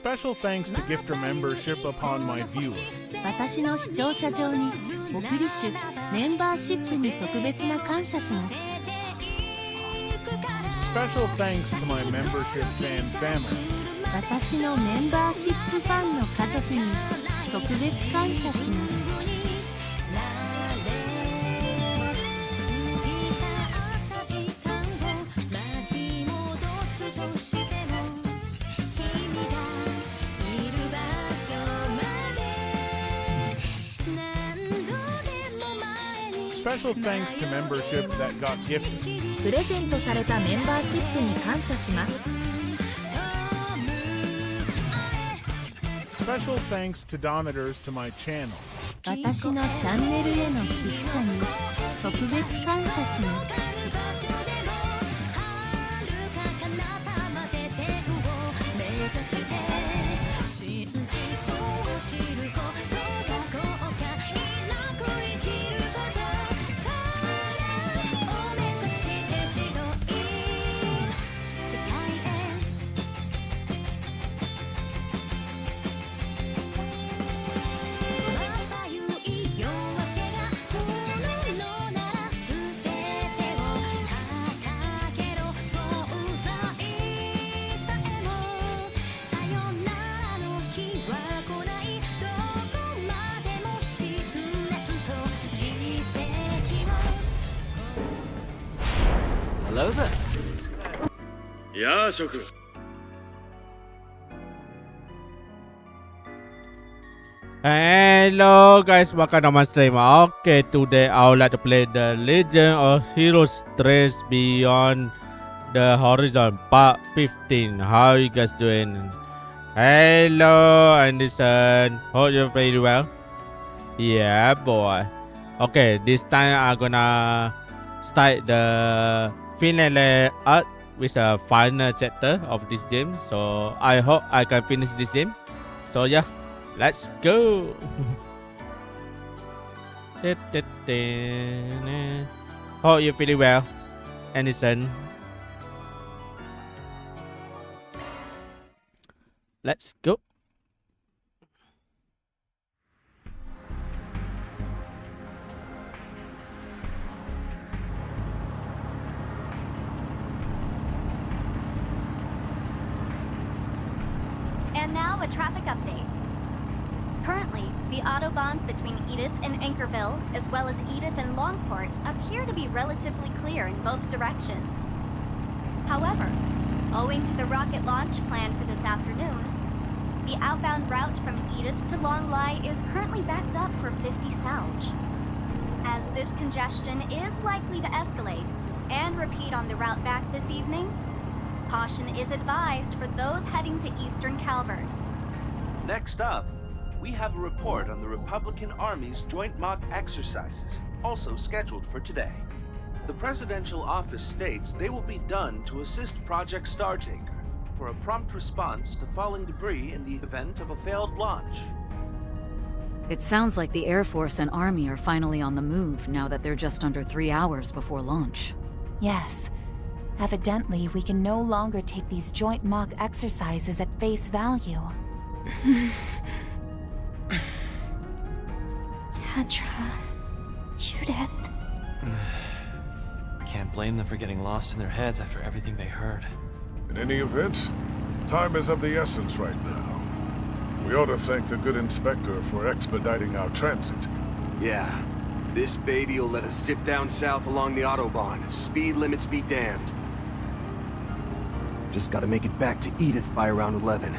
Special thanks to gifter membership upon my viewer. 私の視聴者上にオクリッシュメンバーシップに特別な感謝します。Special thanks to my membership fan family. 私のメンバーシップファンの家族に特別感謝します。Special thanks to membership that got gifted. プレゼントされたメンバーシップに感謝します。Special thanks to donators to my channel. 私のチャンネルへの寄付者に特別感謝します。Hello there. Yeah, Shoku. Hello guys, welcome to my stream. Okay, today I would like to play the Legend of Heroes Trails Beyond the Horizon Part 15. How you guys doing? Hello Anderson, hope you're very well. Yeah boy. Okay, this time I'm gonna start the finale art with a final chapter of this game. So I hope I can finish this game. So yeah, let's go. Hope you feeling well, Anderson. Let's go. And now a traffic update. Currently, the autobahns between Edith and Anchorville, as well as Edith and Longport, appear to be relatively clear in both directions. However, owing to the rocket launch planned for this afternoon, the outbound route from Edith to Longlai is currently backed up for 50 𝐀𝐨𝐿. As this congestion is likely to escalate and repeat on the route back this evening, caution is advised for those heading to Eastern Calvert. Next up, we have a report on the Republican Army's joint mock exercises, also scheduled for today. The presidential office states they will be done to assist Project Startaker for a prompt response to falling debris in the event of a failed launch. It sounds like the Air Force and Army are finally on the move now that they're just under 3 hours before launch. Yes. Evidently, we can no longer take these joint mock exercises at face value. Petra, Judith. Can't blame them for getting lost in their heads after everything they heard. In any event, time is of the essence right now. We ought to thank the good inspector for expediting our transit. Yeah. This baby will let us zip down south along the Autobahn. Speed limits be damned. Just gotta make it back to Edith by around 11.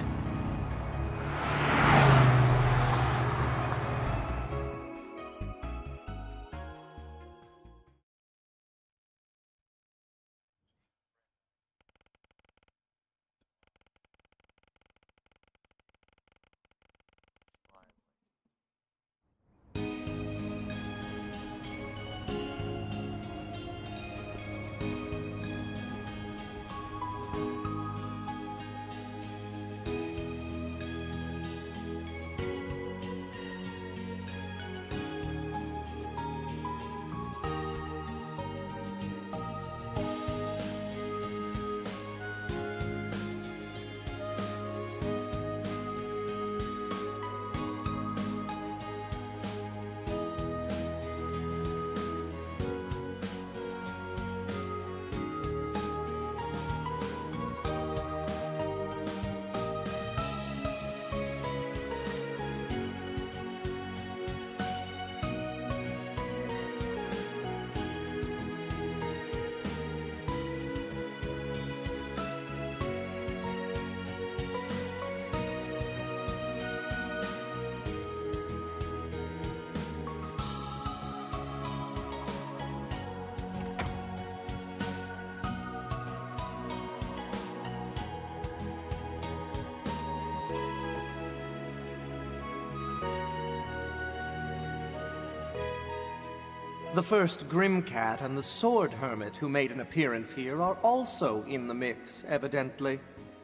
The first Grimcat and the Sword Hermit who made an appearance here are also in the mix, evidently.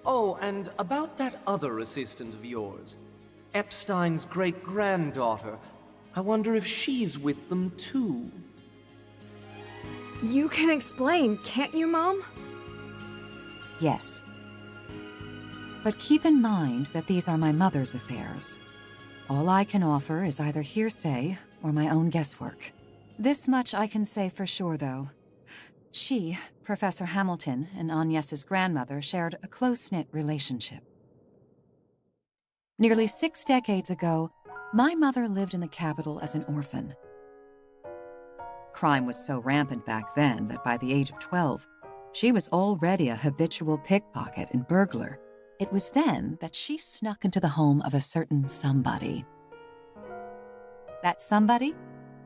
Oh, and about that other assistant of yours, Epstein's great-granddaughter. I wonder if she's with them too. You can explain, can't you, Mom? Yes. But keep in mind that these are my mother's affairs. All I can offer is either hearsay or my own guesswork. This much I can say for sure, though. She, Professor Hamilton, and Agnes's grandmother, shared a close-knit relationship. Nearly 6 decades ago, my mother lived in the capital as an orphan. Crime was so rampant back then that by the age of 12, she was already a habitual pickpocket and burglar. It was then that she snuck into the home of a certain somebody. That somebody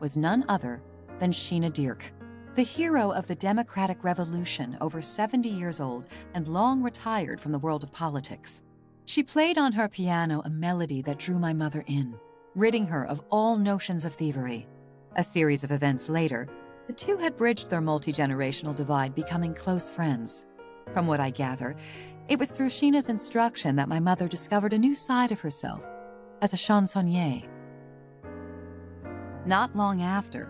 was none other than Sheena Dirk, the hero of the Democratic Revolution, over 70 years old and long retired from the world of politics. She played on her piano a melody that drew my mother in, ridding her of all notions of thievery. A series of events later, the two had bridged their multi-generational divide, becoming close friends. From what I gather, it was through Sheena's instruction that my mother discovered a new side of herself as a chansonnier. Not long after,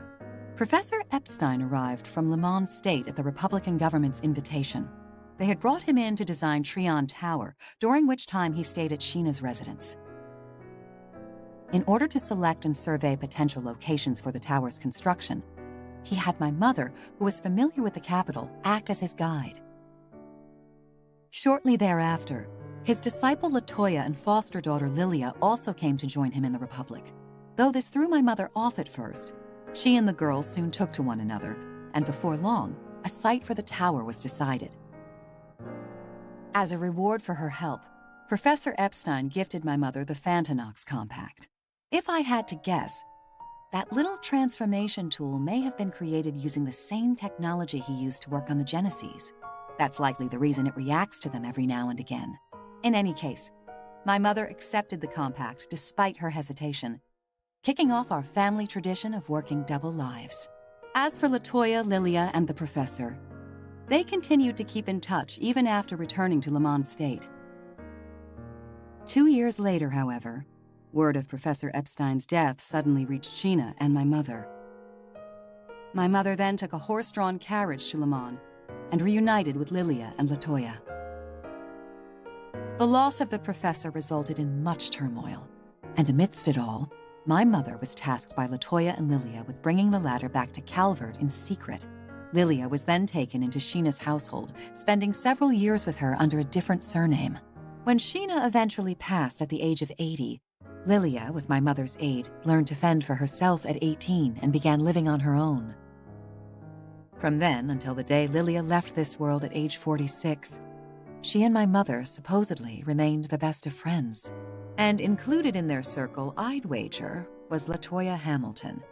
Professor Epstein arrived from Le Mans State at the Republican government's invitation. They had brought him in to design Trion Tower, during which time he stayed at Sheena's residence. In order to select and survey potential locations for the tower's construction, he had my mother, who was familiar with the capital, act as his guide. Shortly thereafter, his disciple Latoya and foster daughter Lilia also came to join him in the Republic. Though this threw my mother off at first, she and the girls soon took to one another, and before long, a site for the tower was decided. As a reward for her help, Professor Epstein gifted my mother the Phantanox Compact. If I had to guess, that little transformation tool may have been created using the same technology he used to work on the Genesees. That's likely the reason it reacts to them every now and again. In any case, my mother accepted the compact despite her hesitation, kicking off our family tradition of working double lives. As for Latoya, Lilia, and the professor, they continued to keep in touch even after returning to Le Mans State. 2 years later, however, word of Professor Epstein's death suddenly reached Sheena and my mother. My mother then took a horse-drawn carriage to Le Mans and reunited with Lilia and Latoya. The loss of the professor resulted in much turmoil, and amidst it all, my mother was tasked by Latoya and Lilia with bringing the latter back to Calvert in secret. Lilia was then taken into Sheena's household, spending several years with her under a different surname. When Sheena eventually passed at the age of 80, Lilia, with my mother's aid, learned to fend for herself at 18 and began living on her own. From then until the day Lilia left this world at age 46, she and my mother supposedly remained the best of friends. And included in their circle, I'd wager, was Latoya Hamilton,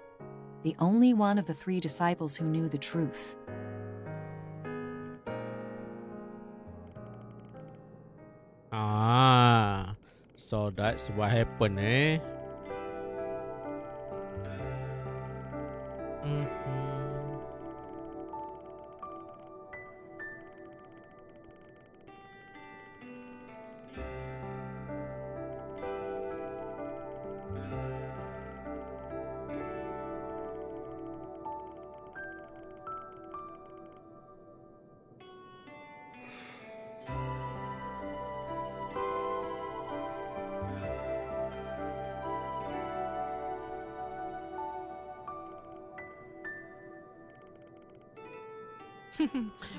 the only one of the 3 disciples who knew the truth. Ah, so that's what happened, eh?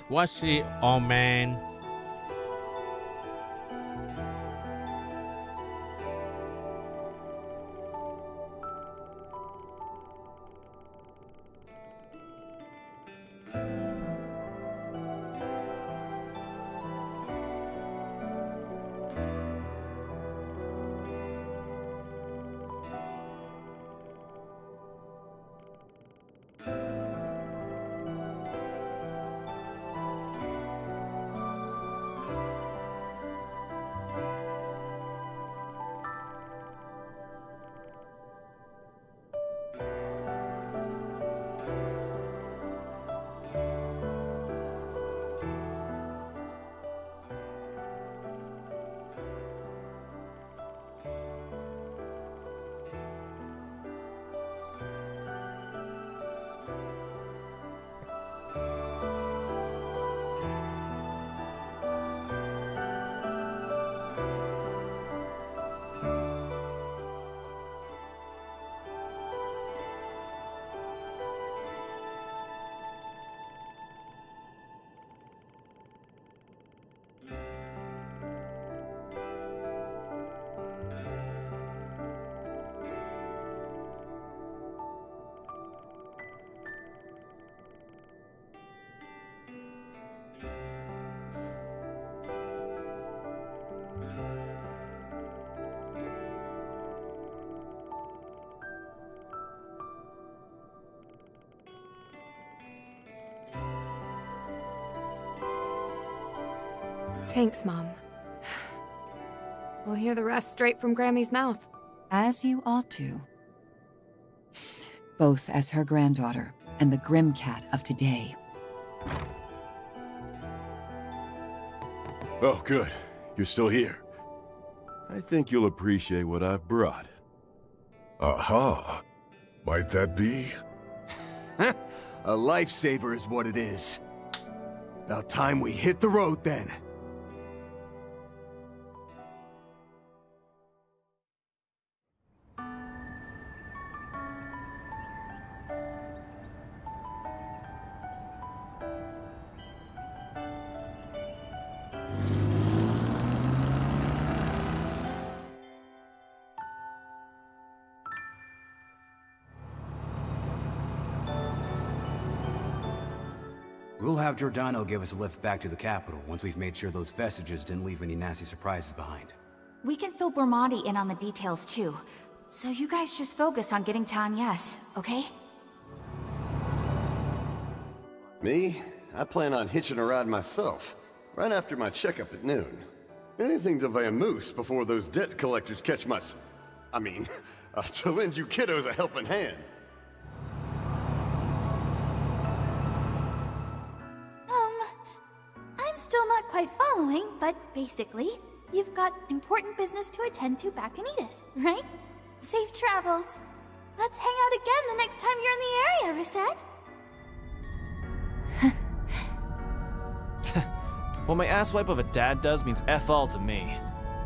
What's she? Oh man. Thanks, Mom. We'll hear the rest straight from Grammy's mouth. As you ought to. Both as her granddaughter and the Grim Cat of today. Oh, good. You're still here. I think you'll appreciate what I've brought. Aha. Might that be? A lifesaver is what it is. About time we hit the road then. We'll have Giordano give us a lift back to the capital once we've made sure those vestiges didn't leave any nasty surprises behind. We can fill Bermati in on the details too. So you guys just focus on getting to Agnes, okay? Me? I plan on hitching a ride myself, right after my checkup at noon. Anything to vamoose before those debt collectors catch my to lend you kiddos a helping hand. I'm still not quite following, but basically, you've got important business to attend to back in Edith, right? Safe travels. Let's hang out again the next time you're in the area, Reset. What my asswipe of a dad does means F all to me.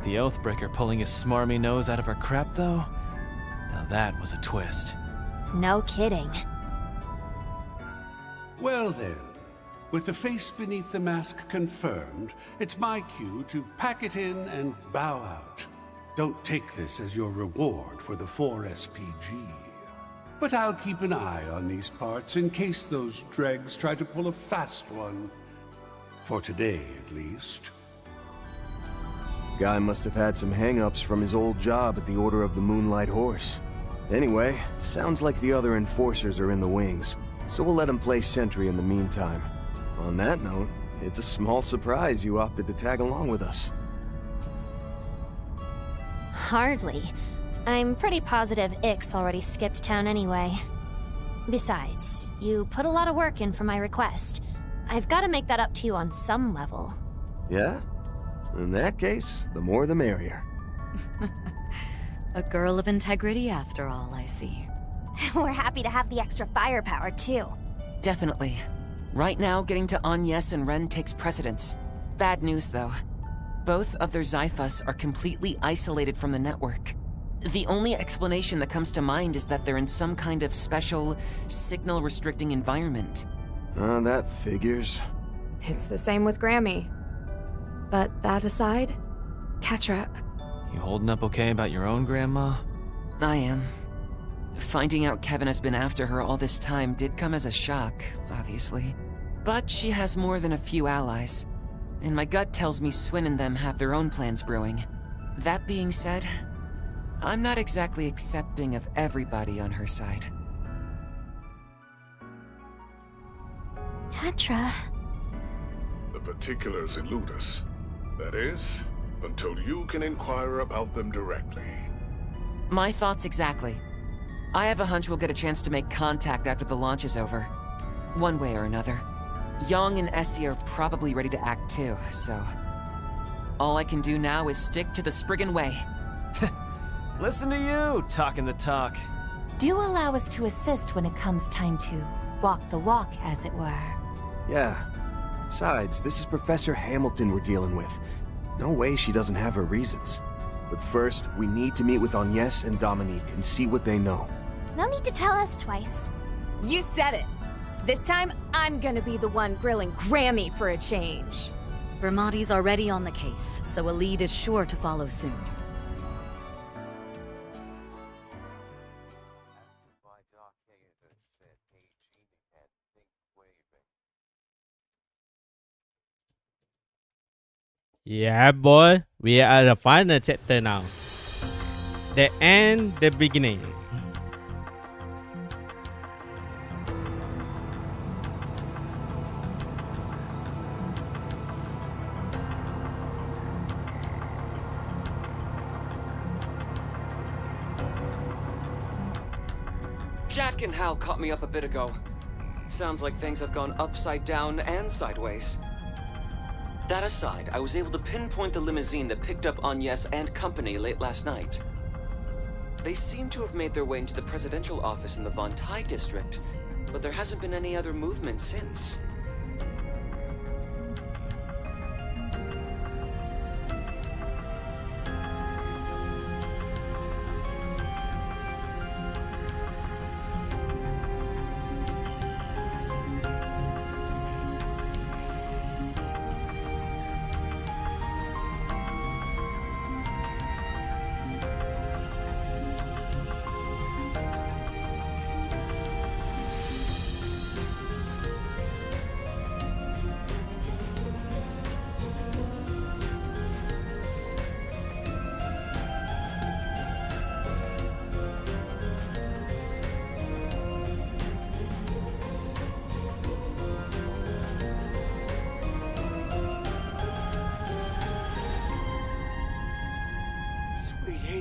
The Oathbreaker pulling his smarmy nose out of our crap, though? Now that was a twist. No kidding. Well then, with the face beneath the mask confirmed, it's my cue to pack it in and bow out. Don't take this as your reward for the 4 SPG. But I'll keep an eye on these parts in case those dregs try to pull a fast one. For today, at least. Guy must have had some hang-ups from his old job at the Order of the Moonlight Horse. Anyway, sounds like the other enforcers are in the wings, so we'll let him play sentry in the meantime. On that note, it's a small surprise you opted to tag along with us. Hardly. I'm pretty positive Ix already skipped town anyway. Besides, you put a lot of work in for my request. I've got to make that up to you on some level. Yeah? In that case, the more the merrier. A girl of integrity after all, I see. We're happy to have the extra firepower, too. Definitely. Right now, getting to Agnes and Ren takes precedence. Bad news, though. Both of their Zyphus are completely isolated from the network. The only explanation that comes to mind is that they're in some kind of special, signal-restricting environment. That figures. It's the same with Grammy. But that aside, Catra... You holding up okay about your own grandma? I am. Finding out Kevin has been after her all this time did come as a shock, obviously. But she has more than a few allies. And my gut tells me Swin and them have their own plans brewing. That being said, I'm not exactly accepting of everybody on her side. Catra... The particulars elude us. That is, until you can inquire about them directly. My thoughts exactly. I have a hunch we'll get a chance to make contact after the launch is over. One way or another. Yang and Essie are probably ready to act too, so... all I can do now is stick to the Spriggan way. Listen to you, talking the talk. Do allow us to assist when it comes time to walk the walk, as it were. Yeah. Besides, this is Professor Hamilton we're dealing with. No way she doesn't have her reasons. But first, we need to meet with Agnes and Dominique and see what they know. No need to tell us twice. You said it. This time, I'm gonna be the one grilling Grammy for a change. Bermati's already on the case, so a lead is sure to follow soon. Yeah, boy, we are at the final chapter now. The end, the beginning. Jack and Hal caught me up a bit ago. Sounds like things have gone upside down and sideways. That aside, I was able to pinpoint the limousine that picked up Agnes and company late last night. They seem to have made their way into the presidential office in the Von Tai district, but there hasn't been any other movement since.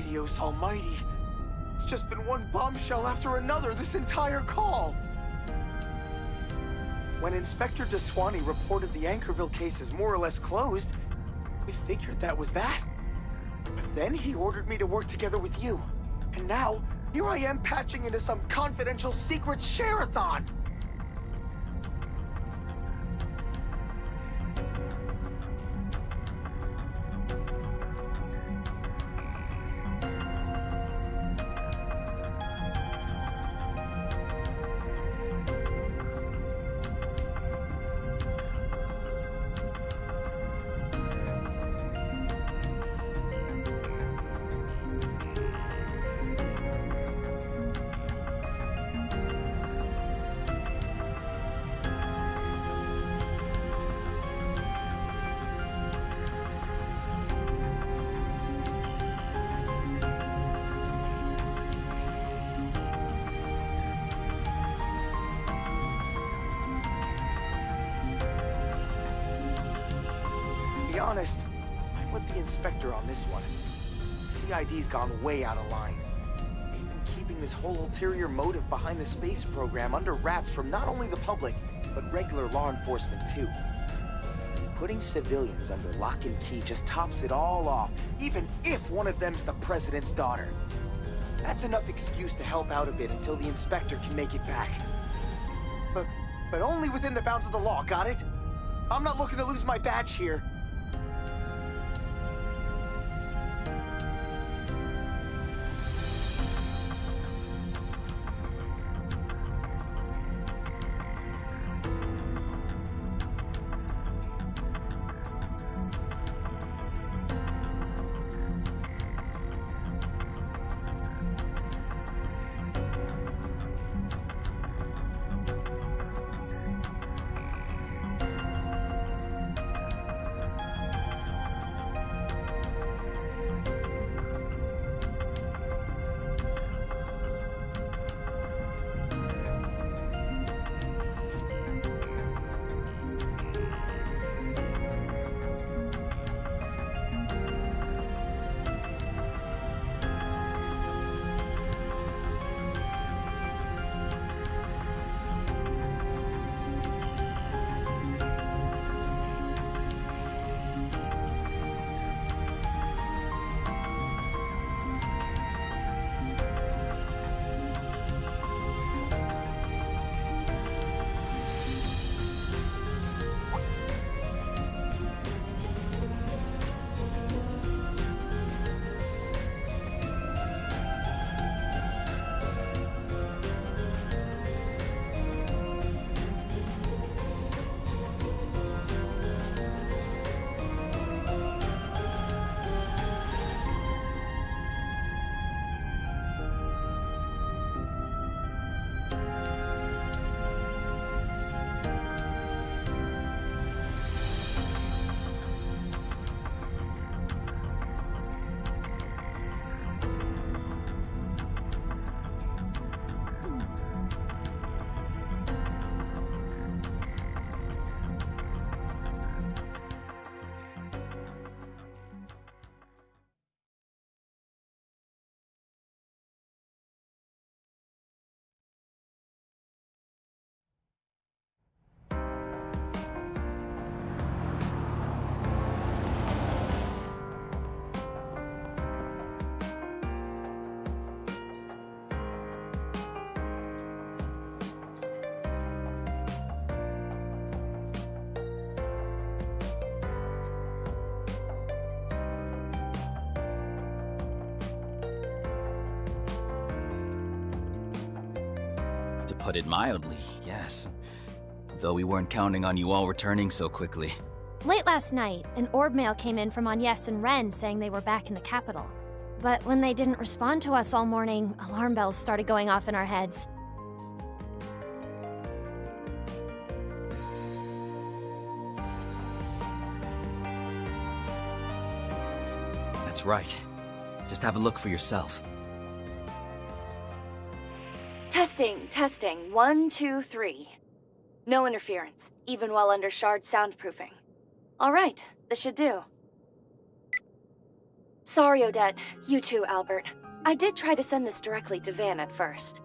Dios almighty. It's just been one bombshell after another this entire call. When Inspector DeSwanee reported the Anchorville case as more or less closed, we figured that was that. But then he ordered me to work together with you. And now, here I am patching into some confidential secret share-a-thon. To be honest, I'm with the Inspector on this one. CID's gone way out of line. They've been keeping this whole ulterior motive behind the space program under wraps from not only the public, but regular law enforcement too. Putting civilians under lock and key just tops it all off, even if one of them's the president's daughter. That's enough excuse to help out a bit until the Inspector can make it back. But only within the bounds of the law, got it? I'm not looking to lose my badge here. put it mildly, yes. Though we weren't counting on you all returning so quickly. Late last night, an orb mail came in from Agnes and Ren saying they were back in the capital. But when they didn't respond to us all morning, alarm bells started going off in our heads. That's right. Just have a look for yourself. Testing. 1, 2, 3. No interference, even while under shard soundproofing. All right, this should do. Sorry, Odette. You too, Albert. I did try to send this directly to Van at first.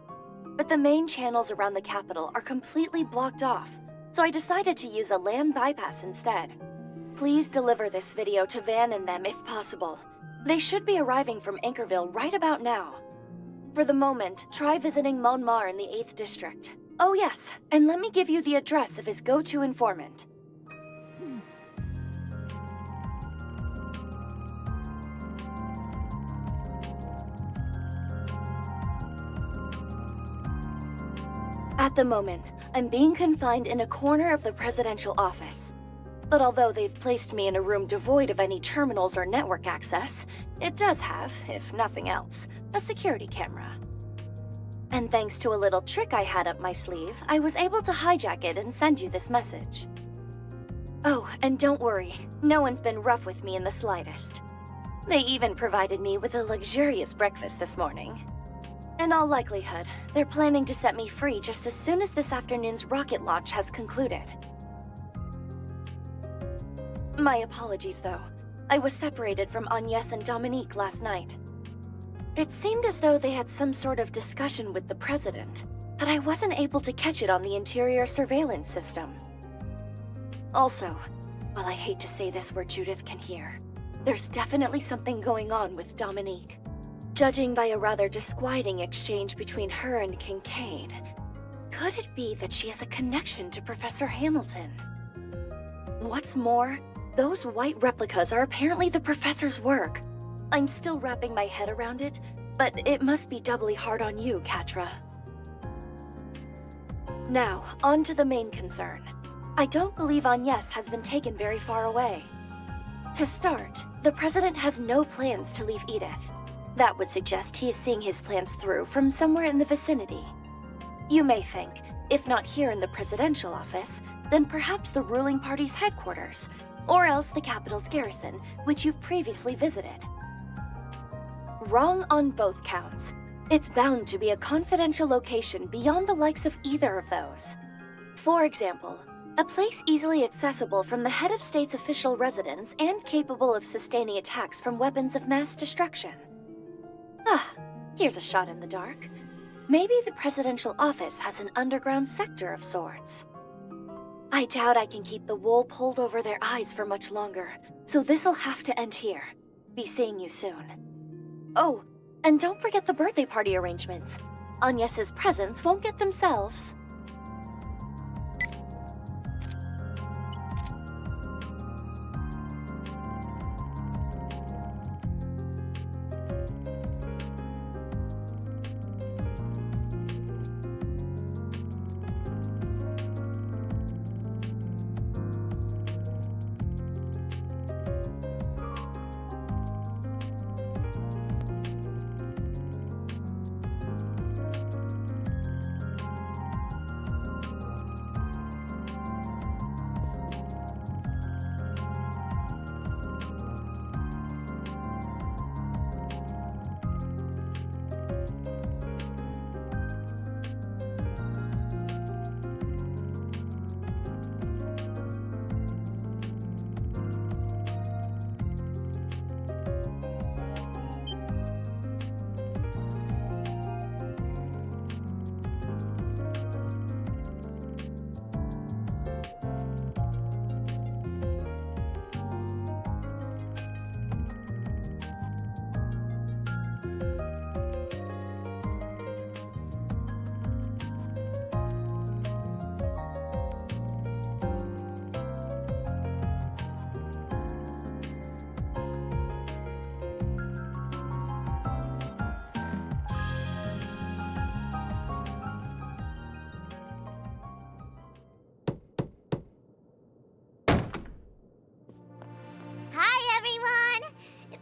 But the main channels around the capital are completely blocked off, so I decided to use a land bypass instead. Please deliver this video to Van and them if possible. They should be arriving from Anchorville right about now. For the moment, try visiting Monmar in the 8th District. Oh yes, and let me give you the address of his go-to informant. At the moment, I'm being confined in a corner of the presidential office. But although they've placed me in a room devoid of any terminals or network access, it does have, if nothing else, a security camera. And thanks to a little trick I had up my sleeve, I was able to hijack it and send you this message. Oh, and don't worry, no one's been rough with me in the slightest. They even provided me with a luxurious breakfast this morning. In all likelihood, they're planning to set me free just as soon as this afternoon's rocket launch has concluded. My apologies, though. I was separated from Agnes and Dominique last night. It seemed as though they had some sort of discussion with the President, but I wasn't able to catch it on the interior surveillance system. Also, while I hate to say this where Judith can hear, there's definitely something going on with Dominique. Judging by a rather disquieting exchange between her and Kincaid, could it be that she has a connection to Professor Hamilton? What's more, those white replicas are apparently the Professor's work. I'm still wrapping my head around it, but it must be doubly hard on you, Catra. Now, on to the main concern. I don't believe Agnes has been taken very far away. To start, the President has no plans to leave Edith. That would suggest he is seeing his plans through from somewhere in the vicinity. You may think, if not here in the presidential office, then perhaps the ruling party's headquarters, or else the capital's garrison, which you've previously visited. Wrong on both counts. It's bound to be a confidential location beyond the likes of either of those. For example, a place easily accessible from the head of state's official residence and capable of sustaining attacks from weapons of mass destruction. Ah, here's a shot in the dark. Maybe the presidential office has an underground sector of sorts. I doubt I can keep the wool pulled over their eyes for much longer, so this'll have to end here. Be seeing you soon. Oh, and don't forget the birthday party arrangements. Agnes's presents won't get themselves.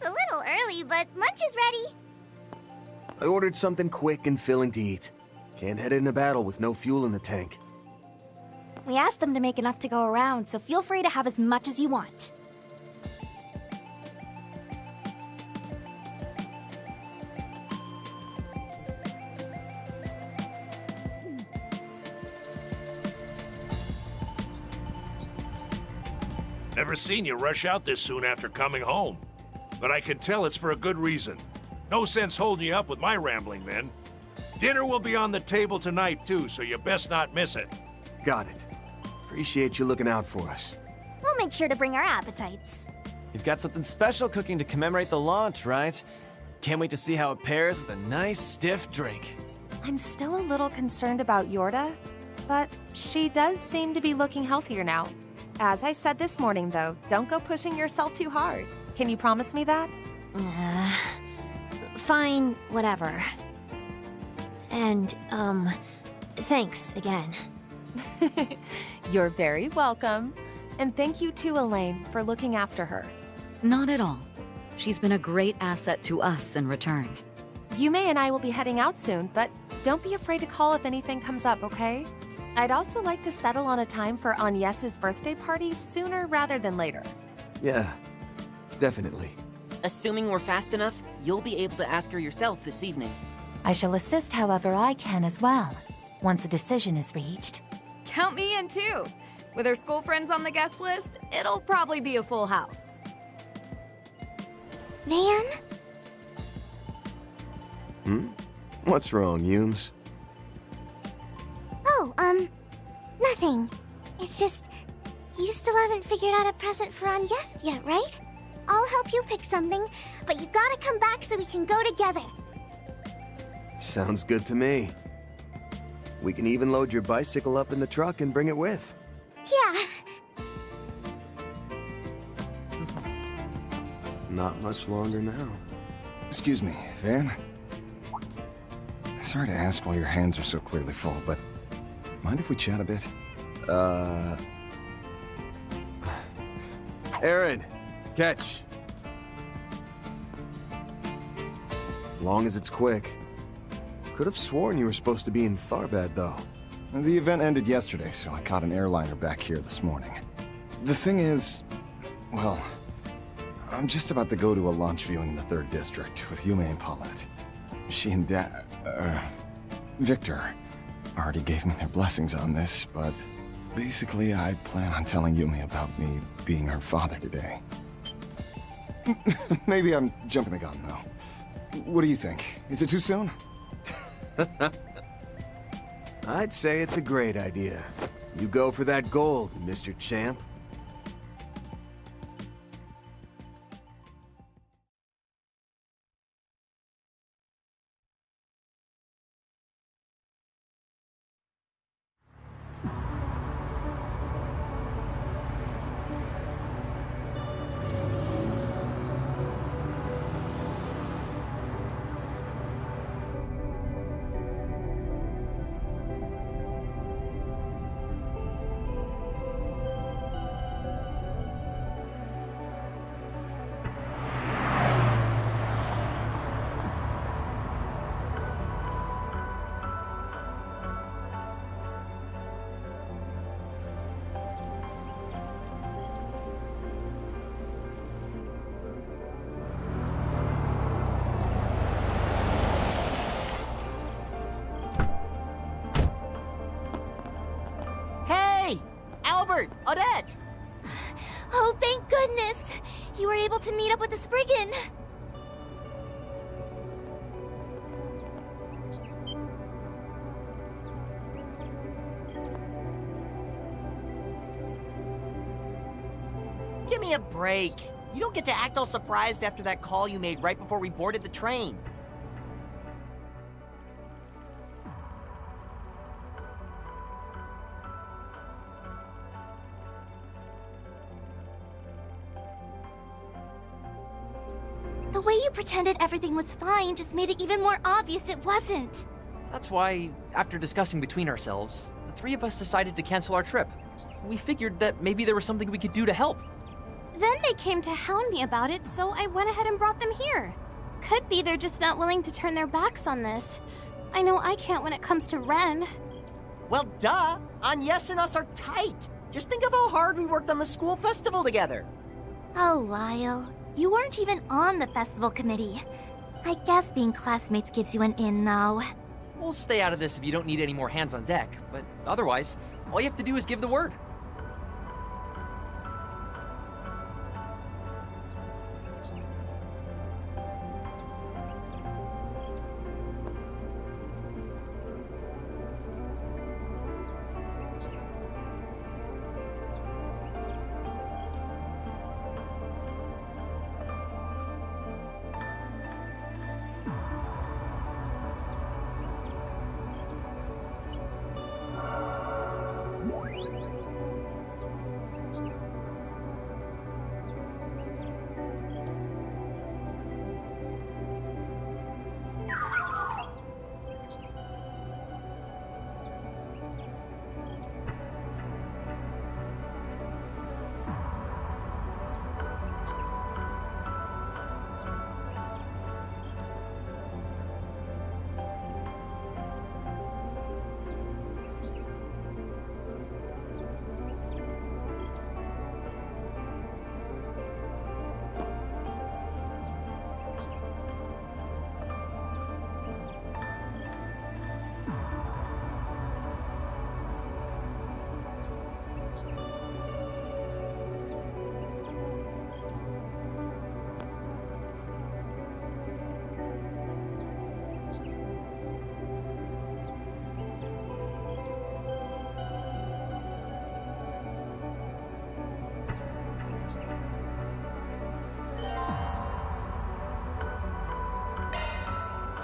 It's a little early, but lunch is ready. I ordered something quick and filling to eat. Can't head into battle with no fuel in the tank. We asked them to make enough to go around, so feel free to have as much as you want. Never seen you rush out this soon after coming home. But I can tell it's for a good reason. No sense holding you up with my rambling then. Dinner will be on the table tonight too, so you best not miss it. Got it. Appreciate you looking out for us. We'll make sure to bring our appetites. You've got something special cooking to commemorate the launch, right? Can't wait to see how it pairs with a nice, stiff drink. I'm still a little concerned about Yorda, but she does seem to be looking healthier now. As I said this morning, though, don't go pushing yourself too hard. Can you promise me that? Fine, whatever. And, thanks again. You're very welcome. And thank you to Elaine for looking after her. Not at all. She's been a great asset to us in return. Yume and I will be heading out soon, but don't be afraid to call if anything comes up, okay? I'd also like to settle on a time for Agnes's birthday party sooner rather than later. Yeah, definitely. Assuming we're fast enough, you'll be able to ask her yourself this evening. I shall assist however I can as well, once a decision is reached. Count me in too. With her school friends on the guest list, it'll probably be a full house. Van? What's wrong, Yumes? Oh, nothing. It's just, you still haven't figured out a present for Agnes yet, right? I'll help you pick something, but you gotta come back so we can go together. Sounds good to me. We can even load your bicycle up in the truck and bring it with. Yeah. Not much longer now. Excuse me, Van? Sorry to ask while your hands are so clearly full, but mind if we chat a bit? Aaron, catch. Long as it's quick. Could have sworn you were supposed to be in Farbad, though. The event ended yesterday, so I caught an airliner back here this morning. The thing is, well, I'm just about to go to a launch viewing in the 3rd District with Yume and Paulette. She and Victor already gave me their blessings on this, but basically I plan on telling Yume about me being her father today. Maybe I'm jumping the gun, though. What do you think? Is it too soon? I'd say it's a great idea. You go for that gold, Mr. Champ. Odette! Oh, thank goodness! You were able to meet up with the Spriggan! Give me a break. You don't get to act all surprised after that call you made right before we boarded the train. The way you pretended everything was fine just made it even more obvious it wasn't. That's why, after discussing between ourselves, the 3 of us decided to cancel our trip. We figured that maybe there was something we could do to help. Then they came to hound me about it, so I went ahead and brought them here. Could be they're just not willing to turn their backs on this. I know I can't when it comes to Ren. Well, duh! Agnes and us are tight! Just think of how hard we worked on the school festival together. Oh, Lyle. You weren't even on the festival committee. I guess being classmates gives you an in, though. We'll stay out of this if you don't need any more hands on deck, but otherwise, all you have to do is give the word.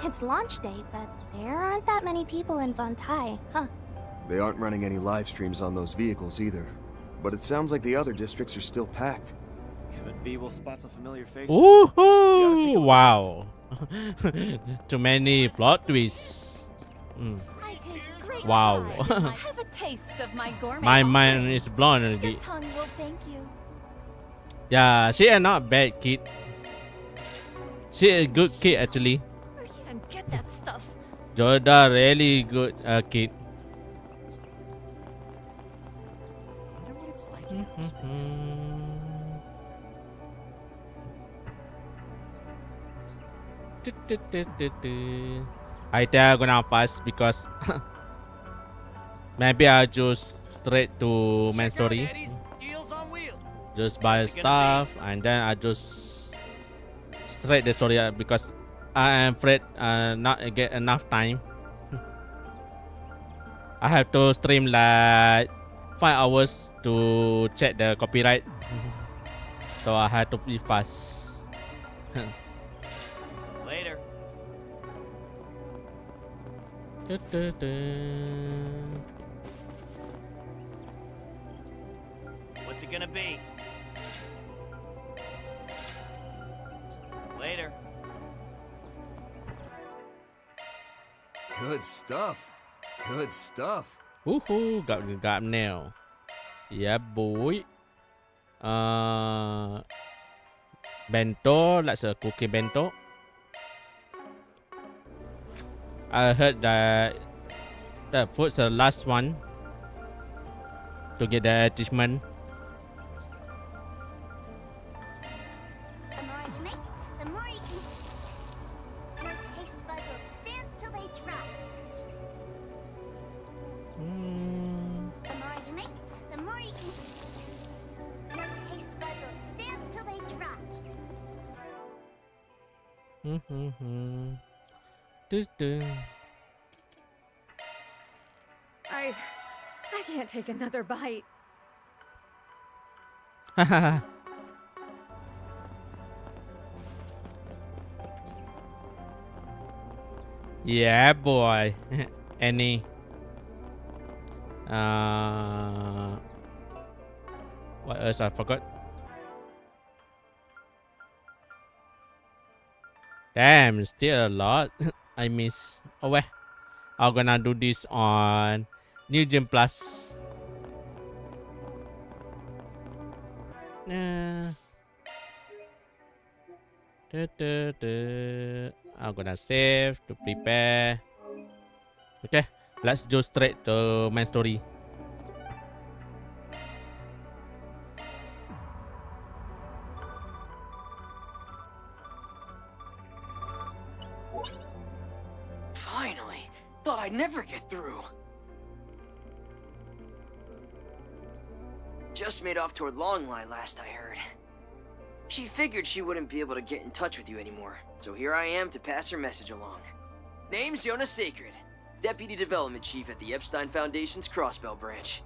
It's launch day, but there aren't that many people in Von Tai, huh? They aren't running any live streams on those vehicles either. But it sounds like the other districts are still packed. Could be we'll spot some familiar faces. Woohoo! Wow. Too many plot twists. Wow. Have a taste of my gourmet. My mind is blown already. Your tongue will thank you. Yeah, she is not bad kid. She a good kid actually. Where do you even get that stuff? Jorda really good kid. I wonder what it's like in outer space. I think I'm gonna pass because maybe I'll just straight to main story. Just buy stuff and then I just straight the story because I am afraid not get enough time. I have to stream like 5 hours to check the copyright. So I have to be fast. Later. What's it gonna be? Later. Good stuff. Good stuff. Woohoo! Got now. Yeah, boy. Bento. Let's a cookie bento. I heard that the food's the last one to get the achievement. The more you make, the more you can eat. Your taste buds will dance till they drop. The more you make, the more you can eat. Your taste buds will dance till they drop. I can't take another bite. Yeah, boy. Any. What else I forgot? Damn, still a lot. I miss. Oh wait, I'm gonna do this on New Gen Plus. I'm gonna save to prepare. Okay, let's go straight to main story. Finally! Thought I'd never get through. Just made off toward Longline last I heard. She figured she wouldn't be able to get in touch with you anymore, so here I am to pass her message along. Name's Yona Sacred, Deputy Development Chief at the Epstein Foundation's Crossbell branch.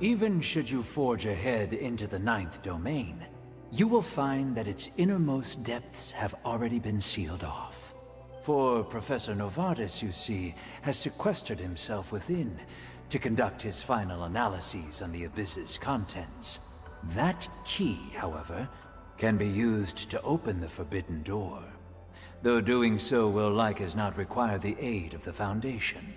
Even should you forge ahead into the 9th domain, you will find that its innermost depths have already been sealed off. For Professor Norvatis, you see, has sequestered himself within to conduct his final analyses on the Abyss's contents. That key, however, can be used to open the forbidden door, though doing so will like as not require the aid of the Foundation.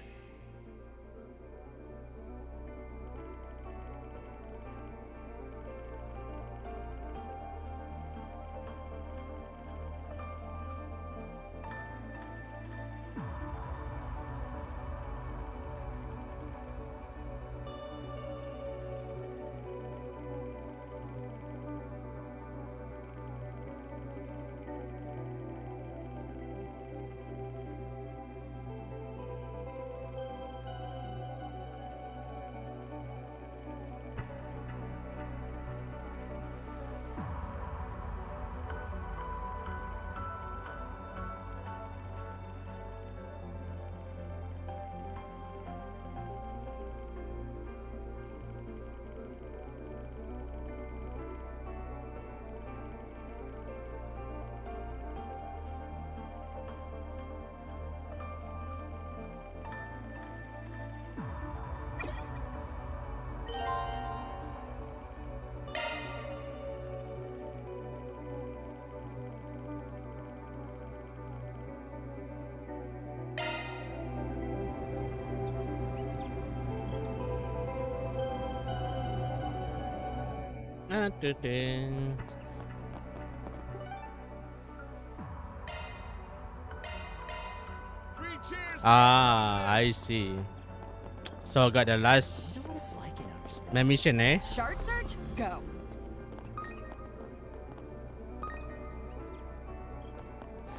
Ah, I see. So got the last main mission, eh? Shard search, go.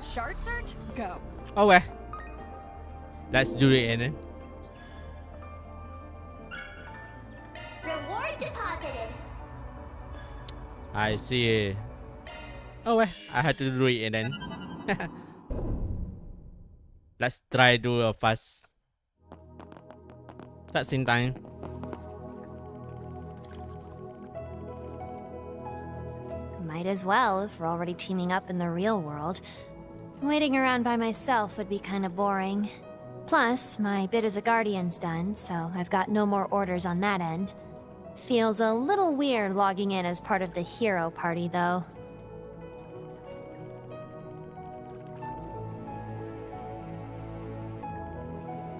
Shard search, go. Oh well. Let's do it, then. Reward deposited. I see. Oh well, I had to do it, and then. Let's try do a fast cutscene time. Might as well if we're already teaming up in the real world. Waiting around by myself would be kind of boring. Plus, my bit as a guardian's done, so I've got no more orders on that end. Feels a little weird logging in as part of the hero party, though.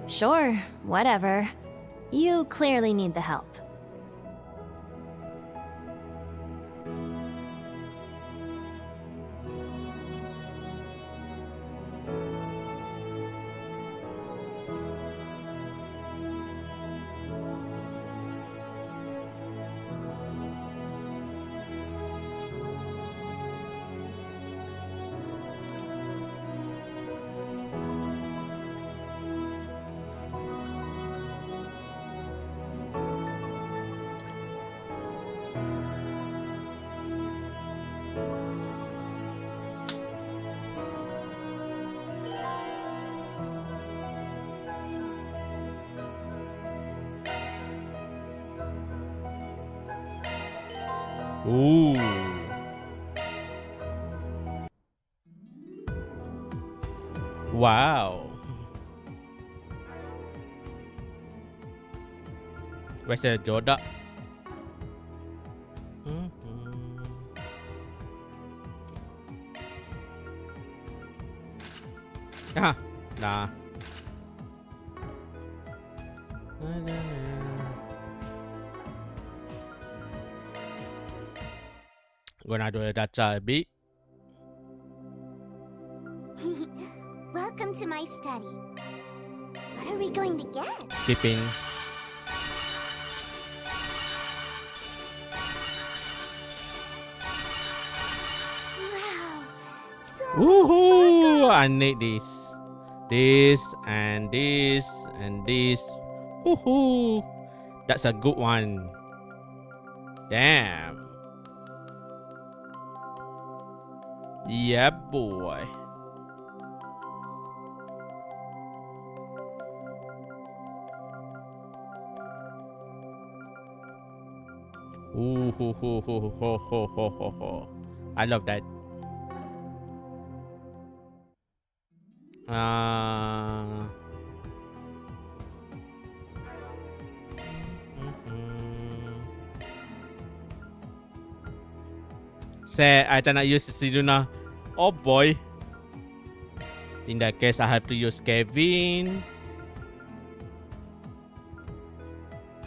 Sure, whatever. You clearly need the help. Ooh. Wow. Where's the Joda? Ah, nah. Gonna do that a bit. Welcome to my study. What are we going to get? Skipping. Wow. So Woohoo! I need this. This and this and this. Woohoo! That's a good one. Damn. Yeah, boy. Ooh, ho, ho, ho, ho, ho, ho, ho, ho. I love that. Say I cannot use Siduna. Oh boy. In that case, I have to use Kevin.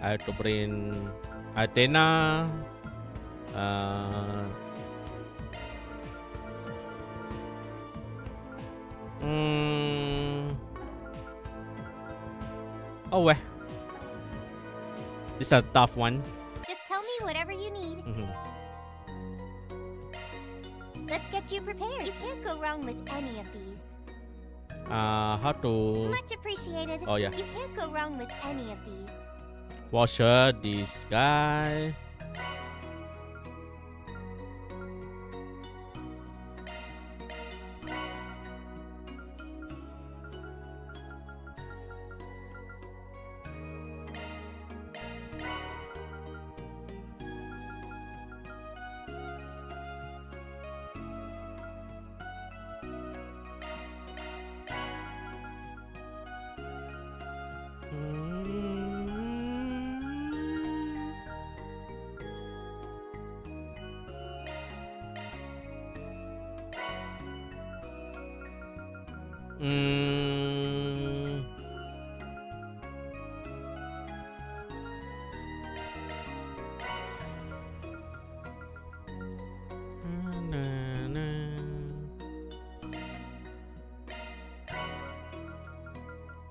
I have to bring Athena. Oh well. This is a tough one. Just tell me whatever you need. Let's get you prepared. You can't go wrong with any of these. How to... Much appreciated. Oh yeah. You can't go wrong with any of these. Washer, this guy.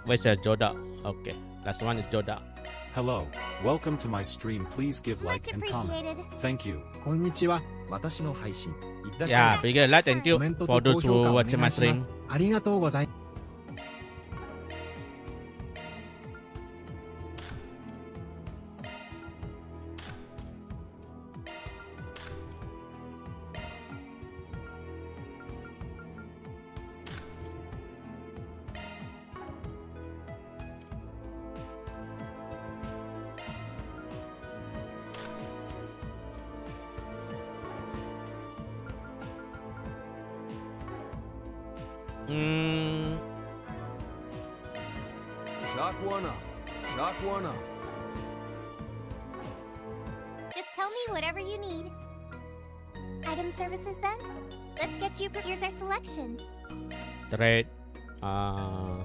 Where's Joda? Okay, last one is Joda. Hello, welcome to my stream. Please give like and comment. Thank you. Yeah, big like thank you for those who watching my stream. Shock one up. Shock one up. Just tell me whatever you need. Item services then? Let's get you. Here's our selection. Trade. Oh,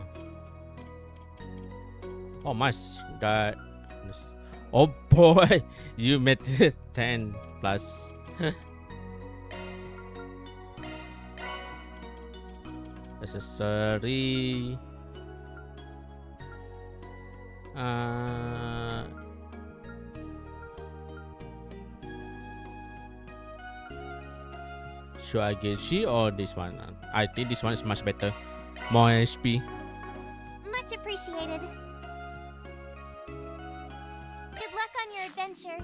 nice. That. Oh boy, you made it 10 plus. Accessory. Should I get she or this one? I think this one is much better. More HP. Much appreciated. Good luck on your adventure.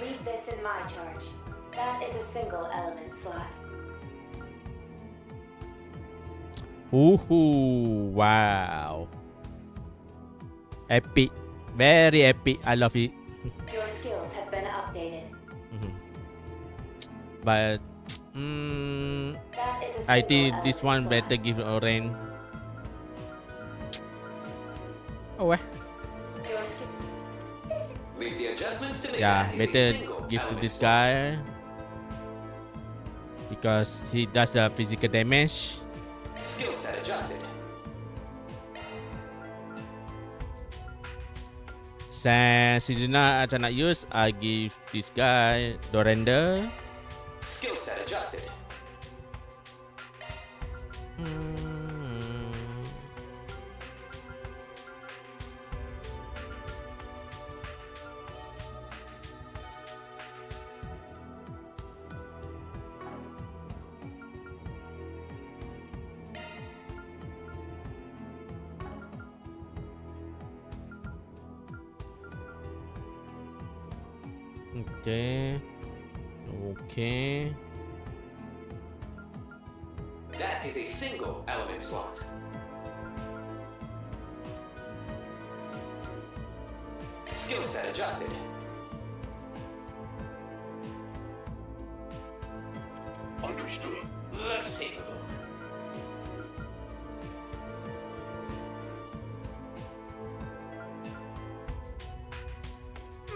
Leave this in my charge. That is a single element slot. Ooh, wow. Epic. Very epic. I love it. Your skills have been updated. But That is a I single think this one element better give orange. Oh well. Your skill. Leave the adjustments to me. Yeah, That is a better single give to element this slot. guy because he does the physical damage. Skill set adjusted. Since he did not cannot use, I give this guy the render. Skill set adjusted. Okay. Okay. That is a single element slot. Skill set adjusted. Understood. Let's take a look.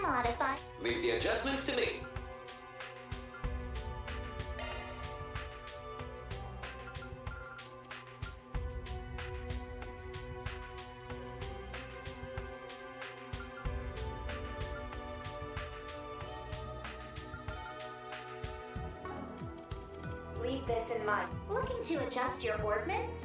Modify. Leave the adjustments to me. Leave this in my. Looking to adjust your ordnance?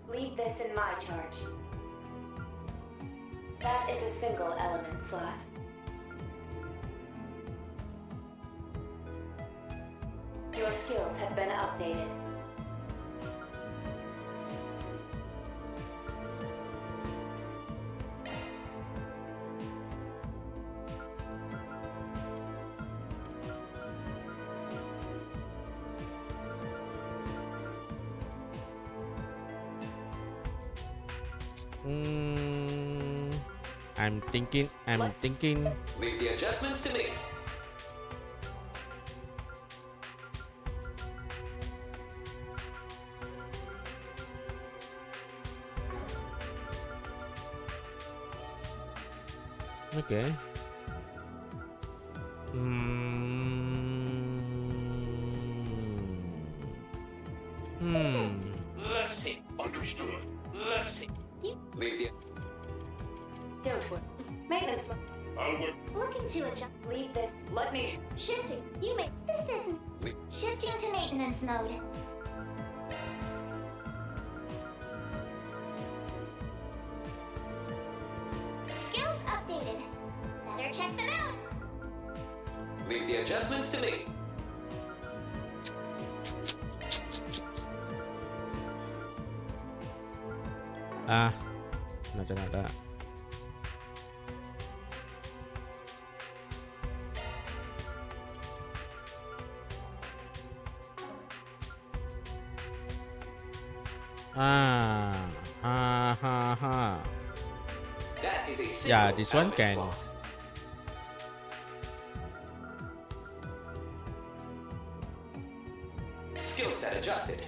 Leave this in my charge. That is a single element slot. Your skills have been updated. I'm thinking. Leave the adjustments to me. Okay. Let's take. Understood. Let's take. Leave the. Don't worry. Maintenance mode. I'll work. Looking to adjust. Leave this. Let me. Shifting. You may. This isn't. Shifting to maintenance mode. Skills updated. Better check them out. Leave the adjustments to me. Not that. That is a single Yeah, this one element can. slot. Skill set adjusted.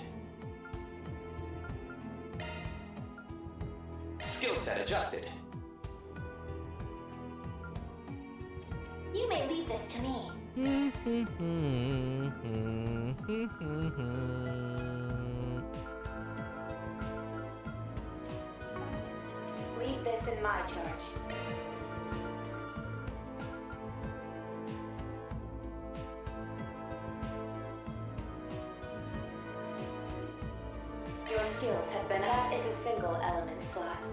Skill set adjusted. You may leave this to me. Leave this in my charge. Your skills have been. That is a single element slot.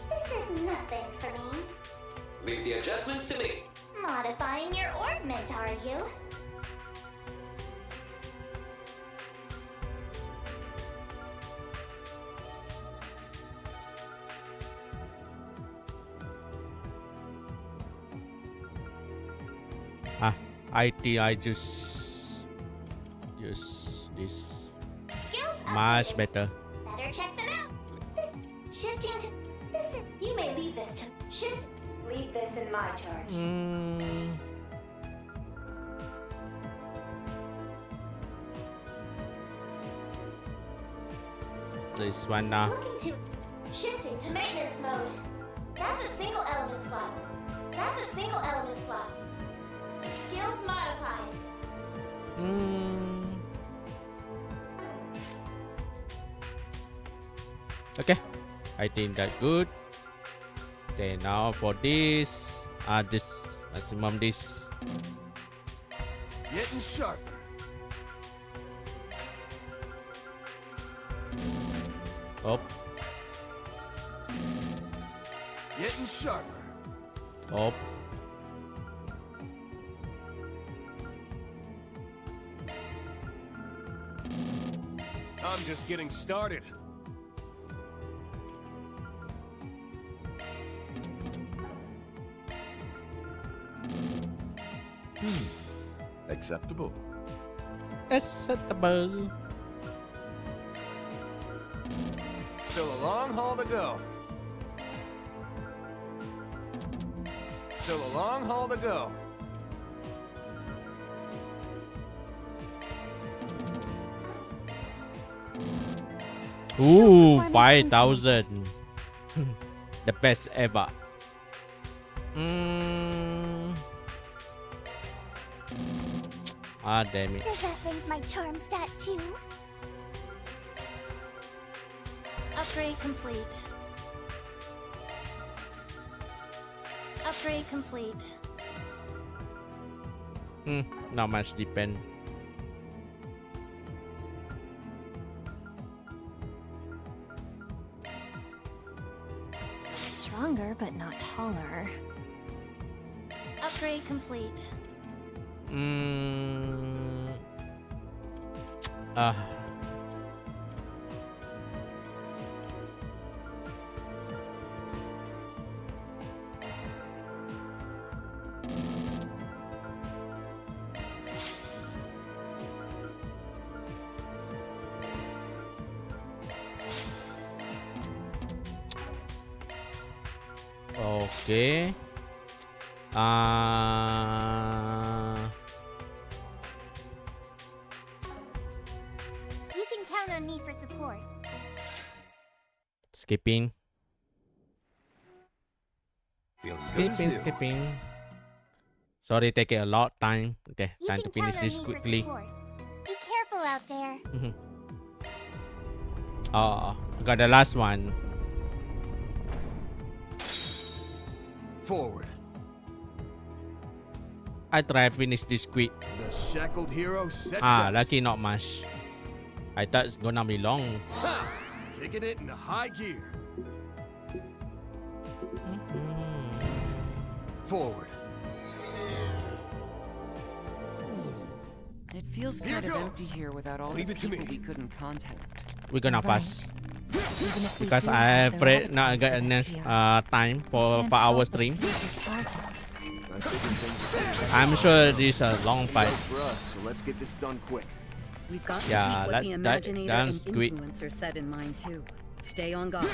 This is nothing for me. Leave the adjustments to me. Modifying your orbment, are you? I just use this much better. Better check them out. This shifting to this. You may leave this to shift. Leave this in my charge. This one now. Looking to shifting to maintenance mode. That's a single element slot. That's a single element slot. Skills modified. Okay, I think that's good. Okay, now for this, this maximum this. Getting sharper. Up. Getting sharper. Up. I'm just getting started. Acceptable. Acceptable. Still a long haul to go. Still a long haul to go. Ooh, 5,000. The best ever. Ah, damn it. Does that raise my charm stat too? Upgrade complete. Upgrade complete. Not much depend. Stronger, but not taller. Upgrade complete. Okay. You can count on me for support. Skipping. Feels good as new. Skipping. Sorry, take a lot time. Okay, You time can to finish count on this me quickly. For support. Be careful out there. Oh, I got the last one. Forward. I try finish this quick. The shackled hero sets out. Lucky not much. I thought it's gonna be long. Ha! Kicking it into high gear. Forward. It feels kind of empty here without all the people we couldn't contact. We're gonna pass. Even if we Because do, I there afraid won't not be get most of enough us here. time for Can't our help but stream. feel disheartened. I'm sure this is a long fight. For us, so let's get this done quick. We've got to Yeah, keep what let's the Imaginator done and quick. Influencer set in mind too. Stay on guard. We're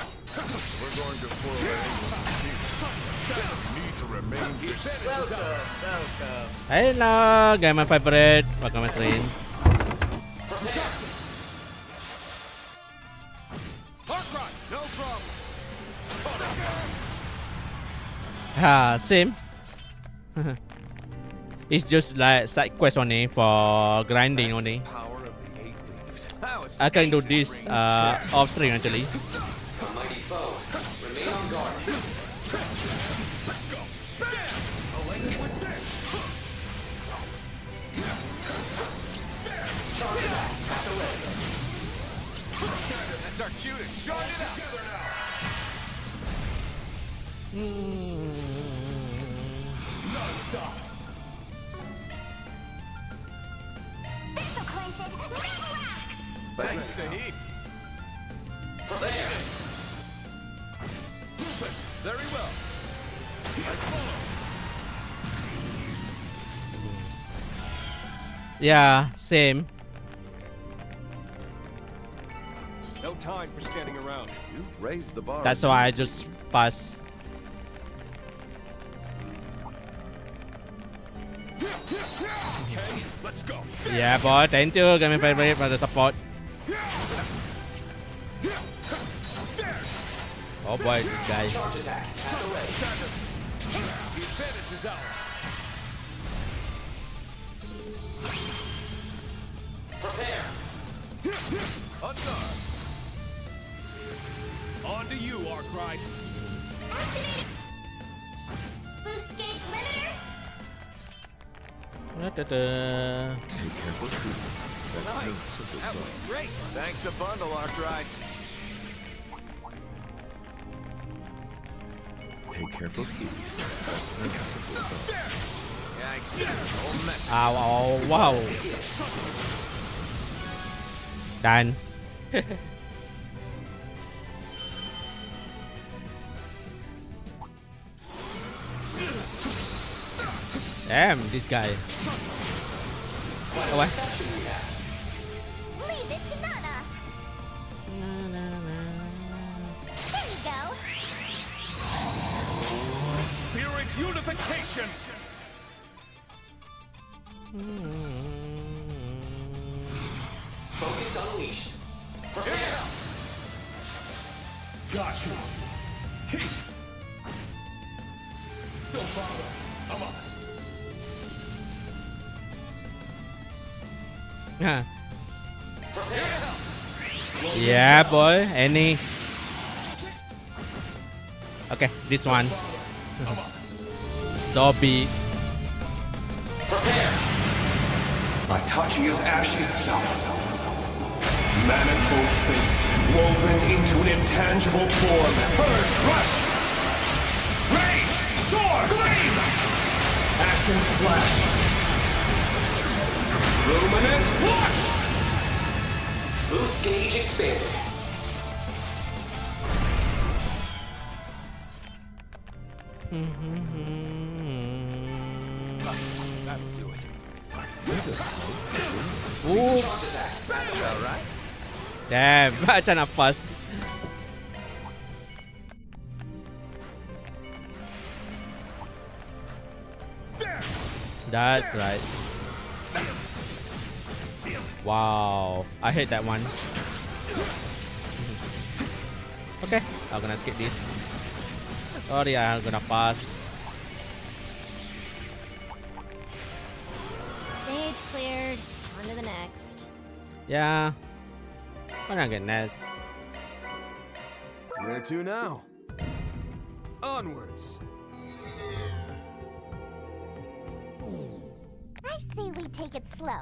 going to foil their angles and speed. You need to remain vigilant. Hello, guys, my favorite. Welcome to stream. No problem. Same. It's just like side quest only for grinding only. Power of the 8 leaves. I can do this off stream actually. A mighty foe. Remain on guard. Let's go. Bam! I'll end it with this. Charge back. At the ready. That's our cue to shine it out. Together now. This'll clinch it. Now relax. Thanks, Sahib. Prepare. Very well. I follow. Yeah, same. No time for standing around. You've raised the bar. That's why I just pass. Okay, let's go. Yeah, boy. Thank you. Give me favorite for the support. Oh boy, this guy. Charge attack at the ready. The advantage is ours. Prepare. On guard. On to you, Arkwright. Activating. Boost gauge limiter. Be careful. That's no simple That was great. Thanks a bundle, Arkwright. Pay careful heed. That's no simple Yikes. Whole mess. Ow, oh, wow. Done. Damn, this guy. Oh, what? Leave it to Nana. There you go. Spirit unification. Focus unleashed. Prepare. Got you. Keep. Don't bother. I'm up. Yeah. Yeah, boy. Any. Okay, this one. Dobby. My Tachi is ash itself. Manifold fates woven into an intangible form. Purge, rush! Rage! Soar! Gleam! Ashen slash! Luminous flux! Boost gauge expanded. Nice. That'll do it. Ooh. Charge attack. That's all right. Damn, macam nafas. That's right. Wow, I hate that one. Okay, I'm gonna skip this. Sorry, I'm gonna pass. Stage cleared. On to the next. Yeah, I'm not getting next. Where to now? Onwards. I say we take it slow.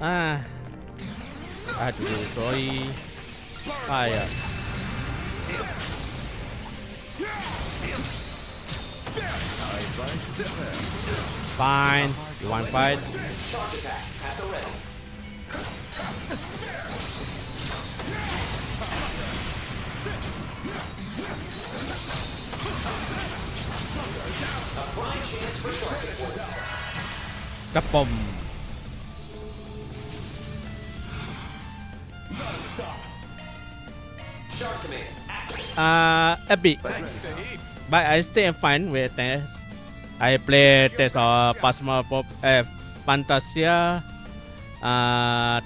I had to destroy fire. Fine. You want fight? Charge attack at the ready. A prime chance for shark deployment. Kapom. Shark command active. A bit. But I still fine with this. I play Tales of Fantasia,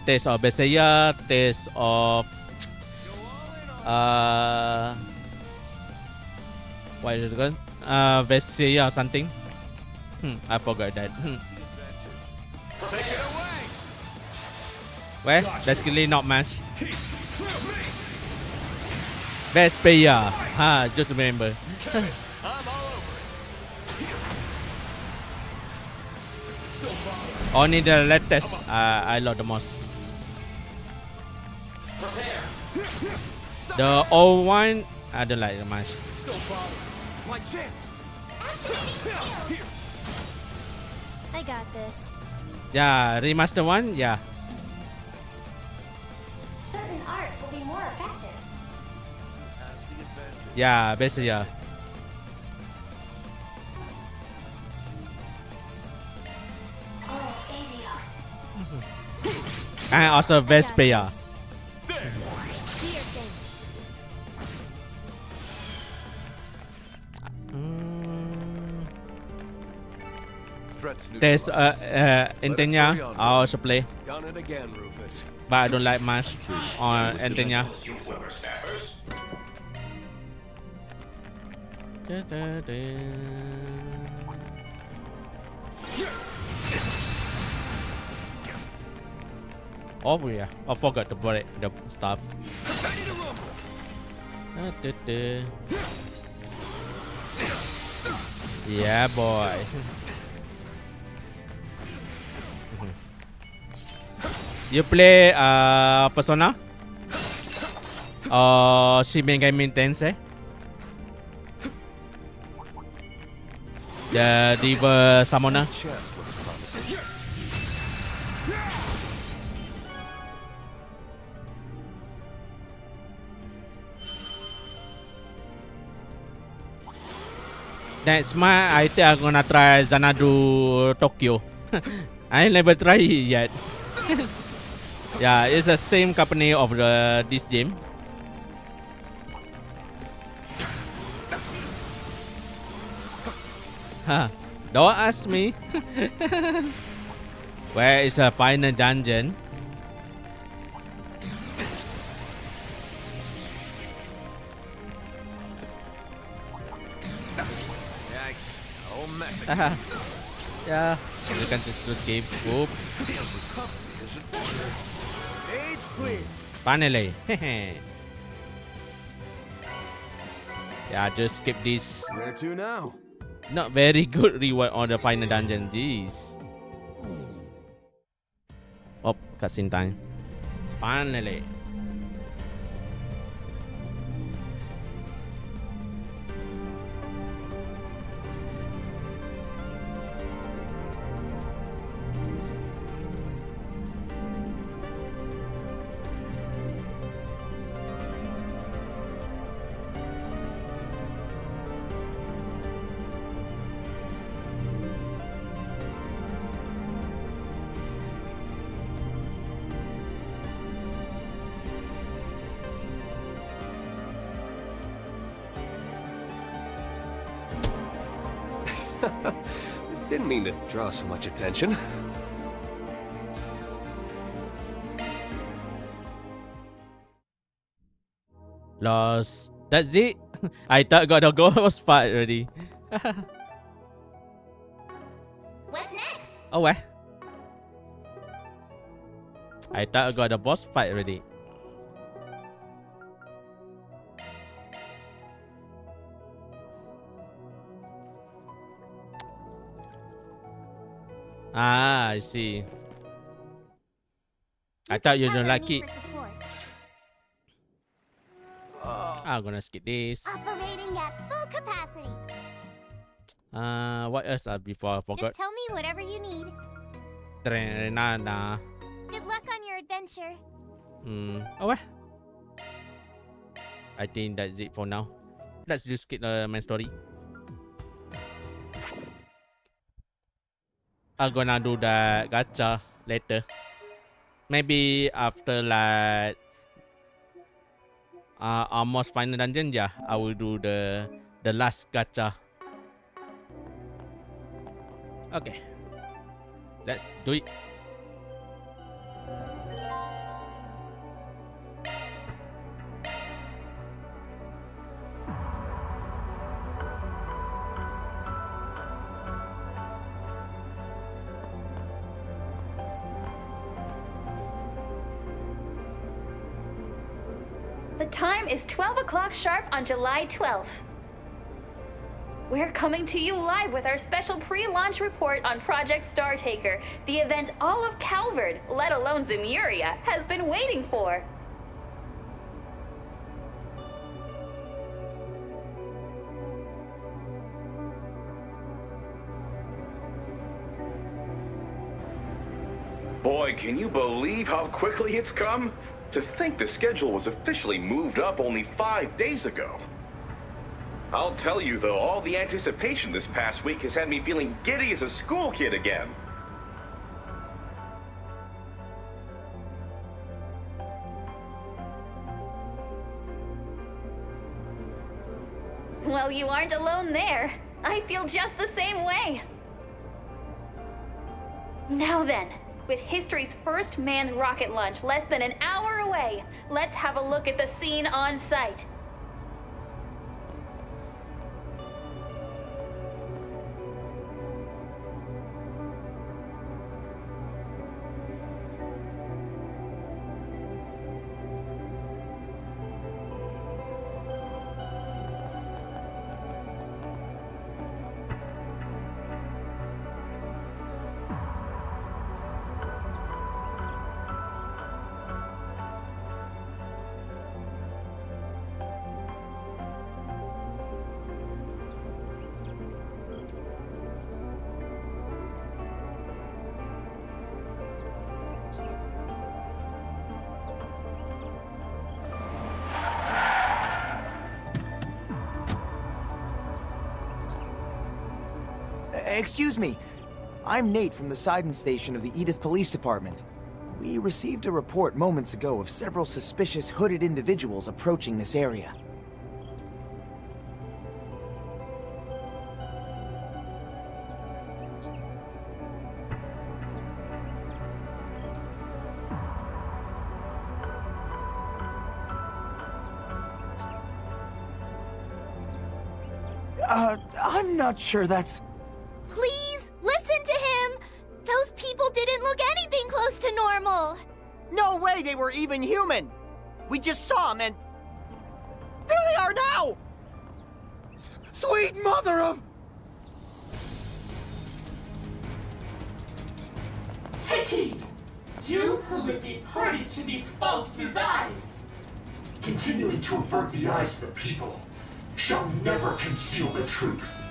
Tales of Bessia, Tales of what is it called? Bessia or something. I forgot that. Well, that's really not much. Vesperia. Just remember. Only the latest I love the most. The old one, I don't like it much. No problem. My chance. I got this. Yeah, remaster one, yeah. Certain arts will be more effective. Yeah, basically, yeah. Oh, adios. And also Vesperia. There's Antenia, I also play. Done it again, Rufus. But I don't like much on Antenia. Oh yeah, I forgot to break the stuff. Yeah, boy. You play Persona? Or Shin Megami Tensei? The Diva Summoner? Next month, I think I'm gonna try Xanadu Tokyo. I never tried it yet. Yeah, it's the same company of this game. Huh. Don't ask me. Where is the final dungeon? Yikes. Oh, mess. Yeah, you can just escape. Whoop. Age clear. Finally. Yeah, just skip this. Where to now? Not very good reward on the final dungeon. Jeez. Oh, cutscene time. Finally. Didn't mean to draw so much attention. Lost. That's it. I thought got the ghost fight already. What's next? Oh well. I thought I got the boss fight already. Ah, I see. I thought you don't like it. I'm gonna skip this. Operating at full capacity. What else before I forgot? Just tell me whatever you need. Trenana. Good luck on your adventure. Oh well. I think that's it for now. Let's just skip the main story. I'm gonna do the gacha later. Maybe after like almost final dungeon, yeah, I will do the last gacha. Okay, let's do it. The time is 12 o'clock sharp on July 12th. We're coming to you live with our special pre-launch report on Project Startaker, the event all of Calvard, let alone Zemuria, has been waiting for. Boy, can you believe how quickly it's come? To think the schedule was officially moved up only 5 days ago. I'll tell you though, all the anticipation this past week has had me feeling giddy as a school kid again. Well, you aren't alone there. I feel just the same way. Now then, with history's first manned rocket launch less than an hour away, let's have a look at the scene on site. Excuse me. I'm Nate from the Sidon Station of the Edith Police Department. We received a report moments ago of several suspicious hooded individuals approaching this area. I'm not sure that's... Please, listen to him! Those people didn't look anything close to normal! No way they were even human! We just saw them and... there they are now! Sweet mother of... Take heed! You who would be party to these false designs! Continuing to avert the eyes of the people shall never conceal the truth.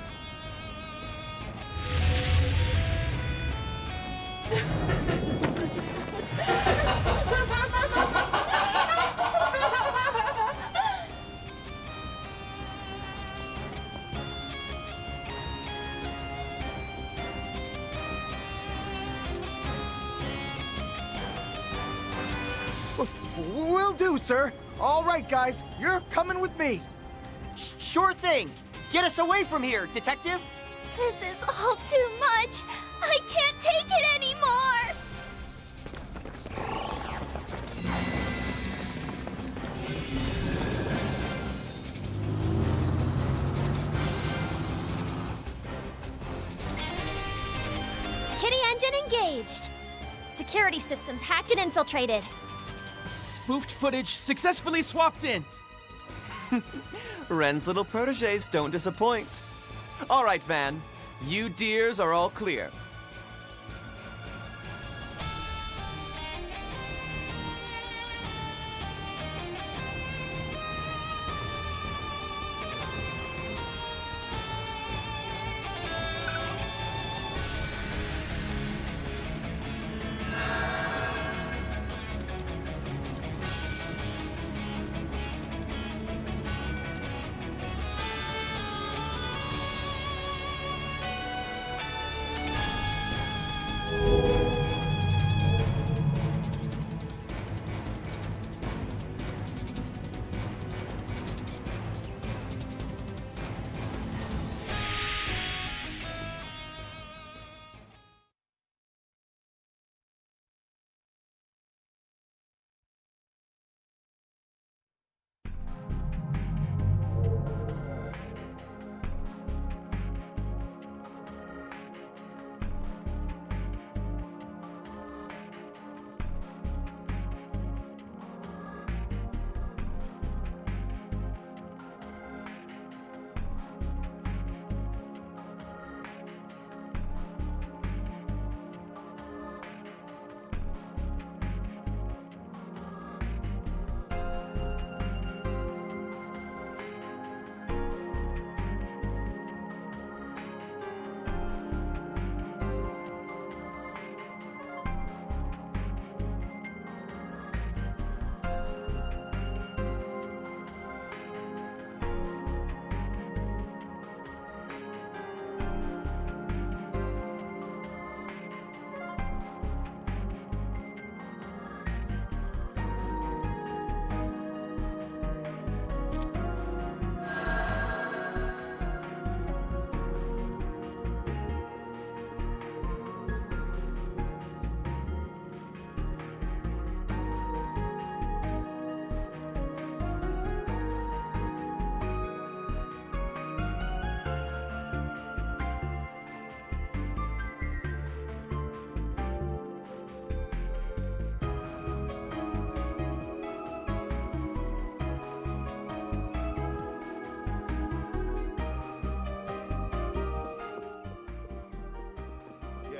Will do, sir. All right, guys, you're coming with me. Sure thing. Get us away from here, detective. This is all too much. I can't take it anymore. Kitty engine engaged. Security systems hacked and infiltrated. Spoofed footage successfully swapped in. Ren's little proteges don't disappoint. All right, Van. You dears are all clear.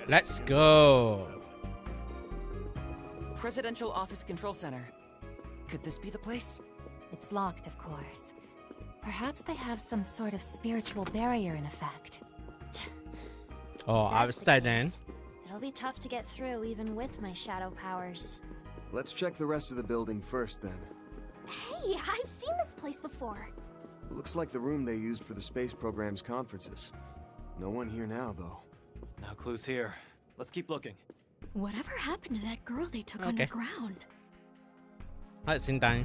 let's go. Presidential Office Control Center. Could this be the place? It's locked, of course. Perhaps they have some sort of spiritual barrier in effect. Oh, I was then. It'll be tough to get through even with my shadow powers. Let's check the rest of the building first, then. Hey, I've seen this place before. Looks like the room they used for the space program's conferences. No one here now, though. No clues here. Let's keep looking. Whatever happened to that girl they took underground? Hãy xin tay.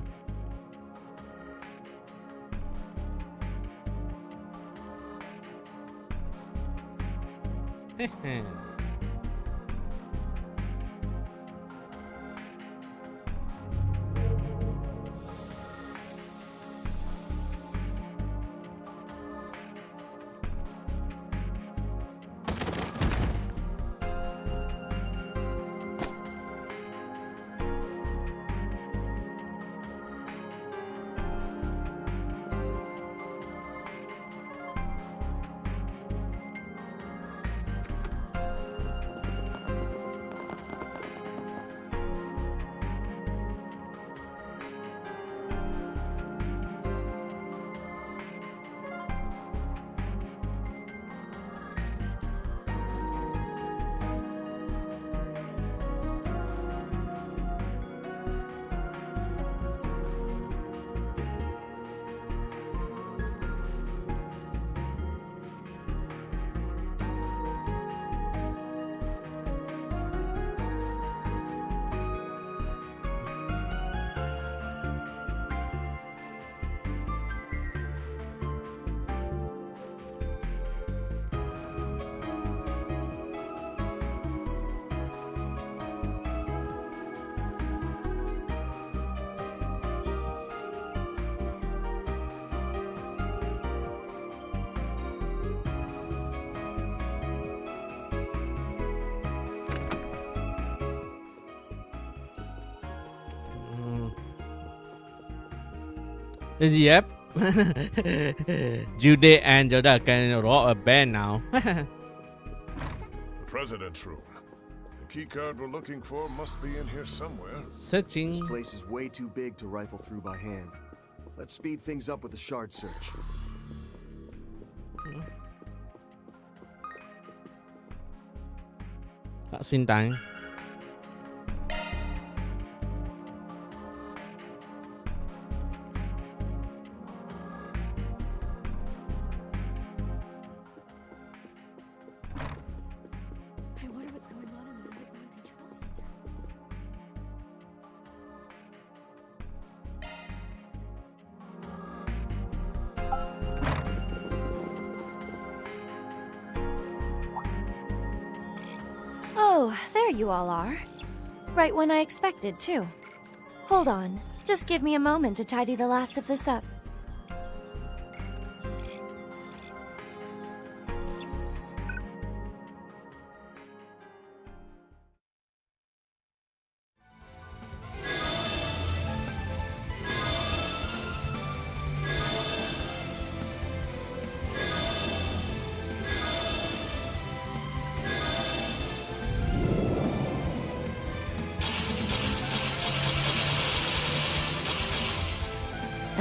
Yep. Judy and Yoda can roll a band now. President's room. The key card we're looking for must be in here somewhere. Searching. This place is way too big to rifle through by hand. Let's speed things up with a shard search. Xin tay. I wonder what's going on in the underground control center. Oh, there you all are. Right when I expected, too. Hold on. Just give me a moment to tidy the last of this up.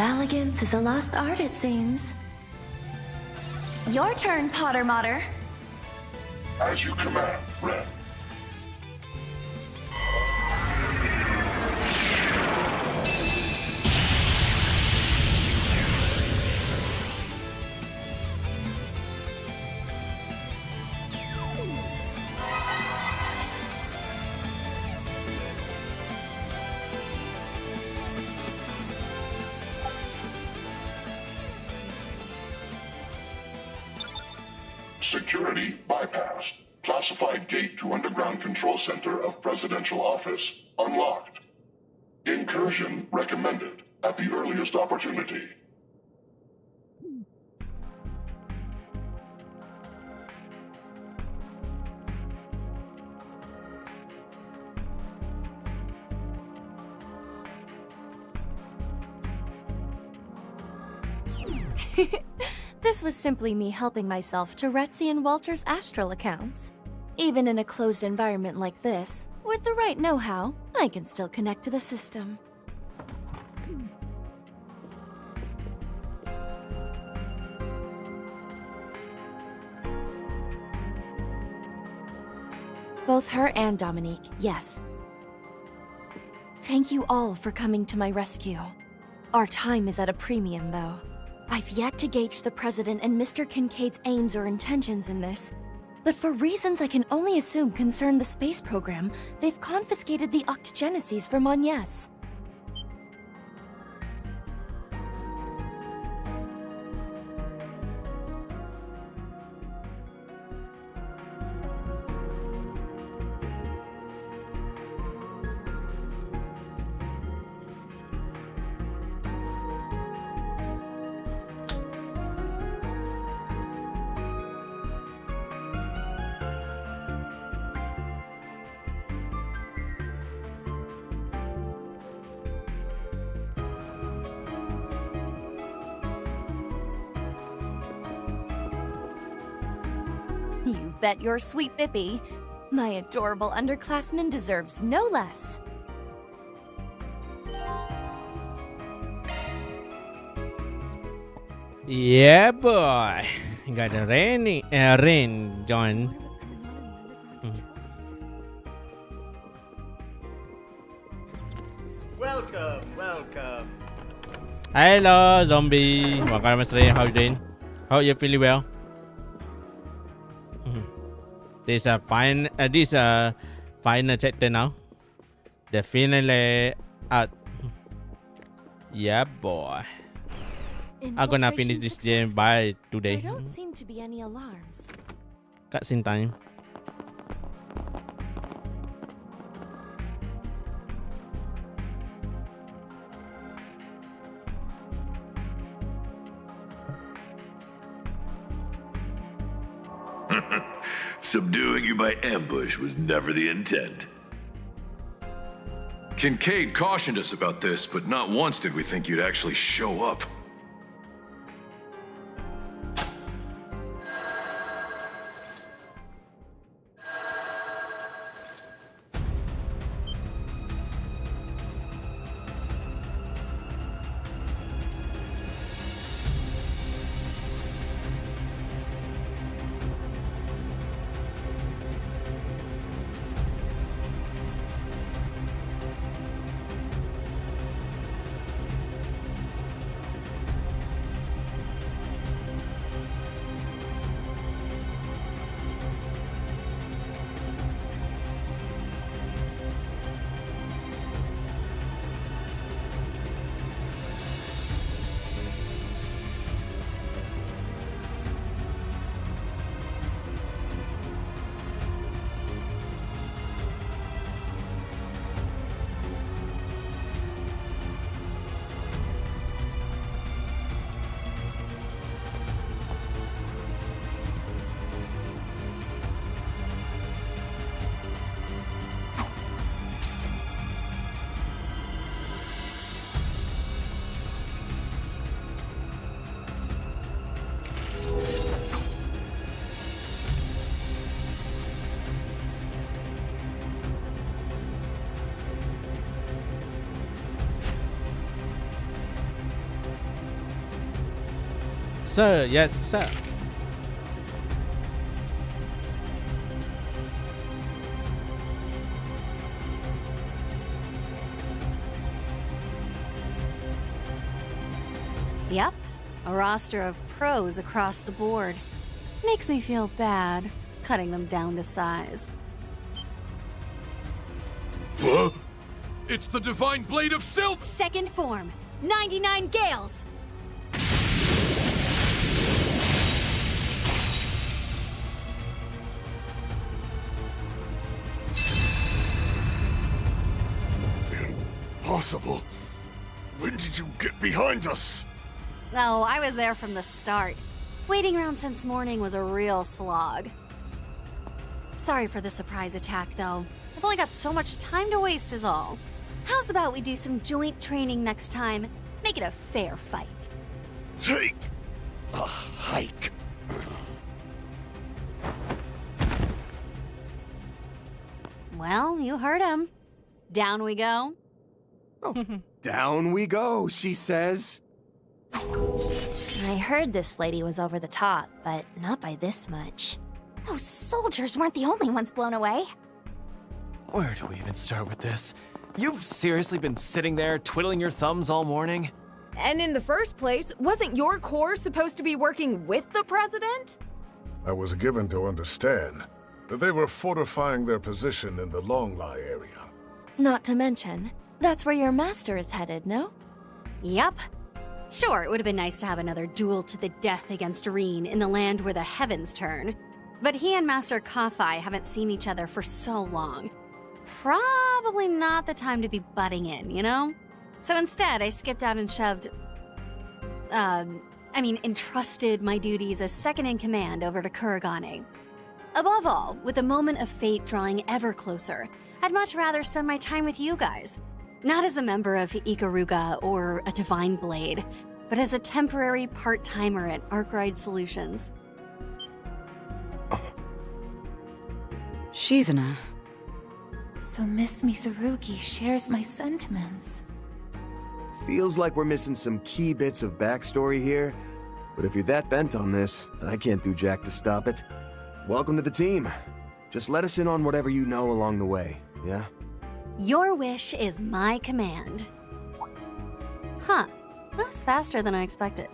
Elegance is a lost art, it seems. Your turn, Potter Motter. As you command, Ren. Security bypassed. Classified gate to underground control center of presidential office unlocked. Incursion recommended at the earliest opportunity. This was simply me helping myself to Retzi and Walter's astral accounts. Even in a closed environment like this, with the right know-how, I can still connect to the system. Both her and Dominique, yes. Thank you all for coming to my rescue. Our time is at a premium, though. I've yet to gauge the President and Mr. Kincaid's aims or intentions in this, but for reasons I can only assume concern the space program, they've confiscated the octogeneses from Agnes. You bet your sweet Bippy. My adorable underclassman deserves no less. Yeah, boy. Got the rain join. Welcome. Hello, zombie. Welcome, Grandmaster. How you doing? How you feeling well? This final chapter now. The finally out. Yeah, boy. I'm gonna finish this game by today. There don't seem to be any alarms. Cutscene time. Subduing you by ambush was never the intent. Kincaid cautioned us about this, but not once did we think you'd actually show up. Sir, yes, sir. Yep, a roster of pros across the board. Makes me feel bad, cutting them down to size. Huh? It's the Divine Blade of Silver! Second form, 99 Gales! Impossible. When did you get behind us? Oh, I was there from the start. Waiting around since morning was a real slog. Sorry for the surprise attack, though. I've only got so much time to waste is all. How's about we do some joint training next time? Make it a fair fight. Take a hike. Well, you heard him. Down we go. Down we go, she says. I heard this lady was over the top, but not by this much. Those soldiers weren't the only ones blown away. Where do we even start with this? You've seriously been sitting there twiddling your thumbs all morning? And in the first place, wasn't your corps supposed to be working with the president? I was given to understand that they were fortifying their position in the Longlie area. Not to mention, that's where your master is headed, no? Yup. Sure, it would have been nice to have another duel to the death against Reen in the land where the heavens turn. But he and Master Ka-Fai haven't seen each other for so long. Probably not the time to be butting in, you know? So instead, I skipped out and entrusted my duties as second-in-command over to Kuragane. Above all, with the moment of fate drawing ever closer, I'd much rather spend my time with you guys. Not as a member of Ikaruga or a Divine Blade, but as a temporary part-timer at Arkwright Solutions. 𝐀𝐨𝐮𝐭. So Miss Mizurugi shares my sentiments. Feels like we're missing some key bits of backstory here, but if you're that bent on this, I can't do jack to stop it. Welcome to the team. Just let us in on whatever you know along the way, yeah? Your wish is my command. Huh. That was faster than I expected.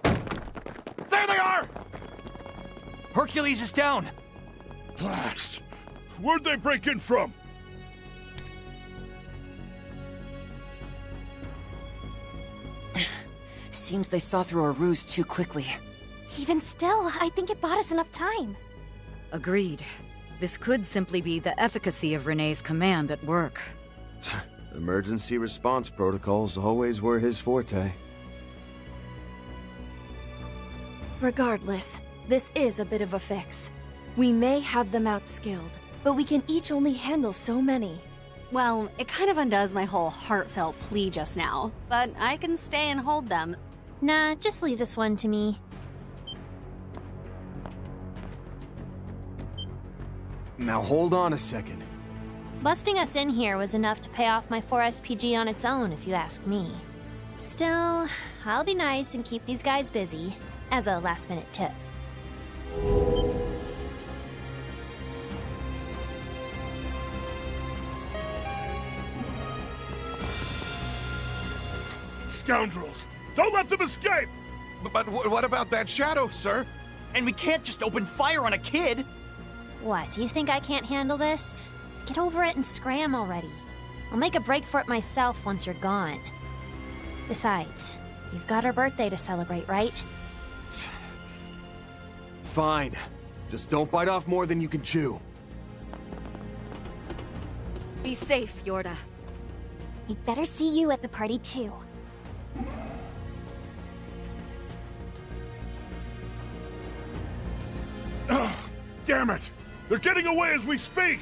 There they are! Hercules is down! Blast! Where'd they break in from? Seems they saw through our ruse too quickly. Even still, I think it bought us enough time. Agreed. This could simply be the efficacy of Renee's command at work. Emergency response protocols always were his forte. Regardless, this is a bit of a fix. We may have them outskilled, but we can each only handle so many. Well, it kind of undoes my whole heartfelt plea just now, but I can stay and hold them. Nah, just leave this one to me. Now hold on a second. Busting us in here was enough to pay off my 4SPG on its own, if you ask me. Still, I'll be nice and keep these guys busy, as a last-minute tip. Scoundrels! Don't let them escape! But what about that shadow, sir? And we can't just open fire on a kid! What, do you think I can't handle this? Get over it and scram already. I'll make a break for it myself once you're gone. Besides, you've got her birthday to celebrate, right? Fine. Just don't bite off more than you can chew. Be safe, Yorda. We'd better see you at the party too. Damn it! They're getting away as we speak!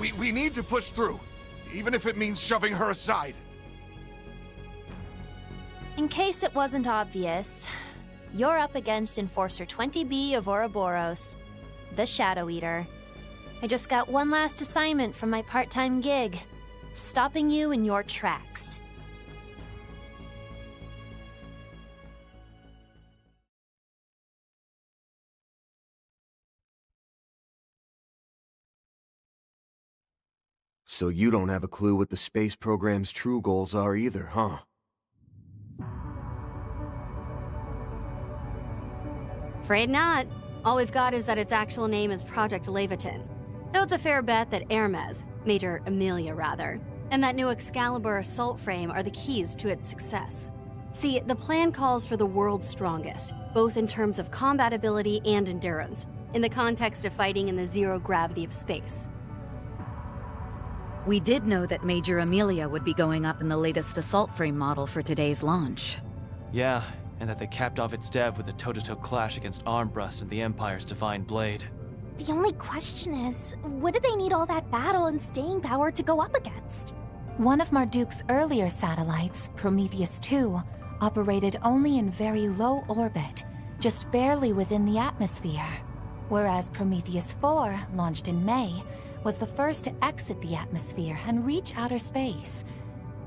We need to push through, even if it means shoving her aside. In case it wasn't obvious, you're up against Enforcer 20B of Ouroboros, the Shadow Eater. I just got one last assignment from my part-time gig, stopping you in your tracks. So you don't have a clue what the space program's true goals are either, huh? Afraid not. All we've got is that its actual name is Project Leviathan. Though it's a fair bet that Hermes, Major Amelia rather, and that new Excalibur assault frame are the keys to its success. See, the plan calls for the world's strongest, both in terms of combat ability and endurance, in the context of fighting in the zero gravity of space. We did know that Major Amelia would be going up in the latest assault frame model for today's launch. Yeah, and that they capped off its dev with a toe-to-toe clash against Armbrust and the Empire's Divine Blade. The only question is, what do they need all that battle and staying power to go up against? One of Marduk's earlier satellites, Prometheus II, operated only in very low orbit, just barely within the atmosphere. whereas Prometheus 4, launched in May, was the first to exit the atmosphere and reach outer space.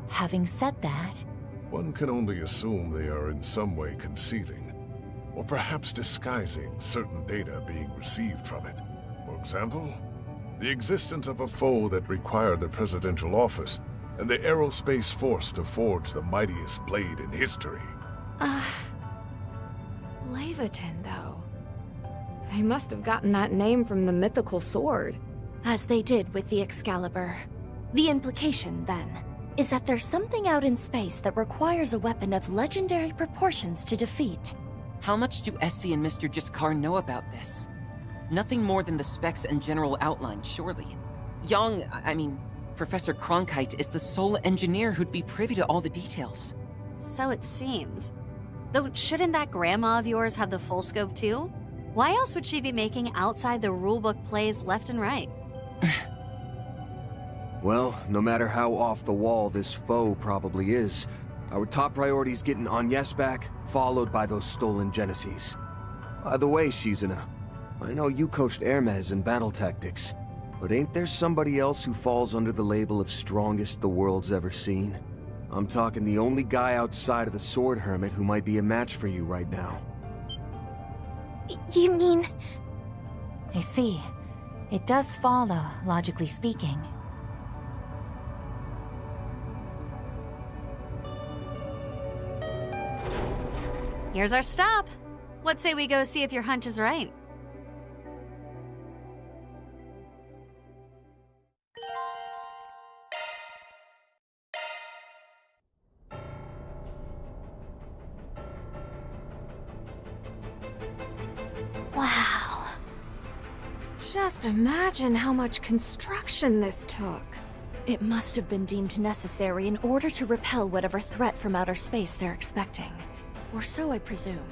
Having said that, one can only assume they are in some way concealing, or perhaps disguising certain data being received from it. For example, the existence of a foe that required the presidential office and the aerospace force to forge the mightiest blade in history. Leviton, though. They must have gotten that name from the mythical sword. As they did with the Excalibur. The implication, then, is that there's something out in space that requires a weapon of legendary proportions to defeat. How much do Essie and Mr. 𝐀𝐿 know about this? Nothing more than the specs and general outline, surely. Professor Cronkite is the sole engineer who'd be privy to all the details. So it seems. Though, shouldn't that grandma of yours have the full scope too? Why else would she be making outside the rulebook plays left and right? Well, no matter how off the wall this foe probably is, our top priority is getting Agnes back, followed by those stolen Genesis. By the way, 𝐀𝐿𝐮, I know you coached Hermes in battle tactics, but ain't there somebody else who falls under the label of strongest the world's ever seen? I'm talking the only guy outside of the Sword Hermit who might be a match for you right now. You mean... I see. It does follow, logically speaking. Here's our stop. What say we go see if your hunch is right? Wow. Just imagine how much construction this took. It must have been deemed necessary in order to repel whatever threat from outer space they're expecting. Or so I presume.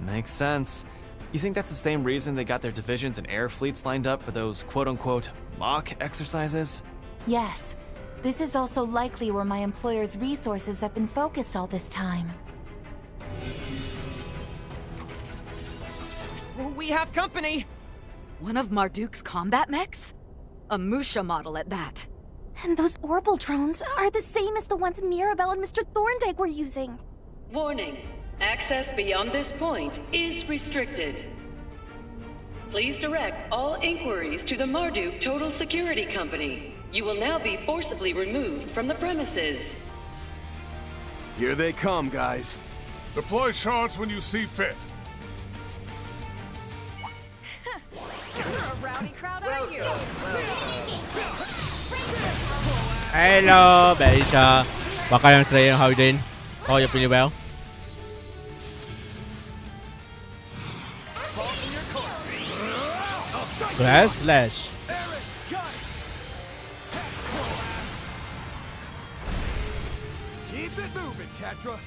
Makes sense. You think that's the same reason they got their divisions and air fleets lined up for those quote-unquote mock exercises? Yes. This is also likely where my employer's resources have been focused all this time. We have company! One of Marduk's combat mechs? A Musha model at that. And those orbital drones are the same as the ones Mirabel and Mr. Thorndyke were using. Warning. Access beyond this point is restricted. Please direct all inquiries to the Marduk Total Security Company. You will now be forcibly removed from the premises. Here they come, guys. Deploy shards when you see fit. You're a rowdy crowd, aren't you? Hello, Beisha. Baka yung Australian, how you doing? Oh, you're pretty well. Slash. Keep it moving, Catra.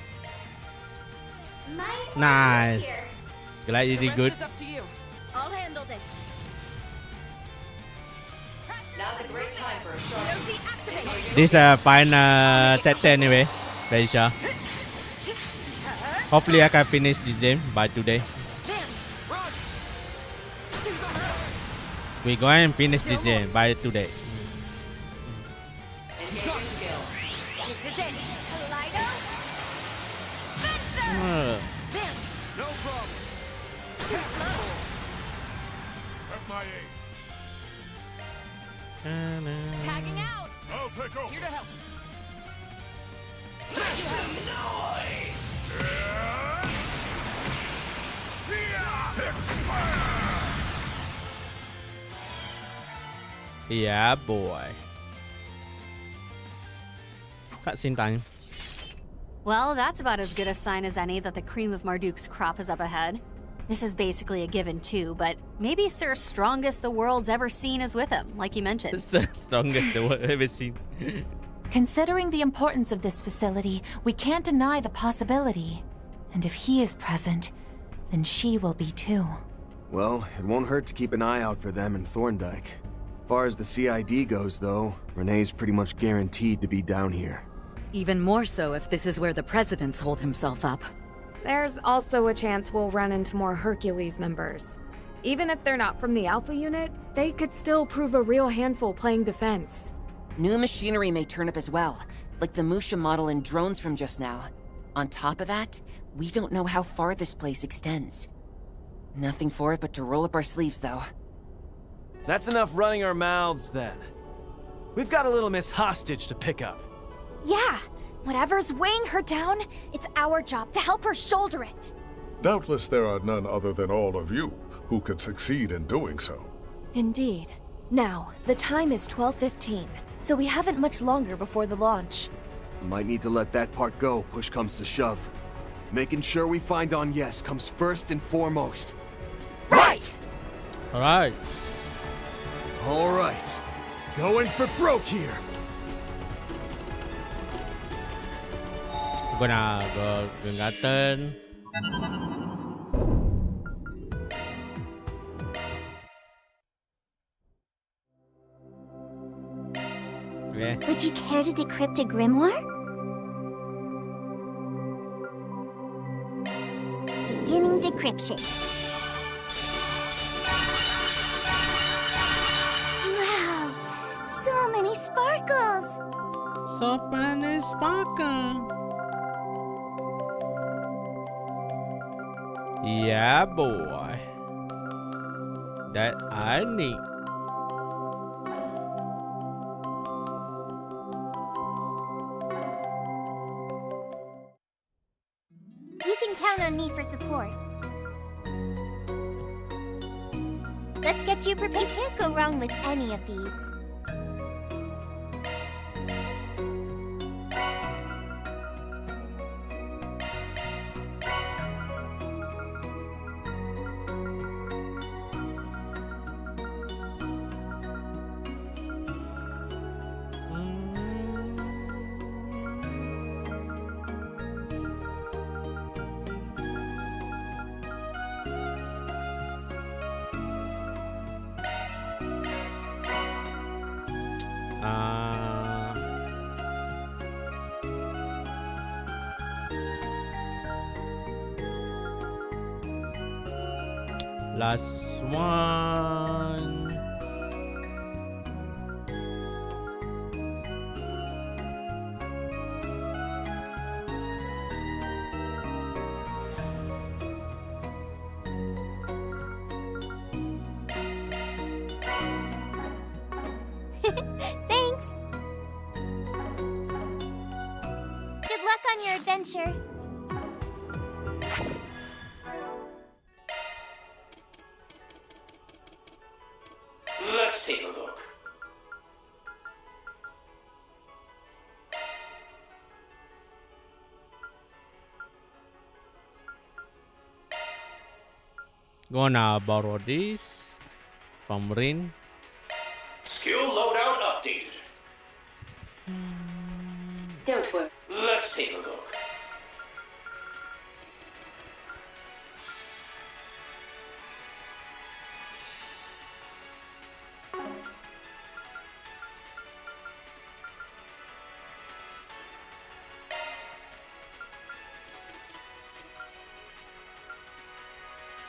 Nice. Glad you did good. I'll handle this. Now's a great time for a shot. This final set 10 anyway, Beisha. Hopefully I can finish this game by today. We're going to finish this game by today. No problem. At my aid. Tagging out. I'll take over. Here to help. Yeah, boy. Cutscene time. Well, that's about as good a sign as any that the cream of Marduk's crop is up ahead. This is basically a given too, but maybe Sir Strongest the world's ever seen is with him, like you mentioned. Sir Strongest the world ever seen. Considering the importance of this facility, we can't deny the possibility. And if he is present, then she will be too. Well, it won't hurt to keep an eye out for them and Thorndyke. As far as the CID goes, though, Renee's pretty much guaranteed to be down here. Even more so if this is where the President's holed himself up. There's also a chance we'll run into more Hercules members. Even if they're not from the Alpha unit, they could still prove a real handful playing defense. New machinery may turn up as well, like the Musha model and drones from just now. On top of that, we don't know how far this place extends. Nothing for it but to roll up our sleeves, though. That's enough running our mouths, then. We've got a little Miss Hostage to pick up. Yeah, whatever's weighing her down, it's our job to help her shoulder it. Doubtless there are none other than all of you who could succeed in doing so. Indeed. Now, the time is 12:15, so we haven't much longer before the launch. Might need to let that part go, push comes to shove. Making sure we find Yes comes first and foremost. Right! Alright. Alright. Going for broke here. Gonna go Grandmaster. Okay. Would you care to decrypt a grimoire? Beginning decryption. Wow! So many sparkles! So many sparkles. Yeah, boy. That I need. You can count on me for support. Let's get you prepared. You can't go wrong with any of these. Last one. Thanks! Good luck on your adventure. Let's take a look. Gonna borrow this from Rin. Skill loadout updated. Don't worry. Let's take a look.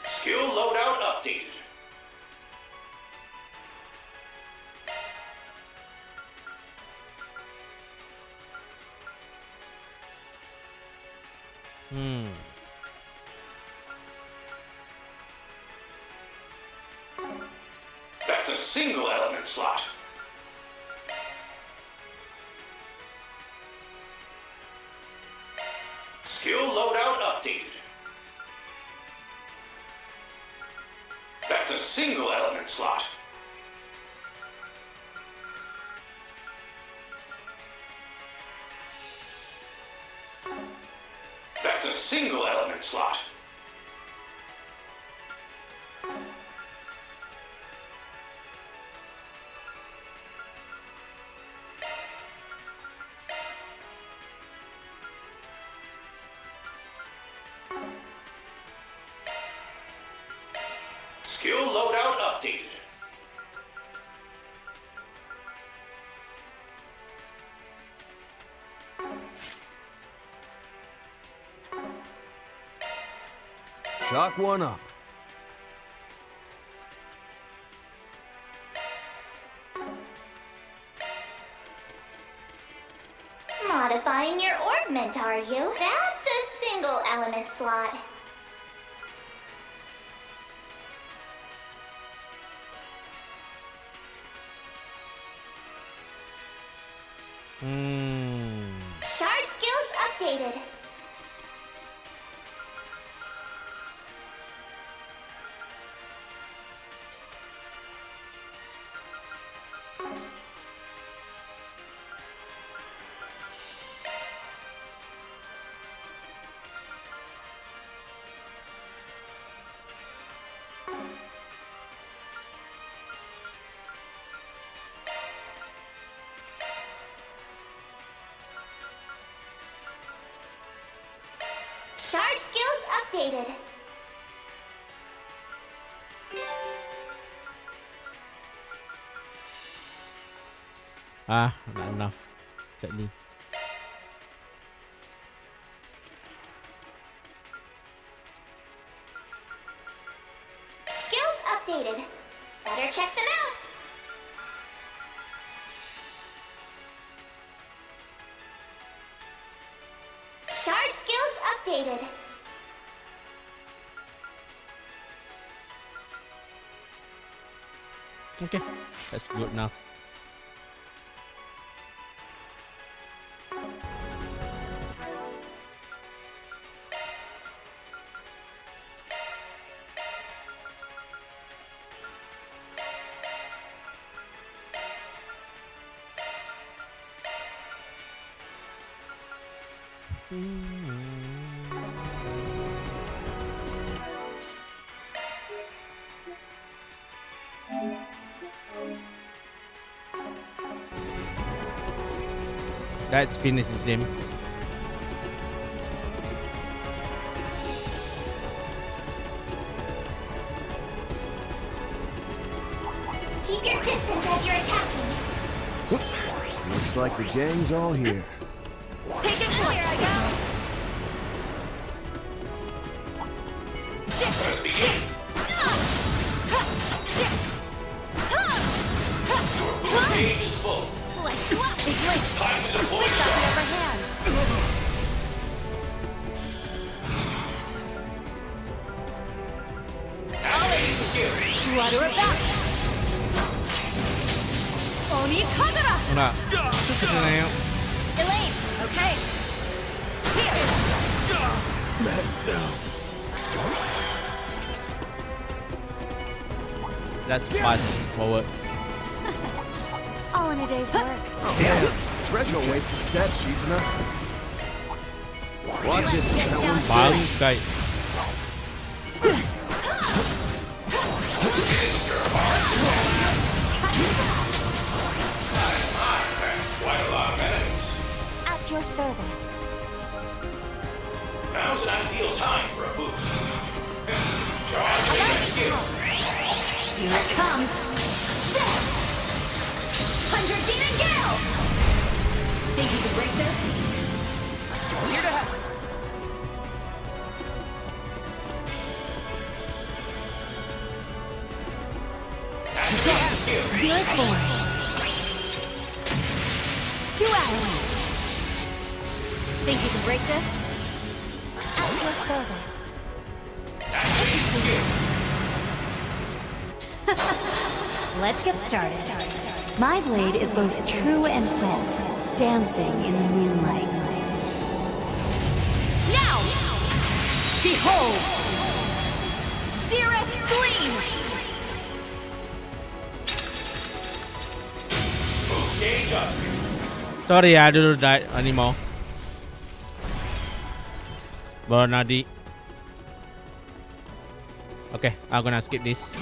Skill loadout updated. That's a single element slot. Skill loadout updated. That's a single element slot. That's a single element slot. Skill loadout updated. Shock one up. modifying your orbment, are you? That's a single element slot. Shard skills updated. Shard skills updated. Not enough. Sadly. Skills updated. Better check them out. Shard skills updated. Okay, that's good enough. Let's finish this game. Keep your distance as you're attacking. Looks like the gang's all here. Take it point. Here I go. Stage is full. Slice you up. It's linked. Time to deploy Got the upper hand. Activating skill. Flutter about. Oni Kagura. Enggak. Elaine, okay. Here. Back down. Let's fast forward. All in a day's work. Damn. Treasure waste a step, she's enough. Watch it. That one's Baru guys. Quite a lot of enemies. At your service. Now's an ideal time for a boost. Charge your skill. Here it comes. 100 Demon Gales! Think you can break this? Here to help. Zero 4. 2 hours. Think you can break this? At your service. Let's get started. My blade is both true and false, dancing in the moonlight. Now! Behold! Zereth Gleam! Gauge up. Sorry, I didn't die anymore. Bernardi. Okay, I'm gonna skip this.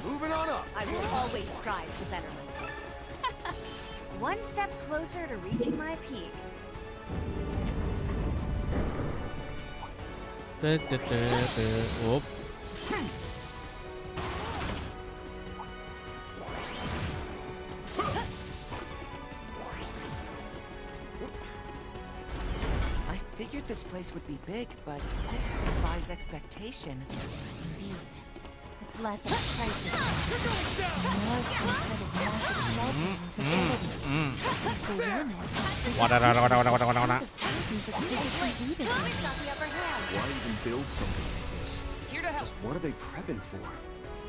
Moving on up. I will always strive to better myself. One step closer to reaching my peak. Whoop. I figured this place would be big, but this defies expectation. Indeed. It's less of a crisis, more some kind of massive sheltering facility. If we win it, we Why even build something like this? Just what are they prepping for?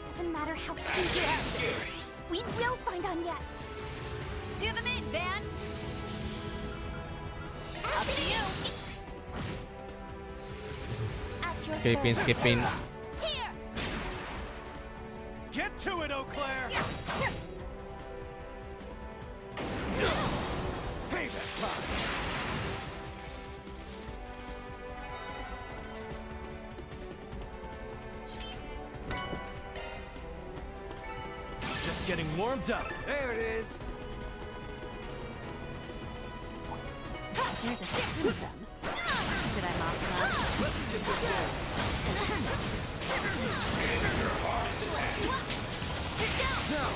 Doesn't matter how huge it is. We will find Agnes. Do them in, Van. Up to you. At your Skipping, service. skipping. Here. Get to it, Eau Claire! Payback time! Just getting warmed up. There it is. There's a few of them. Should I mop them up? Let's get this going. Now,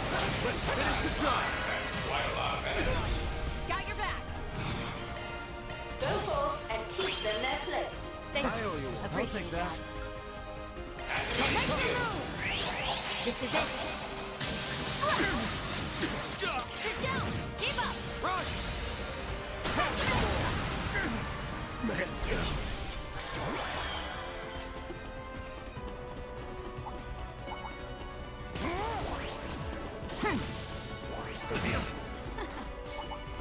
let's finish the job. That's quite a lot of energy. Got your back. Go forth and teach them their place. Thank I owe you one. I'll take that. This is it. Get down. Keep up. Rush. Ridiculous.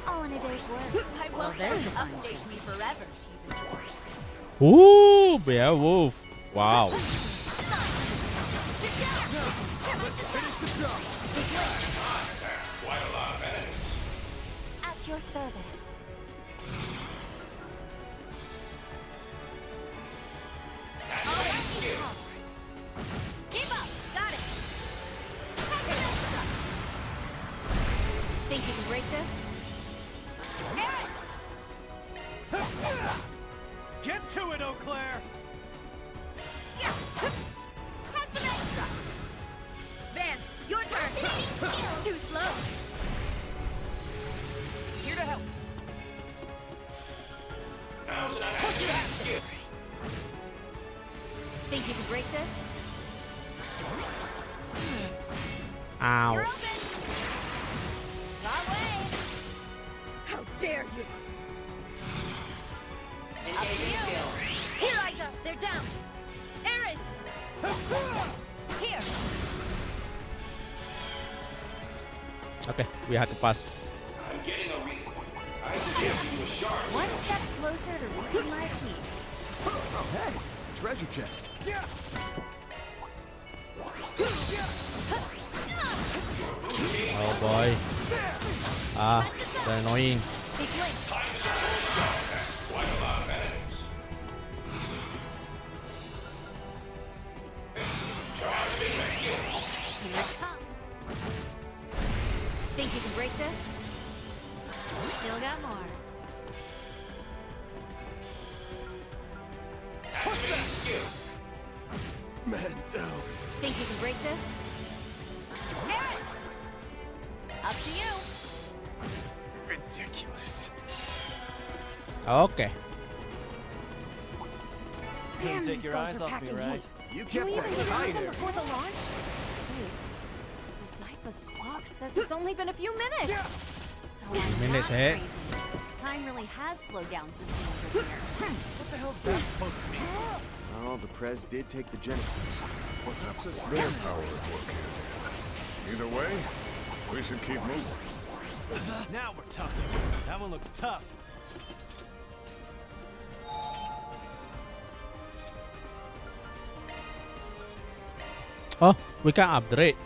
All in a day's work. I will update me forever. She's Ooh, Beowulf. Wow. Let's finish the job. That's quite a lot of energy. At your service. Keep up. Got it. Think you can break this? Aaron! Get to it, Eau Claire! Have some extra. Van, your turn. Too slow. Here to help. Now's an skill. Think you can break this? Ow. You're open. That way. How dare you? Up to you. Here I go. They're down. Aaron. Here. Okay, we have to pass. I'm getting a read. I suggest you do a sharp. One step closer to reaching my peak. Hey, treasure chest. Oh boy. Ah, they're annoying. Big link. That's quite a lot of enemies. Charge me, skill. Here it comes. Think you can break this? Still got more. Activating skill. Man down. Think you can break this? Aaron! Up to you. Ridiculous. Okay. Couldn't take your eyes off me, right? You Can kept we even that get tight them area. before the launch? Wait. The Zypha's clock says it's only been a few minutes. So I'm Minutes, not eh? crazy. Time really has slowed down since we entered here. What the hell's that supposed to mean? Oh, the Prez did take the Genesis. Perhaps it's their power at work here. Either way, we should keep moving. Now we're talking. That one looks tough. Oh, we can upgrade.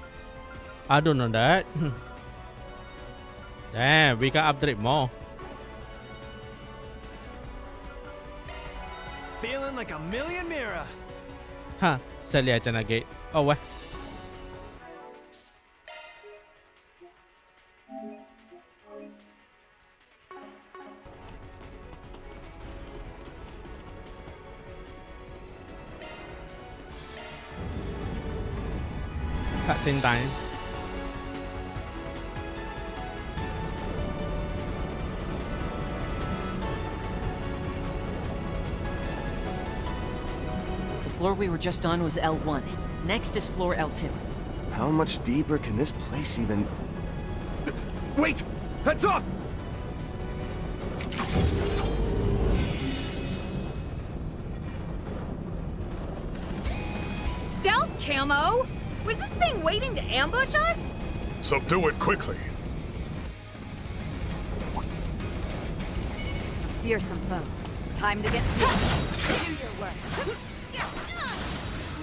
I don't know that. Damn, we can upgrade more. Feeling like a million Mira. Ha, sẽ lìa chân gate. Oh, wait. Cutscene time. The floor we were just on was L1. Next is floor L2. How much deeper can this place even... Wait! Heads up! Stealth camo? Was this thing waiting to ambush us? Subdue it quickly. A fearsome foe. Time to get serious. Do your worst.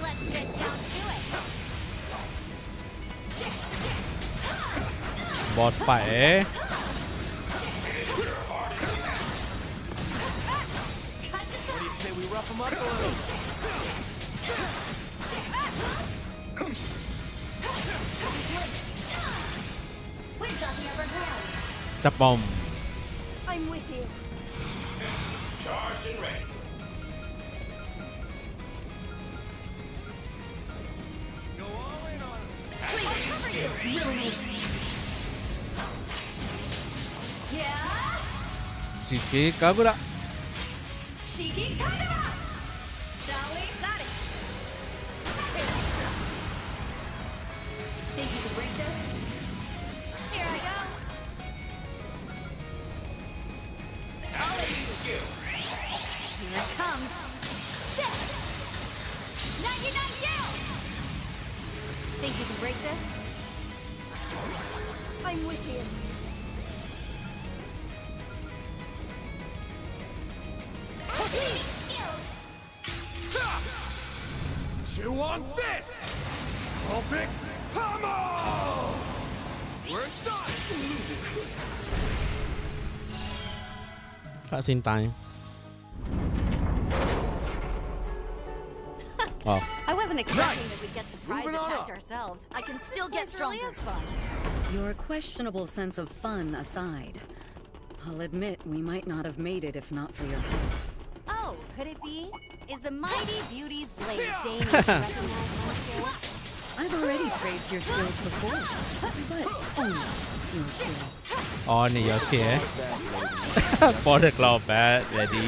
Let's get down to it. Boss fight. What do you say we rough him up a little? We've got the upper hand. จับปอม I'm with you. Charged and ready. Go all in on him. Please cover you. Ruinate. Yeah. シキカグラ Shiki Kagura. Shall we? Got it. Think you can break this? Here I go. Allied skill. Here it comes. Sit. 99 gals. Think you can break this? I'm with you. Chew on this! Tropic Pummel! We're done! Ludicrous. พระสินตาย อ๋อ I wasn't expecting that we'd get surprise attacked ourselves. I can still get stronger. Fun. Your questionable sense of fun aside, I'll admit we might not have made it if not for your help. Oh, could it be? Is the mighty beauty's blade deigning to recognize my skills? I've already praised your skills before, but only your skills. อ๋อนี่โอเค for the club bad ready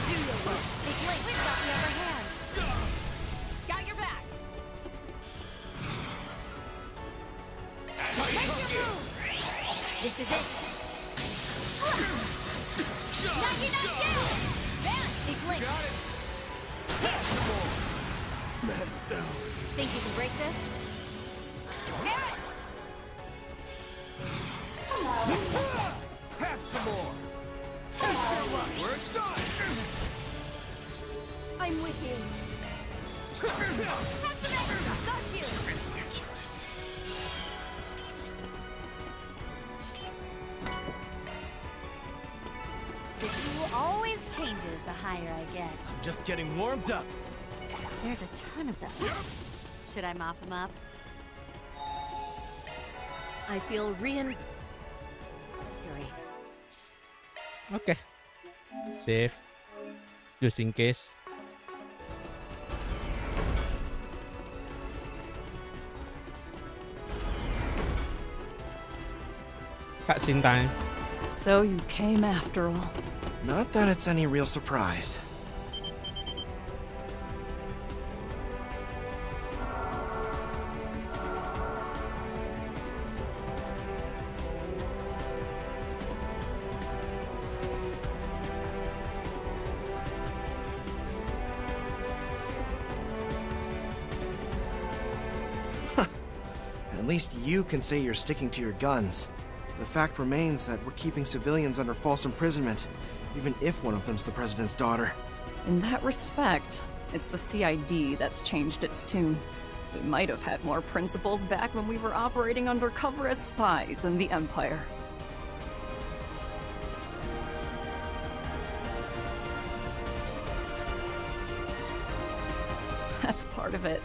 Do your work. We've got the upper hand. Got your back. Make your move. This is it. 99 gals. Big link. Here. Think you can break this? Parrot. Have some more! We're done! I'm with you. Have some extra. Got you. Ridiculous. The view always changes the higher I get. I'm just getting warmed up. There's a ton of them. Should I mop them up? I feel reinvigorated. okay save just in case พระสินตาย So you came after all. Not that it's any real surprise. At least you can say you're sticking to your guns. The fact remains that we're keeping civilians under false imprisonment, even if one of them's the president's daughter. In that respect, it's the CID that's changed its tune. We might have had more principles back when we were operating undercover as spies in the Empire. That's part of it.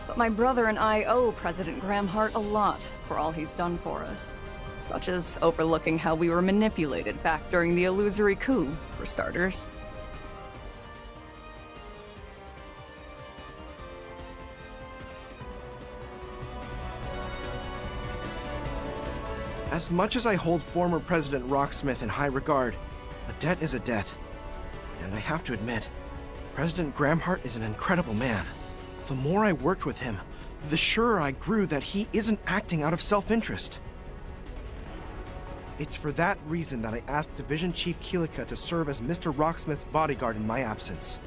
But my brother and I owe President Gramhart a lot for all he's done for us. Such as overlooking how we were manipulated back during the illusory coup, for starters. As much as I hold former President Rocksmith in high regard, a debt is a debt. And I have to admit, President Gramhart is an incredible man. The more I worked with him, the surer I grew that he isn't acting out of self-interest. It's for that reason that I asked Division Chief 𝐀𝐨𝐿 to serve as Mr. Rocksmith's bodyguard in my absence.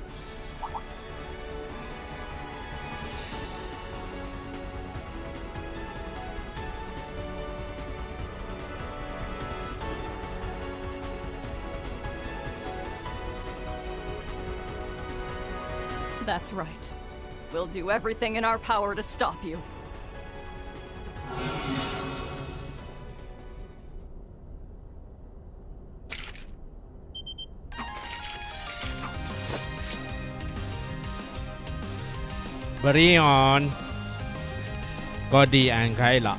That's right. We'll do everything in our power to stop you. Brion ก็ดีอันใครล่ะ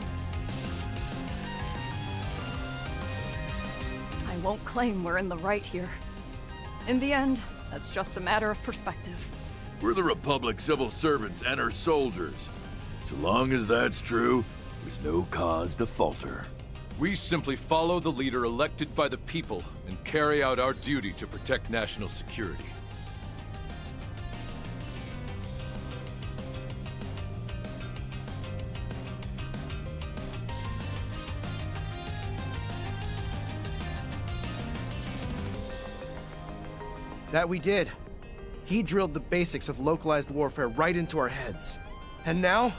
I won't claim we're in the right here. In the end, that's just a matter of perspective. We're the Republic civil servants and her soldiers. So long as that's true, there's no cause to falter. We simply follow the leader elected by the people and carry out our duty to protect national security. That we did. He drilled the basics of localized warfare right into our heads. And now,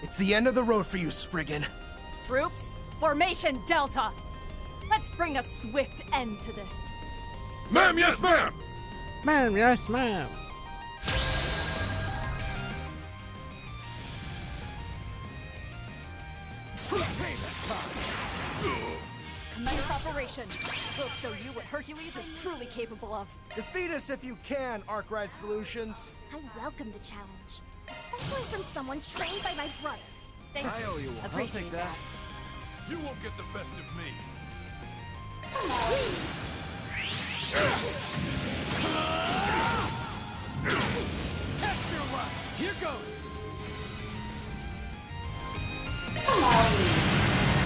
it's the end of the road for you, Spriggan. Troops, formation Delta. Let's bring a swift end to this. Ma'am, yes, ma'am! Ma'am, yes, ma'am. Commence operation. We'll show you what Hercules is truly capable of. Defeat us if you can, Arkwright Solutions. I welcome the challenge, especially from someone trained by my brother. Thank you. I owe you one. Appreciate that. You won't get the best of me. Test your luck. Here goes.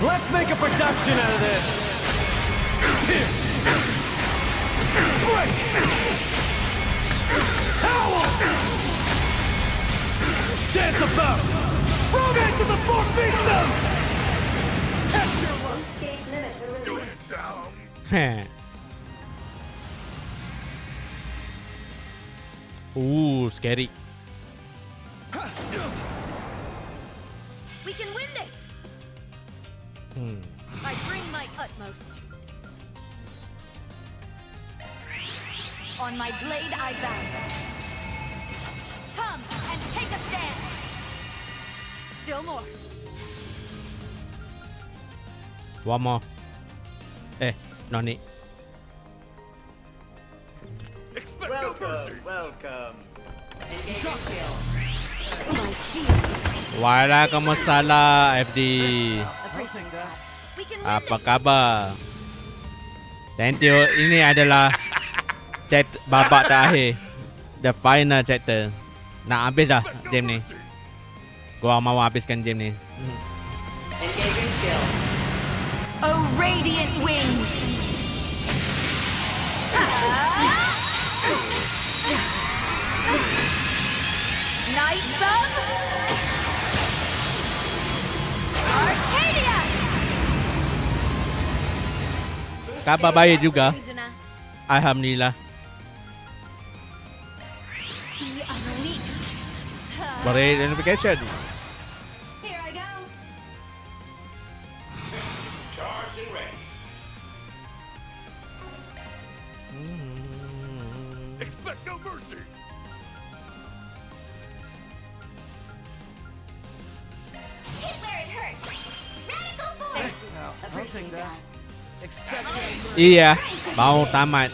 Let's make a production out of this. Break. Howl. Dance about. Romance of the Four Beasts. Test your luck. Stage limiter Do released. it down. แฮ่อู้สแกรี่ We can win this! I bring my utmost. On my blade I bow. Come and take a stand. Still more. One more. No need. Expect no mercy. Welcome. My steel. Waalaikumsalam FD. We can win Apa kabar? Thank you. Ini adalah chat babak terakhir. The final chapter. Nak habis dah game ni. Gua mau habiskan game ni. Engaging skill. Oh, radiant wings! Knights of Arcadia! Kabar baik juga. Alhamdulillah. Be unleashed. Beri notification. Here I go. Charged and ready. Expect no mercy. Hit where it hurts. Radical force. Appreciate that. Expect no mercy. Iya, mau tamat.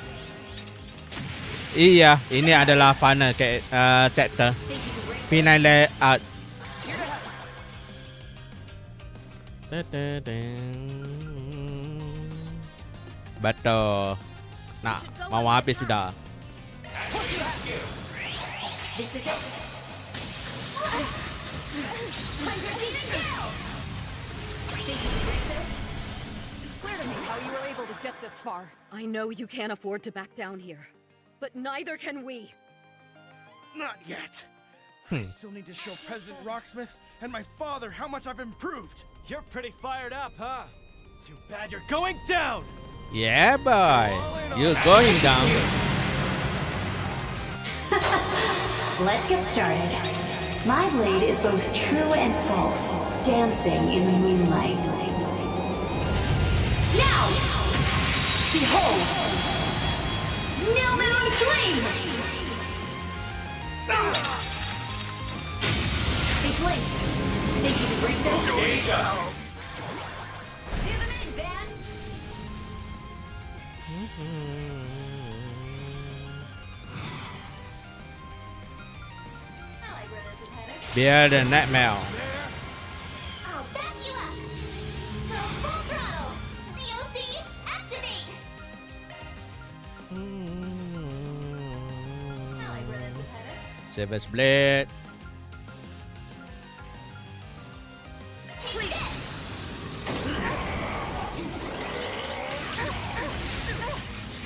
Iya, ini adalah final chapter. Final art. Betul. Nah, mau habis sudah. This is it. It's clear to me how you were able to get this far. I know you can't afford to back down here, but neither can we. Not yet. I still need to show President Rocksmith and my father how much I've improved. You're pretty fired up, huh? Too bad you're going down. Yeah, boy. You're going down. Let's get started. My blade is both true and false, dancing in the moonlight. Now! Behold! New Moon Flame! They flinched. Think you can break this? Engage out. Do them in, Van! Bear the nightmare. I'll back you up. Go full throttle. COC activate. Savage Blade.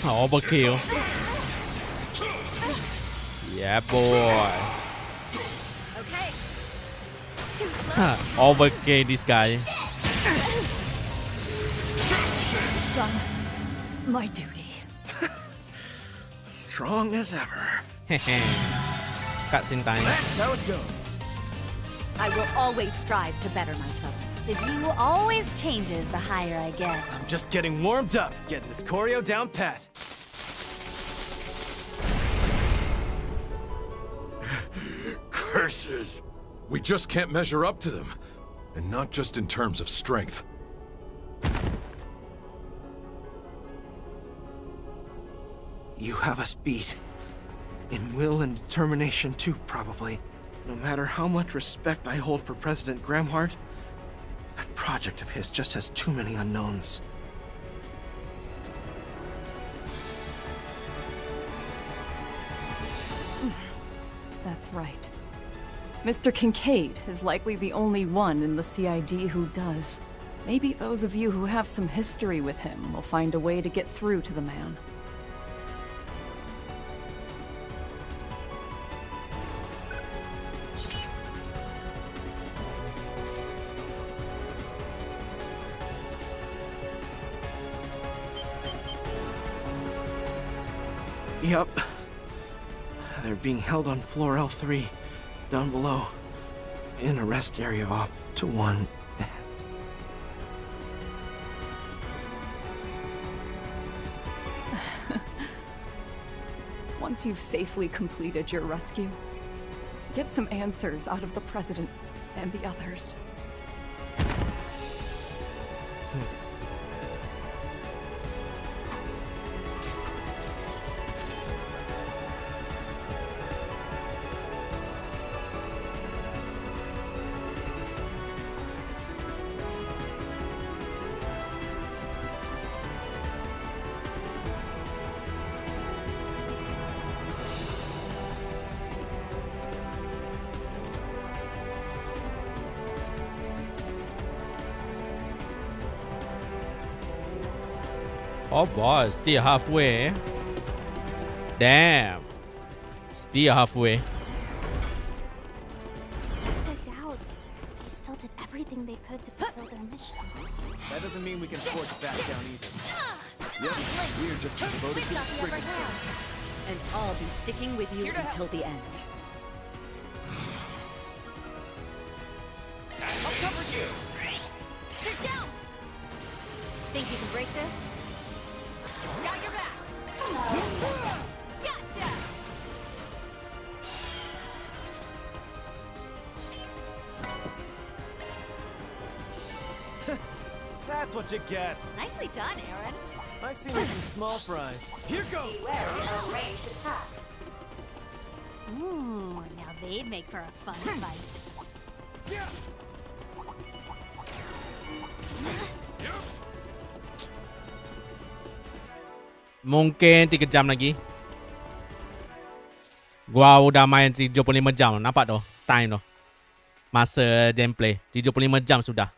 Overkill. Yeah, boy. Okay. Overkill this guy. Done my duty. Strong as ever. Cutscene time. That's how it goes. I will always strive to better myself. The view always changes the higher I get. I'm just getting warmed up, getting this choreo down pat. Curses! We just can't measure up to them. And not just in terms of strength. You have us beat. In will and determination too, probably. No matter how much respect I hold for President Gramhart, that project of his just has too many unknowns. That's right. Mr. Kincaid is likely the only one in the CID who does. Maybe those of you who have some history with him will find a way to get through to the man. Yup. They're being held on floor L3, down below, in a rest area off to one end. Once you've safely completed your rescue, get some answers out of the President and the others. Oh boy, still halfway. Damn. Still halfway. Despite their doubts, they still did everything they could to fulfill their mission. That doesn't mean we can afford to back down either. Yep, we're just devoted to the spring. And I'll be sticking with you until the end. I'll cover you. They're down! Think you can break this? Got your back! Gotcha! That's what you get. Nicely done, Aaron. I see me some small fries. Here goes! Beware of ranged attacks. Ooh, now they'd make for a fun fight. Mungkin 3 jam lagi. Gua udah main 75 jam. Nampak tu? Time tu. Masa gameplay. 75 jam sudah.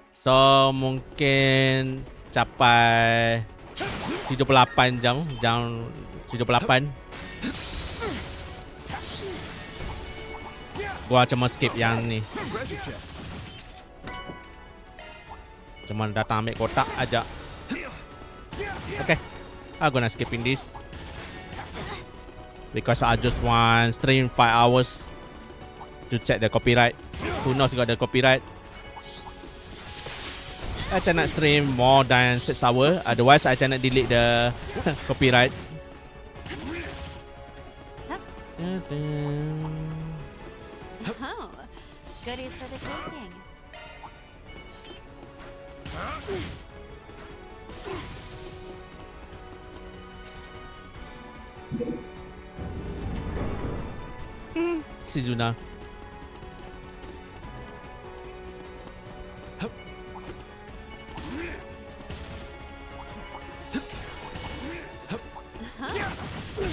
So, mungkin capai 78 jam. Jam 78. Gua cuma skip yang ni. Cuma datang ambil kotak aja. Okay, I'm gonna skipping this because I just want stream 5 hours to check the copyright. Who knows got the copyright? I cannot stream more than 6 hours. Otherwise, I cannot delete the copyright. Oh, goodies for the taking. Si Juna.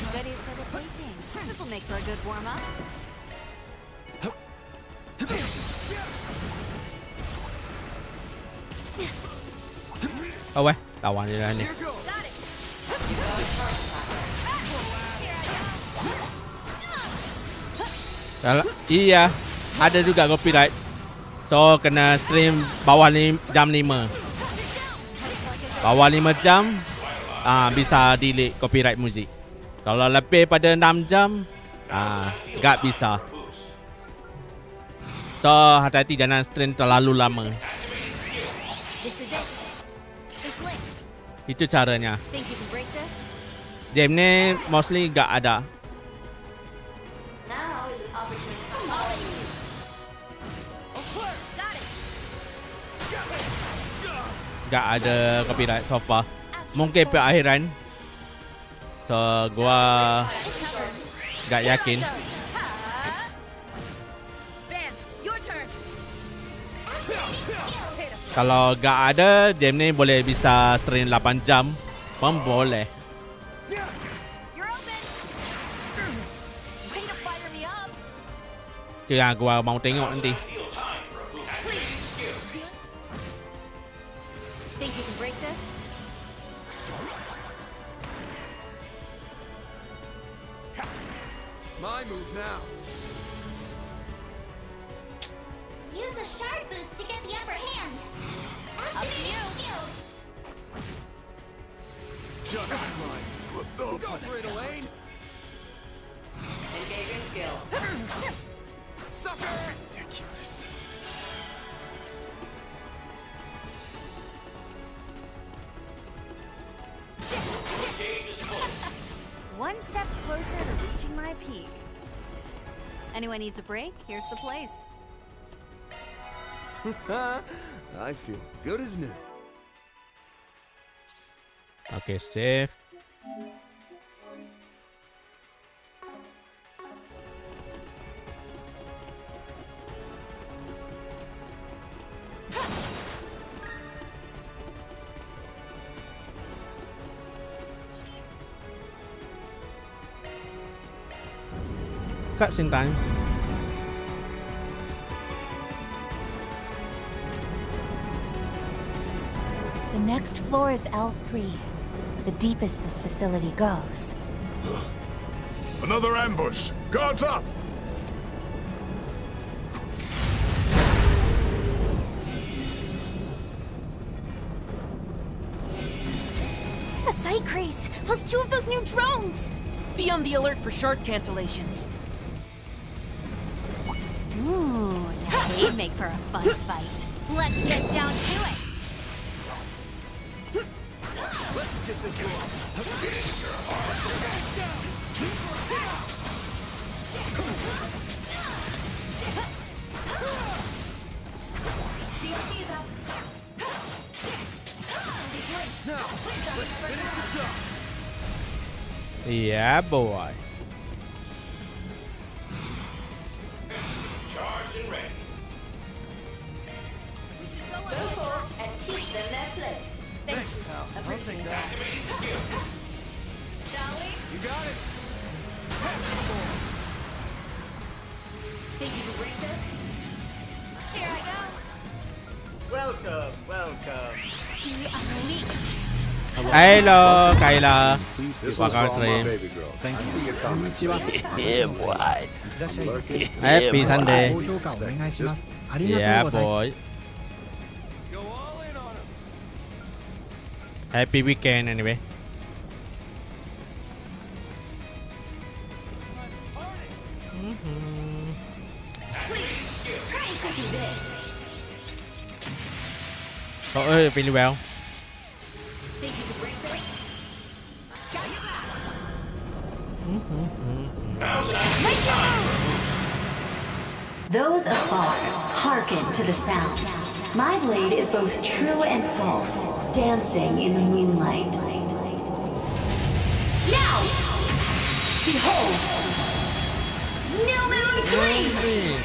Goodies for the taking. This will make for a good warm-up. Oh weh, lawan dia ni. Iya, ada juga copyright. So kena stream bawah jam 5. Bawah 5 jam bisa delete copyright muzik. Kalau lebih pada 6 jam tak bisa. So hati-hati jangan stream terlalu lama. Itu caranya. Game ni mostly gak ada. Gak ada copyright so far. Mungkin perakhiran. So gua gak yakin. Kalau gak ada, game ni boleh bisa stream 8 jam pun boleh. Itu yang gua mau tengok nanti. My move now. Use a shard boost to get the upper hand. Up to you. Just mine slipped off. Go for it, Elaine. Engaging skill. Sucker! Ridiculous. One step closer to reaching my peak. Anyone needs a break? Here's the place. I feel good as new. Okay, save. Cutscene time. The next floor is L3, the deepest this facility goes. Another ambush! Guards up! A sight crease, plus 2 of those new drones! Be on the alert for shard cancellations. Ooh, now they'd make for a fun fight. Let's get down to it. Let's get this now, let's finish the job. Yeah, boy. Charged and ready. We should go forth and teach them their place. Thanks, pal. Appreciate that. Shall we? You got it. Think you can break this? Here I go. Welcome, welcome. Be unleashed. Hello, Kayla. Welcome stream. Yeah, boy. Happy Sunday. Yeah, boy. Happy weekend anyway. Oh, really well. Those afar, hearken to the sound. My blade is both true and false, dancing in the moonlight. Now! Behold! New Moon Green!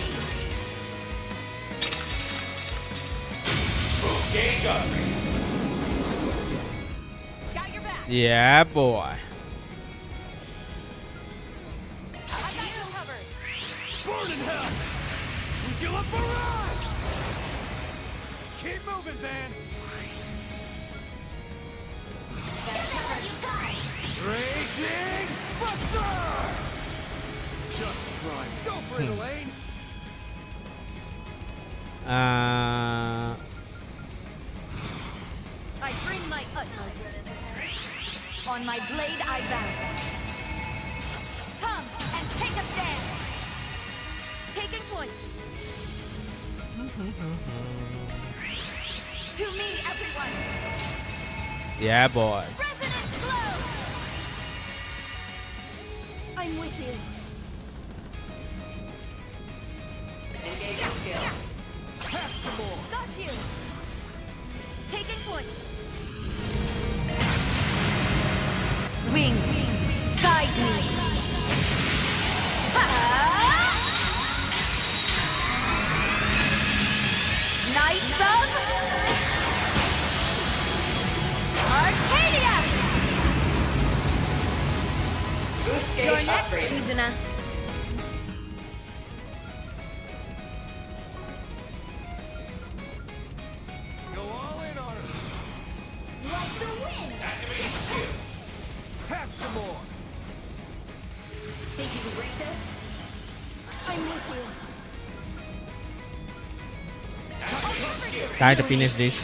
Gauge up. Got your back. Yeah, boy. Burn in hell! Kill a barrage! Keep moving, Van! Raging Buster! Just try. Go for it, Elaine! I bring my utmost. On my blade I vow. Come and take a stand. Taking point. To me, everyone. Yeah, boy. Resonant blow. I'm with you. Engaging skill. Got you. Taking point. Wings, guide me. Knights of Arcadia. Boost You're gauge next, upgrade. 𝐀𝐿H. Go all in on her! Like the wind. Activating skill. Have some more! Think you can break this? I'm with you. Activating skill. Time to finish this.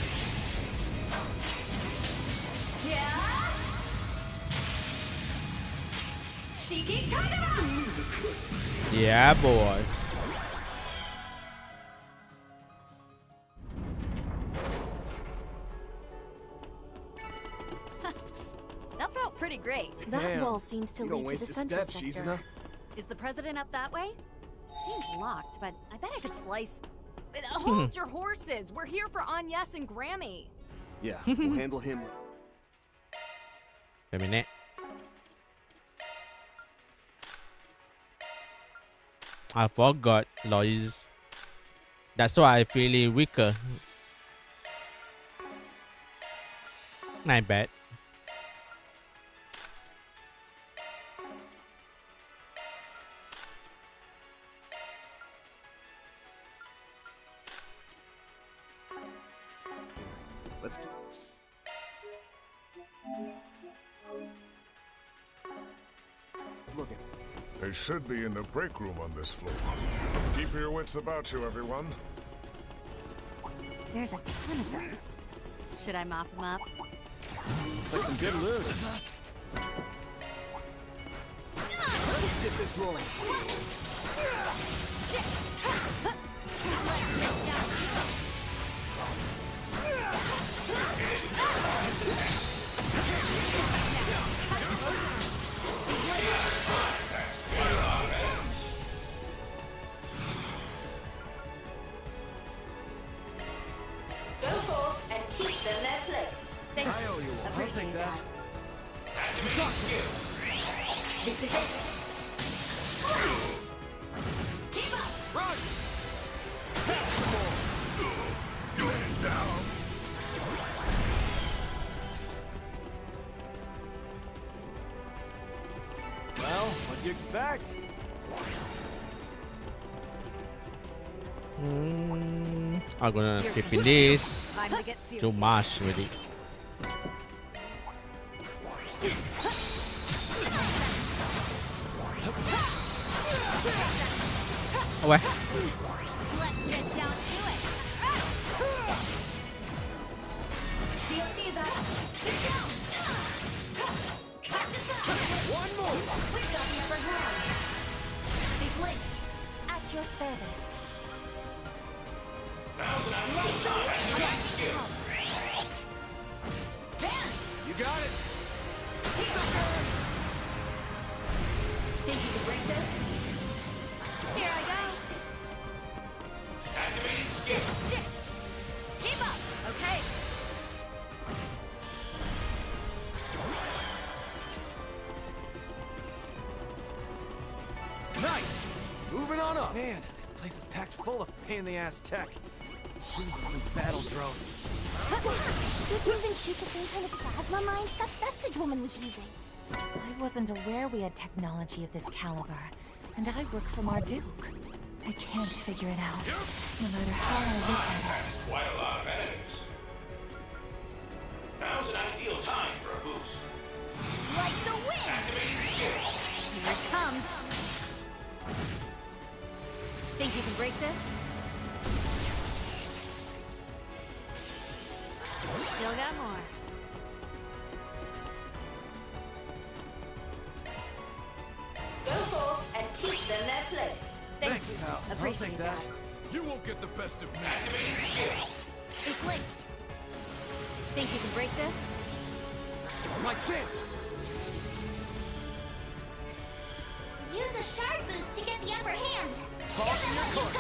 Shiki Kagura! Yeah, boy. That felt pretty great. That Damn. wall seems to You don't lead to waste the a central step, sector. 𝐀𝐿H. Is the president up that way? Seems locked, but I bet I could slice. Hold your horses! We're here for Agnes and Grammy. Yeah, we'll handle him. Wait a minute. I forgot Lois. That's why I feel weaker. Not bad. Let's keep looking. They should be in the break room on this floor. Keep your wits about you, everyone. There's a ton of them. Should I mop them up? Looks like some good loot. Let's get this rolling. Go forth and teach them their place. Thank I owe you one. I'll Appreciate take that. This is it. Keep up! Run! Have some more! Going down! Well, what'd you expect? I'm gonna skip in this. Time to get serious. Too much already. Away. Let's get down to it. COC is up. your service. Now's an ideal time. Activate skill. You got it. Think you can break this? Here I go. Activating skill. Keep up. Okay. Nice. Moving on up. Man, this place is packed full of pain-in-the-ass tech. Even battle drones. This doesn't shoot the same kind of plasma mines that Vestige Woman was using. I wasn't aware we had technology of this caliber, and I work for Marduk. I can't figure it out, no matter how I look at it. That's quite a lot of enemies. Now's an ideal time for a boost. Like the wind. Activating skill. Here it comes. Think you can break this? Still got more. Go forth and teach them their place. Thank you. pal. Appreciate I'll take that. You won't get the best of me. Activating skill. It flinched. Think you can break this? My chance. Use a shard boost to get the upper hand. Pause in your course.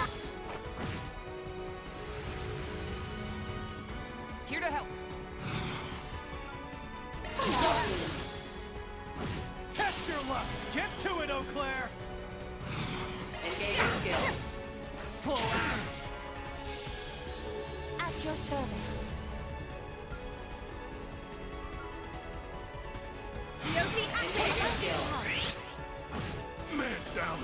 Here to help. Test your luck. Get to it, Eau Claire. Engaging skill. Slow ass. At your service. Engaging skill. Man down.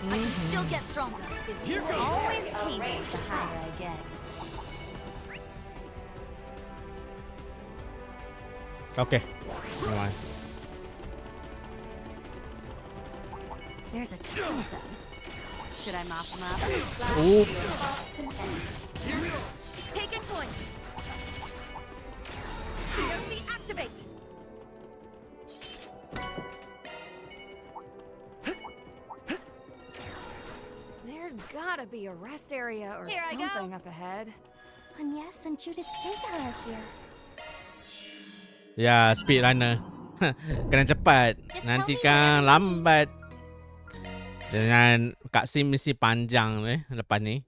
I can still get stronger. Here goes. Always changes the higher I get. Okay. Come on. There's a ton of them. Should I mop them up? Ooh. Taking point. DOC activate. There's gotta be a rest area or Here I go. something up ahead. Agnes and Judith's data are here. Ya, speed runner. Kena cepat. Nanti kan lambat. Dengan cutscene mesti panjang lepas ni.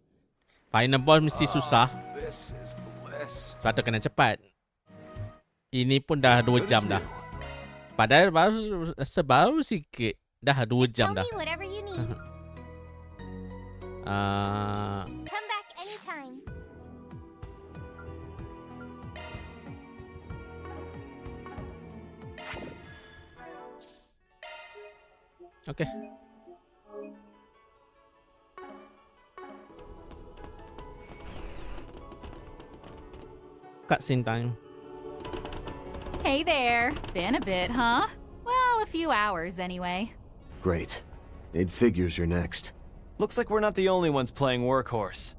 Final boss mesti susah. This is bliss. Sebab tu kena cepat. Ini pun dah 2 jam dah. Padahal baru sikit. Dah 2 jam dah. Tell me whatever you need. Come back anytime. Okay. Cutscene time. Hey there. Been a bit, huh? Well, a few hours anyway. Great. It figures you're next. Looks like we're not the only ones playing workhorse.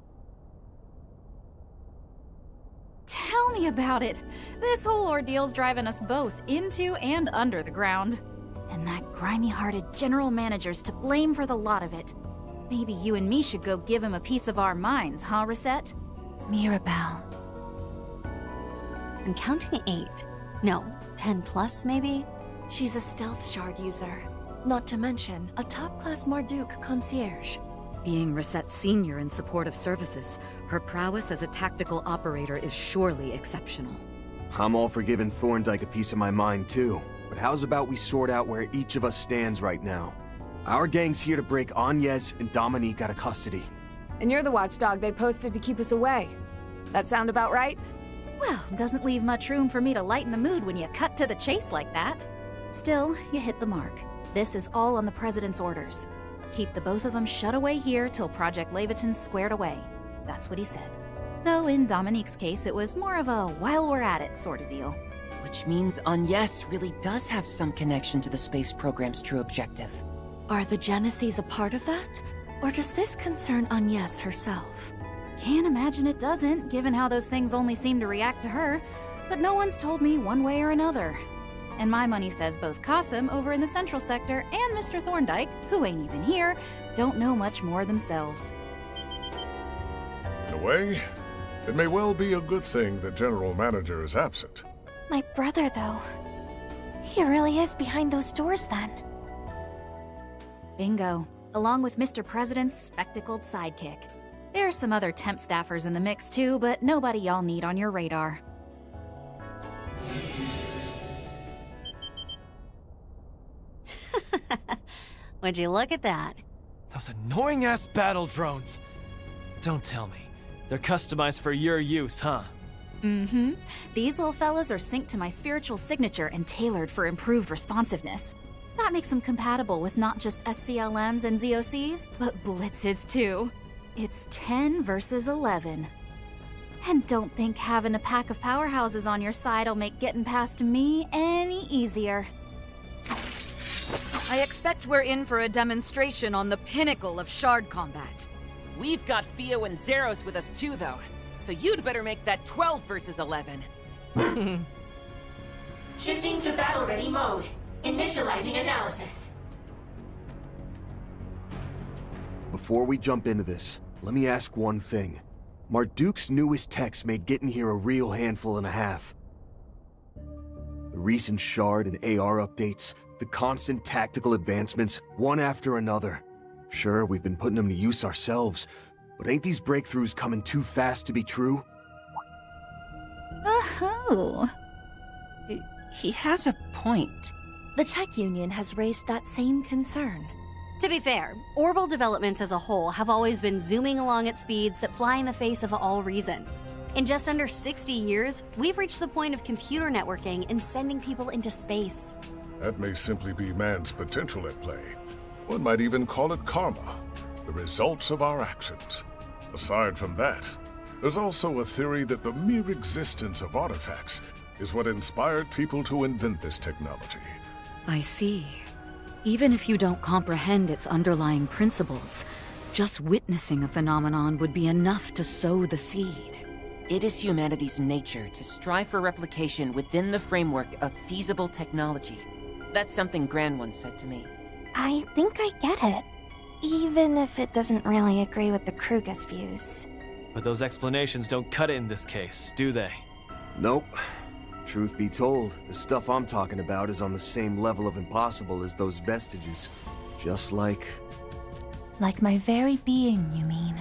Tell me about it. This whole ordeal's driving us both into and under the ground. And that grimy-hearted general manager's to blame for the lot of it. Maybe you and me should go give him a piece of our minds, huh, Reset? Mirabel. I'm counting 8. No, 10 plus maybe? She's a stealth shard user. Not to mention, a top-class Marduk concierge. Being Reset Senior in support of services, her prowess as a tactical operator is surely exceptional. I'm all for giving Thorndyke a piece of my mind too. But how's about we sort out where each of us stands right now? Our gang's here to break Agnes and Dominique out of custody. And you're the watchdog they posted to keep us away. That sound about right? Well, doesn't leave much room for me to lighten the mood when you cut to the chase like that. Still, you hit the mark. This is all on the President's orders. Keep the both of them shut away here till Project Leviton's squared away. That's what he said. Though in Dominique's case, it was more of a while we're at it sort of deal. Which means Agnes really does have some connection to the space program's true objective. Are the Genesees a part of that? Or does this concern Agnes herself? Can't imagine it doesn't, given how those things only seem to react to her. But no one's told me one way or another. and my money says both Qasim over in the central sector and Mr. Thorndyke, who ain't even here, don't know much more themselves. In a way, it may well be a good thing the General Manager is absent. My brother, though. He really is behind those doors, then. Bingo. Along with Mr. President's spectacled sidekick. There are some other temp staffers in the mix too, but nobody y'all need on your radar. Would you look at that? Those annoying-ass battle drones. Don't tell me. They're customized for your use, huh? Mm-hmm. These little fellas are synced to my spiritual signature and tailored for improved responsiveness. That makes them compatible with not just SCLMs and ZOCs, but blitzes too. It's 10 versus 11. And don't think having a pack of powerhouses on your side will make getting past me any easier. I expect we're in for a demonstration on the pinnacle of shard combat. We've got Theo and Zeros with us too, though. So you'd better make that 12 versus 11. Shifting to battle-ready mode. Initializing analysis. Before we jump into this, let me ask one thing. Marduk's newest techs made getting here a real handful and a half. The recent shard and AR updates, the constant tactical advancements, one after another. Sure, we've been putting them to use ourselves, but ain't these breakthroughs coming too fast to be true? Oh. He has a point. The Tech Union has raised that same concern. To be fair, orbital developments as a whole have always been zooming along at speeds that fly in the face of all reason. In just under 60 years, we've reached the point of computer networking and sending people into space. That may simply be man's potential at play. One might even call it karma, the results of our actions. Aside from that, there's also a theory that the mere existence of artifacts is what inspired people to invent this technology. I see. Even if you don't comprehend its underlying principles, just witnessing a phenomenon would be enough to sow the seed. It is humanity's nature to strive for replication within the framework of feasible technology. That's something Gran once said to me. I think I get it. Even if it doesn't really agree with the Kruger's views. But those explanations don't cut it in this case, do they? Nope. Truth be told, the stuff I'm talking about is on the same level of impossible as those vestiges. Just like... Like my very being, you mean?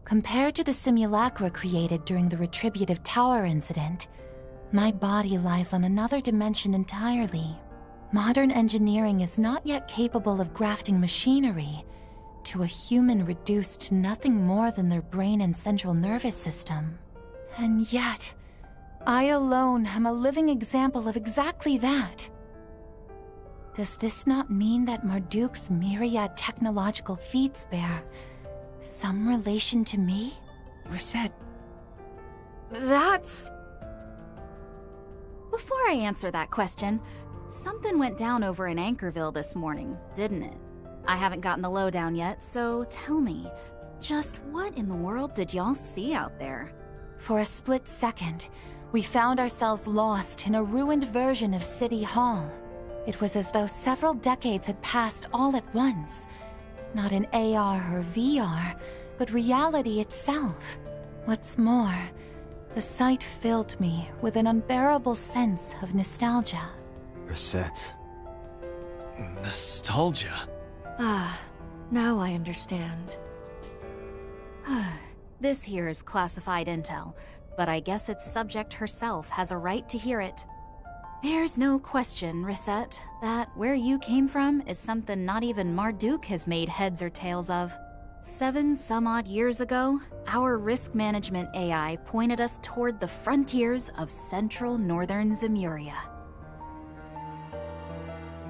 Compared to the simulacra created during the Retributive Tower incident, my body lies on another dimension entirely. Modern engineering is not yet capable of grafting machinery to a human reduced to nothing more than their brain and central nervous system. And yet, I alone am a living example of exactly that. Does this not mean that Marduk's myriad technological feats bear some relation to me? Reset. That's... Before I answer that question, something went down over in Anchorville this morning, didn't it? I haven't gotten the lowdown yet, so tell me, just what in the world did y'all see out there? For a split second, we found ourselves lost in a ruined version of City Hall. It was as though several decades had passed all at once. Not in AR or VR, but reality itself. What's more, the sight filled me with an unbearable sense of nostalgia. Reset. Nostalgia? Ah, now I understand. This here is classified intel, but I guess its subject herself has a right to hear it. There's no question, Reset, that where you came from is something not even Marduk has made heads or tails of. 7 some odd years ago, our risk management AI pointed us toward the frontiers of central northern Zemuria.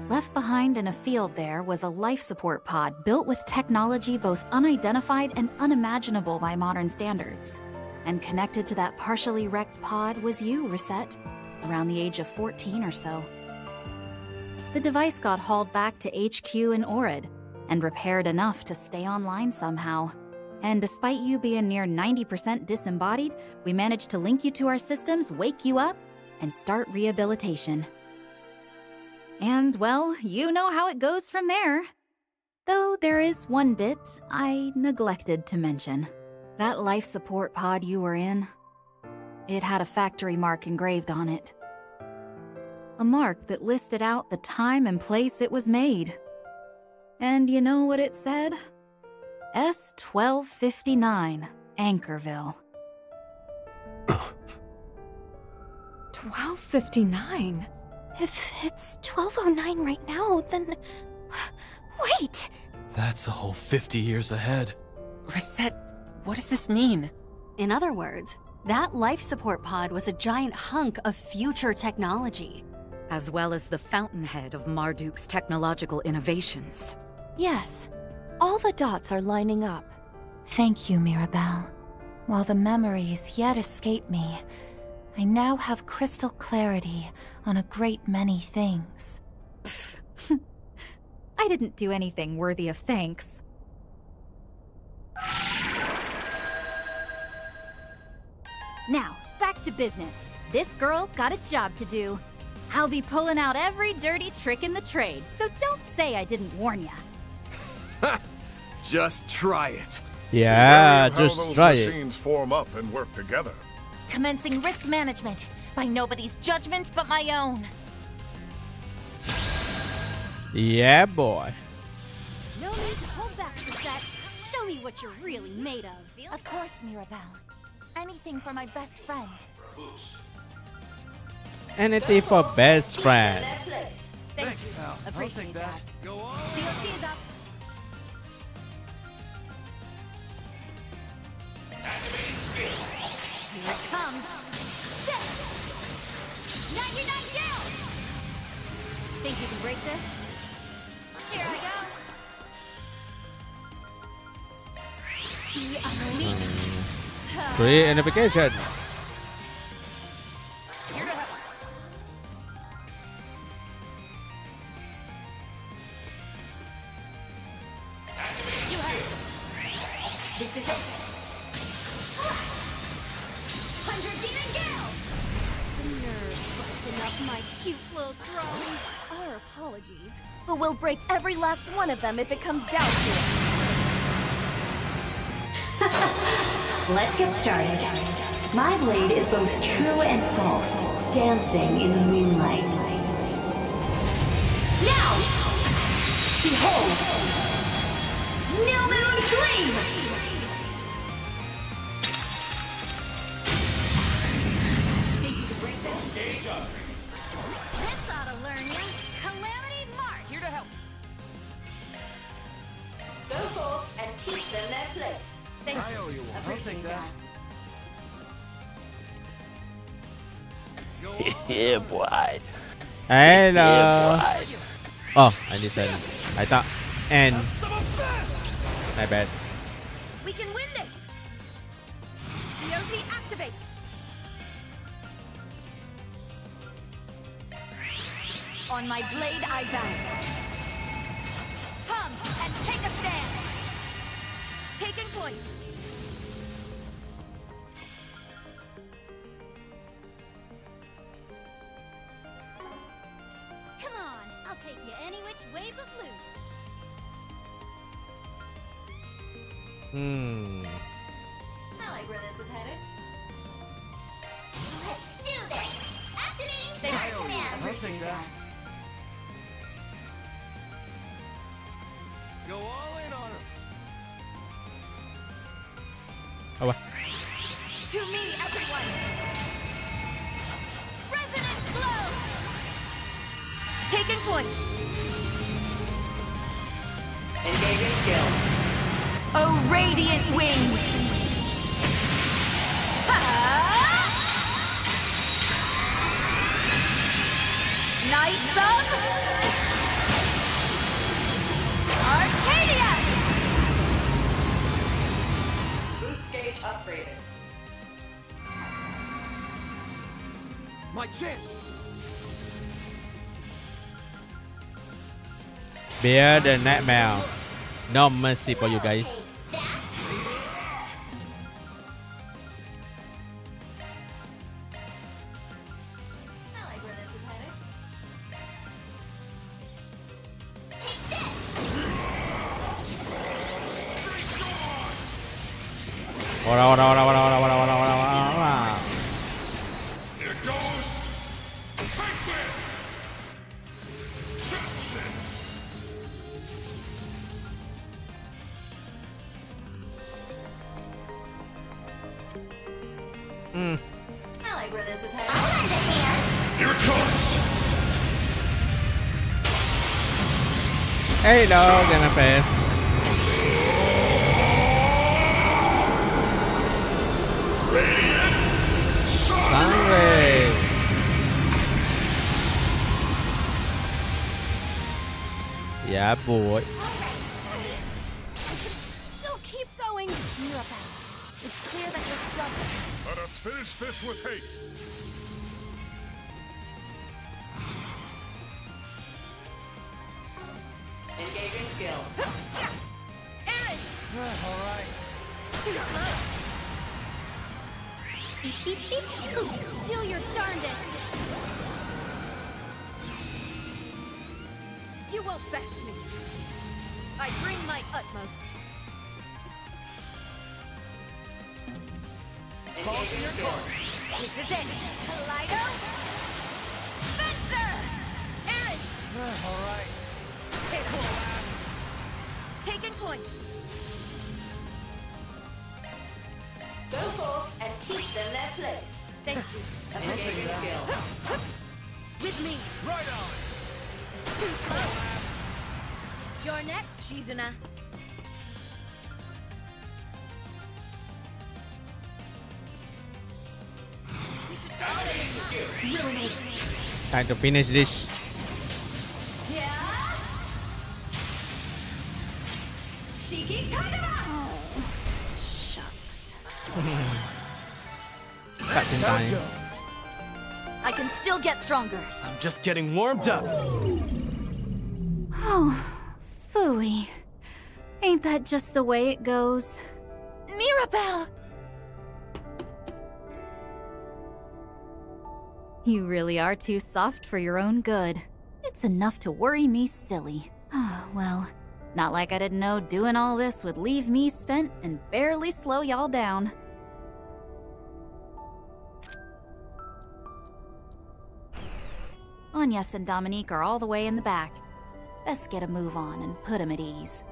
Left behind in a field there was a life support pod built with technology both unidentified and unimaginable by modern standards. And connected to that partially wrecked pod was you, Reset, around the age of 14 or so. The device got hauled back to HQ in Orid, and repaired enough to stay online somehow. And despite you being near 90% disembodied, we managed to link you to our systems, wake you up, and start rehabilitation. And, well, you know how it goes from there. Though there is one bit I neglected to mention. That life support pod you were in, it had a factory mark engraved on it. A mark that listed out the time and place it was made. And you know what it said? S1259, Anchorville. 1259? If it's 1209 right now, then... Wait! That's a whole 50 years ahead. Rosette, what does this mean? In other words, that life support pod was a giant hunk of future technology. As well as the fountainhead of Marduk's technological innovations. Yes. All the dots are lining up. Thank you, Mirabel. While the memories yet escape me, I now have crystal clarity on a great many things. I didn't do anything worthy of thanks. Now, back to business. This girl's got a job to do. I'll be pulling out every dirty trick in the trade, so don't say I didn't warn ya. Just try it. Yeah, How just those try it. machines form up and work together. Commencing risk management, by nobody's judgment but my own. Yeah, boy. No need to hold back, Rosette. Show me what you're really made of. Of course, Mirabel. Anything for my best friend. Anything for best friend. Thank you. Appreciate that. Go on. DLC's up. Here it comes. 99 gills! Think you can break this? Here I go. Be unleashed. Free notification. Here to help. You have this. This is it. 100 demon gills! It's a nerve busting up my cute little throne. Our apologies, but we'll break every last one of them if it comes down to it. Let's get started. My blade is both true and false, dancing in the moonlight. Now! Behold! New Moon Gleam! Gauge up. This ought to learn ya. Calamity March! Here to help. Go forth and teach them their place. Thank I owe you one. I'll take that. Yeah, boy. Hello. Oh, I listened. I thought. And. My bad. We can win this! DOC activate! On my blade I vow. Come and take a stand! Taking point! Come on, I'll take you any which way but loose. I like where this is headed. Let's do this! Activating I Star owe you. Command! I'll take that. Go all in on her. Oh, what? To me, everyone! Resonant blow! Taking point! Engaging skill. Oh, radiant wings! Knights of Arcadia! Boost gauge upgraded. My chance! Bear the nightmare. No mercy for you guys. Here goes. Take this. Nonsense. I like where this is headed. Here it comes. Hello, Grandmaster. Radiant Sunray. Yeah, boy. Still keep going. Mirabel, it's clear that you're struggling. Let us finish this with haste. Engaging skill. Aaron! All right. Too slow. Do your darndest. You won't best me. I bring my utmost. Engaging skill. This is it. Kaleido. Spencer! Aaron! All right. Taking point. Go forth and teach them their place. Thank you. Engaging skill. With me. Right on. Too slow. You're next, 𝐀𝐨𝐮𝐭. Time to finish this. Shiki Kagura! Oh, shucks. Cutscene time. I can still get stronger. I'm just getting warmed up. Oh, phooey. Ain't that just the way it goes? Mirabel! You really are too soft for your own good. It's enough to worry me silly. Oh, well, not like I didn't know doing all this would leave me spent and barely slow y'all down. Agnes and Dominique are all the way in the back. Best get a move on and put him at ease.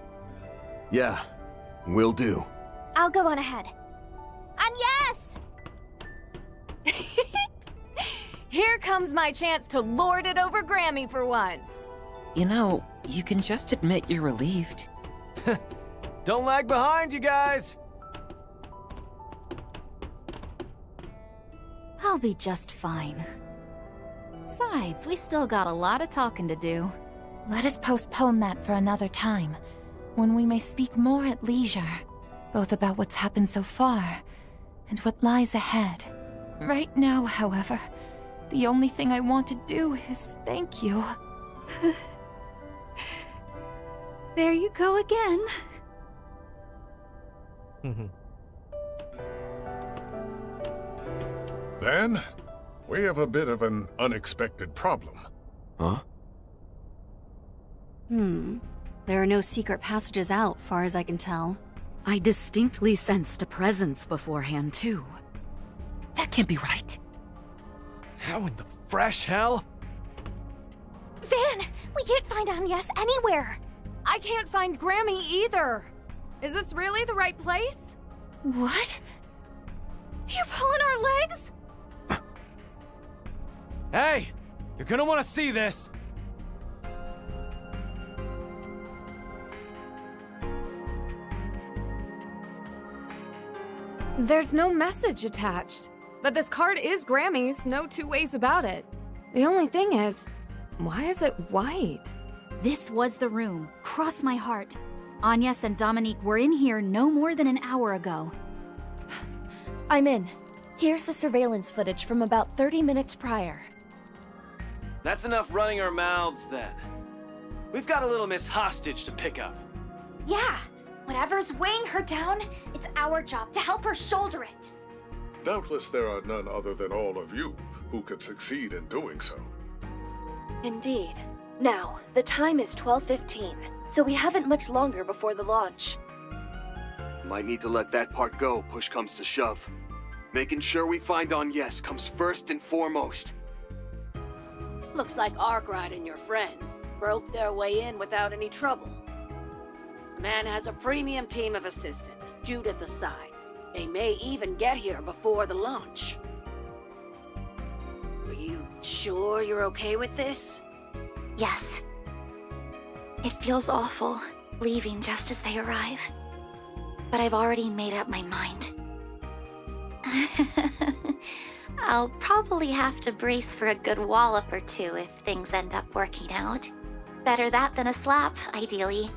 Yeah, will do. I'll go on ahead. Agnes! Here comes my chance to lord it over Grammy for once. You know, you can just admit you're relieved. Don't lag behind, you guys. I'll be just fine. Besides, we still got a lot of talking to do. Let us postpone that for another time, when we may speak more at leisure, both about what's happened so far and what lies ahead. Right now, however, the only thing I want to do is thank you. There you go again. Then, we have a bit of an unexpected problem. Huh? There are no secret passages out, far as I can tell. I distinctly sensed a presence beforehand, too. That can't be right. How in the fresh hell? Van, we can't find Agnes anywhere. I can't find Grammy either. Is this really the right place? What? You pulling our legs? Hey, you're gonna want to see this. There's no message attached. But this card is Grammy's, no two ways about it. The only thing is, why is it white? This was the room. Cross my heart. Agnes and Dominique were in here no more than an hour ago. I'm in. Here's the surveillance footage from about 30 minutes prior. That's enough running our mouths, then. We've got a little Miss Hostage to pick up. Yeah, whatever's weighing her down, it's our job to help her shoulder it. Doubtless there are none other than all of you who could succeed in doing so. Indeed. Now, the time is 12:15, so we haven't much longer before the launch. Might need to let that part go, push comes to shove. Making sure we find Yes comes first and foremost. Looks like Arkwright and your friends broke their way in without any trouble. The man has a premium team of assistants, Jude at the side. They may even get here before the launch. Are you sure you're okay with this? Yes. It feels awful, leaving just as they arrive. But I've already made up my mind. I'll probably have to brace for a good wallop or two if things end up working out. Better that than a slap, ideally.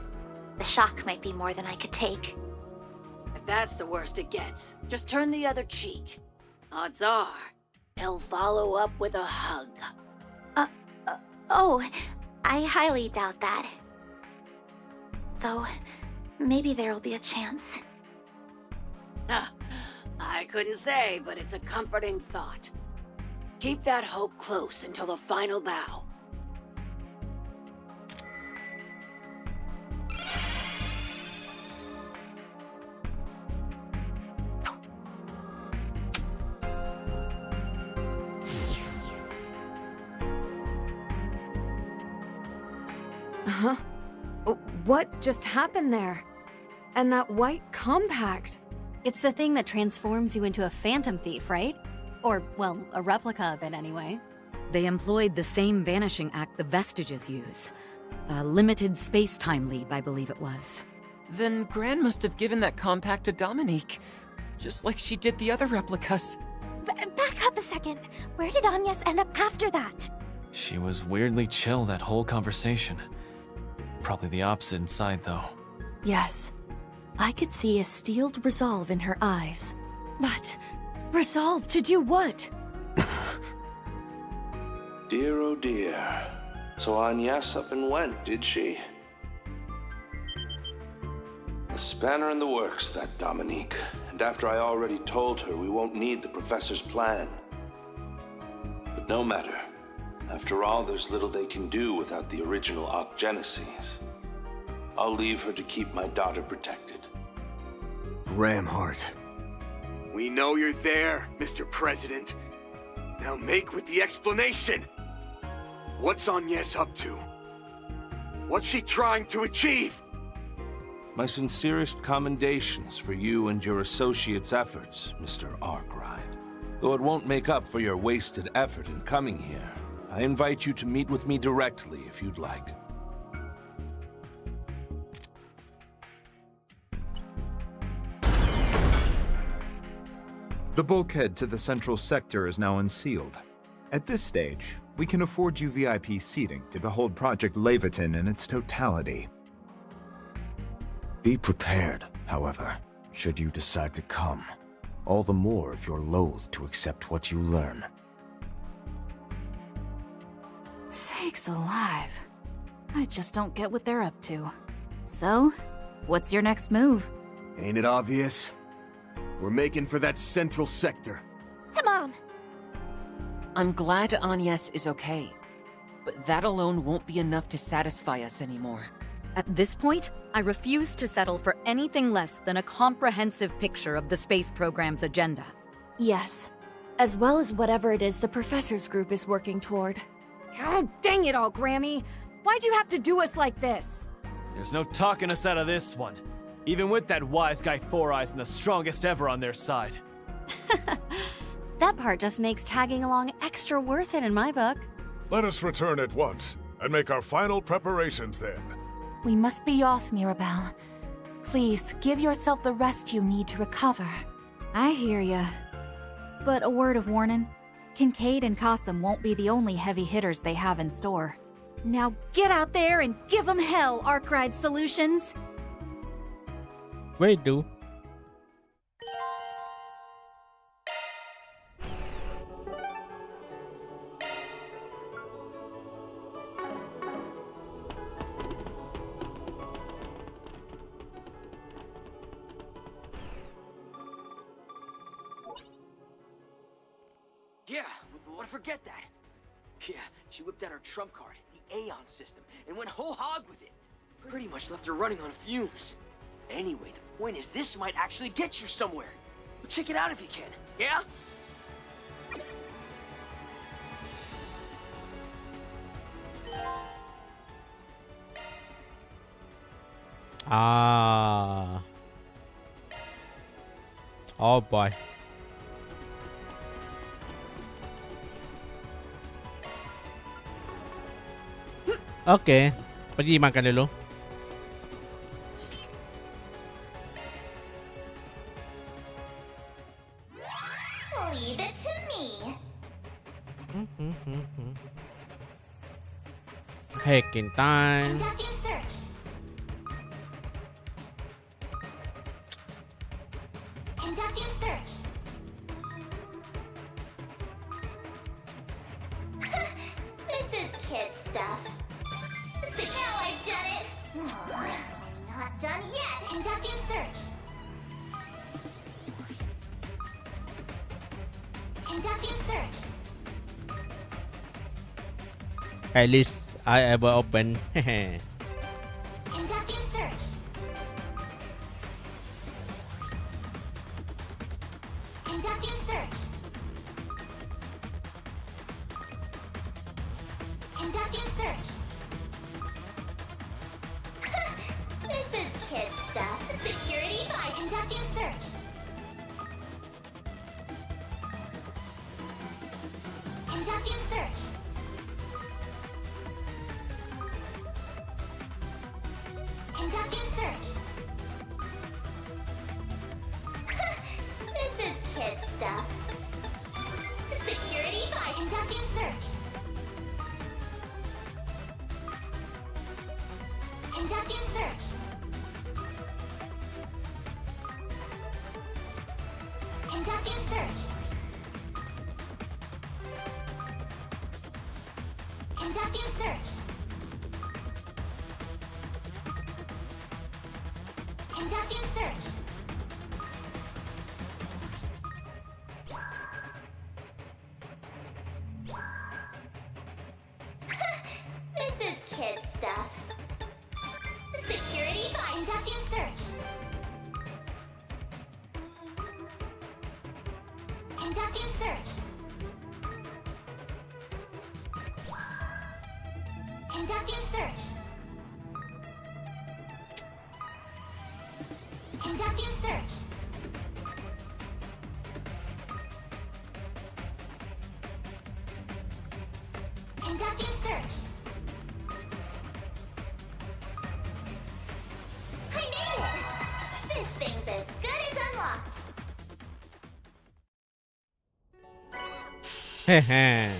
The shock might be more than I could take. If that's the worst it gets, just turn the other cheek. Odds are, they'll follow up with a hug. Oh, I highly doubt that. Though, maybe there'll be a chance. I couldn't say, but it's a comforting thought. Keep that hope close until the final bow. Huh? What just happened there? And that white compact? It's the thing that transforms you into a phantom thief, right? Or, well, a replica of it anyway. They employed the same vanishing act the Vestiges use. A limited space-time leap, I believe it was. Then Gran must have given that compact to Dominique, just like she did the other replicas. Back up a second. Where did Agnes end up after that? She was weirdly chill that whole conversation. Probably the opposite inside, though. Yes. I could see a steeled resolve in her eyes. But resolve to do what? Dear, oh dear. So Agnes up and went, did she? A spanner in the works, that Dominique. And after I already told her we won't need the professor's plan. But no matter. After all, there's little they can do without the original 𝐀𝐻𝐿. I'll leave her to keep my daughter protected. Gramhart. We know you're there, Mr. President. Now make with the explanation. What's Agnes up to? What's she trying to achieve? My sincerest commendations for you and your associates' efforts, Mr. Arkwright. Though it won't make up for your wasted effort in coming here, I invite you to meet with me directly if you'd like. The bulkhead to the central sector is now unsealed. At this stage, we can afford you VIP seating to behold Project Leviathan in its totality. Be prepared, however, should you decide to come. All the more if you're loath to accept what you learn. Sakes alive. I just don't get what they're up to. So, what's your next move? Ain't it obvious? We're making for that central sector. Come on. I'm glad Agnes is okay, but that alone won't be enough to satisfy us anymore. At this point, I refuse to settle for anything less than a comprehensive picture of the space program's agenda. Yes. As well as whatever it is the professor's group is working toward. Oh, dang it all, Grammy! Why'd you have to do us like this? There's no talking us out of this one. Even with that wise guy Four Eyes and the strongest ever on their side. That part just makes tagging along extra worth it in my book. Let us return at once, and make our final preparations then. We must be off, Mirabel. Please, give yourself the rest you need to recover. I hear ya. But a word of warning. Kincaid and 𝐀𝐻𝐿 won't be the only heavy hitters they have in store. Now get out there and give them hell, Arkwright Solutions! Wait, dude. Yeah, don't forget that. Yeah, she whipped out her trump card, the Aion system, and went whole hog with it. Pretty much left her running on fumes. Anyway, the point is this might actually get you somewhere. Well, check it out if you can, yeah? Ah. Oh boy. Okay. Pergi makan dulu. Leave it to me. Hacking time. Conducting search. Conducting search. This is kid stuff. So now I've done it. I'm not done yet. Conducting search. Conducting search. At least I ever open. Conducting search. Conducting search. Conducting search. This is kid stuff. Security by conducting search. Conducting search. Conducting search. This is kid stuff. Security by conducting search. Conducting search. Conducting search. Conducting search. Conducting search. This is kid stuff. Security by conducting search. Conducting search. Conducting search. Conducting search. Conducting search. I made it! This thing's as good as unlocked. Hehe.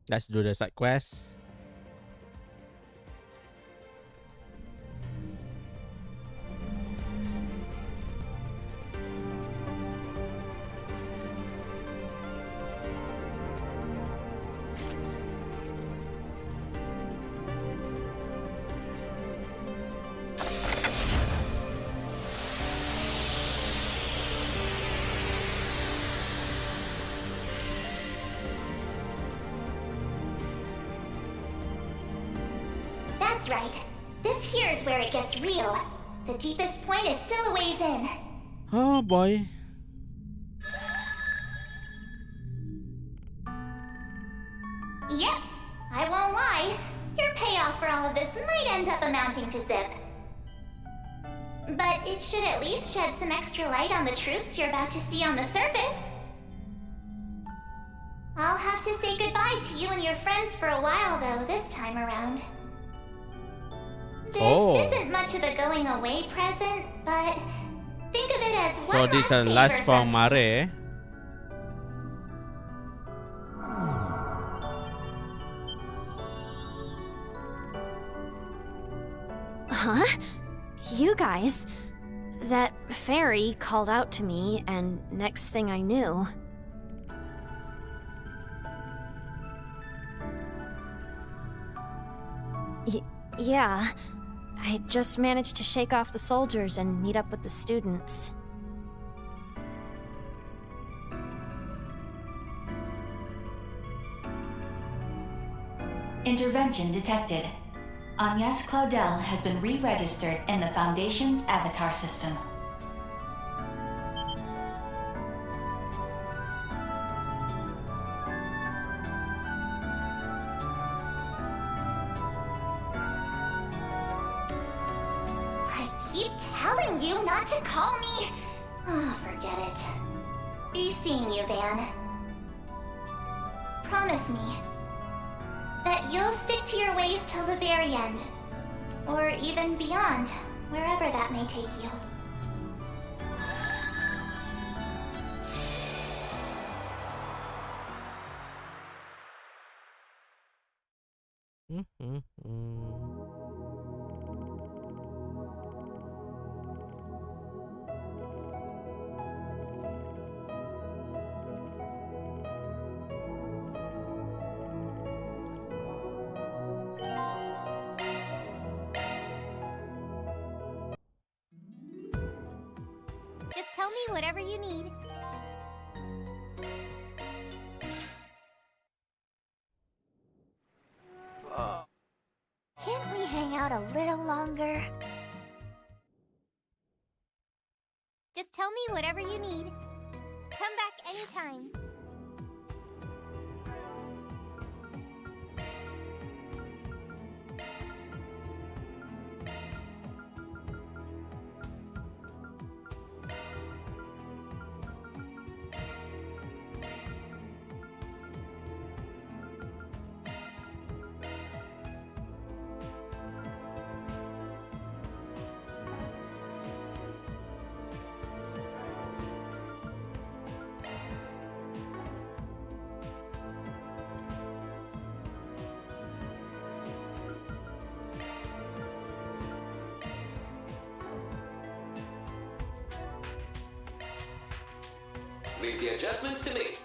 Let's do the side quest. That's right. This here's where it gets real. The deepest point is still a ways in. Oh boy. Yep, I won't lie. Your payoff for all of this might end up amounting to zip. But it should at least shed some extra light on the truths you're about to see on the surface. I'll have to say goodbye to you and your friends for a while, though, this time around. This isn't much of a going away present, but think of it as one So this is last last favor from Mare. Huh? You guys? That fairy called out to me, and next thing I knew... Yeah. I just managed to shake off the soldiers and meet up with the students. Intervention detected. Agnes Claudel has been re-registered in the Foundation's avatar system. I keep telling you not to call me. Oh, forget it. Be seeing you, Van. Promise me that you'll stick to your ways till the very end. Or even beyond, wherever that may take you. Just tell me whatever you need. Can't we hang out a little longer? Just tell me whatever you need. Come back anytime. Leave the adjustments to me.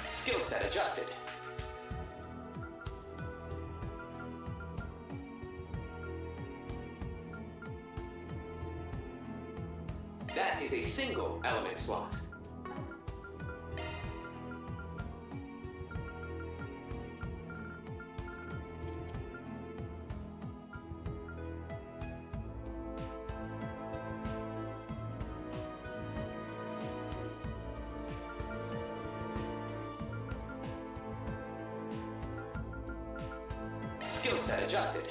Skill set adjusted. That is a single element slot. Skill set adjusted.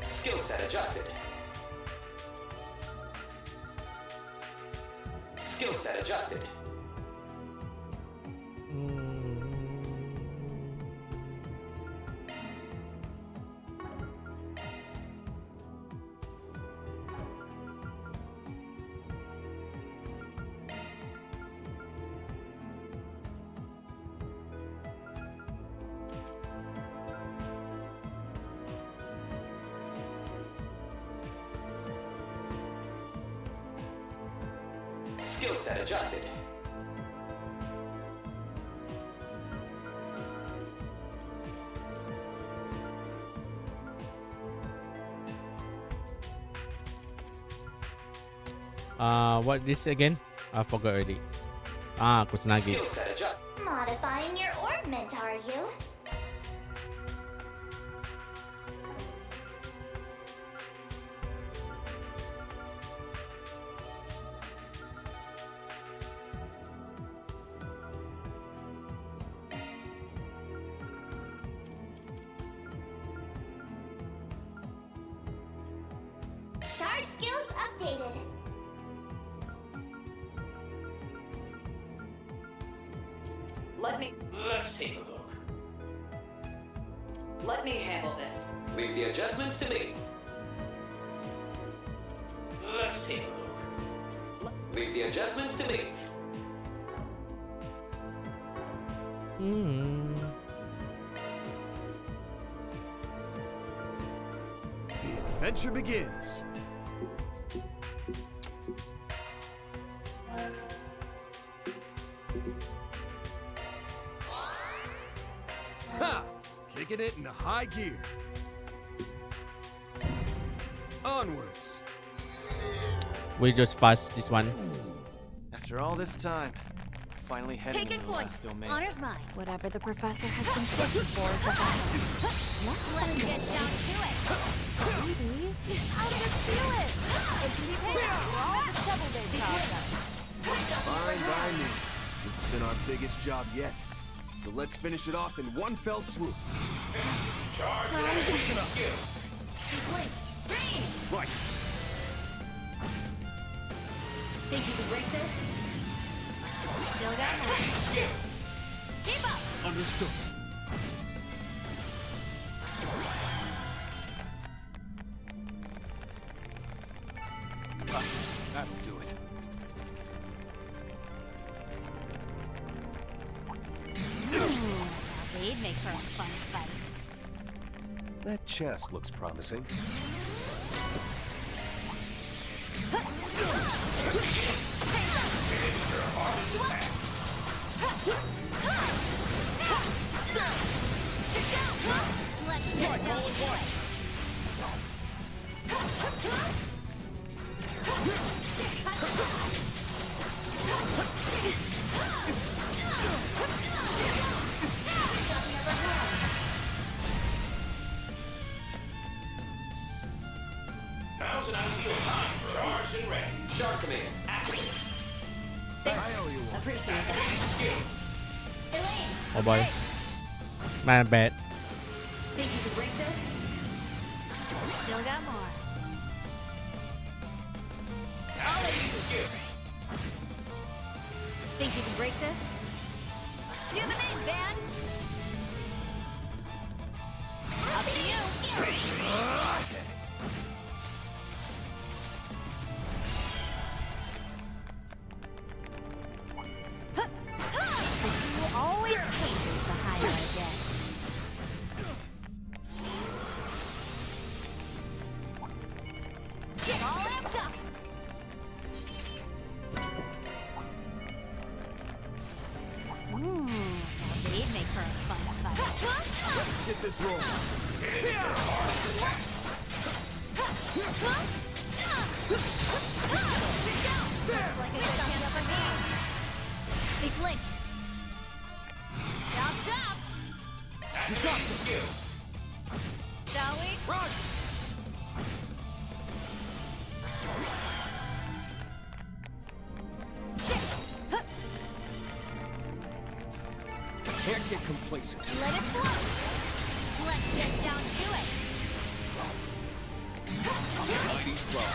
Skill set adjusted. Skill set adjusted. Skill set adjusted. What this again? I forgot already. Kusanagi. Skill set adjusted. Modifying your ornament, are you? Shard skills updated. Let's take a look. Let me handle this. Leave the adjustments to me. Let's take a look. Leave the adjustments to me. The adventure begins. Ha! Kicking it into high gear. Onwards. We just passed this one. After all this time, finally heading Taking into the point. last domain. Honor's mine. Whatever the professor has been searching for is at the Let's get down to it. Baby, I'll just do it. It can be paid for all the trouble they've caused us. Fine by me. This has been our biggest job yet. So let's finish it off in one fell swoop. Charge and action skill. He flinched. Right. Think you can break this? Still got more. Keep up. Understood. Nice. That'll do it. They'd make for a fun fight. That chest looks promising. Let's get down to it. Now's an ideal time for charge and ready. Shark command active. Appreciate that. Skill. Oh boy. My bad. Think you can break this? Still got more. Activating skill. Think you can break this? Do the main, man. Up to you. Who always changes the higher I get. All amped up. They'd make for a fun fight. Let's get this rolling. Looks like a good chance for me. They flinched. Chop, chop. Activating skill. Shall we? Run! Can't get complacent. Let it flow. Let's get down to it. Mighty slow.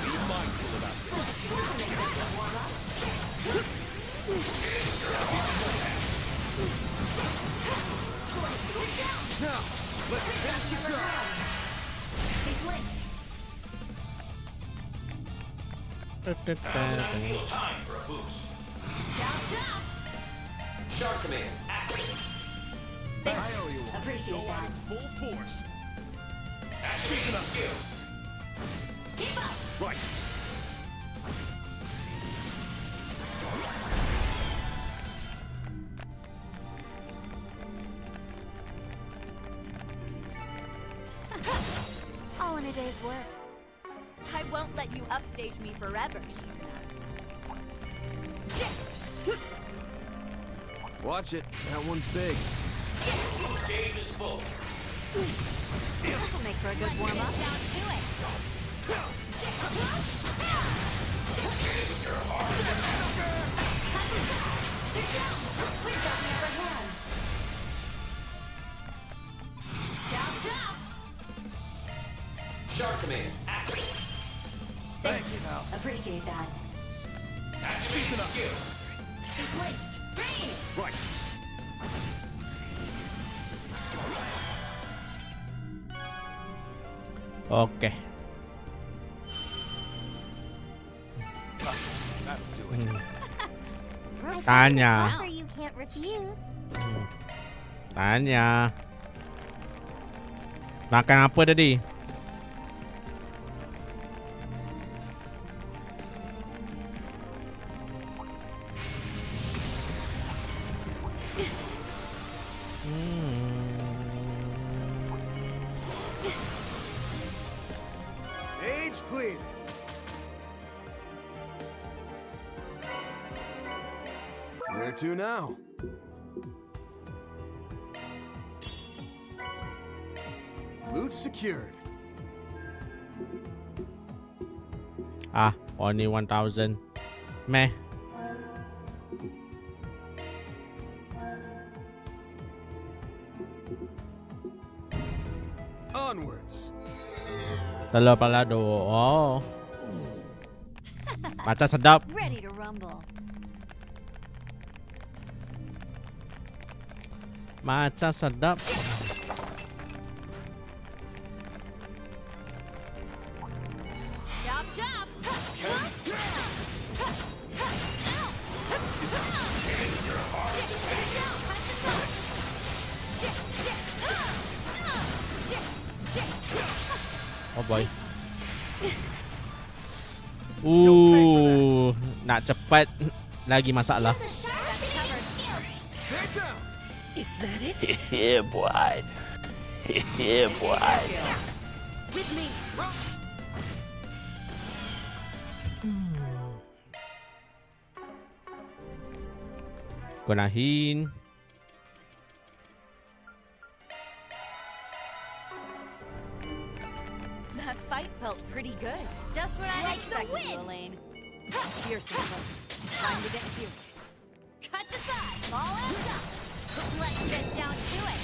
Be mindful about this. Now, let's finish the job. They flinched. Now's an ideal time for a boost. Chop, chop. Shark command active. Thanks. Appreciate that. Full force. Activating skill. Keep up. Right. day's work. I won't let you upstage me forever, Watch it. That one's big. Stage is full. This'll make for a good warm-up. Down to it. Shark command, active. Thanks. Appreciate that. Activation skill. Switched. Right. Oke. Nice. That'll do it. Tanya. Offer you can't refuse. Tanya. Makan apa tadi? Stage clear. Where to now? Loot secured. Ah, only 1,000. Meh. Onwards. Telur balado. Oh. Macam sedap. Ready to rumble. Macam sedap. Chop, chop. Oh boy. Nak cepat lagi masalah. Is that it? Yeah, boy. Yeah, boy. With me. Gunahin. That fight felt pretty good. Just what I expected, Elaine. Here's some fun. Time to get serious. Cut aside. All hands up. Let's get down to it.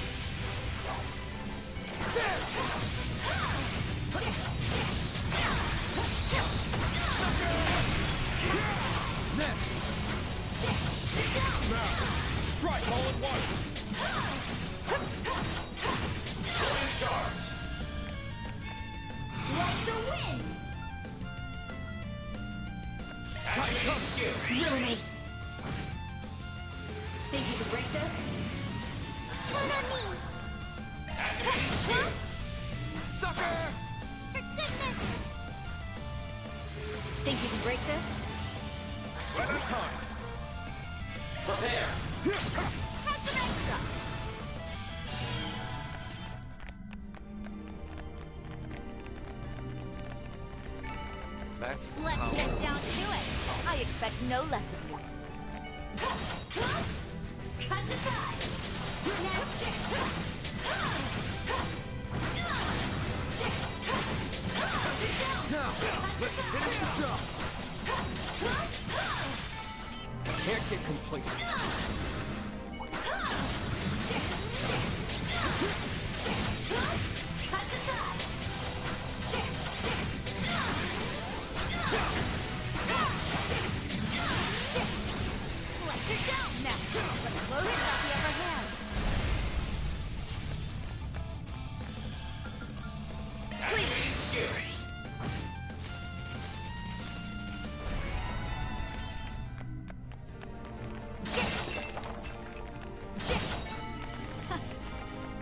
Strike all at once. Holding charge. Like the wind. Activate skill. Ruinate. Think you could break this? Count on me. Activate skill. Sucker! For goodness. Think you can break this? One at a time. Prepare. Have some extra. That's the Let's power. get down to it. I expect no less of you. Cut aside. Now, let's finish the job. Can't get complacent. Slice it down now. Let's load it off the upper hand. Activate skill.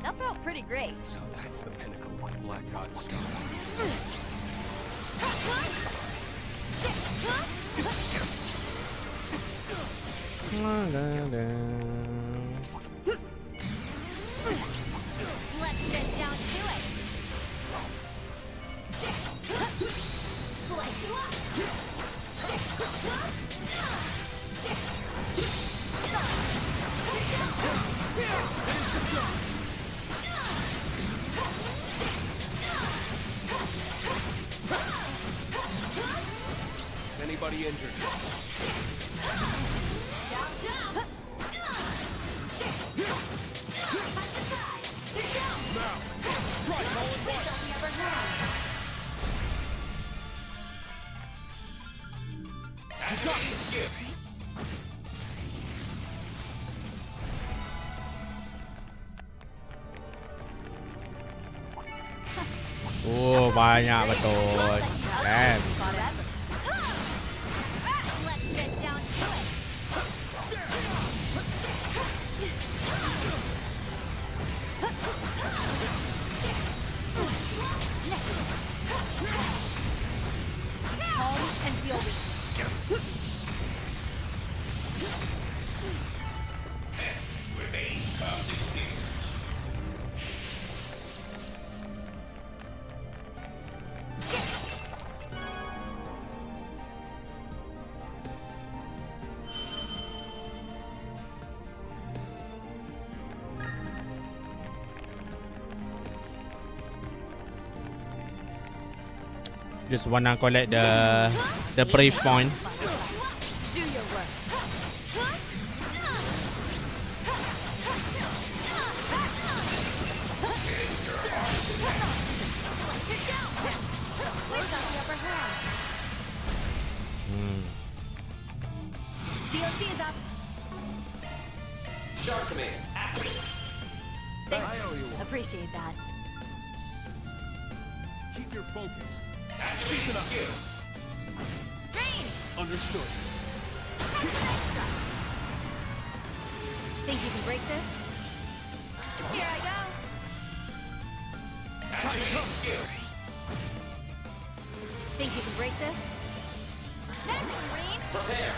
That felt pretty great. So that's the pinnacle of Black God's sky. Let's get down to it. Is anybody injured? Oh, banyak betul. Damn. Let's get down to it. Home and deal with it. With age comes experience. Just wanna collect the brave point. Do your work. We've got the upper hand. DLC is up. Shark command, activate. Thanks. Appreciate that. Keep your focus. Activate skill. Rain. Understood. Think you can break this? Here I go. Activate skill. Think you can break this? Next one, Rain. Prepare.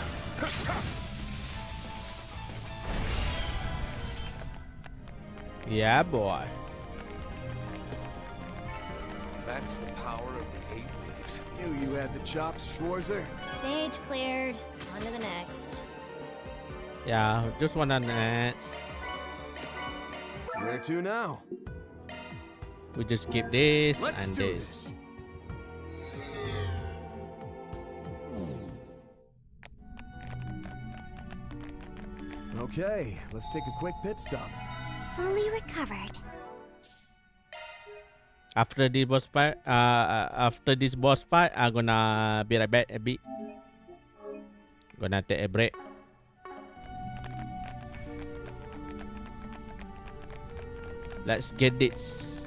Yeah, boy. That's the power of the 8 leaves. Knew you had the chops, Schwarzer. Stage cleared. On to the next. Yeah, just wanna next. Where to now? We just skip this Let's and do this. Okay, let's take a quick pit stop. Fully recovered. After this boss fight, I'm gonna be right back a bit. Gonna take a break. Let's get this.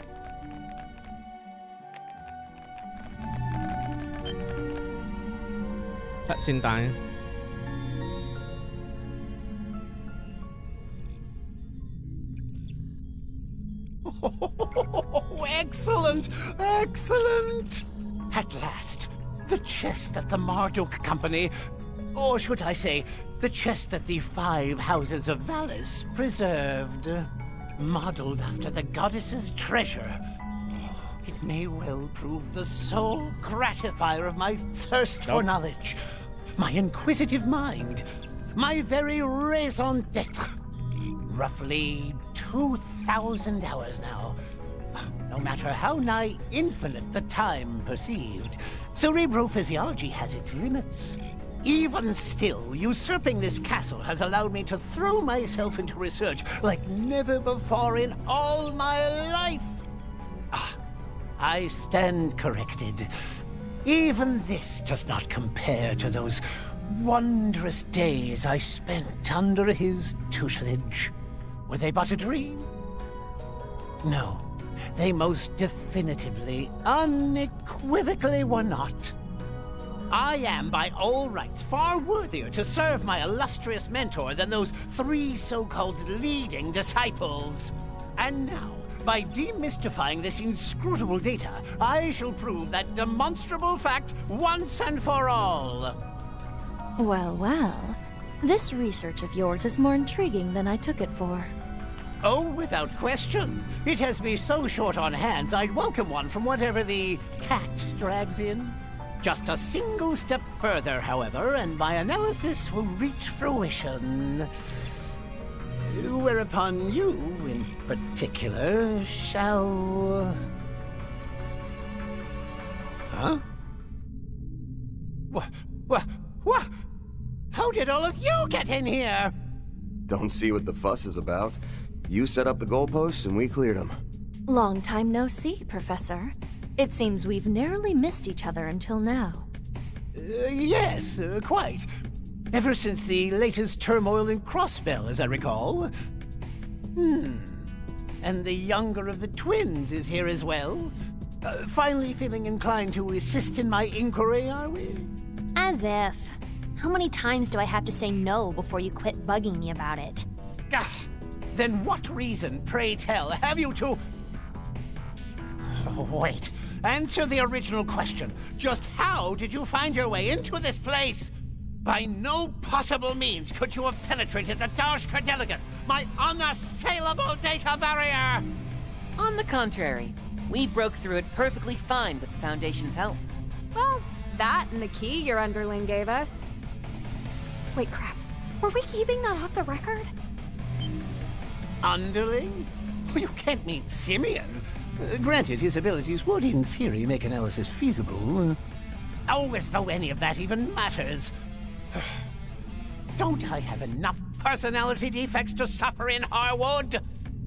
Cutscene time. Oh, excellent! Excellent! At last, the chest that the Marduk Company, or should I say, the chest that the 5 houses of Valis preserved, modeled after the goddess's treasure. It may well prove the sole gratifier of my thirst for knowledge, my inquisitive mind, my very raison d'etre. Roughly 2,000 hours now. No matter how nigh infinite the time perceived, cerebrophysiology has its limits. Even still, usurping this castle has allowed me to throw myself into research like never before in all my life. I stand corrected. Even this does not compare to those wondrous days I spent under his tutelage. Were they but a dream? No, they most definitively, unequivocally were not. I am, by all rights, far worthier to serve my illustrious mentor than those 3 so-called leading disciples. And now, by demystifying this inscrutable data, I shall prove that demonstrable fact once and for all. Well, well. This research of yours is more intriguing than I took it for. Oh, without question. It has me so short on hands, I'd welcome one from whatever the cat drags in. Just a single step further, however, and my analysis will reach fruition. upon you in particular, shall... Huh? What? How did all of you get in here? Don't see what the fuss is about. You set up the goalposts and we cleared them. Long time no see, Professor. It seems we've narrowly missed each other until now. Yes, quite. Ever since the latest turmoil in Crossbell, as I recall. And the younger of the twins is here as well. Finally feeling inclined to assist in my inquiry, are we? As if. How many times do I have to say no before you quit bugging me about it? Then what reason, pray tell, have you to... Wait. Answer the original question. Just how did you find your way into this place? By no possible means could you have penetrated the 𝐀𝐻𝐭 delegate, my unassailable data barrier! On the contrary, we broke through it perfectly fine with the Foundation's help. Well, that and the key your underling gave us. Wait, crap. Were we keeping that off the record? Underling? You can't mean Simeon. Granted, his abilities would, in theory, make analysis feasible. Oh, as though any of that even matters. Don't I have enough personality defects to suffer in Harwood?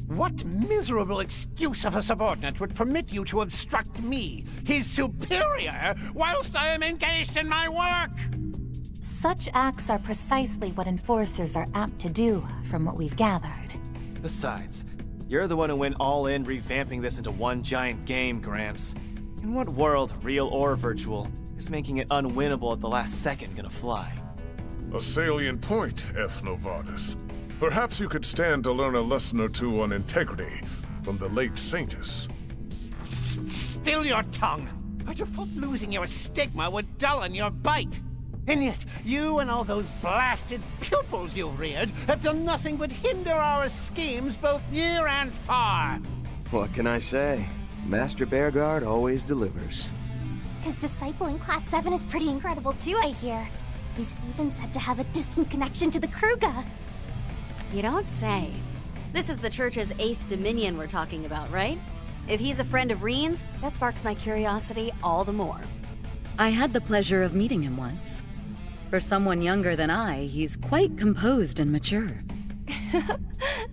What miserable excuse of a subordinate would permit you to obstruct me, his superior, whilst I am engaged in my work? Such acts are precisely what enforcers are apt to do, from what we've gathered. Besides, you're the one who went all in revamping this into one giant game, Gramps. In what world, real or virtual, is making it unwinnable at the last second gonna fly? A salient point, F. Norvatis. Perhaps you could stand to learn a lesson or two on integrity from the late Saintus. Still your tongue! I'd have thought losing your stigma would dullon your bite. And yet, you and all those blasted pupils you've reared have done nothing but hinder our schemes both near and far. What can I say? Master Bearguard always delivers. His disciple in Class 7 is pretty incredible too, I hear. He's even said to have a distant connection to the Kruga. You don't say. This is the Church's 8th Dominion we're talking about, right? If he's a friend of Reen's, that sparks my curiosity all the more. I had the pleasure of meeting him once. For someone younger than I, he's quite composed and mature.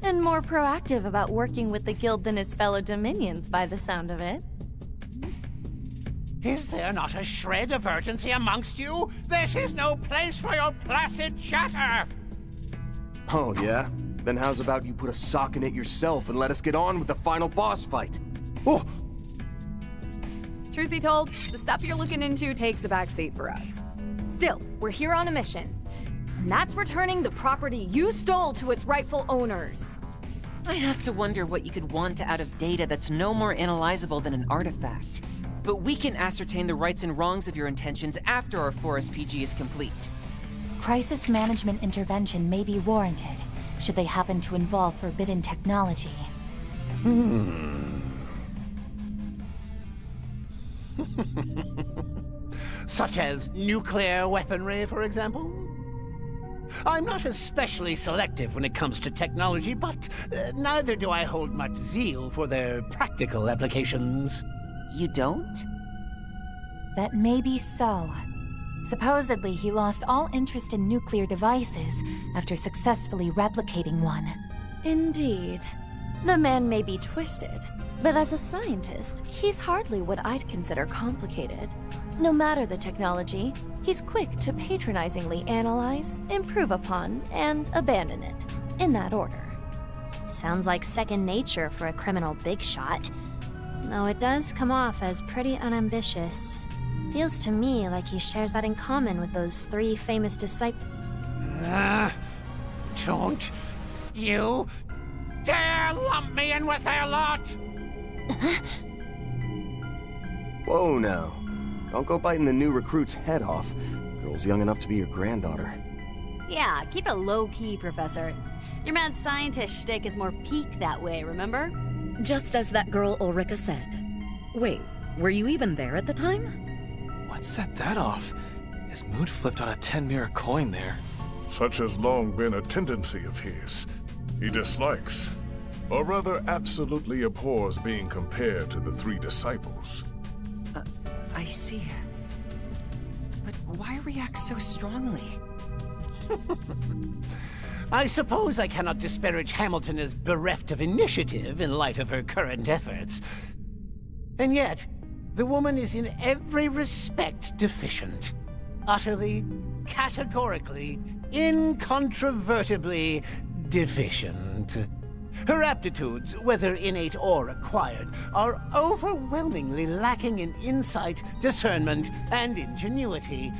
And more proactive about working with the guild than his fellow Dominions, by the sound of it. Is there not a shred of urgency amongst you? This is no place for your placid chatter! Oh, yeah? Then how's about you put a sock in it yourself and let us get on with the final boss fight? Oh! Truth be told, the stuff you're looking into takes a backseat for us. Still, we're here on a mission. And that's returning the property you stole to its rightful owners. I have to wonder what you could want out of data that's no more analyzable than an artifact. But we can ascertain the rights and wrongs of your intentions after our Forest PG is complete. Crisis management intervention may be warranted, should they happen to involve forbidden technology. Such as nuclear weaponry, for example? I'm not especially selective when it comes to technology, but neither do I hold much zeal for their practical applications. You don't? That may be so. Supposedly, he lost all interest in nuclear devices after successfully replicating one. Indeed. The man may be twisted, but as a scientist, he's hardly what I'd consider complicated. No matter the technology, he's quick to patronizingly analyze, improve upon, and abandon it. In that order. Sounds like second nature for a criminal big shot. Though it does come off as pretty unambitious. Feels to me like he shares that in common with those 3 famous disciples. Don't you dare lump me in with their lot! Whoa now. Don't go biting the new recruit's head off. Girl's young enough to be your granddaughter. Yeah, keep it low-key, Professor. Your mad scientist shtick is more peak that way, remember? Just as that girl Ulrika said. Wait, were you even there at the time? What set that off? His mood flipped on a 10-mirror coin there. Such has long been a tendency of his. He dislikes, or rather absolutely abhors being compared to the three disciples. I see. But why react so strongly? I suppose I cannot disparage Hamilton as bereft of initiative in light of her current efforts. And yet, the woman is in every respect deficient. Utterly, categorically, incontrovertibly deficient. Her aptitudes, whether innate or acquired, are overwhelmingly lacking in insight, discernment, and ingenuity.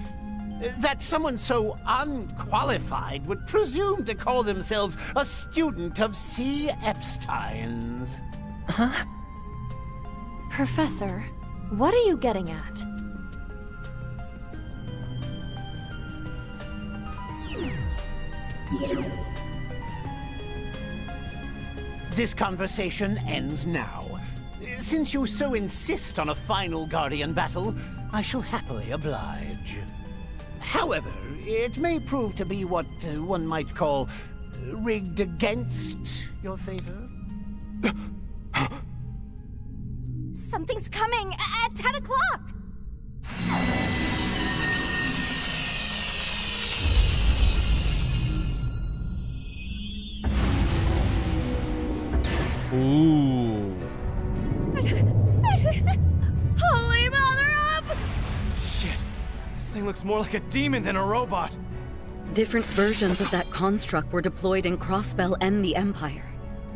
That someone so unqualified would presume to call themselves a student of C. Epstein's. Huh? Professor, what are you getting at? This conversation ends now. Since you so insist on a final Guardian battle, I shall happily oblige. However, it may prove to be what one might call rigged against your favor. Something's coming at 10 o'clock! Ooh. Holy mother of... Shit. This thing looks more like a demon than a robot. Different versions of that construct were deployed in Crossbell and the Empire.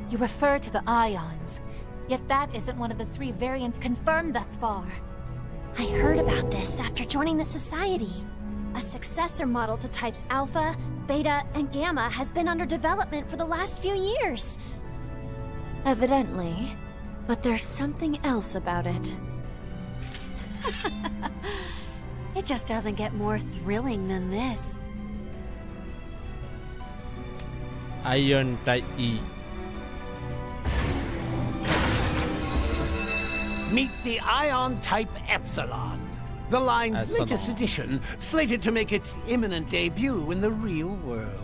You refer to the ions, yet that isn't one of the 3 variants confirmed thus far. I heard about this after joining the Society. A successor model to types Alpha, Beta, and Gamma has been under development for the last few years. Evidently. But there's something else about it. It just doesn't get more thrilling than this. Aion Type E. Meet the Ion Type Epsilon, the line's Epsilon. latest edition, slated to make its imminent debut in the real world.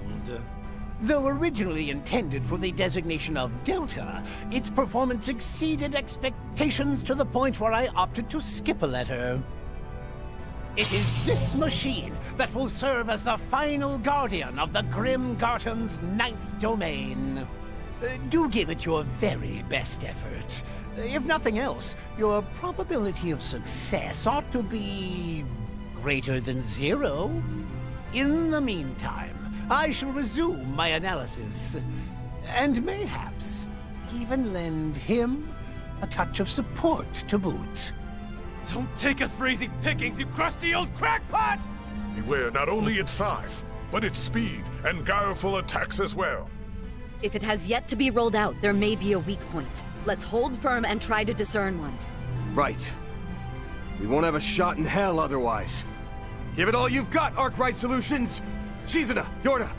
Though originally intended for the designation of Delta, its performance exceeded expectations to the point where I opted to skip a letter. It is this machine that will serve as the final guardian of the Grim Garton's 9th domain. Do give it your very best effort. If nothing else, your probability of success ought to be greater than 0. In the meantime, I shall resume my analysis, and mayhaps even lend him a touch of support to boot. Don't take us for easy pickings, you crusty old crackpot! Beware not only its size, but its speed and guileful attacks as well. If it has yet to be rolled out, there may be a weak point. Let's hold firm and try to discern one. Right. We won't have a shot in hell otherwise. Give it all you've got, Arkwright Solutions! 𝐀𝐨𝐮𝐭, Yorda,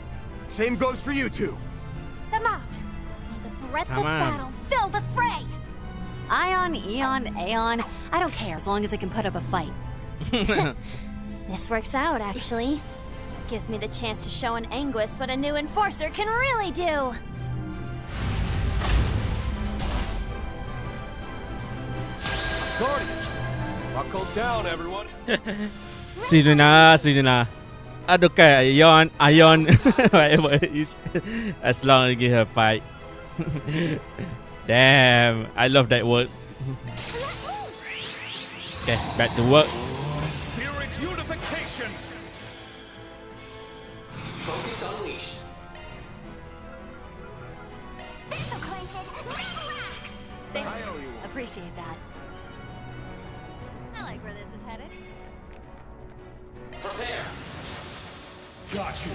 same goes for you two. Come on. May the breath Come of on. battle fill the fray! Aion, Eon, Aion, I don't care as long as it can put up a fight. This works out, actually. Gives me the chance to show an Anguis what a new enforcer can really do. Guardian, buckle down, everyone. Sini na. Aduh, okay, Aion, whatever it is, as long as you give her fight. Damn, I love that word. Okay, back to work. Spirit unification. Focus unleashed. This'll clinch it! Relax! Thanks. Appreciate that. I like where this is headed. Prepare. Got you.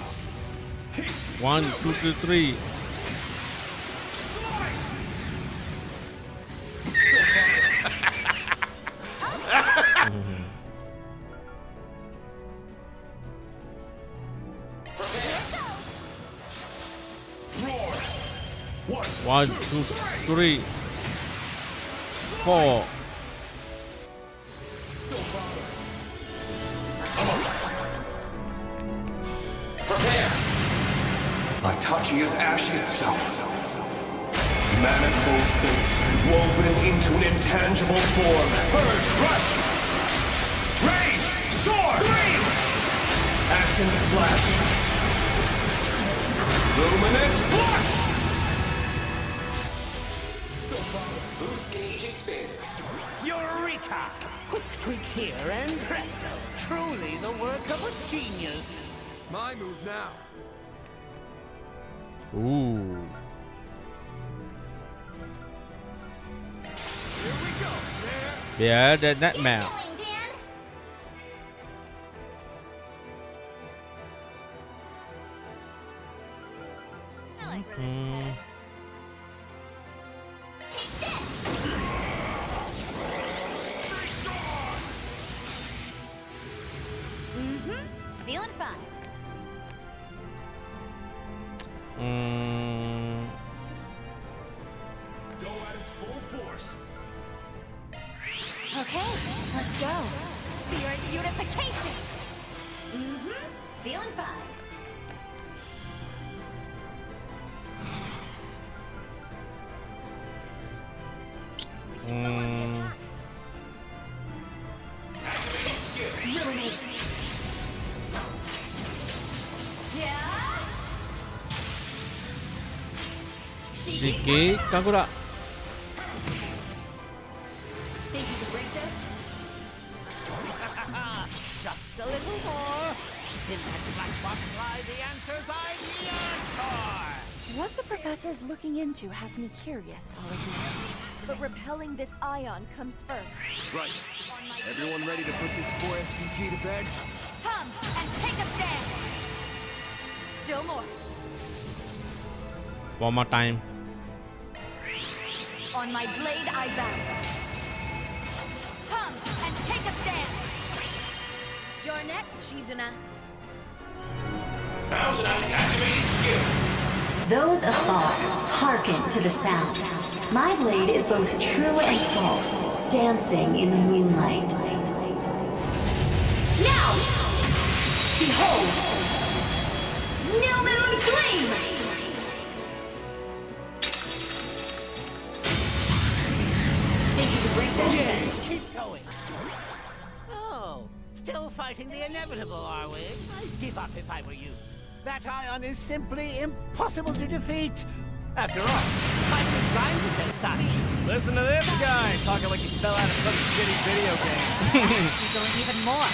1, 2, 3. Roar. 1, 2, 3, 4. Prepare. Itachi is ash itself. Manifold fates, woven into an intangible form. Purge, rush! Rage! Soar! Gleam! Ashen slash! Luminous flux! Boost gauge expanded. Eureka! Quick tweak here and presto. Truly the work of a genius. My move now. Ooh. Here we go. Yeah, that map. I like where this is headed. Feeling fine. Go at it full force. Okay, let's go. Spirit beautification. Feeling fine. Ruinate. Yeah. Shiki Kagura. Think you can break this? Just a little more. In that black box lie the answers I yearn for. What the professor's looking into has me curious, I'll admit. But repelling this ion comes first. Right. Everyone ready to put this 4SPG to bed? Come and take a stand. Still more. One more time. On my blade I vow. Come and take a stand. You're next, 𝐀𝐨𝐮𝐭. Thousand activated skill. Those afar, hearken to the sound. My blade is both true and false, dancing in the moonlight. Now! Behold! New moon gleam! Think you can break this? Yes, keep going. Oh, still fighting the inevitable, are we? I'd give up if I were you. That ion is simply impossible to defeat. After all, I designed it as such. Listen to this guy talking like he fell out of some shitty video game. He's going even more.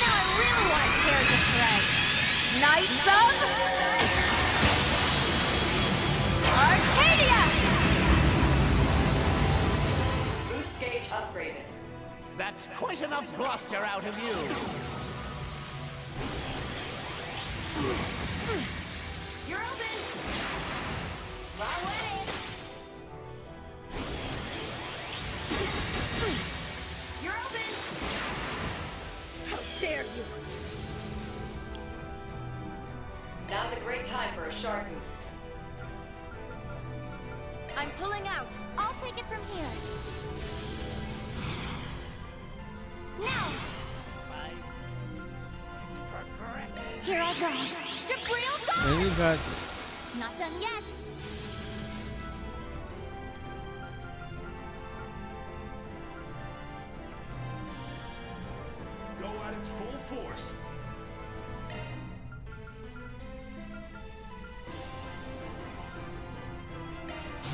Now I really want to tear to shreds. Knights of Arcadia! Boost gauge upgraded. That's quite enough bluster out of you. You're open! My way! You're open! How dare you! Now's a great time for a shard boost. I'm pulling out. I'll take it from here. Now! Here I go. Jabril, go! Any got Not done yet. Go at it full force.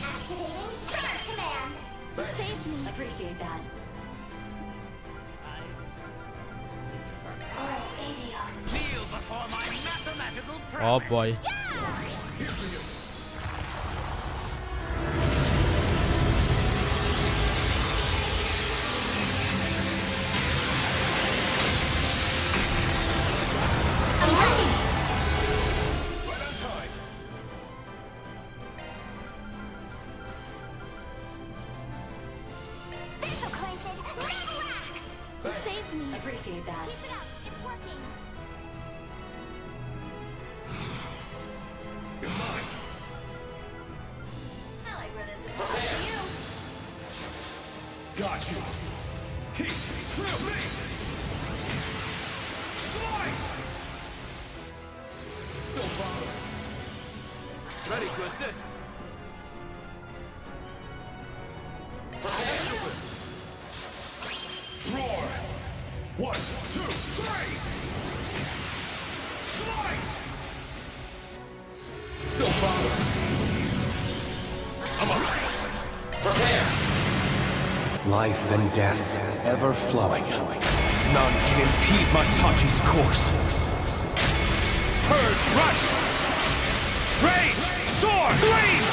Activating Shark Command. You saved me. Appreciate that. Kneel before my mathematical oh prowess. boy. Here for you. Right on time. This'll clinch it. Relax. You saved me. Appreciate that. Keep it up. It's working. You're mine. I like where this is headed. To you. Got you. Keep through me. Slice. Don't bother. Ready to assist. 1, 2, 3! Slice! No problem. I'm up. Prepare! Life and death, ever flowing. None can impede Matachi's course. Purge, rush! Rage! Soar! Gleam!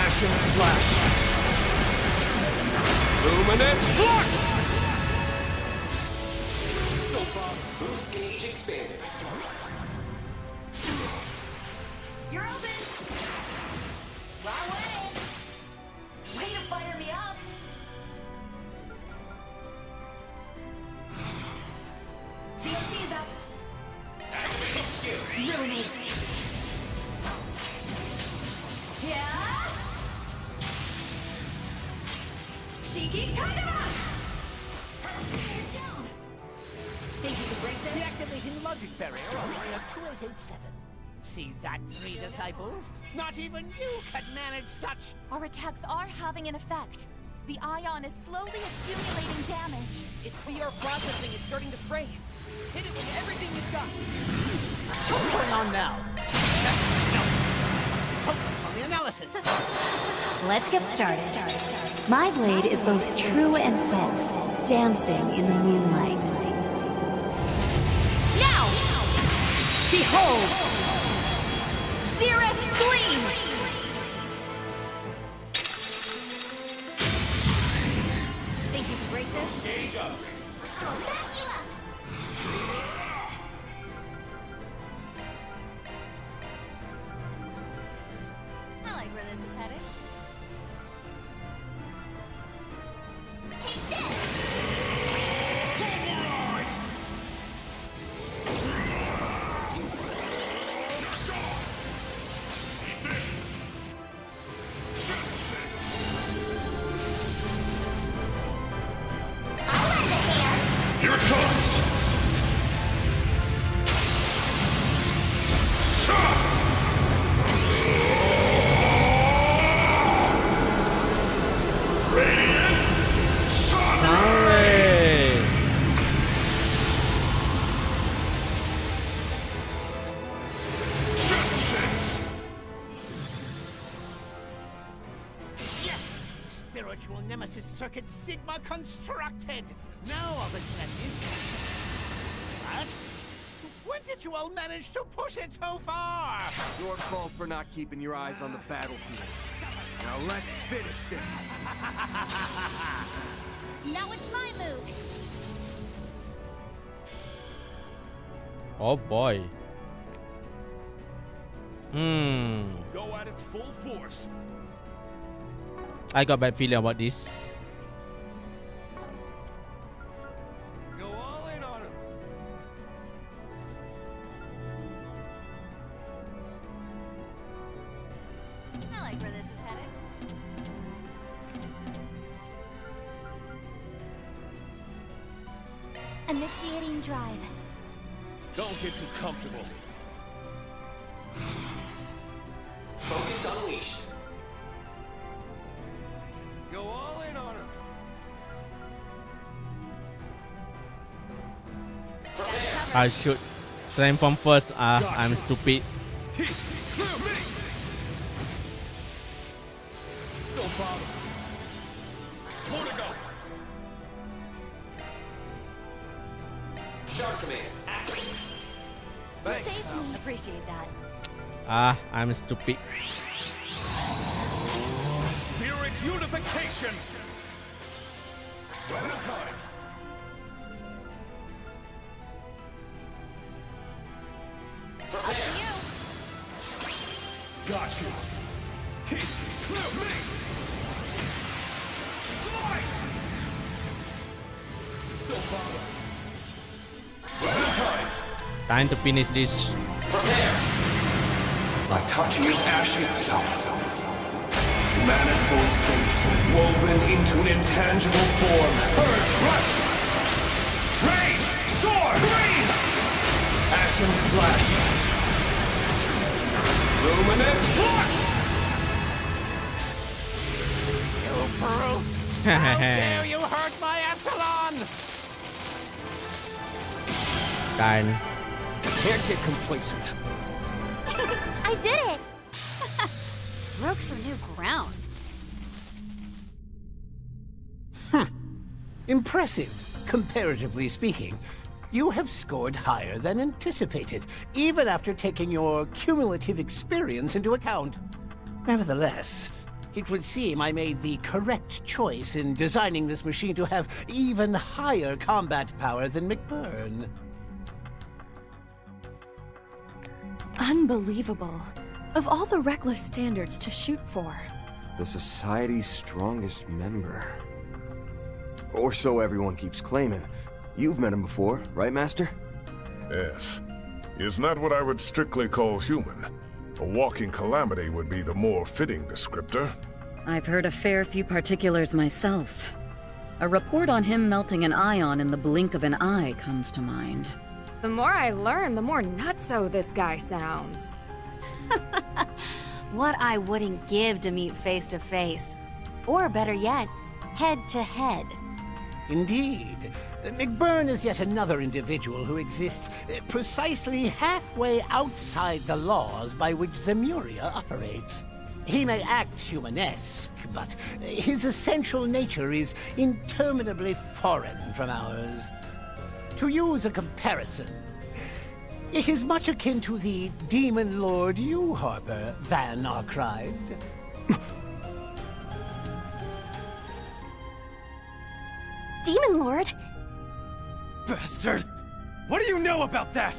Ashen slash. Luminous flux! No problem. Boost gauge expanded. You're open! Wrong way! Way to fire me up! VOC is up! Activate skill! Ruinate! Yeah! Shiki Kagura! Down! Think you can break this? Deactivating logic barrier on area 2887. See that, three disciples? Not even you could manage such. Our attacks are having an effect. The ion is slowly accumulating damage. Its VR processing is starting to frame. Hit it with everything you've got. What's going on now? No. Focus on the analysis. Let's get started. My blade is both true and false, dancing in the moonlight. Now! Behold! Cirrus Gleam! Think you can break this? Gauge up! I'll back you up! I like where this is headed. Take this! Pulverize! Here it comes! Radiant Sun! Genesis! Yes! Spiritual nemesis circuit Sigma constructed! Now all that's left is... What? When did you all manage to push it so far? Your fault for not keeping your eyes on the battlefield. Now let's finish this. Now it's my move! Oh boy. Go at it full force. I got bad feeling about this. Go all in on him. I like where this is headed. Initiating drive. Don't get too comfortable. Focus unleashed. Go all in on him. I should transform first. I'm stupid. No problem. More to go. Shark command, active. Thanks. Appreciate that. I'm stupid. Spirit unification. One at a time. Up to you. Got you. Keep through me. Slice. No problem. One at a time. Time to finish this. Prepare. Matachi is ash itself. Manifold fates woven into an intangible form. Purge, rush! Rage! Soar! Gleam! Ashen slash! Luminous flux! You brute! How dare you hurt my Epsilon! กัน Can't get complacent. I did it! Broke some new ground. Impressive, comparatively speaking. You have scored higher than anticipated, even after taking your cumulative experience into account. Nevertheless, it would seem I made the correct choice in designing this machine to have even higher combat power than McBurn. Unbelievable. Of all the reckless standards to shoot for. The Society's strongest member. Or so everyone keeps claiming. You've met him before, right, Master? Yes. He is not what I would strictly call human. A walking calamity would be the more fitting descriptor. I've heard a fair few particulars myself. A report on him melting an ion in the blink of an eye comes to mind. The more I learn, the more nutso this guy sounds. What I wouldn't give to meet face to face. Or better yet, head to head. Indeed. McBurn is yet another individual who exists precisely halfway outside the laws by which Zemuria operates. He may act humanesque, but his essential nature is interminably foreign from ours. To use a comparison, it is much akin to the demon lord you harbor, Van Arkride. Demon Lord? Bastard! What do you know about that?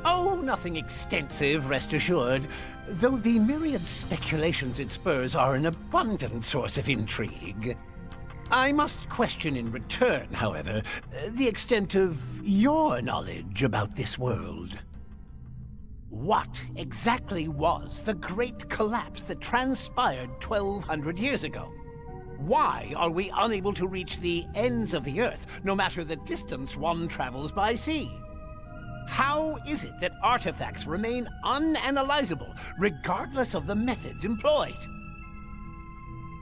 Oh, nothing extensive, rest assured. Though the myriad speculations it spurs are an abundant source of intrigue. I must question in return, however, the extent of your knowledge about this world. What exactly was the great collapse that transpired 1,200 years ago? Why are we unable to reach the ends of the Earth, no matter the distance one travels by sea? How is it that artifacts remain unanalyzable, regardless of the methods employed?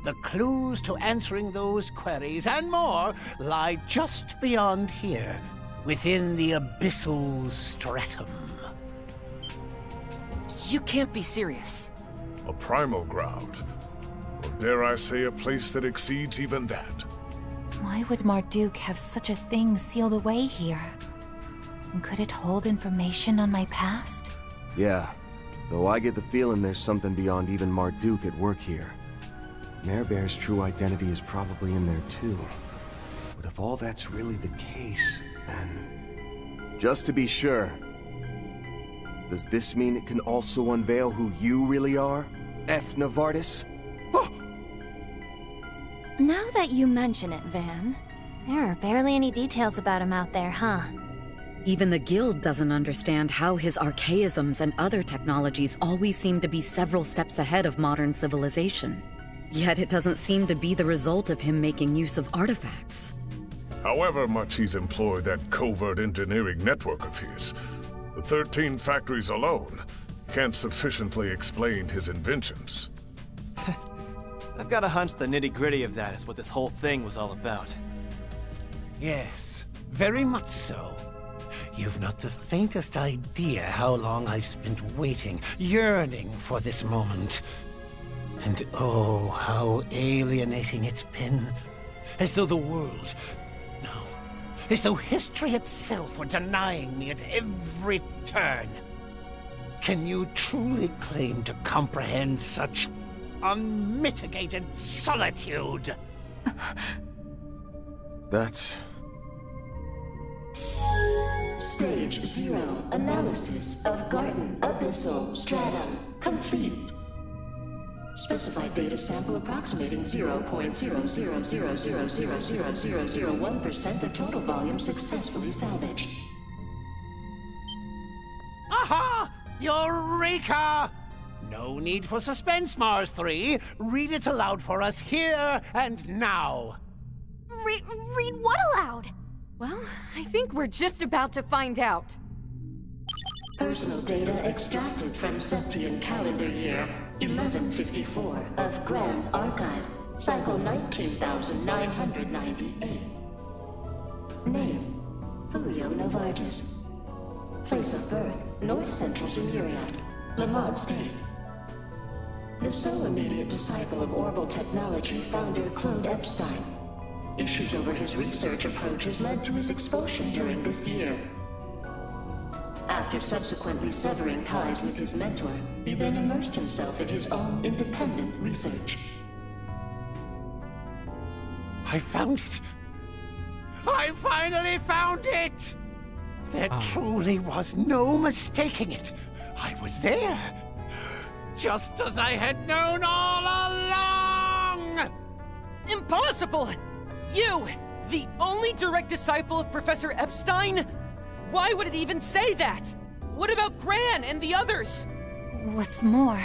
The clues to answering those queries and more lie just beyond here, within the abyssal stratum. You can't be serious. A primal ground. Or dare I say a place that exceeds even that. Why would Marduk have such a thing sealed away here? And could it hold information on my past? Yeah, though I get the feeling there's something beyond even Marduk at work here. Marebear's true identity is probably in there too. But if all that's really the case, then... Just to be sure, does this mean it can also unveil who you really are, Norvatis? Now that you mention it, Van... There are barely any details about him out there, huh? Even the Guild doesn't understand how his archaisms and other technologies always seem to be several steps ahead of modern civilization. Yet it doesn't seem to be the result of him making use of artifacts. However much he's employed that covert engineering network of his, the 13 factories alone can't sufficiently explain his inventions. I've got a hunch the nitty-gritty of that is what this whole thing was all about. Yes, very much so. You've not the faintest idea how long I've spent waiting, yearning for this moment. And oh, how alienating it's been. As though the world... No. As though history itself were denying me at every turn. Can you truly claim to comprehend such unmitigated solitude? That's... Stage 0 analysis of Garden Abyssal Stratum complete. Specified data sample approximating 0.0000000001% of total volume successfully salvaged. Aha! Eureka! No need for suspense, Mars 3. Read it aloud for us here and now. Read what aloud? Well, I think we're just about to find out. Personal data extracted from Septian calendar year 1154 of Grand Archive, cycle 19,998. Name, Furio Novartis. Place of birth, North Central Sumerian, Lamad State. The sole immediate disciple of orbital technology founder Claude Epstein. Issues over his research approaches led to his expulsion during this year. After subsequently severing ties with his mentor, he then immersed himself in his own independent research. I found it! I finally found it! There truly was no mistaking it. I was there. Just as I had known all along! Impossible! You, the only direct disciple of Professor Epstein? Why would it even say that? What about Gran and the others? What's more,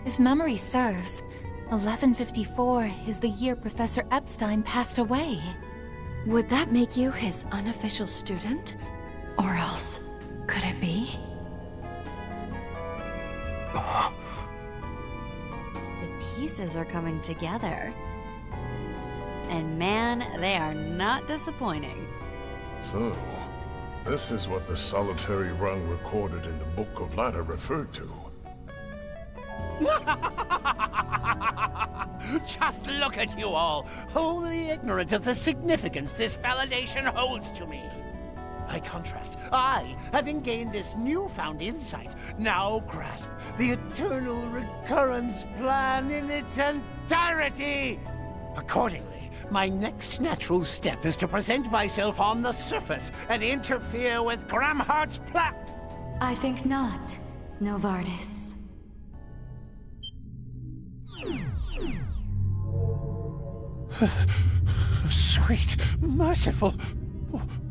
if memory serves, 1154 is the year Professor Epstein passed away. Would that make you his unofficial student? Or else, could it be? The pieces are coming together. And man, they are not disappointing. So, this is what the solitary rung recorded in the Book of Ladder referred to. Just look at you all, wholly ignorant of the significance this validation holds to me. By contrast, I, having gained this newfound insight, now grasp the eternal recurrence plan in its entirety. Accordingly, my next natural step is to present myself on the surface and interfere with Gramhart's plan. I think not, Norvatis. Sweet, merciful.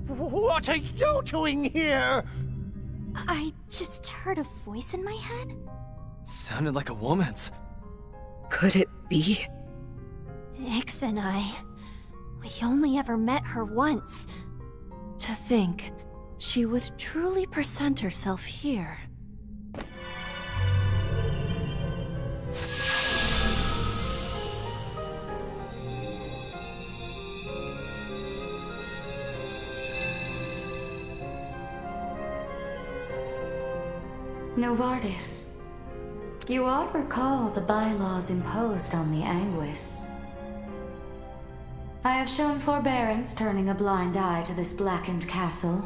What are you doing here? I just heard a voice in my head. Sounded like a woman's. Could it be? Ix and I. We only ever met her once. To think, she would truly present herself here. Novartis, you ought recall the bylaws imposed on the Anguis. I have shown forbearance turning a blind eye to this blackened castle.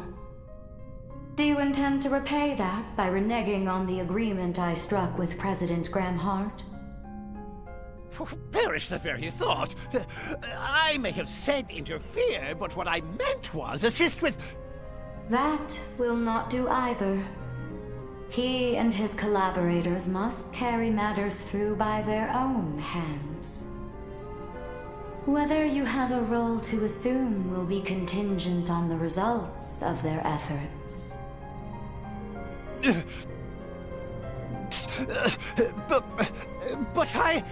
Do you intend to repay that by reneging on the agreement I struck with President Gramhart? Perish the very thought. I may have said interfere, but what I meant was assist with... That will not do either. He and his collaborators must carry matters through by their own hands. Whether you have a role to assume will be contingent on the results of their efforts. But I...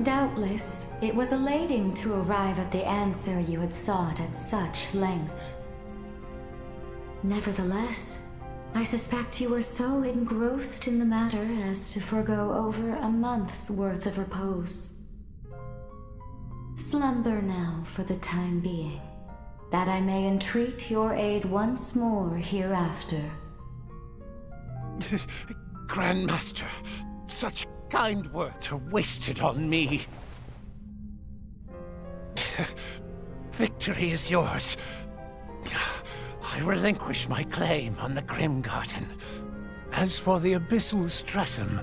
Doubtless, it was elating to arrive at the answer you had sought at such length. Nevertheless, I suspect you were so engrossed in the matter as to forego over a month's worth of repose. Slumber now for the time being, that I may entreat your aid once more hereafter. Grandmaster, such kind words are wasted on me. Victory is yours. I relinquish my claim on the Grim Garden. As for the Abyssal Stratum,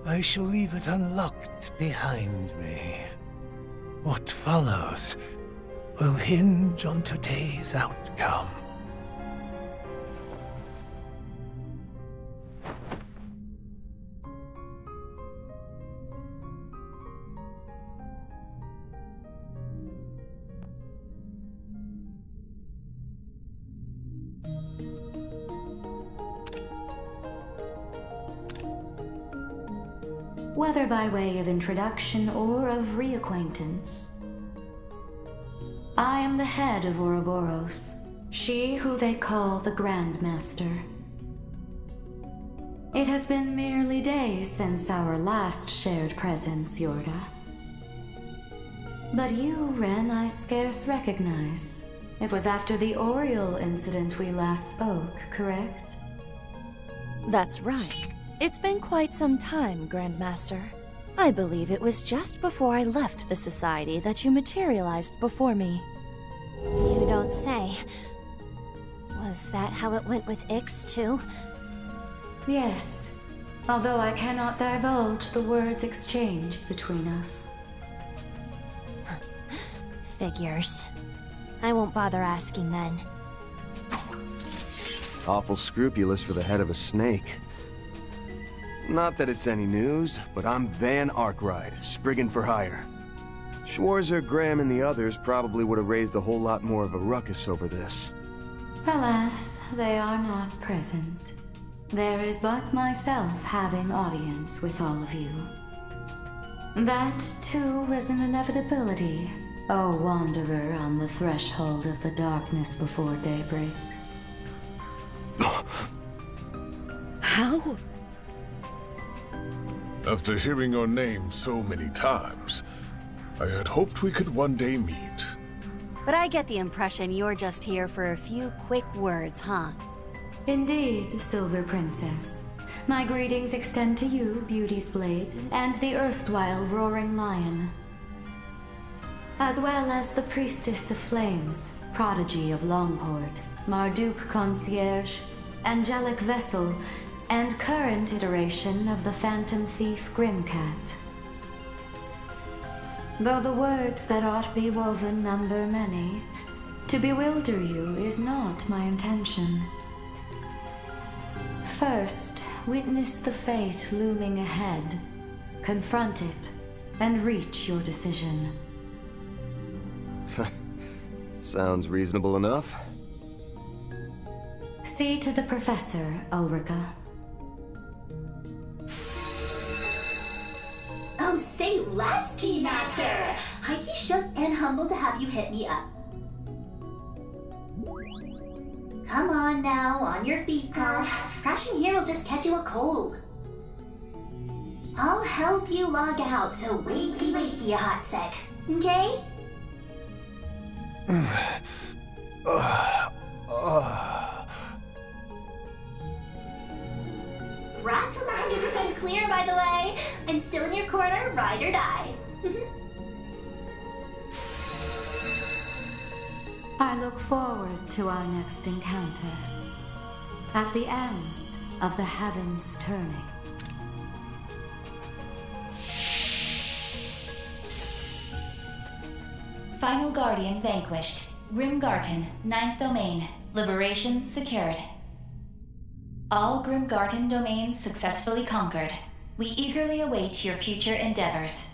I shall leave it unlocked behind me. What follows will hinge on today's outcome. Whether by way of introduction or of reacquaintance, I am the head of Ouroboros, she who they call the Grandmaster. It has been merely days since our last shared presence, Yorda. But you, Ren, I scarce recognize. It was after the Oriole incident we last spoke, correct? That's right. It's been quite some time, Grandmaster. I believe it was just before I left the Society that you materialized before me. You don't say. Was that how it went with Ix, too? Yes, although I cannot divulge the words exchanged between us. Figures. I won't bother asking then. Awful scrupulous for the head of a snake. Not that it's any news, but I'm Van Arkwright, Spriggan for hire. Schwarzer, Graham, and the others probably would have raised a whole lot more of a ruckus over this. Alas, they are not present. There is but myself having audience with all of you. That, too, is an inevitability, O wanderer on the threshold of the darkness before daybreak. How? After hearing your name so many times, I had hoped we could one day meet. But I get the impression you're just here for a few quick words, huh? Indeed, Silver Princess. My greetings extend to you, Beauty's Blade, and the erstwhile Roaring Lion. As well as the Priestess of Flames, Prodigy of Longport, Marduk Concierge, Angelic Vessel, and current iteration of the Phantom Thief Grimcat. Though the words that ought be woven number many, to bewilder you is not my intention. First, witness the fate looming ahead, confront it, and reach your decision. Sounds reasonable enough. See to the Professor, Ulrika. Oh, say less, G-Master! Heike shook and humbled to have you hit me up. Come on now, on your feet, girl. Crashing here will just catch you a cold. I'll help you log out, so wakey, a hot sec, okay? Rat's 100% clear, by the way. I'm still in your corner, ride or die. I look forward to our next encounter. At the end of the heavens turning. Final Guardian vanquished. Grimgarten, 9th domain. Liberation secured. All Grimgarten domains successfully conquered. We eagerly await your future endeavors.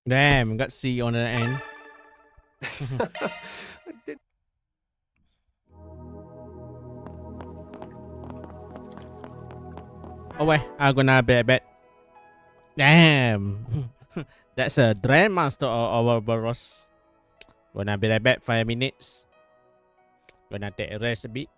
Damn, got C on the end. Oh wait, I'm gonna bet. Damn, that's a Grandmaster or Ouroboros. Gonna be right back 5 minutes. Gonna take a rest a bit.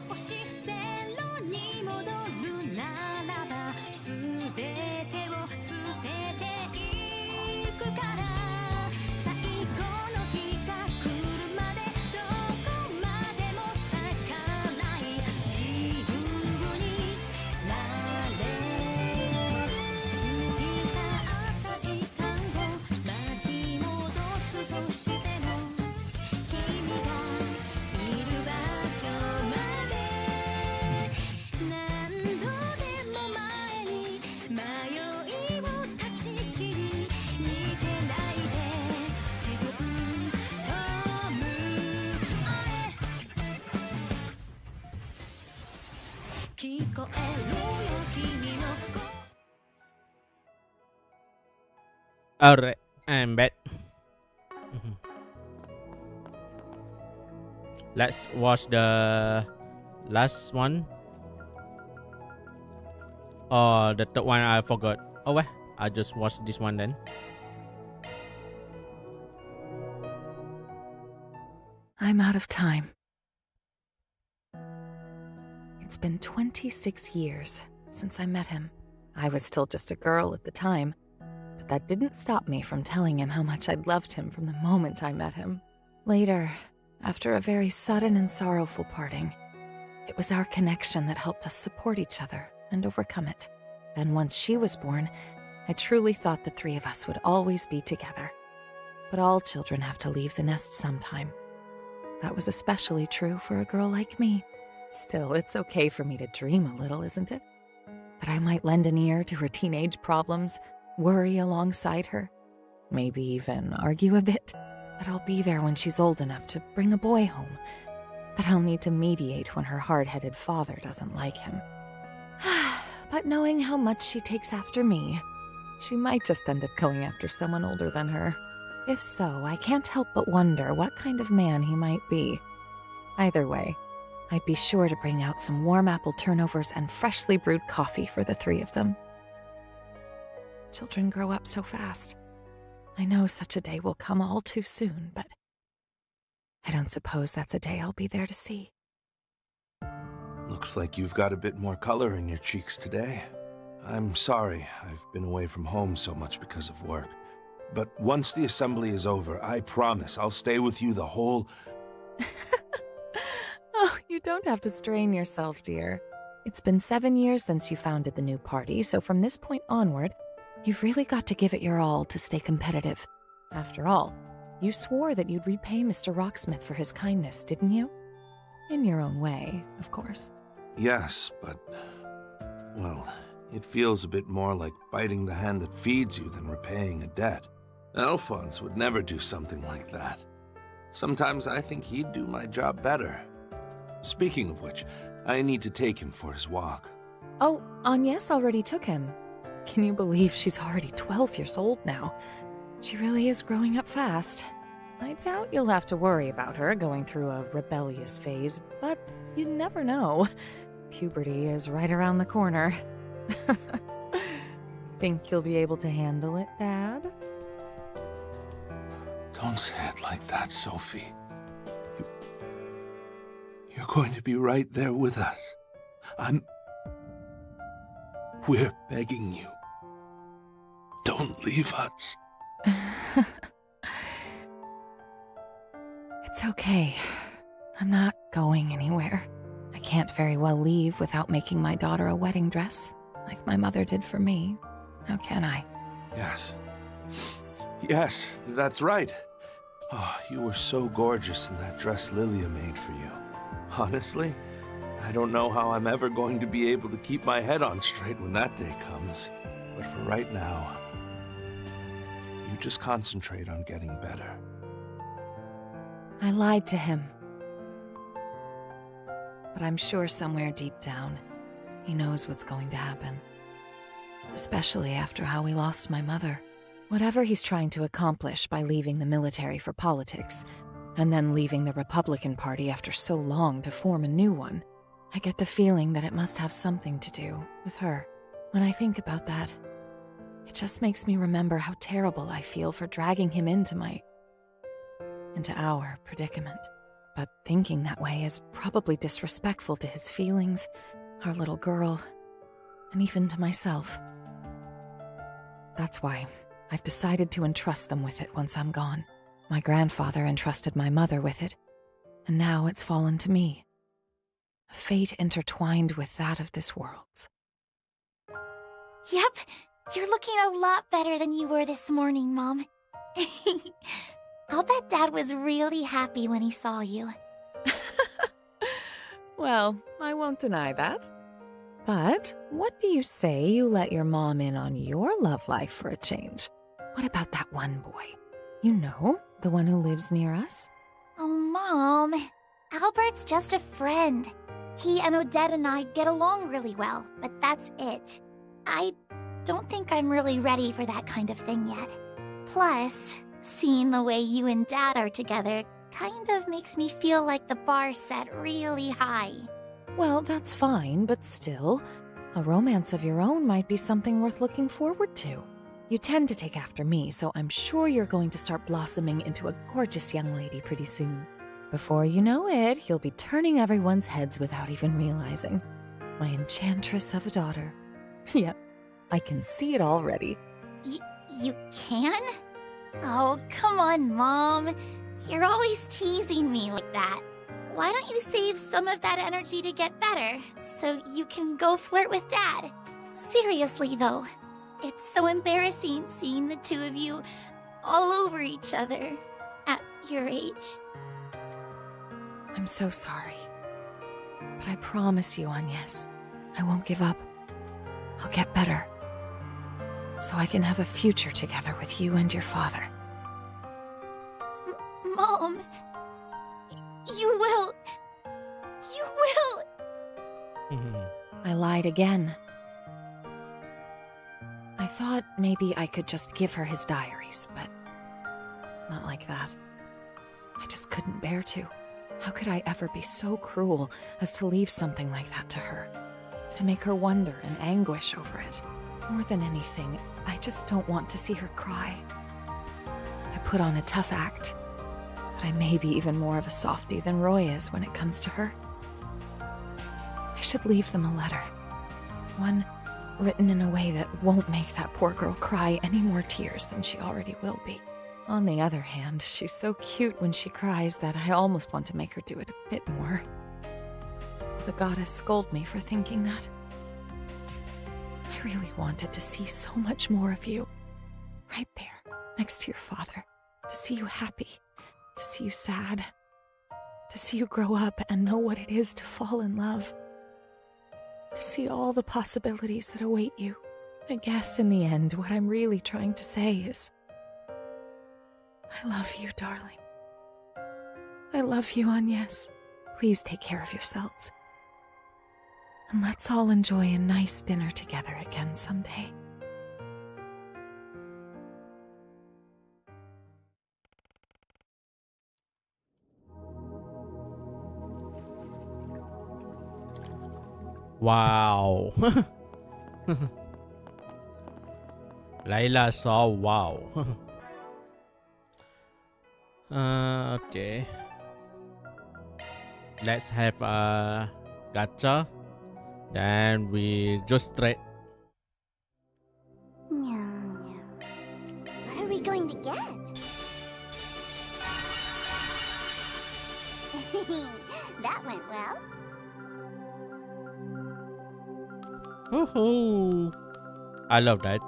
星ゼロに戻るならば全てを捨てていくから最後の日が来るまでどこまでも逆らい自由になれ過ぎ去った時間を巻き戻すとしても君がいる場所まで何度でも前に迷いを断ち切り逃げないで自分と向かえ聞こえるよ君の声 Alright, I'm back. Let's watch the last one. Oh, the third one I forgot. Oh well, I just watched this one then. I'm out of time. It's been 26 years since I met him. I was still just a girl at the time, but that didn't stop me from telling him how much I'd loved him from the moment I met him. Later, after a very sudden and sorrowful parting, it was our connection that helped us support each other and overcome it. Then once she was born, I truly thought the three of us would always be together. But all children have to leave the nest sometime. That was especially true for a girl like me. Still, it's okay for me to dream a little, isn't it? That I might lend an ear to her teenage problems, worry alongside her, maybe even argue a bit. That I'll be there when she's old enough to bring a boy home. That I'll need to mediate when her hard-headed father doesn't like him. But knowing how much she takes after me, she might just end up going after someone older than her. If so, I can't help but wonder what kind of man he might be. Either way, I'd be sure to bring out some warm apple turnovers and freshly brewed coffee for the three of them. Children grow up so fast. I know such a day will come all too soon, but I don't suppose that's a day I'll be there to see. Looks like you've got a bit more color in your cheeks today. I'm sorry I've been away from home so much because of work. But once the assembly is over, I promise I'll stay with you the whole... Oh, you don't have to strain yourself, dear. It's been 7 years since you founded the new party, so from this point onward, you've really got to give it your all to stay competitive. After all, you swore that you'd repay Mr. Rocksmith for his kindness, didn't you? In your own way, of course. Yes, but... well, it feels a bit more like biting the hand that feeds you than repaying a debt. Alphonse would never do something like that. Sometimes I think he'd do my job better. Speaking of which, I need to take him for his walk. Oh, Agnes already took him. Can you believe she's already 12 years old now? She really is growing up fast. I doubt you'll have to worry about her going through a rebellious phase, but you never know. Puberty is right around the corner. Think you'll be able to handle it, Dad? Don't say it like that, Sophie. You're going to be right there with us. We're begging you. Don't leave us. It's okay. I'm not going anywhere. I can't very well leave without making my daughter a wedding dress, like my mother did for me. How can I? Yes. Yes, that's right. Oh, you were so gorgeous in that dress Lilia made for you. Honestly, I don't know how I'm ever going to be able to keep my head on straight when that day comes. But for right now, you just concentrate on getting better. I lied to him. But I'm sure somewhere deep down, he knows what's going to happen. Especially after how we lost my mother. Whatever he's trying to accomplish by leaving the military for politics, and then leaving the Republican Party after so long to form a new one, I get the feeling that it must have something to do with her. When I think about that, it just makes me remember how terrible I feel for dragging him into our predicament. But thinking that way is probably disrespectful to his feelings, our little girl, and even to myself. That's why I've decided to entrust them with it once I'm gone. My grandfather entrusted my mother with it, and now it's fallen to me. A fate intertwined with that of this world's. Yep, you're looking a lot better than you were this morning, Mom. I'll bet Dad was really happy when he saw you. Well, I won't deny that. But what do you say you let your mom in on your love life for a change? What about that one boy? You know, the one who lives near us? Oh, Mom. Albert's just a friend. He and Odette and I get along really well, but that's it. I don't think I'm really ready for that kind of thing yet. Plus, seeing the way you and Dad are together kind of makes me feel like the bar's set really high. Well, that's fine, but still, a romance of your own might be something worth looking forward to. You tend to take after me, so I'm sure you're going to start blossoming into a gorgeous young lady pretty soon. Before you know it, you'll be turning everyone's heads without even realizing. My enchantress of a daughter. Yep, I can see it already. You can? Oh, come on, Mom. You're always teasing me like that. Why don't you save some of that energy to get better, so you can go flirt with Dad? Seriously, though. It's so embarrassing seeing the two of you all over each other at your age. I'm so sorry. But I promise you, Agnes, I won't give up. I'll get better. So I can have a future together with you and your father. Mom, you will. You will. I lied again. I thought maybe I could just give her his diaries, but not like that. I just couldn't bear to. How could I ever be so cruel as to leave something like that to her? To make her wonder and anguish over it. More than anything, I just don't want to see her cry. I put on a tough act, but I may be even more of a softie than Roy is when it comes to her. I should leave them a letter. One written in a way that won't make that poor girl cry any more tears than she already will be. On the other hand, she's so cute when she cries that I almost want to make her do it a bit more. The goddess scold me for thinking that. I really wanted to see so much more of you. Right there, next to your father. To see you happy. To see you sad. To see you grow up and know what it is to fall in love. To see all the possibilities that await you. I guess in the end, what I'm really trying to say is, I love you, darling. I love you, Agnes. Please take care of yourselves. And let's all enjoy a nice dinner together again someday. Wow. Layla saw wow. Okay. Let's have a gacha. Then we just straight. What are we going to get? That went well. Woohoo! I love that.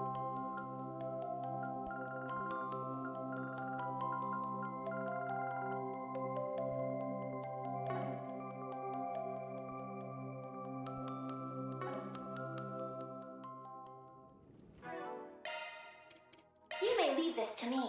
You may leave this to me.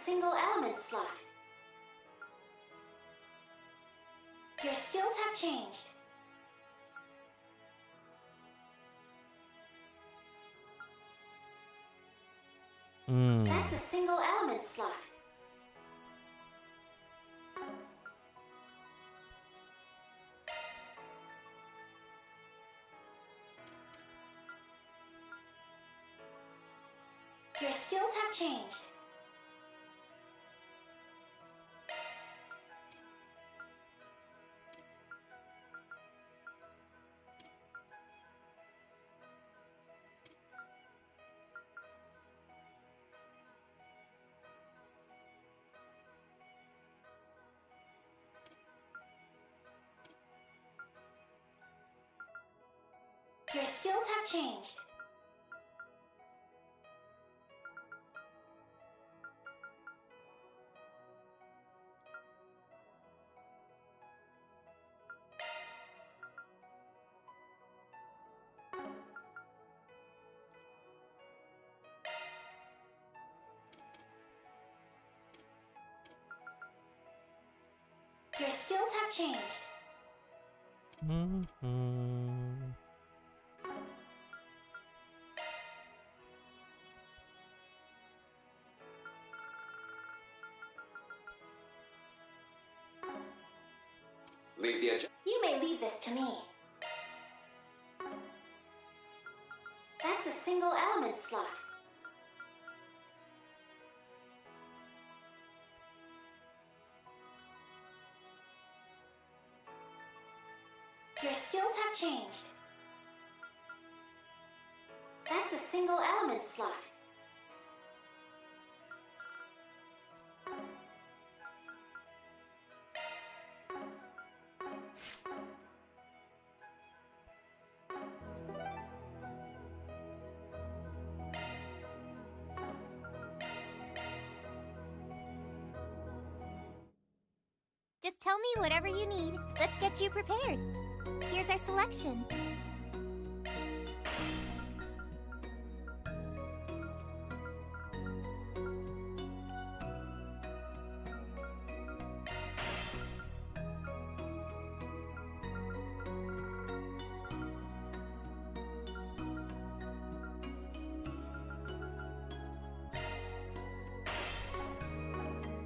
single element slot. Your skills have changed. That's a single element slot. Your skills have changed. Your skills have changed. Your skills have changed. Leave the edge. You may leave this to me. That's a single element slot. Your skills have changed. That's a single element slot. Just tell me whatever you need. Let's get you prepared. Here's our selection.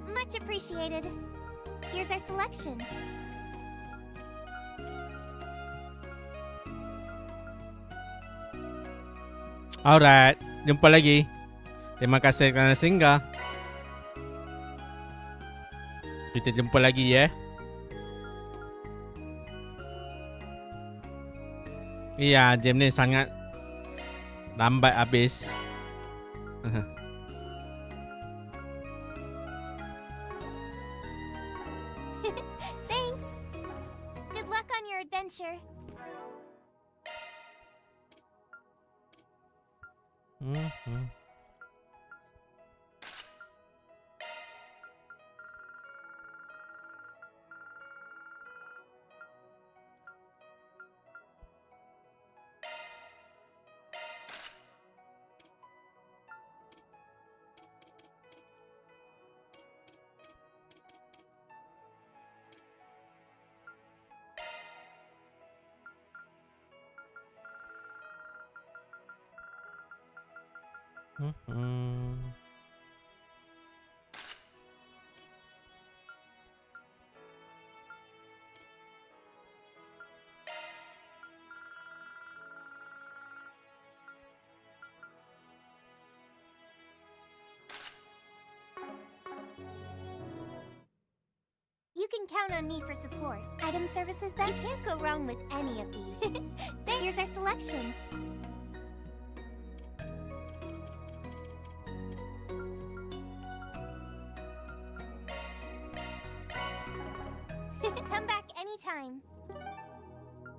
Much appreciated. Here's our selection. Alright, jumpa lagi. Terima kasih kerana singgah. Kita jumpa lagi ya. Iya, game ni sangat lambat habis. Thanks. Good luck on your adventure. You can count on me for support. Item services then? You can't go wrong with any of these. Here's our selection. Come back anytime.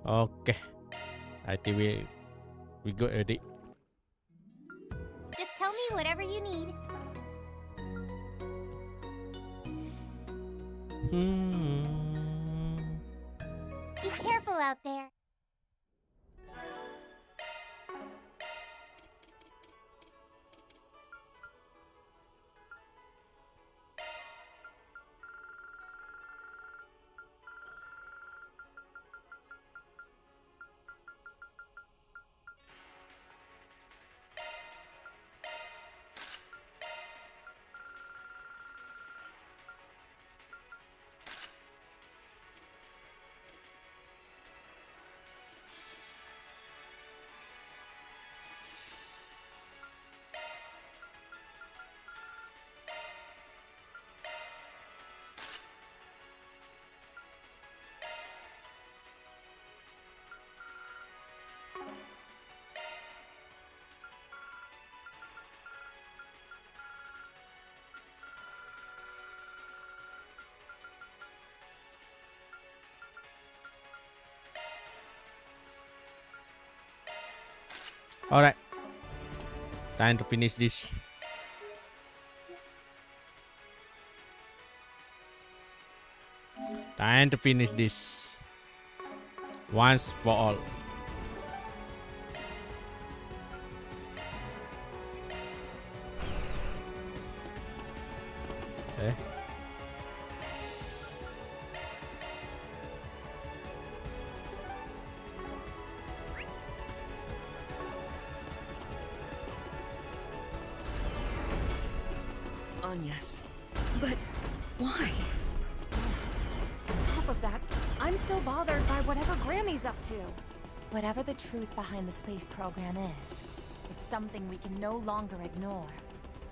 Okay. I think we go edit. Just tell me whatever you need. Be careful out there. Alright. Time to finish this. Time to finish this. Once for all. Okay. Yes. But why? On top of that, I'm still bothered by whatever Grammy's up to. Whatever the truth behind the space program is, it's something we can no longer ignore.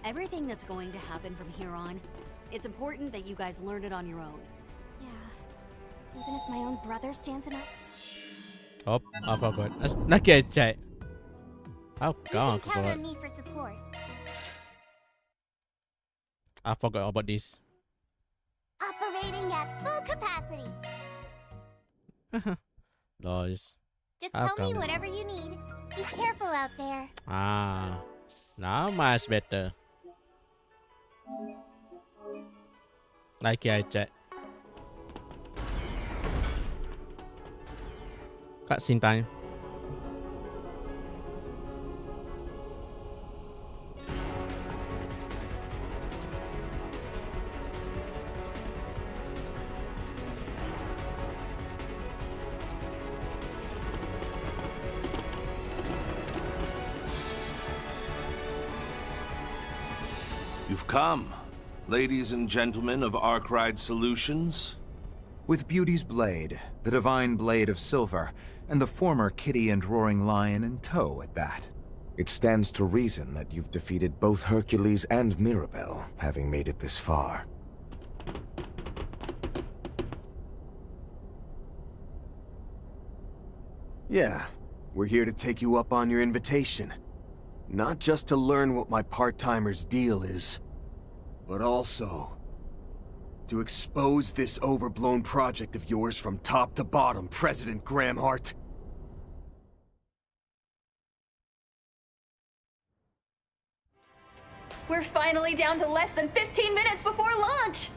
Everything that's going to happen from here on, it's important that you guys learn it on your own. Yeah. Even if my own brother stands in our... Oh, I forgot. Nó kìa chạy. Oh, You God. can count on me for support. I forgot about this. Operating at full capacity. Nice. Just tell me whatever you need. Be careful out there. Ah, now much better. Like I check. Cutscene time. You've come, ladies and gentlemen of Arkwright Solutions. With Beauty's blade, the divine blade of silver, and the former Kitty and Roaring Lion in tow at that. It stands to reason that you've defeated both Hercules and Mirabel, having made it this far. Yeah, we're here to take you up on your invitation. Not just to learn what my part-timer's deal is, but also to expose this overblown project of yours from top to bottom, President Gramhart. We're finally down to less than 15 minutes before launch!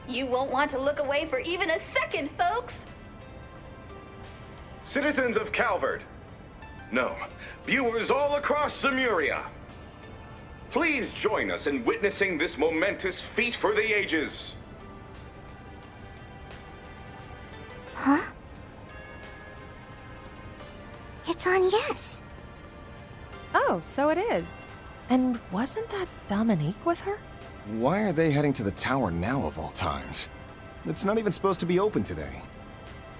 You won't want to look away for even a second, folks! Citizens of Calvert. No, viewers all across Zemuria. Please join us in witnessing this momentous feat for the ages. Huh? It's on yes. Oh, so it is. And wasn't that Dominique with her? Why are they heading to the tower now of all times? It's not even supposed to be open today.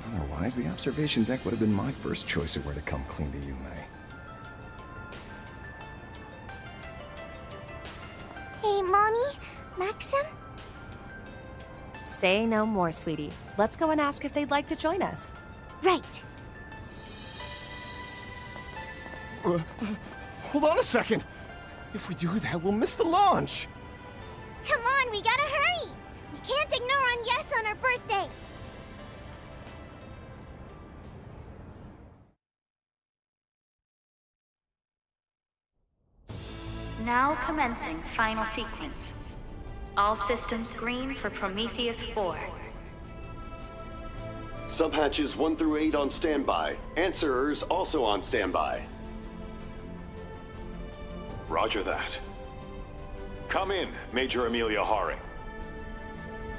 Otherwise, the observation deck would have been my first choice of where to come clean to you, May. Hey, Mommy? Maxim? Say no more, sweetie. Let's go and ask if they'd like to join us. Right. Hold on a second! If we do that, we'll miss the launch! Come on, we gotta hurry! We can't ignore on yes on our birthday! Now commencing final sequence. All systems green for Prometheus 4. Subhatches 1 through 8 on standby. Answerers also on standby. Roger that. Come in, Major Amelia Haring.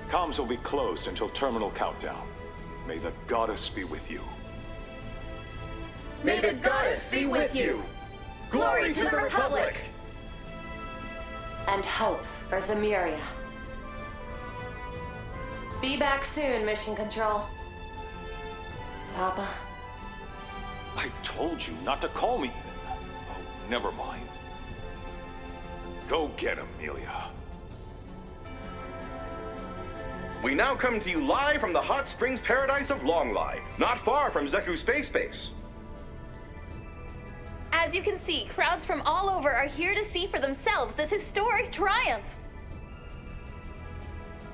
Comms will be closed until terminal countdown. May the goddess be with you. May the goddess be with you! Glory to the Republic! And hope for Zemuria. Be back soon, Mission Control. Papa. I told you not to call me. Oh, never mind. Go get him, Amelia. We now come to you live from the hot springs paradise of Longlai, not far from Zeku Space Base. As you can see, crowds from all over are here to see for themselves this historic triumph.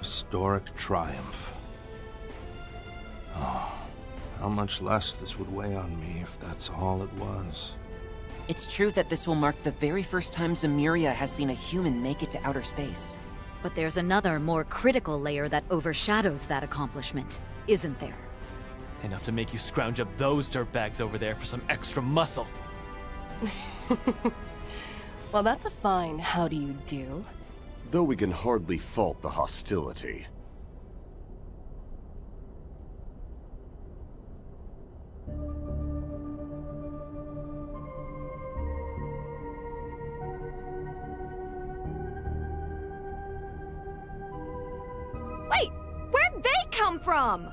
Historic triumph. Oh, how much less this would weigh on me if that's all it was. It's true that this will mark the very first time Zemuria has seen a human make it to outer space. But there's another, more critical layer that overshadows that accomplishment, isn't there? Enough to make you scrounge up those dirtbags over there for some extra muscle. Well, that's a fine how do you do. Though we can hardly fault the hostility. Wait, where'd they come from?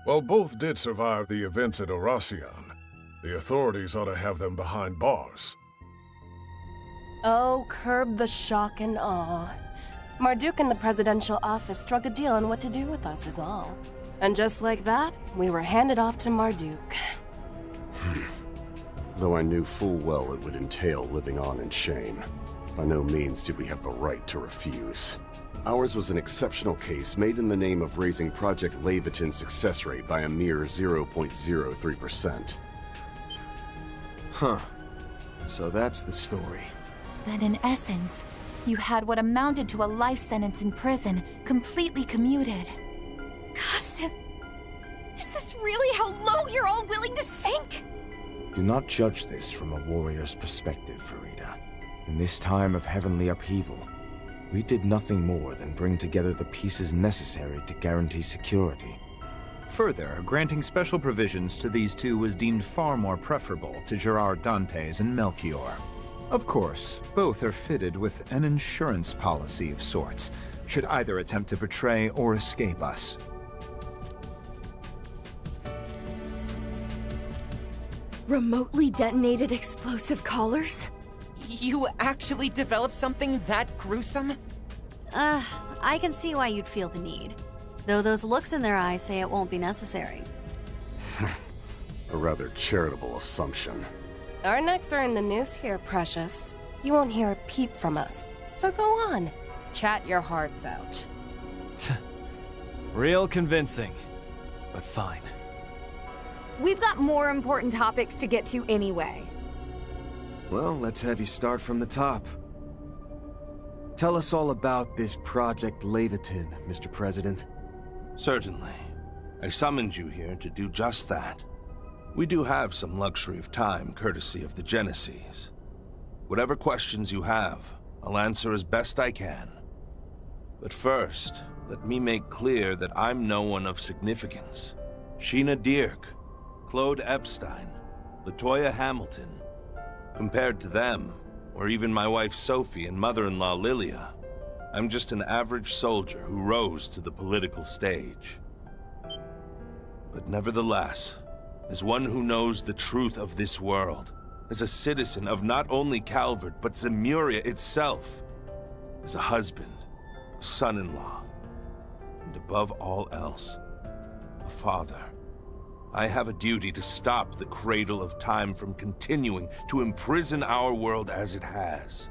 Well, both did survive the events at Oracion. The authorities ought to have them behind bars. Oh, curb the shock and awe. Marduk and the presidential office struck a deal on what to do with us is all. And just like that, we were handed off to Marduk. Though I knew full well it would entail living on in shame. By no means did we have the right to refuse. Ours was an exceptional case made in the name of raising Project Levitin's success rate by a mere 0.03%. Huh. So that's the story. Then in essence, you had what amounted to a life sentence in prison, completely commuted. Qasim, is this really how low you're all willing to sink? Do not judge this from a warrior's perspective, Farida. In this time of heavenly upheaval, we did nothing more than bring together the pieces necessary to guarantee security. Further, granting special provisions to these two was deemed far more preferable to Gerard Dantes and Melchior. Of course, both are fitted with an insurance policy of sorts, should either attempt to betray or escape us. Remotely detonated explosive collars? You actually developed something that gruesome? I can see why you'd feel the need. Though those looks in their eyes say it won't be necessary. A rather charitable assumption. Our necks are in the noose here, Precious. You won't hear a peep from us. So go on. Chat your hearts out. Real convincing. But fine. We've got more important topics to get to anyway. Well, let's have you start from the top. Tell us all about this Project Levitin, Mr. President. Certainly. I summoned you here to do just that. We do have some luxury of time, courtesy of the Genesis. Whatever questions you have, I'll answer as best I can. But first, let me make clear that I'm no one of significance. Sheena Dirk, Claude Epstein, Latoya Hamilton. Compared to them, or even my wife Sophie and mother-in-law Lilia, I'm just an average soldier who rose to the political stage. But nevertheless, as one who knows the truth of this world, as a citizen of not only Calvert, but Zemuria itself, as a husband, a son-in-law, and above all else, a father, I have a duty to stop the Cradle of Time from continuing to imprison our world as it has.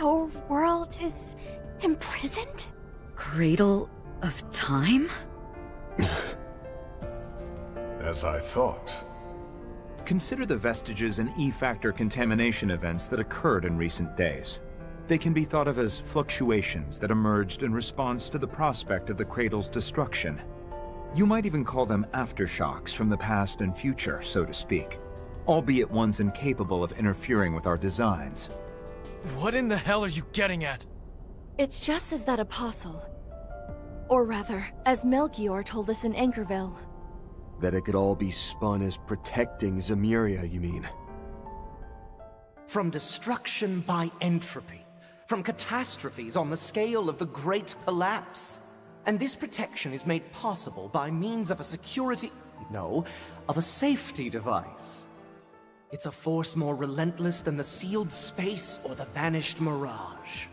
Our world is imprisoned? Cradle of Time? As I thought. Consider the vestiges and E-factor contamination events that occurred in recent days. They can be thought of as fluctuations that emerged in response to the prospect of the Cradle's destruction. You might even call them aftershocks from the past and future, so to speak, albeit ones incapable of interfering with our designs. What in the hell are you getting at? It's just as that apostle. Or rather, as Melchior told us in Anchorville. That it could all be spun as protecting Zemuria, you mean? From destruction by entropy, from catastrophes on the scale of the Great Collapse. And this protection is made possible by means of a of a safety device. It's a force more relentless than the sealed space or the vanished mirage.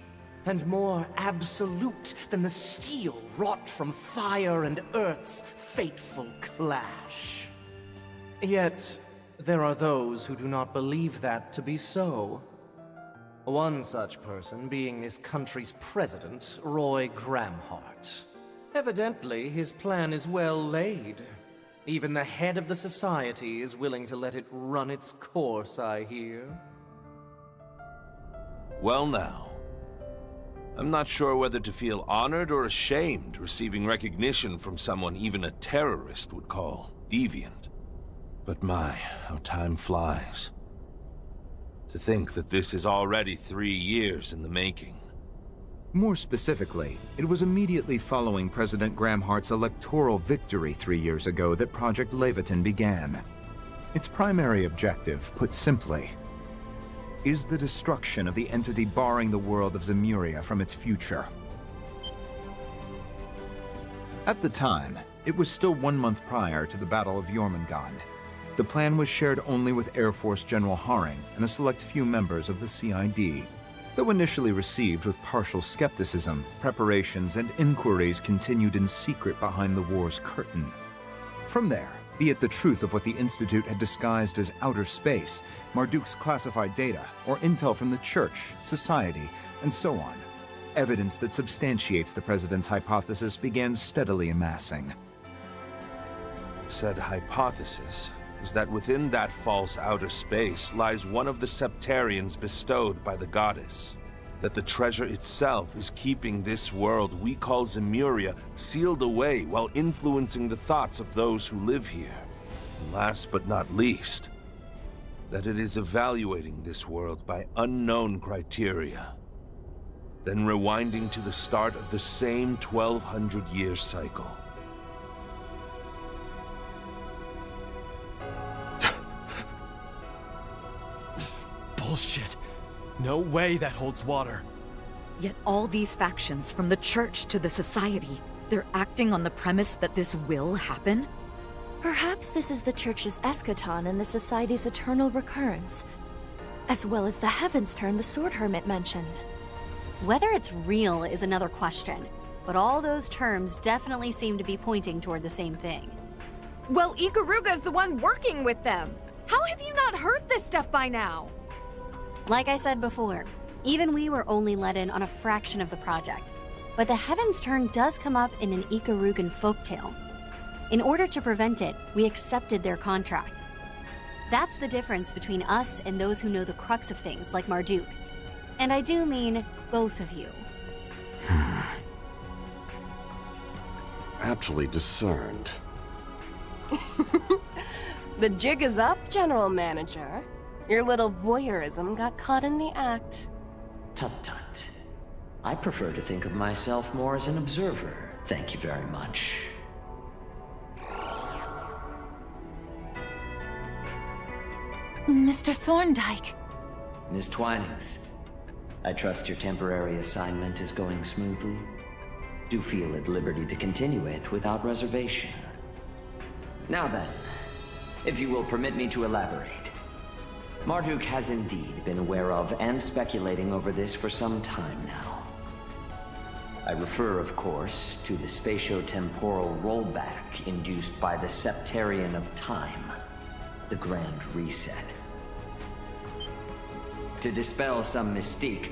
And more absolute than the steel wrought from fire and Earth's fateful clash. Yet, there are those who do not believe that to be so. One such person being this country's president, Roy Gramhart. Evidently, his plan is well laid. Even the head of the society is willing to let it run its course, I hear. Well now, I'm not sure whether to feel honored or ashamed receiving recognition from someone even a terrorist would call deviant. But my, how time flies. To think that this is already 3 years in the making. More specifically, it was immediately following President Gramhart's electoral victory 3 years ago that Project Leviathan began. Its primary objective, put simply, is the destruction of the entity barring the world of Zemuria from its future. At the time, it was still 1 month prior to the Battle of Jormungand. The plan was shared only with Air Force General Haring and a select few members of the CID. Though initially received with partial skepticism, preparations and inquiries continued in secret behind the war's curtain. From there, be it the truth of what the Institute had disguised as outer space, Marduk's classified data, or intel from the Church, Society, and so on, evidence that substantiates the President's hypothesis began steadily amassing. Said hypothesis is that within that false outer space lies one of the septarians bestowed by the goddess. That the treasure itself is keeping this world we call Zemuria sealed away while influencing the thoughts of those who live here. And last but not least, that it is evaluating this world by unknown criteria, then rewinding to the start of the same 1200-year cycle. Bullshit. No way that holds water. Yet all these factions, from the Church to the Society, they're acting on the premise that this will happen? Perhaps this is the Church's eschaton and the Society's eternal recurrence, as well as the Heaven's Turn the Sword Hermit mentioned. Whether it's real is another question, but all those terms definitely seem to be pointing toward the same thing. Well, Ikaruga's the one working with them. How have you not heard this stuff by now? Like I said before, even we were only let in on a fraction of the project, but the Heaven's Turn does come up in an Ikarugan folktale. In order to prevent it, we accepted their contract. That's the difference between us and those who know the crux of things like Marduk. And I do mean both of you. Aptly discerned. The jig is up, General Manager. Your little voyeurism got caught in the act. Tut-tut. I prefer to think of myself more as an observer, thank you very much. Mr. Thorndyke. Miss Twinings, I trust your temporary assignment is going smoothly. Do feel at liberty to continue it without reservation. Now then, if you will permit me to elaborate. Marduk has indeed been aware of and speculating over this for some time now. I refer, of course, to the spatio-temporal rollback induced by the Septarian of Time, the Grand Reset. To dispel some mystique,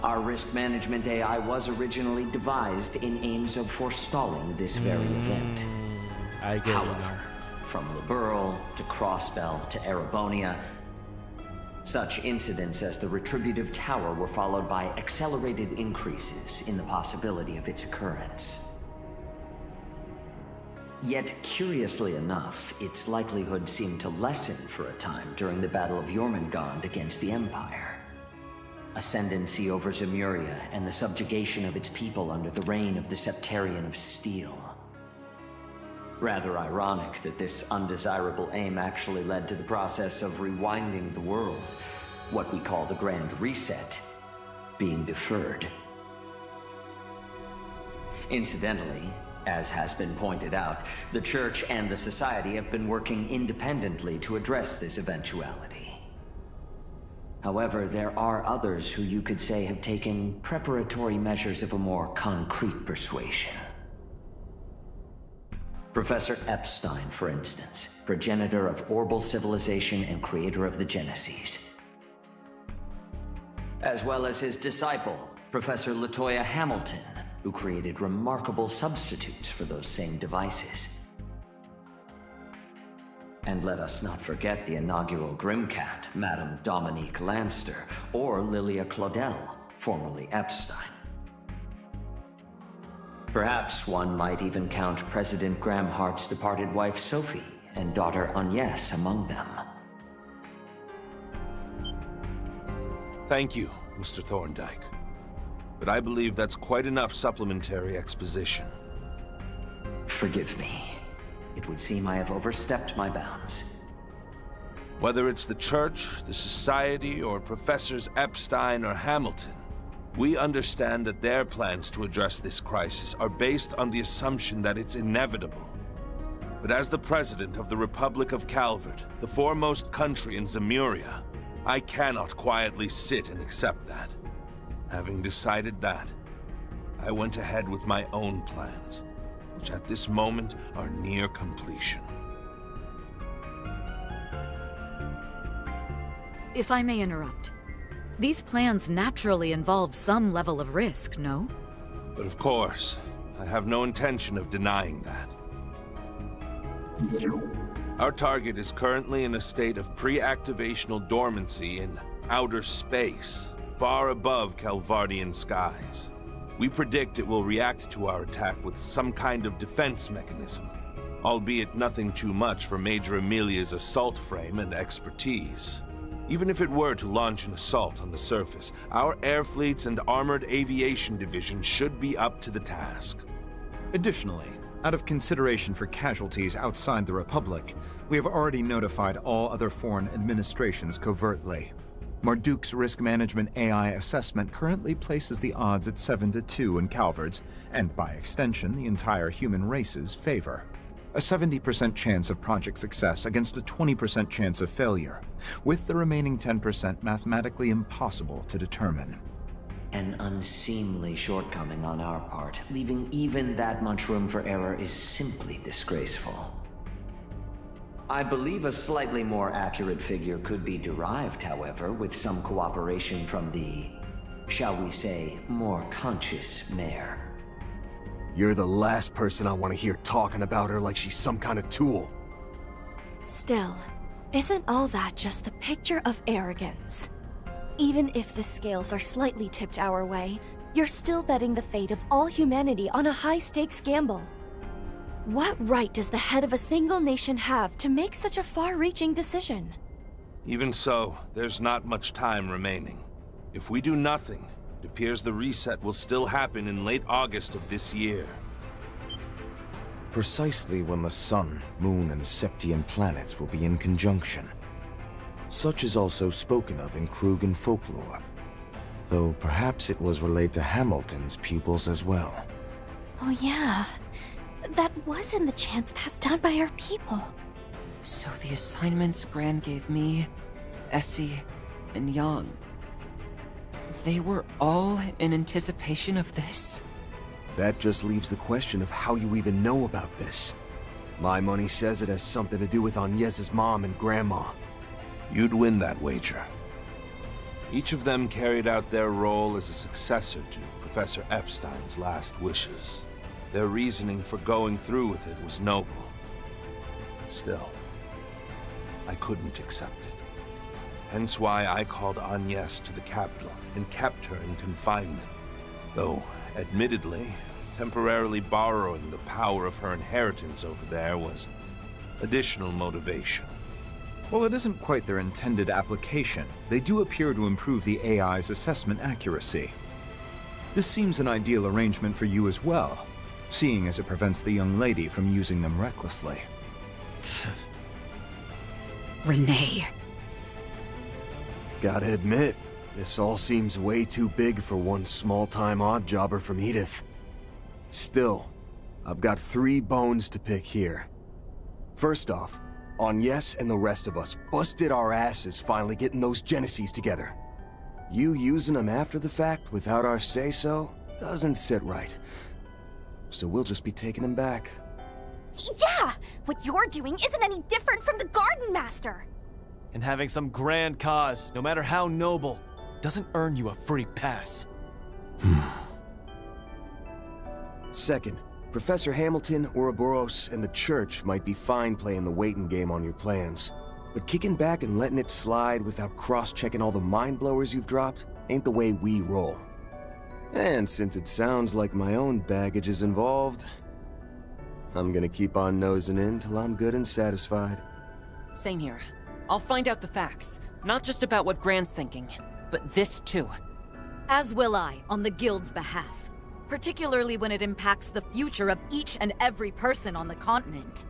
our risk management AI was originally devised in aims of forestalling this very event. However, from Liberl to Crossbell to Erebonia, such incidents as the Retributive Tower were followed by accelerated increases in the possibility of its occurrence. Yet, curiously enough, its likelihood seemed to lessen for a time during the Battle of Jormungand against the Empire. Ascendancy over Zemuria and the subjugation of its people under the reign of the Septarian of Steel. Rather ironic that this undesirable aim actually led to the process of rewinding the world, what we call the Grand Reset, being deferred. Incidentally, as has been pointed out, the Church and the Society have been working independently to address this eventuality. However, there are others who you could say have taken preparatory measures of a more concrete persuasion. Professor Epstein, for instance, progenitor of Orbal civilization and creator of the Genesis. As well as his disciple, Professor Latoya Hamilton, who created remarkable substitutes for those same devices. And let us not forget the inaugural Grimcat, Madame Dominique Lanster, or Lilia Claudel, formerly Epstein. Perhaps one might even count President Graham Hart's departed wife Sophie and daughter Agnes among them. Thank you, Mr. Thorndyke. But I believe that's quite enough supplementary exposition. Forgive me. It would seem I have overstepped my bounds. Whether it's the Church, the Society, or Professors Epstein or Hamilton, we understand that their plans to address this crisis are based on the assumption that it's inevitable. But as the President of the Republic of Calvert, the foremost country in Zemuria, I cannot quietly sit and accept that. Having decided that, I went ahead with my own plans, which at this moment are near completion. If I may interrupt, these plans naturally involve some level of risk, no? But of course, I have no intention of denying that. Our target is currently in a state of pre-activational dormancy in outer space, far above Calvardian skies. We predict it will react to our attack with some kind of defense mechanism, albeit nothing too much for Major Amelia's assault frame and expertise. Even if it were to launch an assault on the surface, our air fleets and armored aviation division should be up to the task. Additionally, out of consideration for casualties outside the Republic, we have already notified all other foreign administrations covertly. Marduk's risk management AI assessment currently places the odds at 7-2 in Calvert's, and by extension, the entire human race's favor. A 70% chance of project success against a 20% chance of failure, with the remaining 10% mathematically impossible to determine. An unseemly shortcoming on our part, leaving even that much room for error is simply disgraceful. I believe a slightly more accurate figure could be derived, however, with some cooperation from the, shall we say, more conscious mayor. You're the last person I want to hear talking about her like she's some kind of tool. Still, isn't all that just the picture of arrogance? Even if the scales are slightly tipped our way, you're still betting the fate of all humanity on a high-stakes gamble. What right does the head of a single nation have to make such a far-reaching decision? Even so, there's not much time remaining. If we do nothing, it appears the reset will still happen in late August of this year. Precisely when the sun, moon, and Septian planets will be in conjunction. Such is also spoken of in Krugan folklore, though perhaps it was relayed to Hamilton's pupils as well. Oh yeah, that was in the chants passed down by our people. So the assignments Gran gave me, Essie, and Yang, they were all in anticipation of this? That just leaves the question of how you even know about this. My money says it has something to do with Agnes's mom and grandma. You'd win that wager. Each of them carried out their role as a successor to Professor Epstein's last wishes. Their reasoning for going through with it was noble. But still, I couldn't accept it. Hence why I called Agnes to the capital and kept her in confinement. Though, admittedly, temporarily borrowing the power of her inheritance over there was additional motivation. While it isn't quite their intended application, they do appear to improve the AI's assessment accuracy. This seems an ideal arrangement for you as well, seeing as it prevents the young lady from using them recklessly. Renee. Gotta admit, this all seems way too big for one small-time odd jobber from Edith. Still, I've got 3 bones to pick here. First off, Agnes and the rest of us busted our asses finally getting those Genesees together. You using them after the fact without our say-so doesn't sit right. So we'll just be taking them back. Yeah! What you're doing isn't any different from the Garden Master! And having some grand cause, no matter how noble, doesn't earn you a free pass. Second, Professor Hamilton, Ouroboros, and the Church might be fine playing the waiting game on your plans. But kicking back and letting it slide without cross-checking all the mind-blowers you've dropped ain't the way we roll. And since it sounds like my own baggage is involved, I'm gonna keep on nosing in till I'm good and satisfied. Same here. I'll find out the facts. Not just about what Grand's thinking, but this too. As will I, on the Guild's behalf. Particularly when it impacts the future of each and every person on the continent.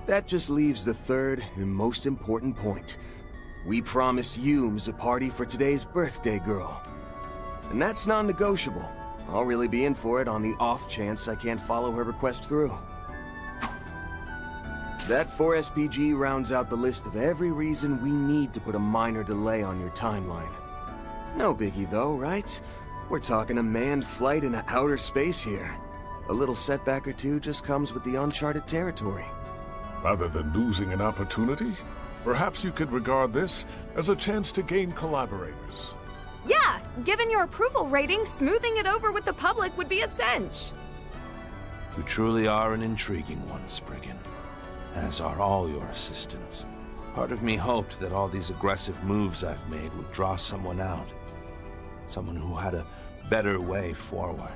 That just leaves the third and most important point. We promised Humes a party for today's birthday girl. And that's non-negotiable. I'll really be in for it on the off chance I can't follow her request through. That 4SPG rounds out the list of every reason we need to put a minor delay on your timeline. No biggie though, right? We're talking a manned flight into outer space here. A little setback or two just comes with the uncharted territory. Rather than losing an opportunity, perhaps you could regard this as a chance to gain collaborators. Yeah, given your approval rating, smoothing it over with the public would be a cinch. You truly are an intriguing one, Spriggan. As are all your assistants. Part of me hoped that all these aggressive moves I've made would draw someone out. Someone who had a better way forward.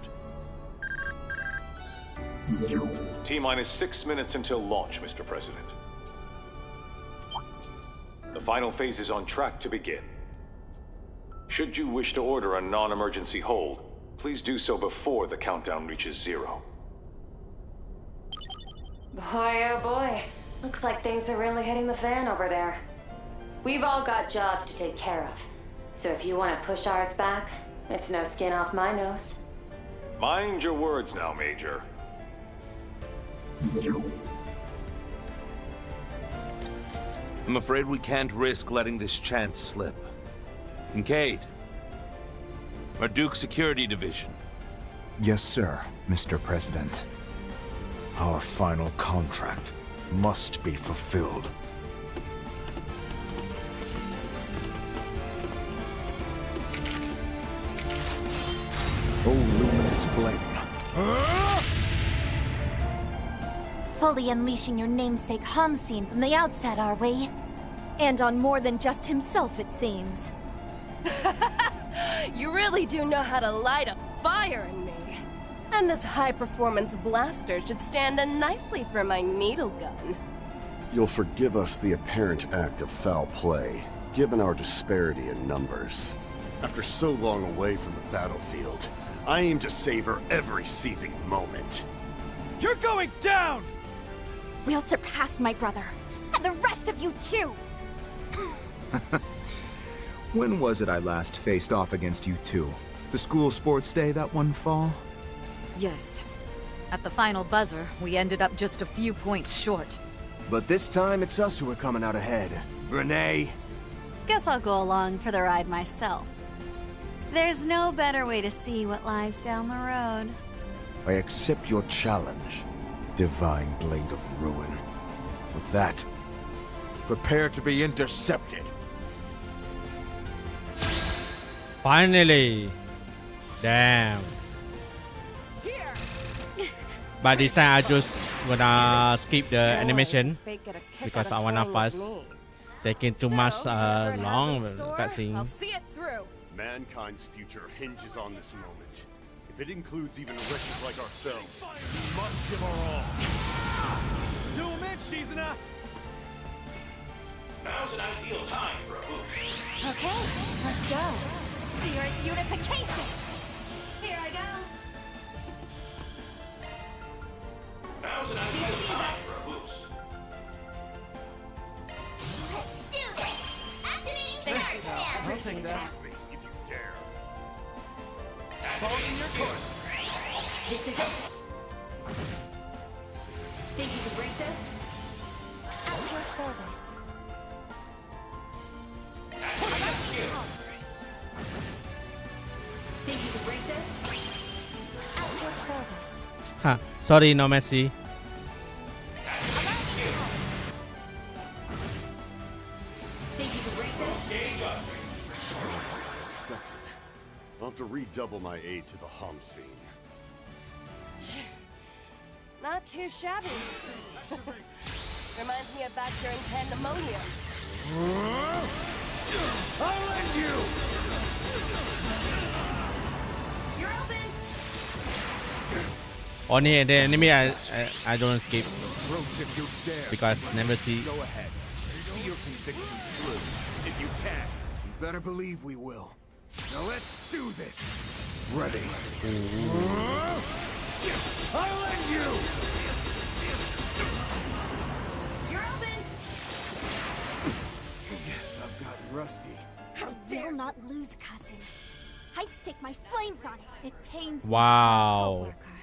T-minus 6 minutes until launch, Mr. President. The final phase is on track to begin. Should you wish to order a non-emergency hold, please do so before the countdown reaches 0. Boy, oh boy. Looks like things are really hitting the fan over there. We've all got jobs to take care of. So if you want to push ours back, it's no skin off my nose. Mind your words now, Major. I'm afraid we can't risk letting this chance slip. Kincaid, Marduk Security Division. Yes, sir, Mr. President. Our final contract must be fulfilled. Oh, luminous flame. Fully unleashing your namesake 𝐀𝐻𝐭 from the outset, are we? And on more than just himself, it seems. You really do know how to light a fire in me. And this high-performance blaster should stand in nicely for my needle gun. You'll forgive us the apparent act of foul play, given our disparity in numbers. After so long away from the battlefield, I aim to savor every seething moment. You're going down! We'll surpass my brother, and the rest of you too! When was it I last faced off against you two? The school sports day that one fall? Yes. At the final buzzer, we ended up just a few points short. But this time it's us who are coming out ahead. Renee? Guess I'll go along for the ride myself. There's no better way to see what lies down the road. I accept your challenge, Divine Blade of Ruin. With that, prepare to be intercepted. Finally! Damn. But this time I just wanna skip the animation because I wanna fast taking too much long cutscene. I'll see it through. Mankind's future hinges on this moment. If it includes even wretches like ourselves, we must give our all. Do him in, 𝐀𝐨𝐮𝐭! Now's an ideal time for a boost. Okay, let's go. Spirit unification! Here I go. Now's an ideal time for a boost. Let's do this. Activating charge stamp. I'll take that. If you dare. Fall in your course. This is it. Think you can break this? At your service. Think you can break this? At your service. Ha, sorry, no Messi. Think you can break this? Expected. I'll have to redouble my aid to the hum scene. Not too shabby. Reminds me of back during pandemonium. I'll end you! You're open! Only the enemy I don't skip Approach if you dare. because never see. Go ahead. See your convictions through. If you can. You better believe we will. Now let's do this. Ready. I'll end you! You're open! Yes, I've gotten rusty. How dare will not lose, cousin. I'd stick my flames on it. It pains me Wow. to be a co-worker.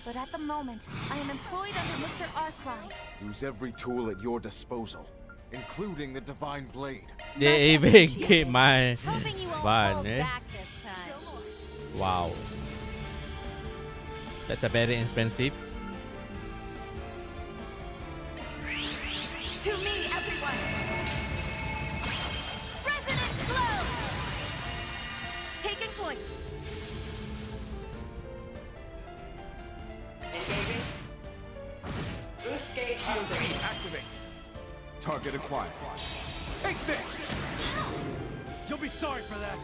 But at the moment, I am employed under Mr. Arkwright. Use every tool at your disposal, including the Divine Blade. They even keep my Hoping you won't bun, hold eh? back this time. Wow. That's a very expensive. To me, everyone! Resonant glow! Taking point. Engaging. Boost gauge moving. Activate. Target acquired. Take this! You'll be sorry for that.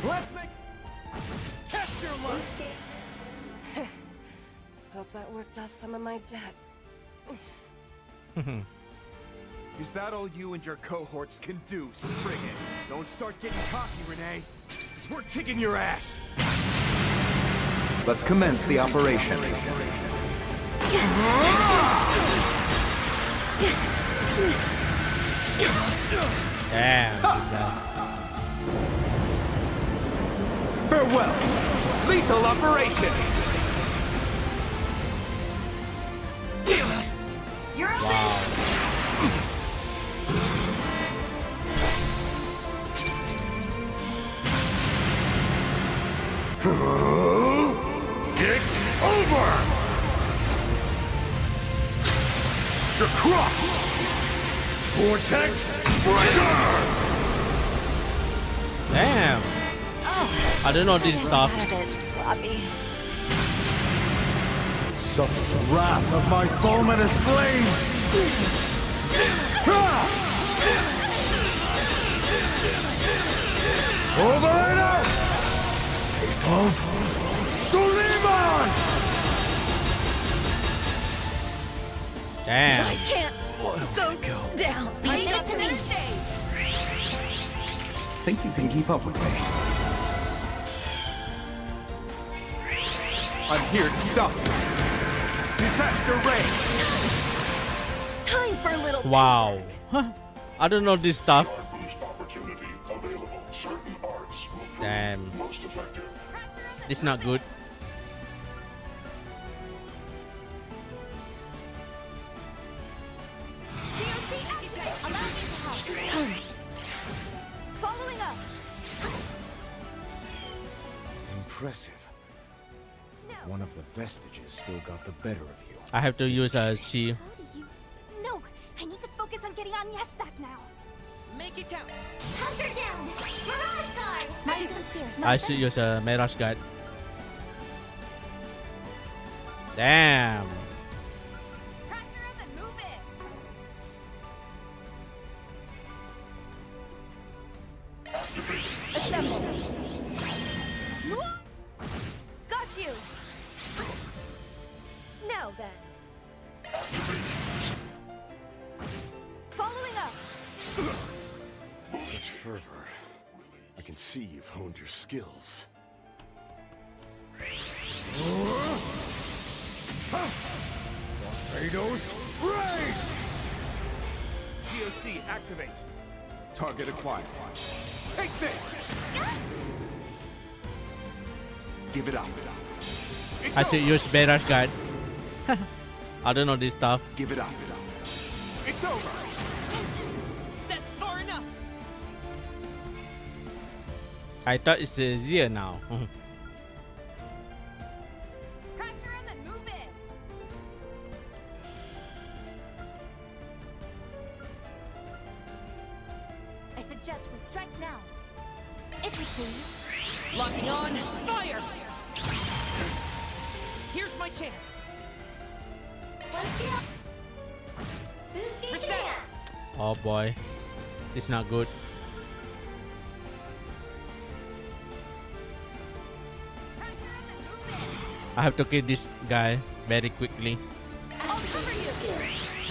Let's make... Test your luck! Hope that worked off some of my debt. Is that all you and your cohorts can do, Spriggan? Don't start getting cocky, Renee. 'Cause we're kicking your ass. Let's commence the operation. Damn. Farewell. Lethal operation. You're open! Wow. It's over! You're crushed! Vortex Breaker! Damn. I don't know this stuff. Suffer the wrath of my fulminous flames! Over and out! Safe of Suleiman! Damn. I can't go down. Leave it to me. Think you can keep up with me? I'm here to stop you. Disaster Ray! Time for a little. Wow. I don't know this stuff. Damn. It's not good. Following up. Impressive. One of the vestiges still got the better of you. I have to use a shield. No, I need to focus on getting Agnes back now. Make it count. Hunter down! Mirage Guard! My sincere. I should use a Mirage Guard. Damn. Pressure him and move it. Assemble. Got you. Now then. Following up. Such fervor. I can see you've honed your skills. Torpedoes, raid! TOC activate. Target acquired. Take this! Give it up. I should use Mirage Guard. I don't know this stuff. Give it up. It's over. That's far enough. I thought it's easier now. Pressure him and move it. suggest we strike now. If you please. Locking on, fire! Here's my chance. Reset! Oh boy, it's not good. I have to kill this guy very quickly. I'll cover you.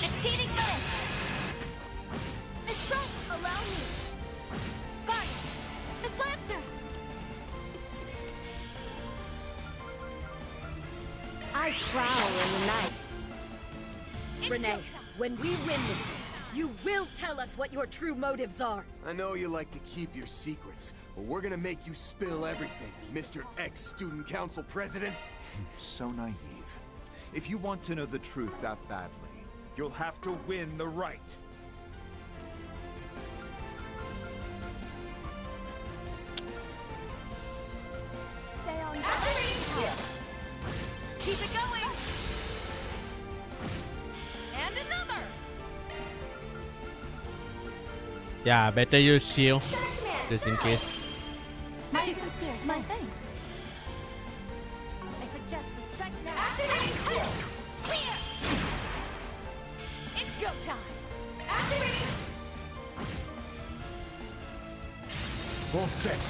Exceeding this. Miss Front, allow me. Guard, Miss Lancer. I prowl in the night. Renee, when we win this, you will tell us what your true motives are. I know you like to keep your secrets, but we're gonna make you spill everything, Mr. Ex-Student Council President. So naive. If you want to know the truth that badly, you'll have to win the right. Stay on. Keep it going. And another. Yeah, better use shield just in case. My sincere, my thanks. I suggest we strike now. Clear. It's go time. All set.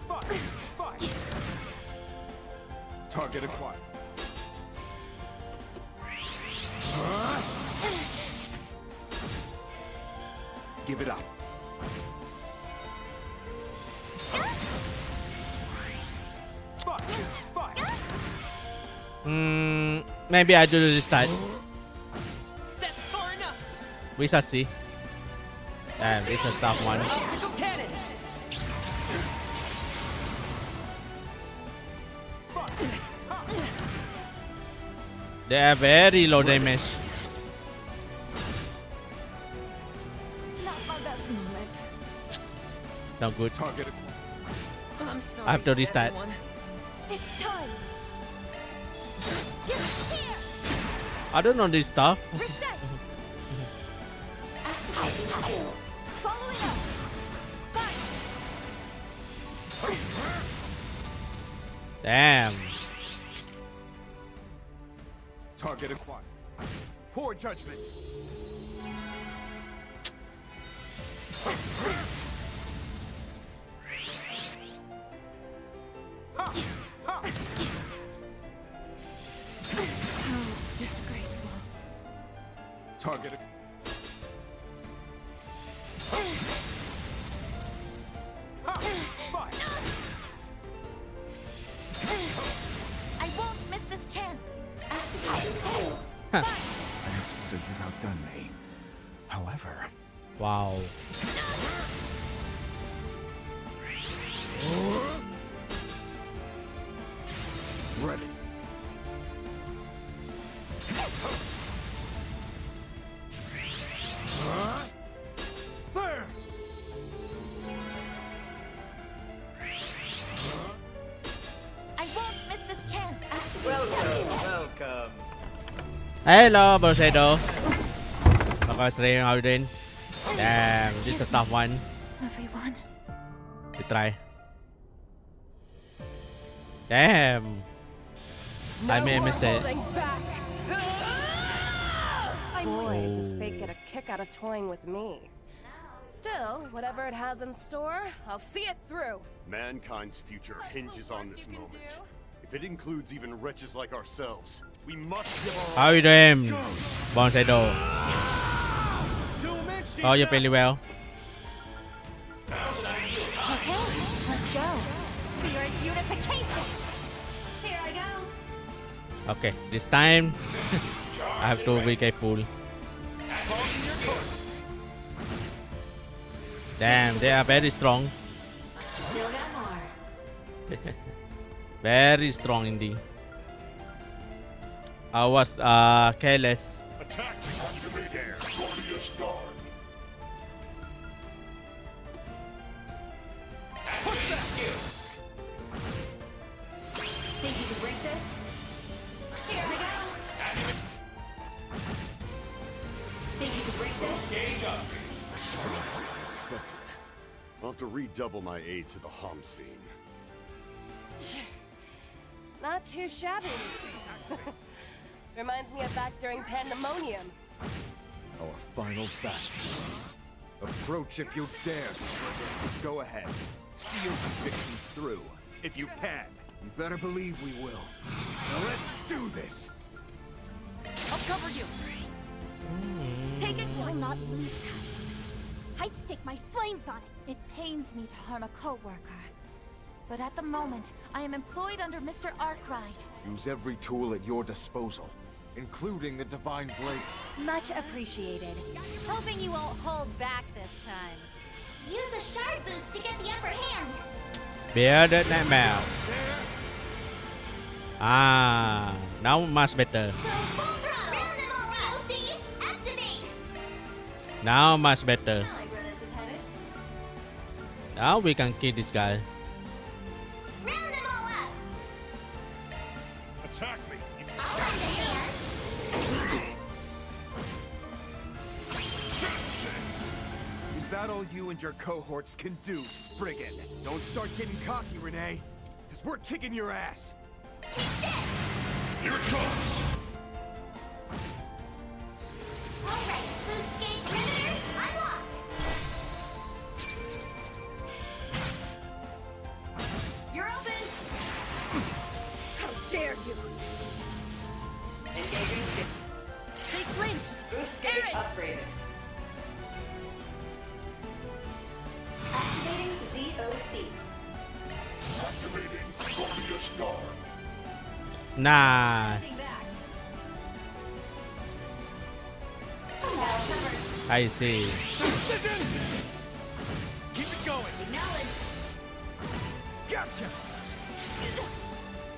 Fire! Target acquired. Give it up. Maybe I do this time. That's far enough. We shall see. Damn, this is a tough one. Optical cannon. They are very low damage. Not my best moment. Not good. Target. I'm sorry. I have to restart. everyone. It's time. I don't know this stuff. Reset. Activating skill. Following up. Damn. Target acquired. Poor judgment. Disgraceful. Target. I won't miss this chance. I have to say you've outdone me. However, wow. Ready. There. I won't miss this chance. Welcome. Hello, Borsedo. Baka stream how you doing? Damn, this is a tough one. Everyone. We try. Damn. I made a mistake. Boy, does fate get a kick out of toying with me. Still, whatever it has in store, I'll see it through. Mankind's future hinges on this moment. If it includes even wretches like ourselves, we must give our... How you doing, Borsedo? Oh, you're really well. Okay, let's go. Spirit unification. Here I go. Okay, this time I have to be careful. Damn, they are very strong. Still got more. Very strong indeed. I was careless. Attack the midair. Glorious guard. Push that skill. Think you can break this? Here we go. Think you can break this? Gauge up. faster than I expected. I'll have to redouble my aid to the Hom scene. Not too shabby. Reminds me of back during Pandemonium. Our final bastion. Approach if you dare, Springer. Go ahead. See your convictions through, if you can. You better believe we will. Now let's do this! I'll cover you. Take it. You'll not lose, cousin. I'd stake my flames on it. It pains me to harm a co-worker. But at the moment, I am employed under Mr. Arkwright. Use every tool at your disposal, including the Divine Blade. Much appreciated. Hoping you won't hold back this time. Use a shard boost to get the upper hand. Bearded Nightmare. Ah, now much better. Now much better. Now we can kill this guy. Attack me. Is that all you and your cohorts can do, Spriggan? Don't start getting cocky, Renee, because we're kicking your ass. Here it comes. Alright, boost gauge limiters unlocked. You're open. How dare you? Engaging skip. They flinched. Boost gauge upgraded. Activating ZOC. Activating Glorious Guard. Nah. I see. Precision! Keep it going. Acknowledge. Gotcha.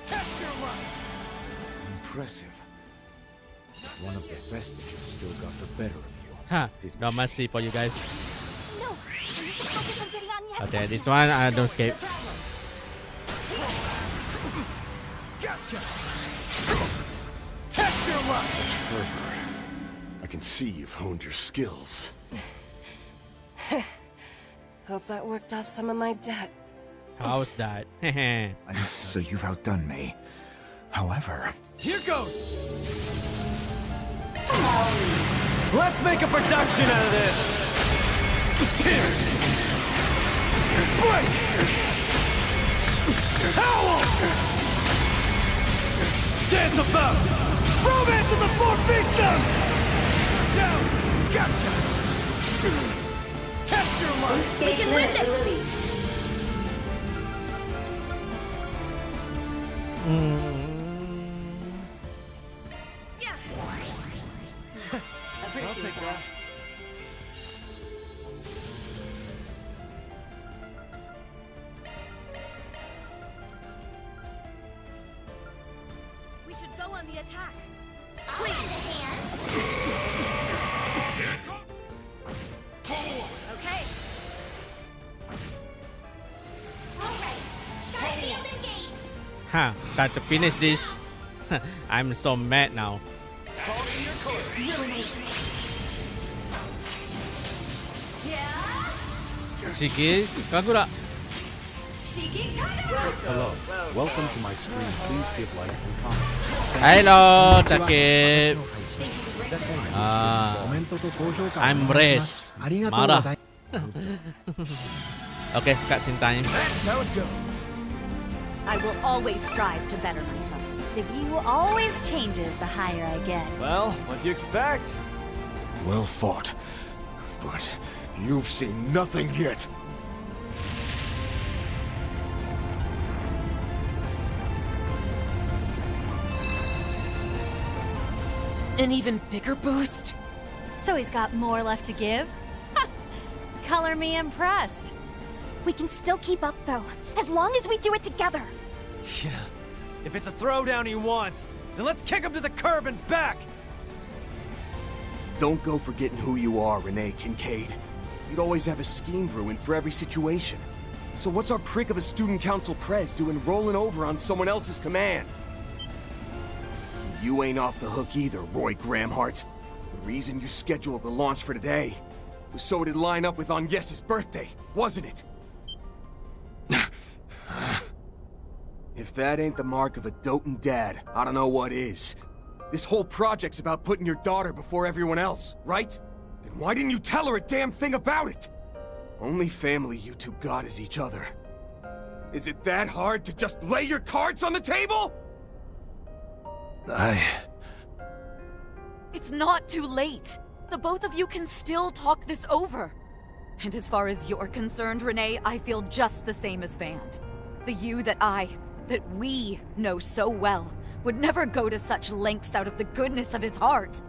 Test your luck. Impressive. One of the vestiges still got the better of you. Huh. No mercy for you guys. No. I need to focus on getting on Okay, this one I don't skip. Gotcha. Test your luck. Such fervor. I can see you've honed your skills. Hope that worked off some of my debt. How's that? So you've outdone me. However... Here goes! Let's make a production out of this! Pierce! Break! Howl! Dance about! Romance of the Four Beasts! Down! Gotcha! Test your luck! We can win this! Yeah. I'll take that. We should go on the attack. I'll lend a hand. Okay. Alright, shard field engaged. Huh, got to finish this. I'm so mad now. Shiki, Kagura. Hello. Welcome to my stream. Please give like and comment. Hello, Takip. I'm Rage. Marah. Okay, cutscene time. That's how it goes. I will always strive to better myself. The view always changes the higher I get. Well, what do you expect? Well fought. But you've seen nothing yet. An even bigger boost? So he's got more left to give? Color me impressed. We can still keep up, though, as long as we do it together. Yeah. If it's a throwdown he wants, then let's kick him to the curb and back! Don't go forgetting who you are, Renee Kincaid. You'd always have a scheme brewing for every situation. So what's our prick of a student council prez doing rolling over on someone else's command? You ain't off the hook either, Roy Gramhart. The reason you scheduled the launch for today, was so it'd line up with Agnes's birthday, wasn't it? If that ain't the mark of a doting dad, I don't know what is. This whole project's about putting your daughter before everyone else, right? Then why didn't you tell her a damn thing about it? Only family you two got is each other. Is it that hard to just lay your cards on the table? It's not too late. The both of you can still talk this over. And as far as you're concerned, Renee, I feel just the same as Van. The you that we know so well would never go to such lengths out of the goodness of his heart.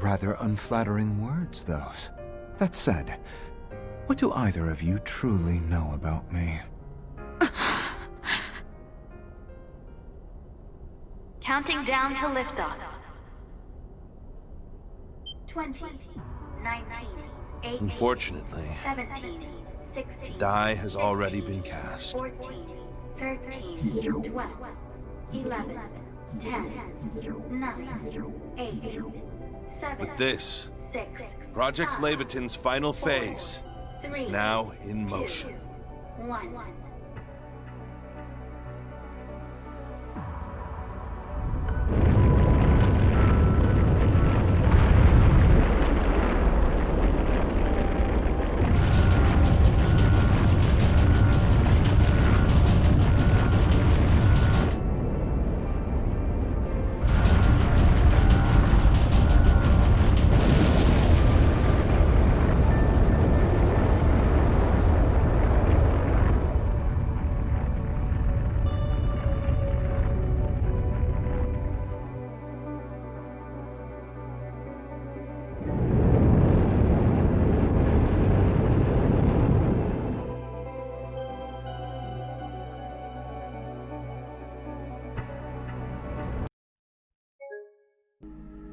Rather unflattering words, those. That said, what do either of you truly know about me? Counting down to liftoff. 20, 19, 18, Unfortunately, 17, 16, die has already been cast. 14, 13, 12, 11, 10, 9, 8, 7, With this, 6, Project 5, Levitin's final 4, phase is 3, now in motion. 1.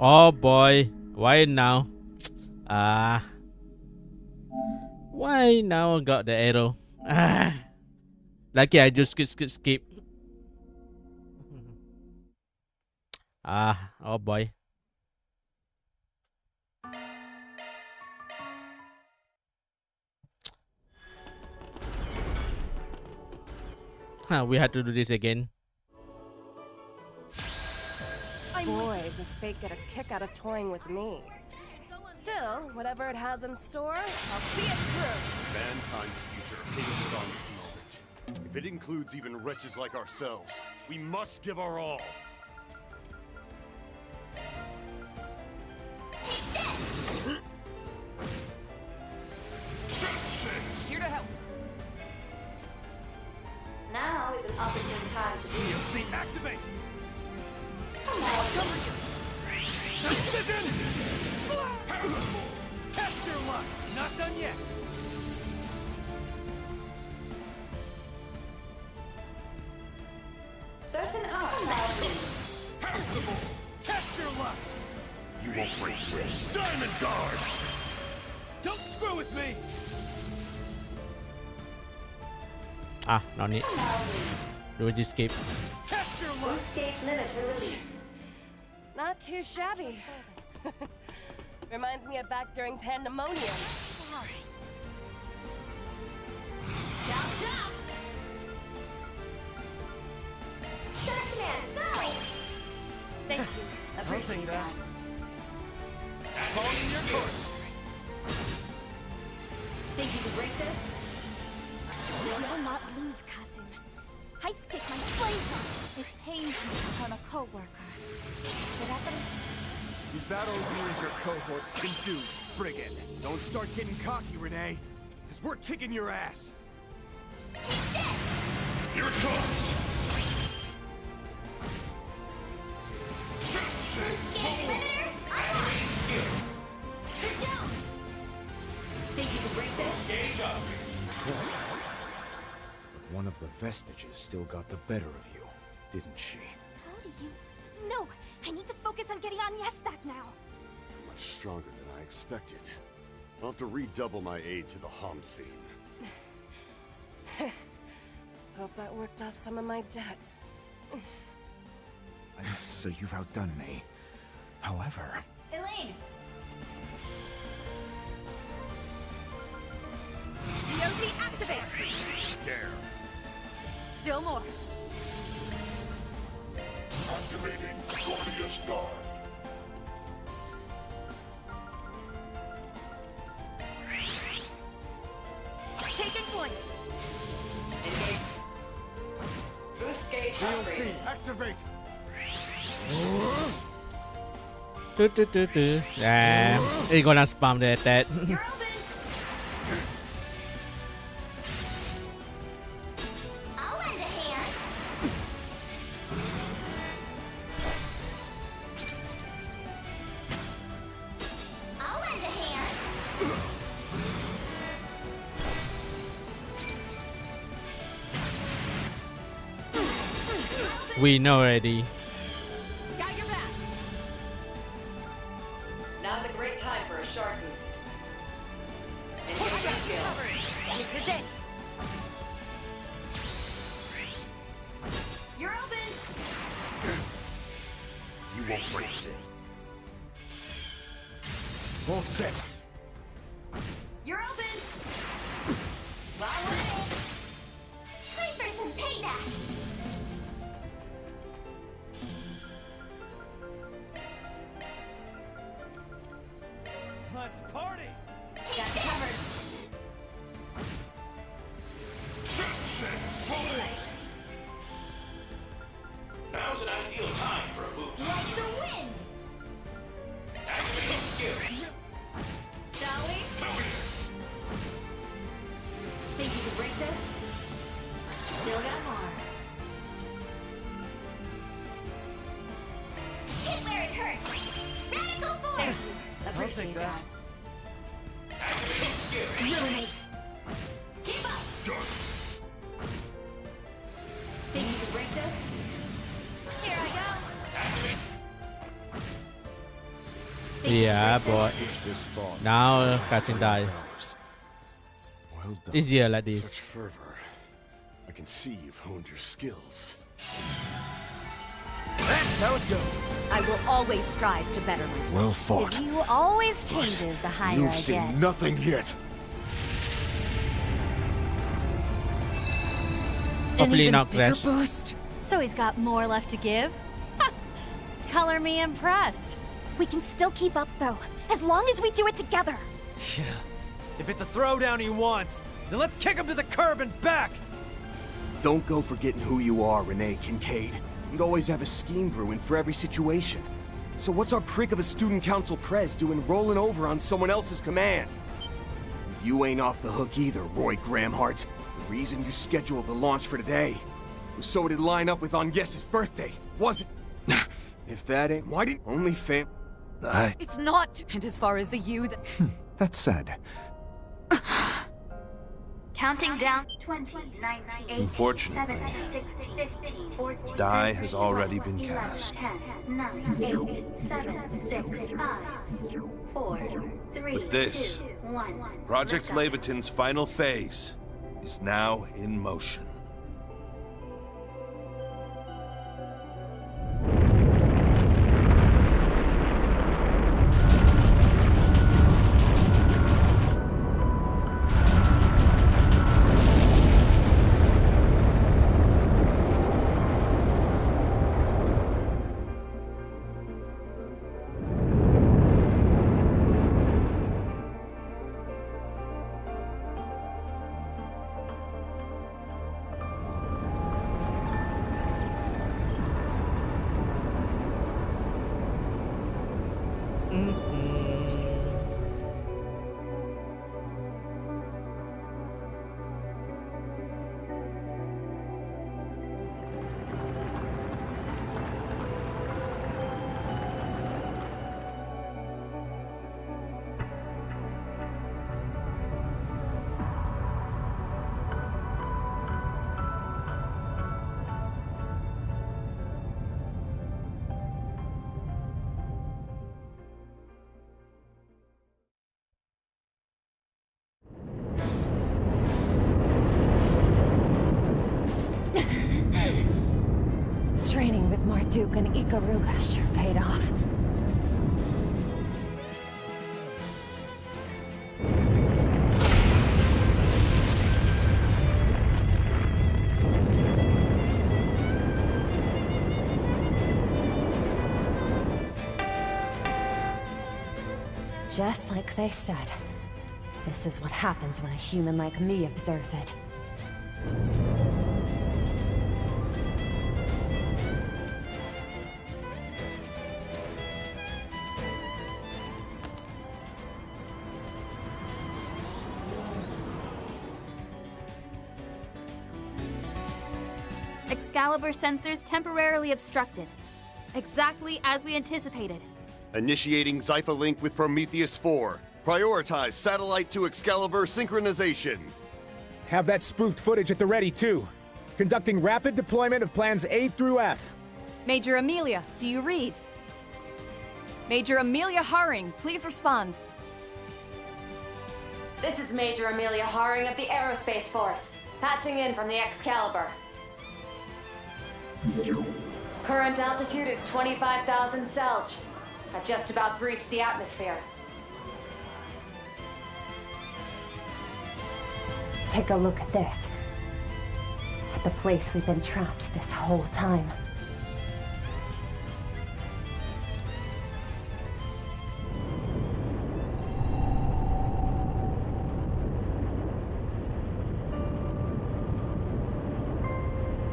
Oh boy, why now? Why now got the arrow? Lucky I just skip. Oh boy. We had to do this again. Boy, does fate get a kick out of toying with me. Still, whatever it has in store, I'll see it through. Mankind's future hinges on this moment. If it includes even wretches like ourselves, we must give our all. Here to help. Now is an opportune time to see. CLC activate. Precision! Test your luck! Not done yet! Certain art. Test your luck! You won't break this. Diamond Guard! Don't screw with me! No need. Do we just skip? Test your luck! Boost gauge limiter released. Not too shabby. Reminds me of back during Pandemonium. Chop, chop! Star Command, go! Thank you. Appreciate that. Falling in your court! Think you can break this? Will not lose, cousin. I'd stick my flames on. It pains me to harm a co-worker. Is that all you and your cohorts can do, Spriggan? Don't start getting cocky, Renee, because we're kicking your ass. Here it comes! Think you can break this? Gauge up. Yes, but one of the vestiges still got the better of you, didn't she? How do you... No, I need to focus on getting Agnes back now. Much stronger than I expected. I'll have to redouble my aid to the Hom scene. Hope that worked off some of my debt. So you've outdone me. However... Elaine! Activate! Dare. Still more. Activating Glorious Guard. Taking point. Boost gauge upgrade. Activate. Yeah, it's gonna spam the attack. You're open. I'll lend a hand. I'll lend a hand. We know already. Got your back. Now's a great time for a shark boost. And your skill. This is it. You're open. You won't break this. All set. You're open. While we're in it, time for some payback. Let's party! Got you covered. Now's an ideal time for a boost. Like the wind. Activate skill. Shall we? Think you can break this? Still got more. Hit where it hurts. Radical force. Thank you. Appreciate that. Activate skill. Ruinate. Keep up. Think you can break this? Here I go. Yeah, boy. Now Cutscene die. Well done. Easier like this. Such fervor. I can see you've honed your skills. That's how it goes. I will always strive to better myself. Well fought. You always changes the higher You've I seen get. nothing yet. An Hopefully even not bigger crash. boost. So he's got more left to give? Ha! Color me impressed. We can still keep up, though, as long as we do it together. Yeah. If it's a throwdown he wants, then let's kick him to the curb and back! Don't go forgetting who you are, Renee Kincaid. You'd always have a scheme brewing for every situation. So what's our prick of a student council prez doing rolling over on someone else's command? You ain't off the hook either, Roy Gramhart. The reason you scheduled the launch for today was so it'd line up with Agnes's birthday, wasn't it? If that ain't, why didn't only fam... It's not. And as far as the you that... That said, Counting down 20, 19, Unfortunately, 17, 16, 15, 14, die has already been 11, cast. 10, 9, 8, 7, 6, 5, 4, 3, But this, 2, 1. Project Levitin's final phase, is now in motion. Training with Marduk and Ikaruga sure paid off. Just like they said. This is what happens when a human like me observes it. Excalibur sensors temporarily obstructed. Exactly as we anticipated. Initiating Zypha link with Prometheus 4. Prioritize satellite to Excalibur synchronization. Have that spoofed footage at the ready, too. Conducting rapid deployment of plans A through F. Major Amelia, do you read? Major Amelia Haring, please respond. This is Major Amelia Haring of the Aerospace Force, patching in from the Excalibur. Current altitude is 25,000 𝐀𝐻. I've just about breached the atmosphere. Take a look at this. At the place we've been trapped this whole time.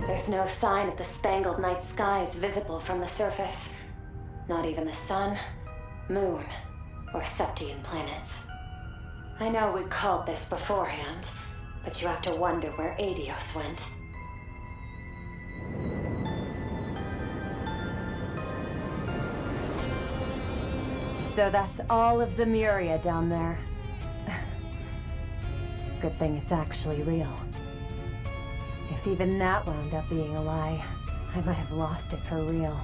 There's no sign of the spangled night skies visible from the surface. Not even the sun, moon, or Septian planets. I know we called this beforehand, but you have to wonder where Aidios went. So that's all of Zemuria down there. Good thing it's actually real. If even that wound up being a lie, I might have lost it for real.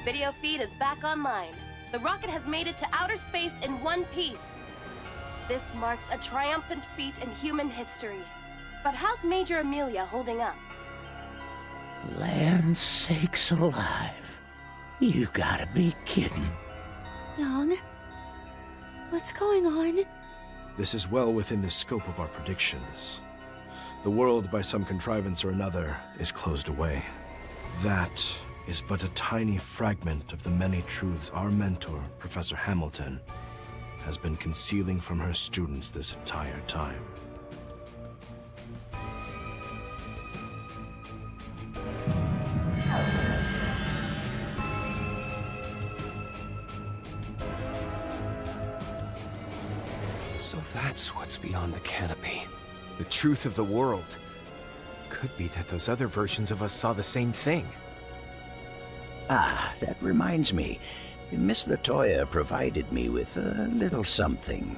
Video feed is back online. The rocket has made it to outer space in one piece. This marks a triumphant feat in human history. But how's Major Amelia holding up? Land sakes alive. You gotta be kidding. Yang? What's going on? This is well within the scope of our predictions. The world, by some contrivance or another, is closed away. That is but a tiny fragment of the many truths our mentor, Professor Hamilton, has been concealing from her students this entire time. So that's what's beyond the canopy. The truth of the world. Could be that those other versions of us saw the same thing. Ah, that reminds me. Miss Latoya provided me with a little something.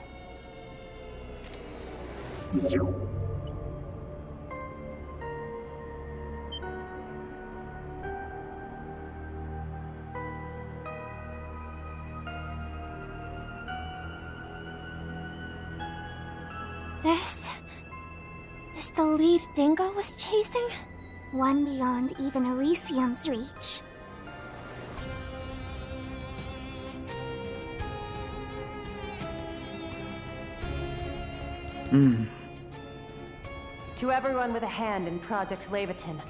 This is the lead Dingo was chasing? One beyond even Elysium's reach. To everyone with a hand in Project Leviathan,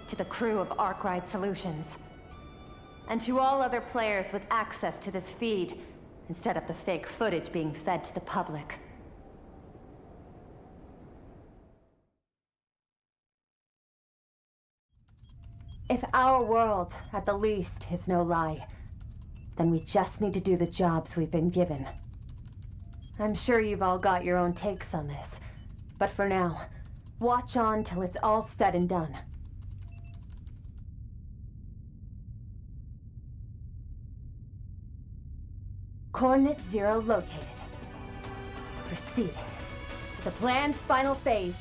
to the crew of Arkwright Solutions, and to all other players with access to this feed, instead of the fake footage being fed to the public. If our world, at the least, is no lie, then we just need to do the jobs we've been given. I'm sure you've all got your own takes on this, but for now, watch on till it's all said and done. Coordinate 0 located. Proceeding to the plan's final phase.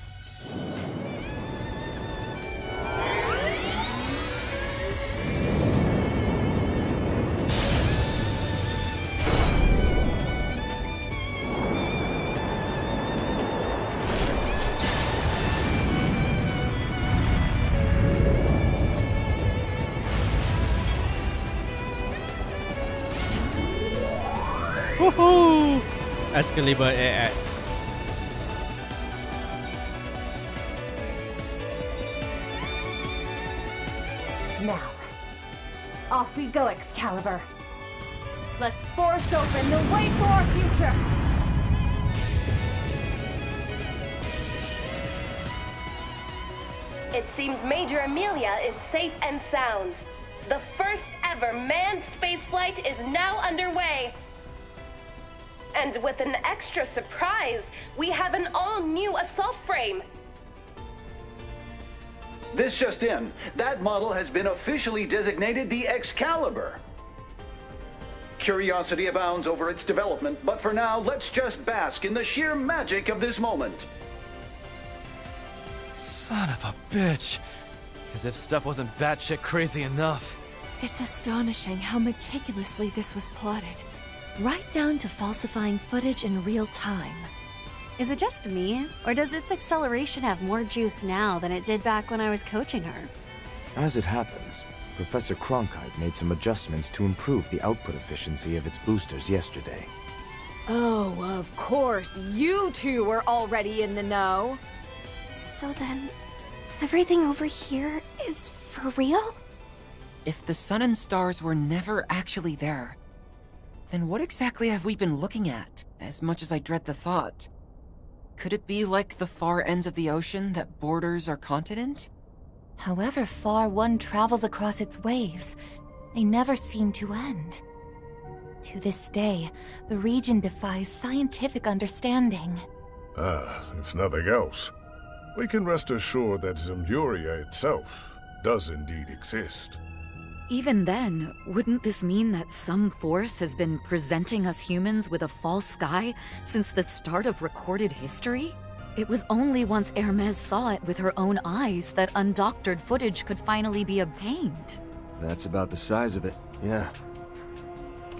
Woohoo! Excalibur AX. Now, Off we go, Excalibur. Let's force open the way to our future! It seems Major Amelia is safe and sound. The first ever manned spaceflight is now underway. And with an extra surprise, we have an all-new assault frame. This just in. That model has been officially designated the Excalibur. Curiosity abounds over its development, but for now, let's just bask in the sheer magic of this moment. Son of a bitch. As if stuff wasn't batshit crazy enough. It's astonishing how meticulously this was plotted. Right down to falsifying footage in real time. Is it just me, or does its acceleration have more juice now than it did back when I was coaching her? As it happens, Professor Cronkite made some adjustments to improve the output efficiency of its boosters yesterday. Oh, of course, you two were already in the know. So then, everything over here is for real? If the sun and stars were never actually there, then what exactly have we been looking at, as much as I dread the thought? Could it be like the far ends of the ocean that borders our continent? However far one travels across its waves, they never seem to end. To this day, the region defies scientific understanding. If nothing else, we can rest assured that Zemburia itself does indeed exist. Even then, wouldn't this mean that some force has been presenting us humans with a false sky since the start of recorded history? It was only once Hermes saw it with her own eyes that undoctored footage could finally be obtained. That's about the size of it, yeah.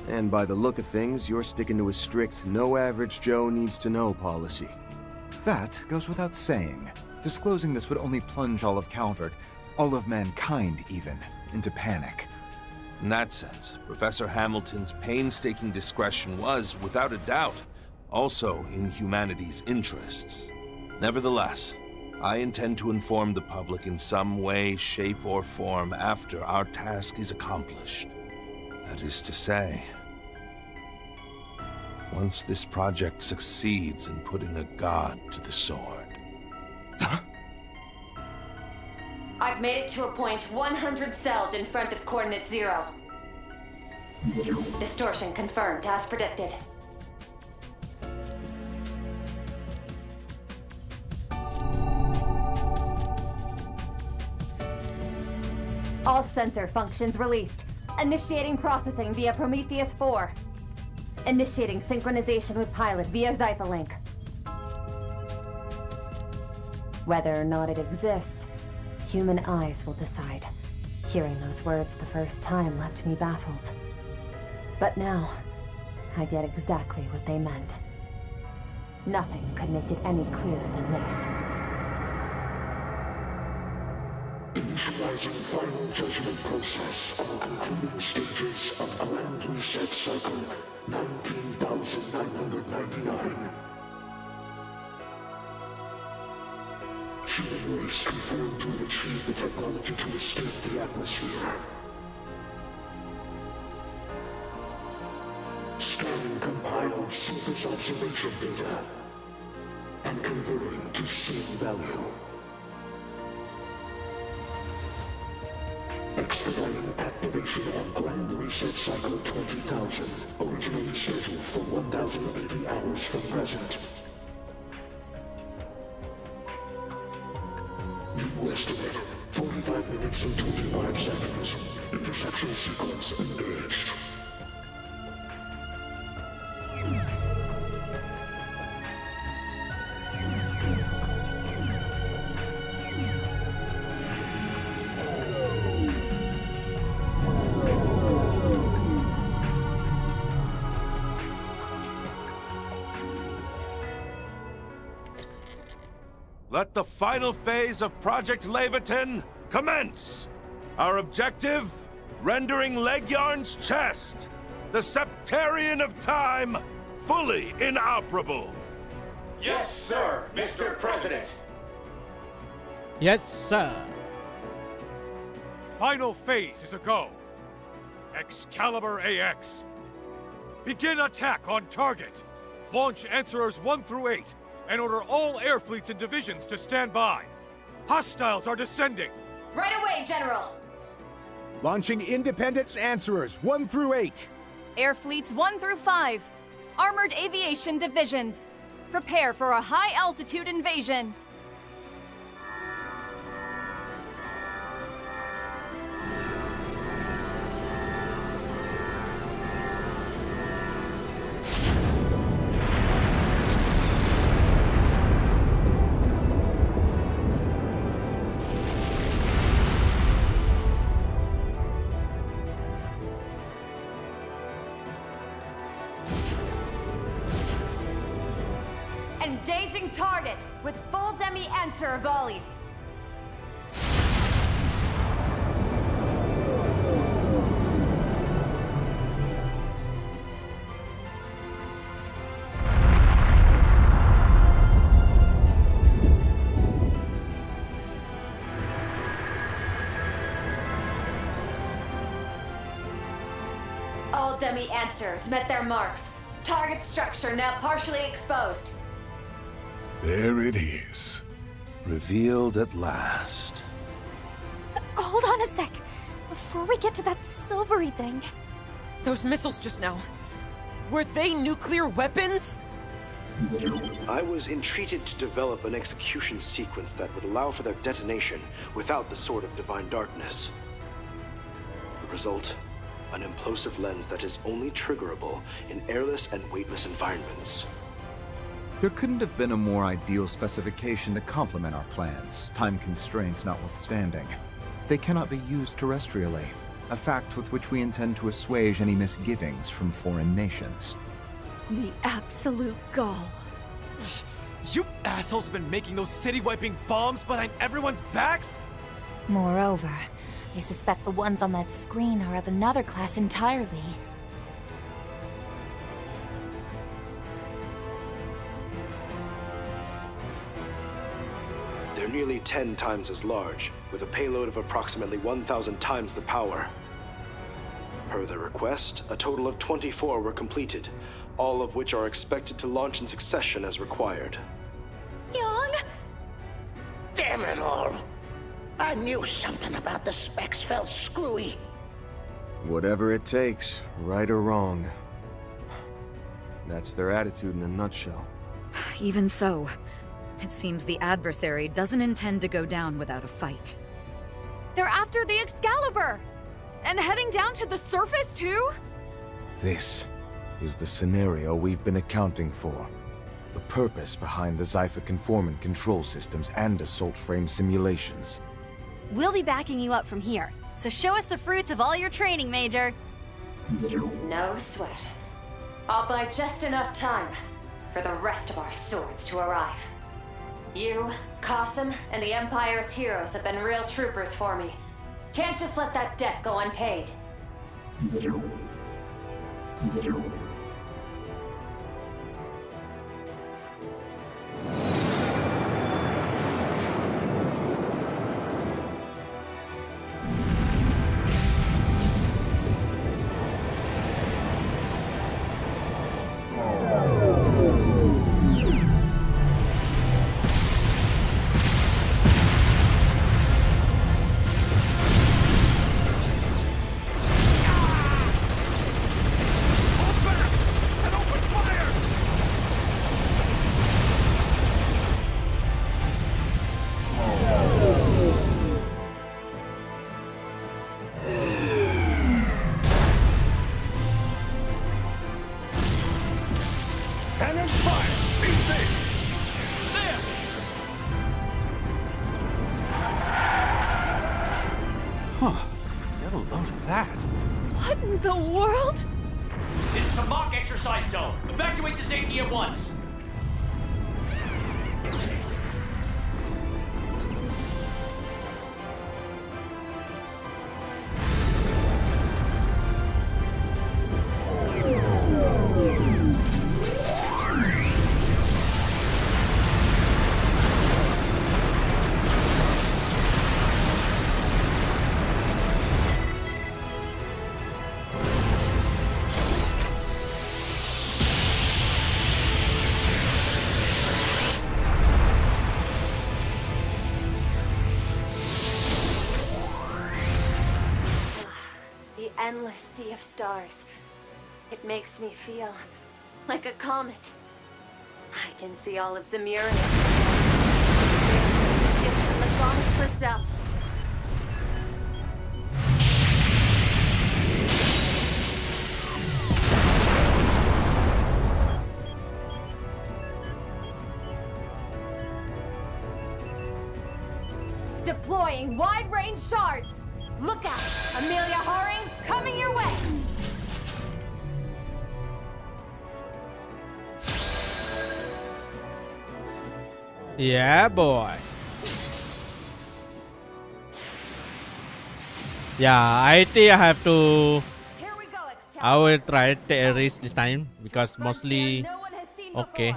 And by the look of things, you're sticking to a strict no average Joe needs to know policy. That goes without saying. Disclosing this would only plunge all of Calvert, all of mankind even, into panic. In that sense, Professor Hamilton's painstaking discretion was, without a doubt, also in humanity's interests. Nevertheless, I intend to inform the public in some way, shape, or form after our task is accomplished. That is to say, once this project succeeds in putting a god to the sword. I've made it to a point 100 Selge in front of coordinate 0. Distortion confirmed as predicted. All sensor functions released. Initiating processing via Prometheus 4. Initiating synchronization with pilot via Zyphalink. Whether or not it exists, human eyes will decide. Hearing those words the first time left me baffled. But now, I get exactly what they meant. Nothing could make it any clearer than this. Initializing final judgment process on the concluding stages of Grand Reset Cycle 19,999. Human race confirmed to have achieved the technology to escape the atmosphere. Scanning compiled surface observation data and converting to scene value. Expediting activation of Grand Reset Cycle 20,000, originally scheduled for 1,080 hours from present. New estimate, 45 minutes and 25 seconds. Interception sequence engaged. Let the final phase of Project Leviathan commence! Our objective? Rendering Leghorn's chest, the Septarian of Time, fully inoperable! Yes, sir, Mr. President! Yes, sir. Final phase is a go. Excalibur AX. Begin attack on target. Launch Answerers 1 through 8, and order all air fleets and divisions to stand by. Hostiles are descending. Right away, General. Launching Independence Answerers 1 through 8. Air fleets 1 through 5. Armored aviation divisions. Prepare for a high-altitude invasion. Engaging target with full demi-answer volley. All demi-answers met their marks. Target structure now partially exposed. There it is. Revealed at last. Hold on a sec. Before we get to that silvery thing. Those missiles just now. Were they nuclear weapons? I was entreated to develop an execution sequence that would allow for their detonation without the Sword of Divine Darkness. The result? An implosive lens that is only triggerable in airless and weightless environments. There couldn't have been a more ideal specification to complement our plans, time constraints notwithstanding. They cannot be used terrestrially, a fact with which we intend to assuage any misgivings from foreign nations. The absolute gall. You assholes have been making those city-wiping bombs behind everyone's backs? Moreover, I suspect the ones on that screen are of another class entirely. They're nearly 10 times as large, with a payload of approximately 1,000 times the power. Per their request, a total of 24 were completed, all of which are expected to launch in succession as required. Young? Damn it all! I knew something about the specs felt screwy. Whatever it takes, right or wrong. That's their attitude in a nutshell. Even so, it seems the adversary doesn't intend to go down without a fight. They're after the Excalibur! And heading down to the surface, too? This is the scenario we've been accounting for. The purpose behind the Zypher conformant control systems and assault frame simulations. We'll be backing you up from here, so show us the fruits of all your training, Major. No sweat. I'll buy just enough time for the rest of our swords to arrive. You, 𝐀𝐻𝐿, and the Empire's heroes have been real troopers for me. Can't just let that debt go unpaid. The world? This is a mock exercise zone. Evacuate to safety at once. endless sea of stars. It makes me feel like a comet. I can see all of Zemuria. Just the goddess herself. Deploying wide-range shards! Look out! Amelia Haring's coming your way! Yeah, boy. Yeah, I think I have to. I will try to take a risk this time because mostly. Okay.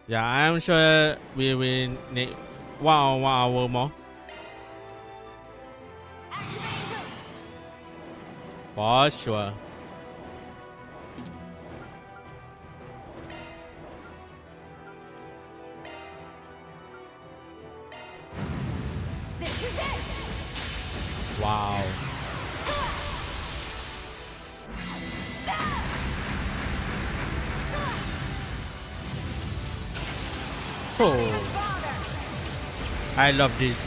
Yeah, I'm sure we will need 1 hour more. For sure. This is it! Wow. Oh. I love this.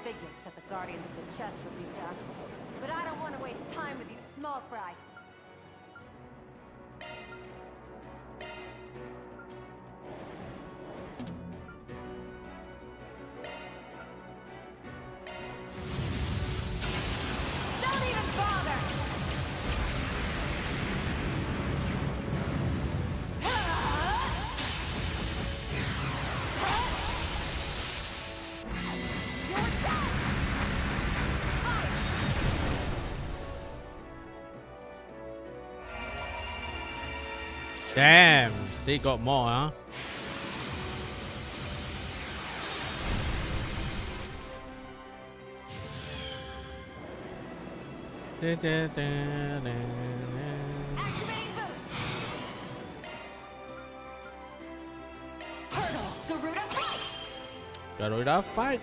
Figures that the Guardians of the Chest would be tough. But I don't want to waste time with you, small fry. Don't even bother! Damn, still got more, huh? Garuda fight.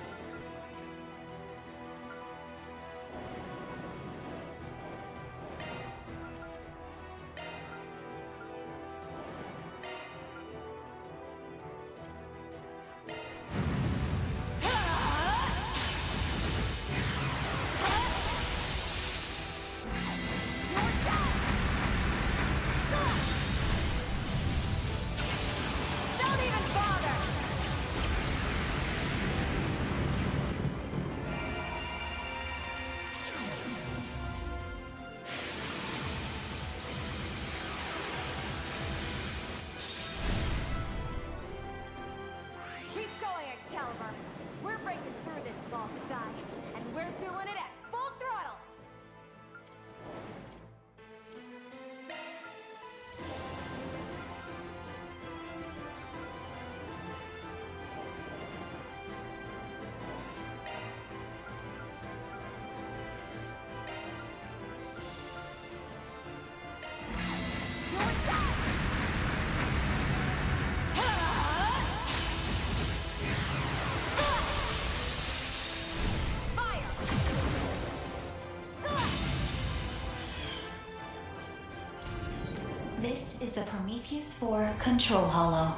This is the Prometheus 4 Control Hollow.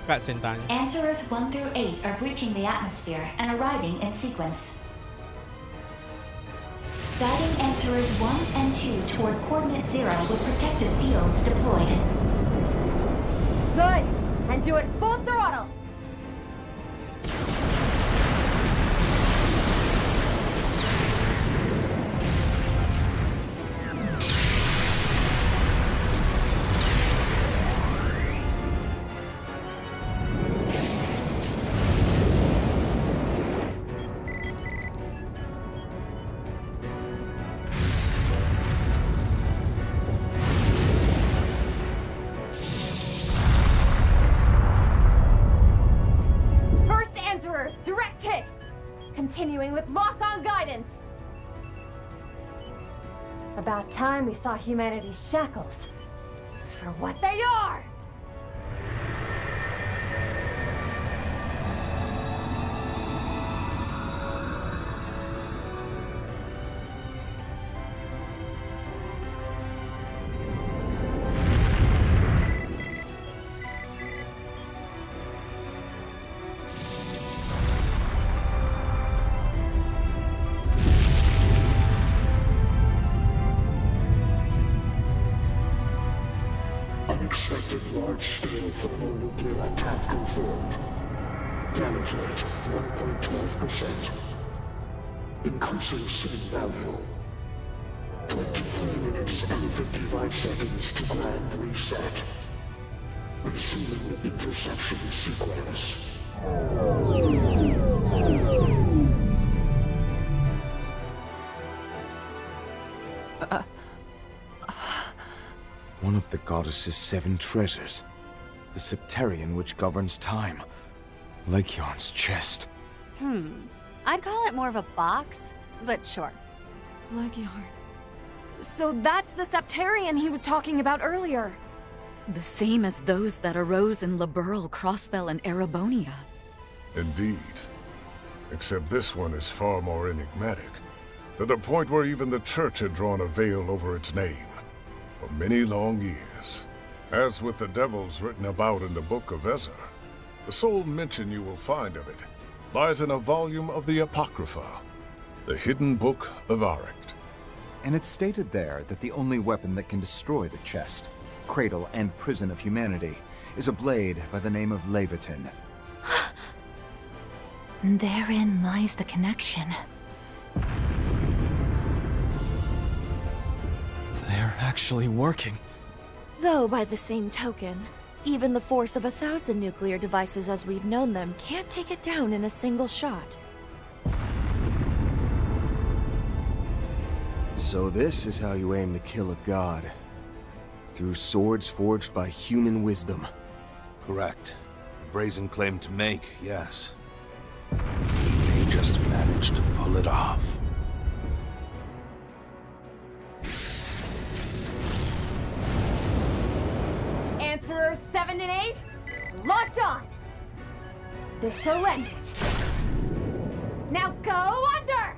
Cutscene time. Answerers 1 through 8 are breaching the atmosphere and arriving in sequence. Guiding Answerers 1 and 2 toward Coordinate 0 with protective fields deployed. Good! And do it full throttle! Direct hit! Continuing with lock-on guidance! About time we saw humanity's shackles for what they are! Unexpected large-scale thermonuclear attack confirmed. Damage rate 1.12%. Increasing scene value. 23 minutes and 55 seconds to grand reset. Resuming interception sequence. One of the goddess's 7 treasures. The septerian which governs time. 𝐀𝐿H's chest. I'd call it more of a box, but sure. 𝐀𝐿H. So that's the septerian he was talking about earlier. The same as those that arose in Liberl, Crossbell, and Erebonia. Indeed. Except this one is far more enigmatic, to the point where even the church had drawn a veil over its name. For many long years. As with the devils written about in the Book of Ezra, the sole mention you will find of it lies in a volume of the Apocrypha, the hidden book of Arict. And it's stated there that the only weapon that can destroy the chest, cradle, and prison of humanity is a blade by the name of Leviathan. Therein lies the connection. They're actually working. Though, by the same token, even the force of 1,000 nuclear devices as we've known them can't take it down in a single shot. So this is how you aim to kill a god. Through swords forged by human wisdom. Correct. A brazen claim to make, yes. We may just manage to pull it off. Answerers 7 and 8, locked on! This'll end it. Now go under!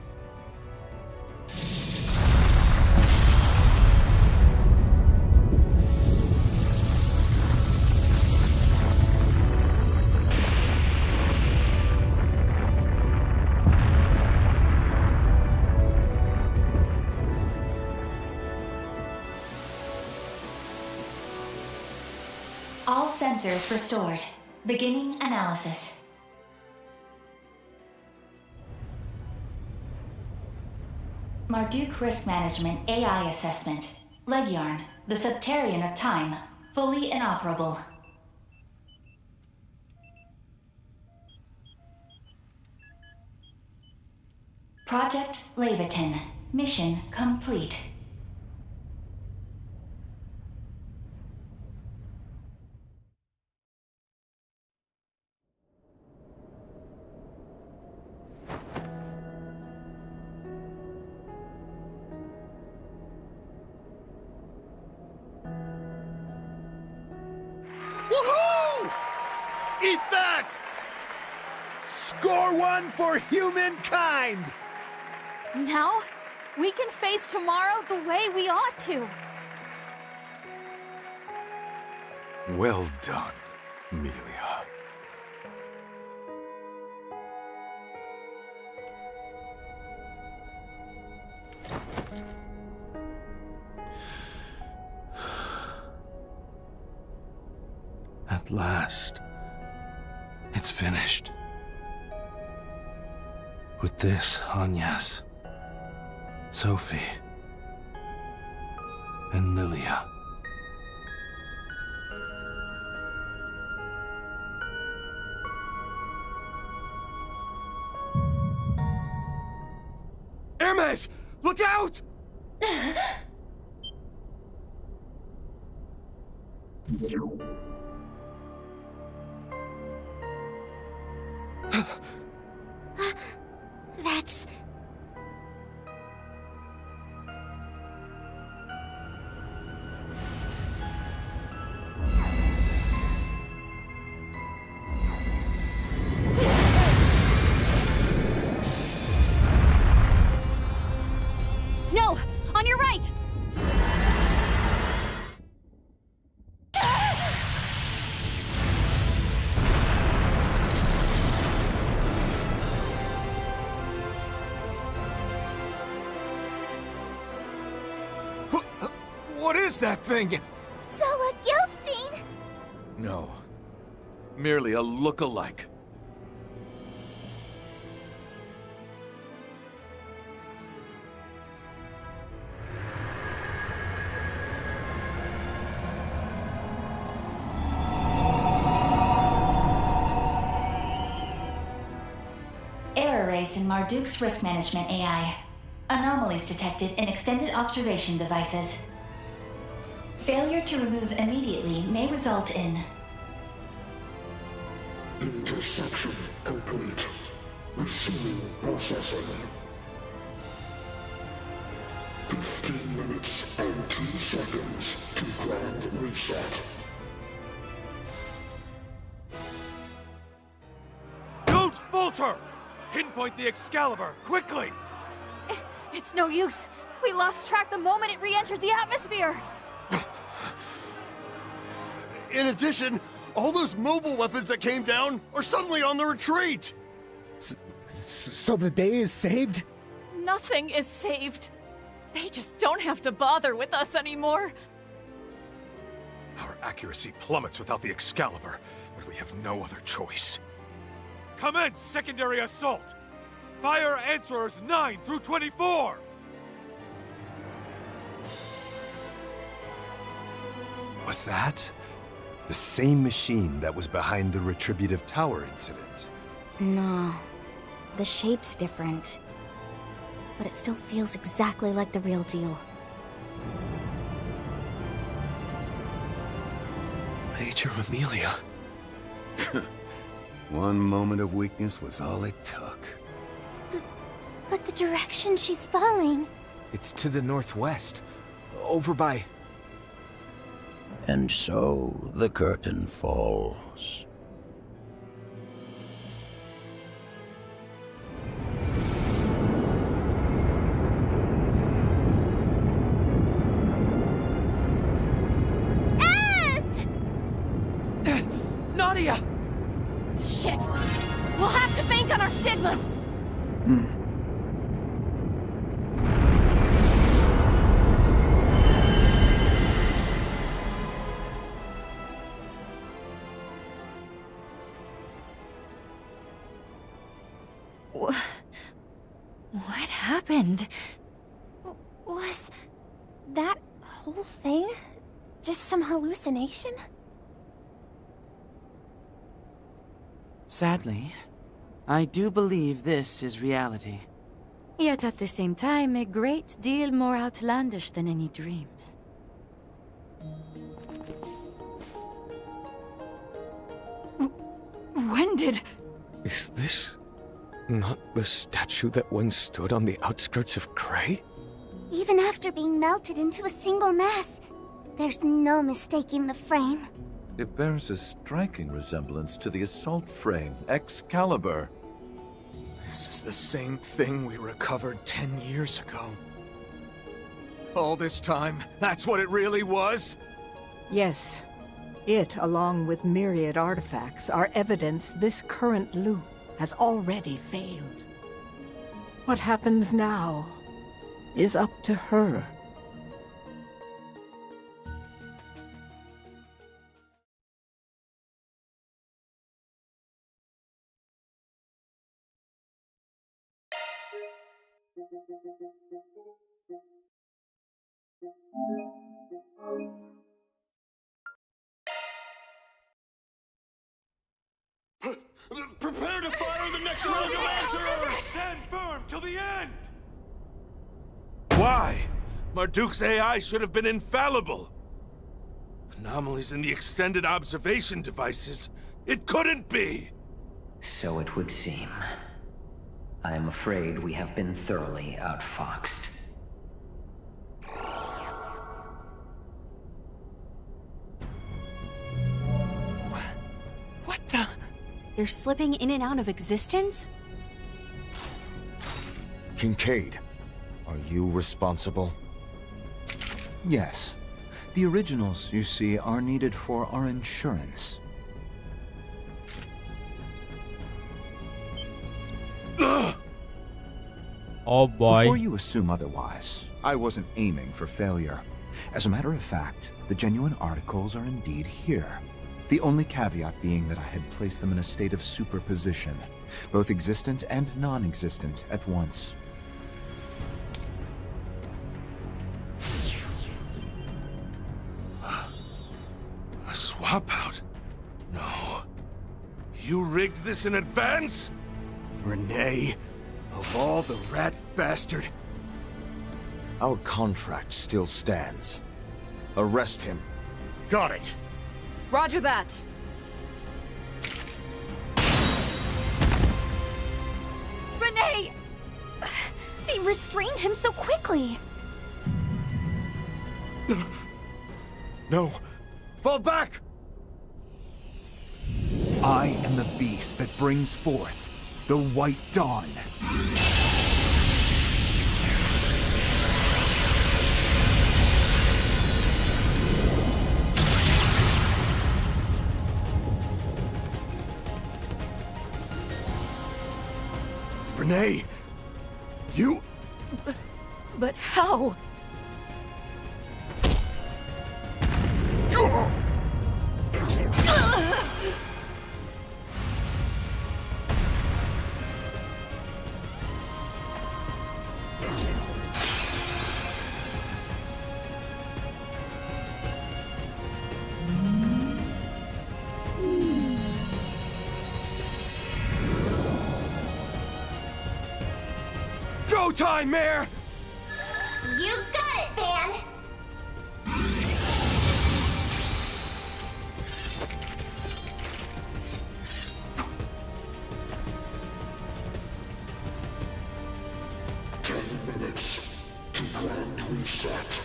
All sensors restored. Beginning analysis. Marduk Risk Management AI Assessment. 𝐀𝐿H, the Septerian of Time. Fully inoperable. Project Leviathan. Mission complete. Woohoo! Eat that! Score 1 for humankind! Now, we can face tomorrow the way we ought to. Well done, Amelia. At last, it's finished. With this, Agnes, Sophie, and Lilia. Hermes! Look out! That's... No! On your right! What is that thing? Zella-Gilstein! No. Merely a look-alike. Error raised in Marduk's risk management AI. Anomalies detected in extended observation devices. Failure to remove immediately may result in... Interception complete. Resuming processing. 15 minutes and 2 seconds to grand reset. Don't falter! Pinpoint the Excalibur, quickly! It's no use. We lost track the moment it re-entered the atmosphere. In addition, all those mobile weapons that came down are suddenly on the retreat! So the day is saved? Nothing is saved. They just don't have to bother with us anymore. Our accuracy plummets without the Excalibur, but we have no other choice. Commence secondary assault! Fire Answerers 9 through 24! Was that the same machine that was behind the Retributive Tower incident? No. The shape's different. But it still feels exactly like the real deal. Major Amelia. One moment of weakness was all it took. But the direction she's falling... It's to the northwest. Over by... And so the curtain falls. Nadia! Shit! We'll have to bank on our stigmas! What happened? Was that whole thing just some hallucination? Sadly, I do believe this is reality. Yet at the same time, a great deal more outlandish than any dream. When did... Is this not the statue that once stood on the outskirts of Cray? Even after being melted into a single mass, there's no mistaking the frame. It bears a striking resemblance to the assault frame, Excalibur. This is the same thing we recovered 10 years ago. All this time, that's what it really was? Yes. It, along with myriad artifacts, are evidence this current loop has already failed. What happens now is up to her. Prepare to fire the next round of answers! Stand firm till the end! Why? Marduk's AI should have been infallible. Anomalies in the extended observation devices. It couldn't be! So it would seem. I am afraid we have been thoroughly outfoxed. What the? They're slipping in and out of existence? Kincaid, are you responsible? Yes. The originals, you see, are needed for our insurance. Oh boy. Before you assume otherwise, I wasn't aiming for failure. As a matter of fact, the genuine articles are indeed here. The only caveat being that I had placed them in a state of superposition, both existent and non-existent at once. A swap out? No. You rigged this in advance? Renee, of all the rat bastard. Our contract still stands. Arrest him. Got it. Roger that. Renee! They restrained him so quickly. No. Fall back! I am the beast that brings forth the White Dawn. Renee! You... But how? Go time, Mare! You got it, Van! To grand reset.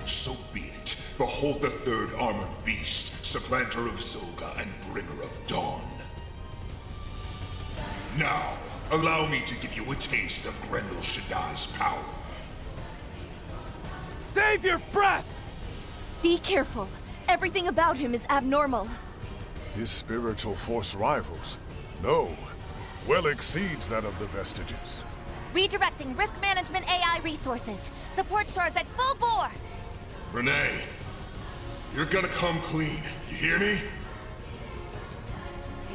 So be it. Behold the third armored beast, supplanter of Zolga and bringer of dawn. Now, allow me to give you a taste of Grendel Shaddai's power. Save your breath! Be careful. Everything about him is abnormal. His spiritual force rivals, no, well exceeds that of the vestiges. Redirecting risk management AI resources. Support shards at full bore! Renee, you're gonna come clean, you hear me?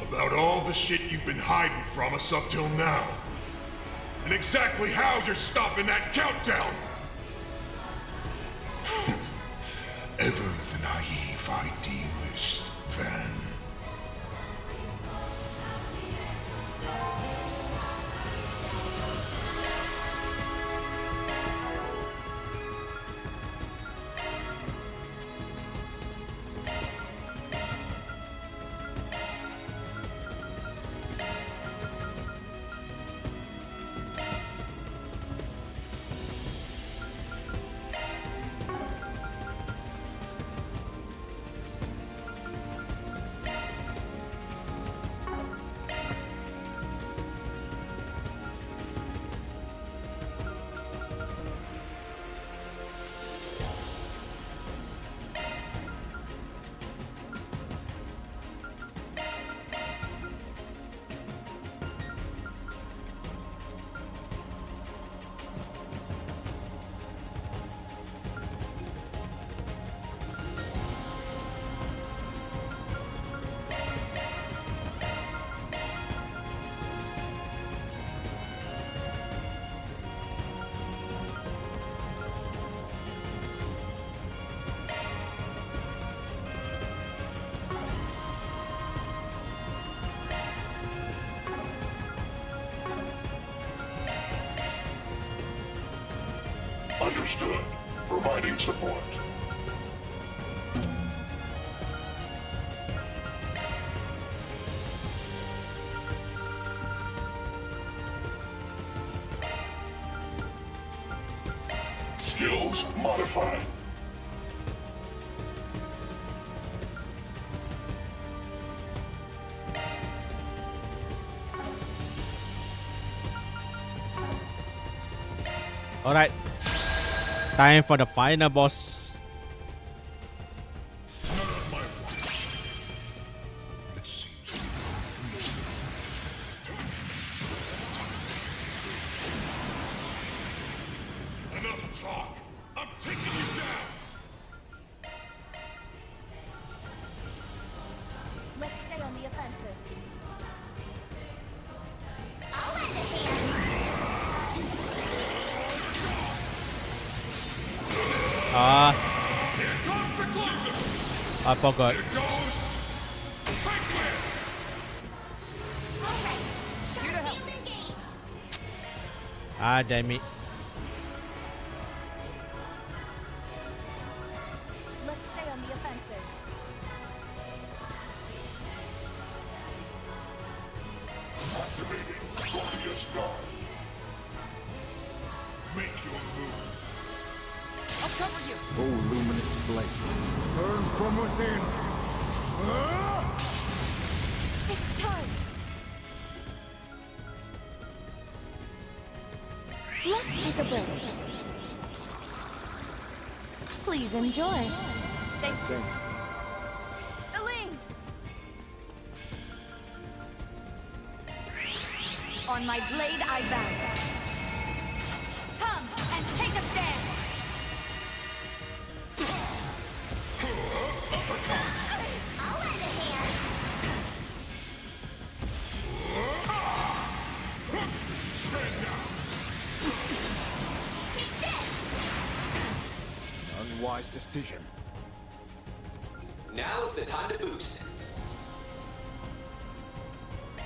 About all the shit you've been hiding from us up till now. And exactly how you're stopping that countdown! Ever the naive idealist, Van. Providing support. Skills modified. Alright, time for the final boss. Enough talk. I'm taking you down. Let's stay on the offensive. I'll lend a hand. I forgot. Damn it. Let's stay on the offensive. Activating Glorious Guard. Make your move. I'll cover you. Oh, luminous flame. Burn from within. It's time. Let's take a break. Please enjoy. Thank you. Elaine! On my blade I bow. Come and take a stand. I'll lend a hand. Stand down. Take this. Unwise decision. Now's the time to boost.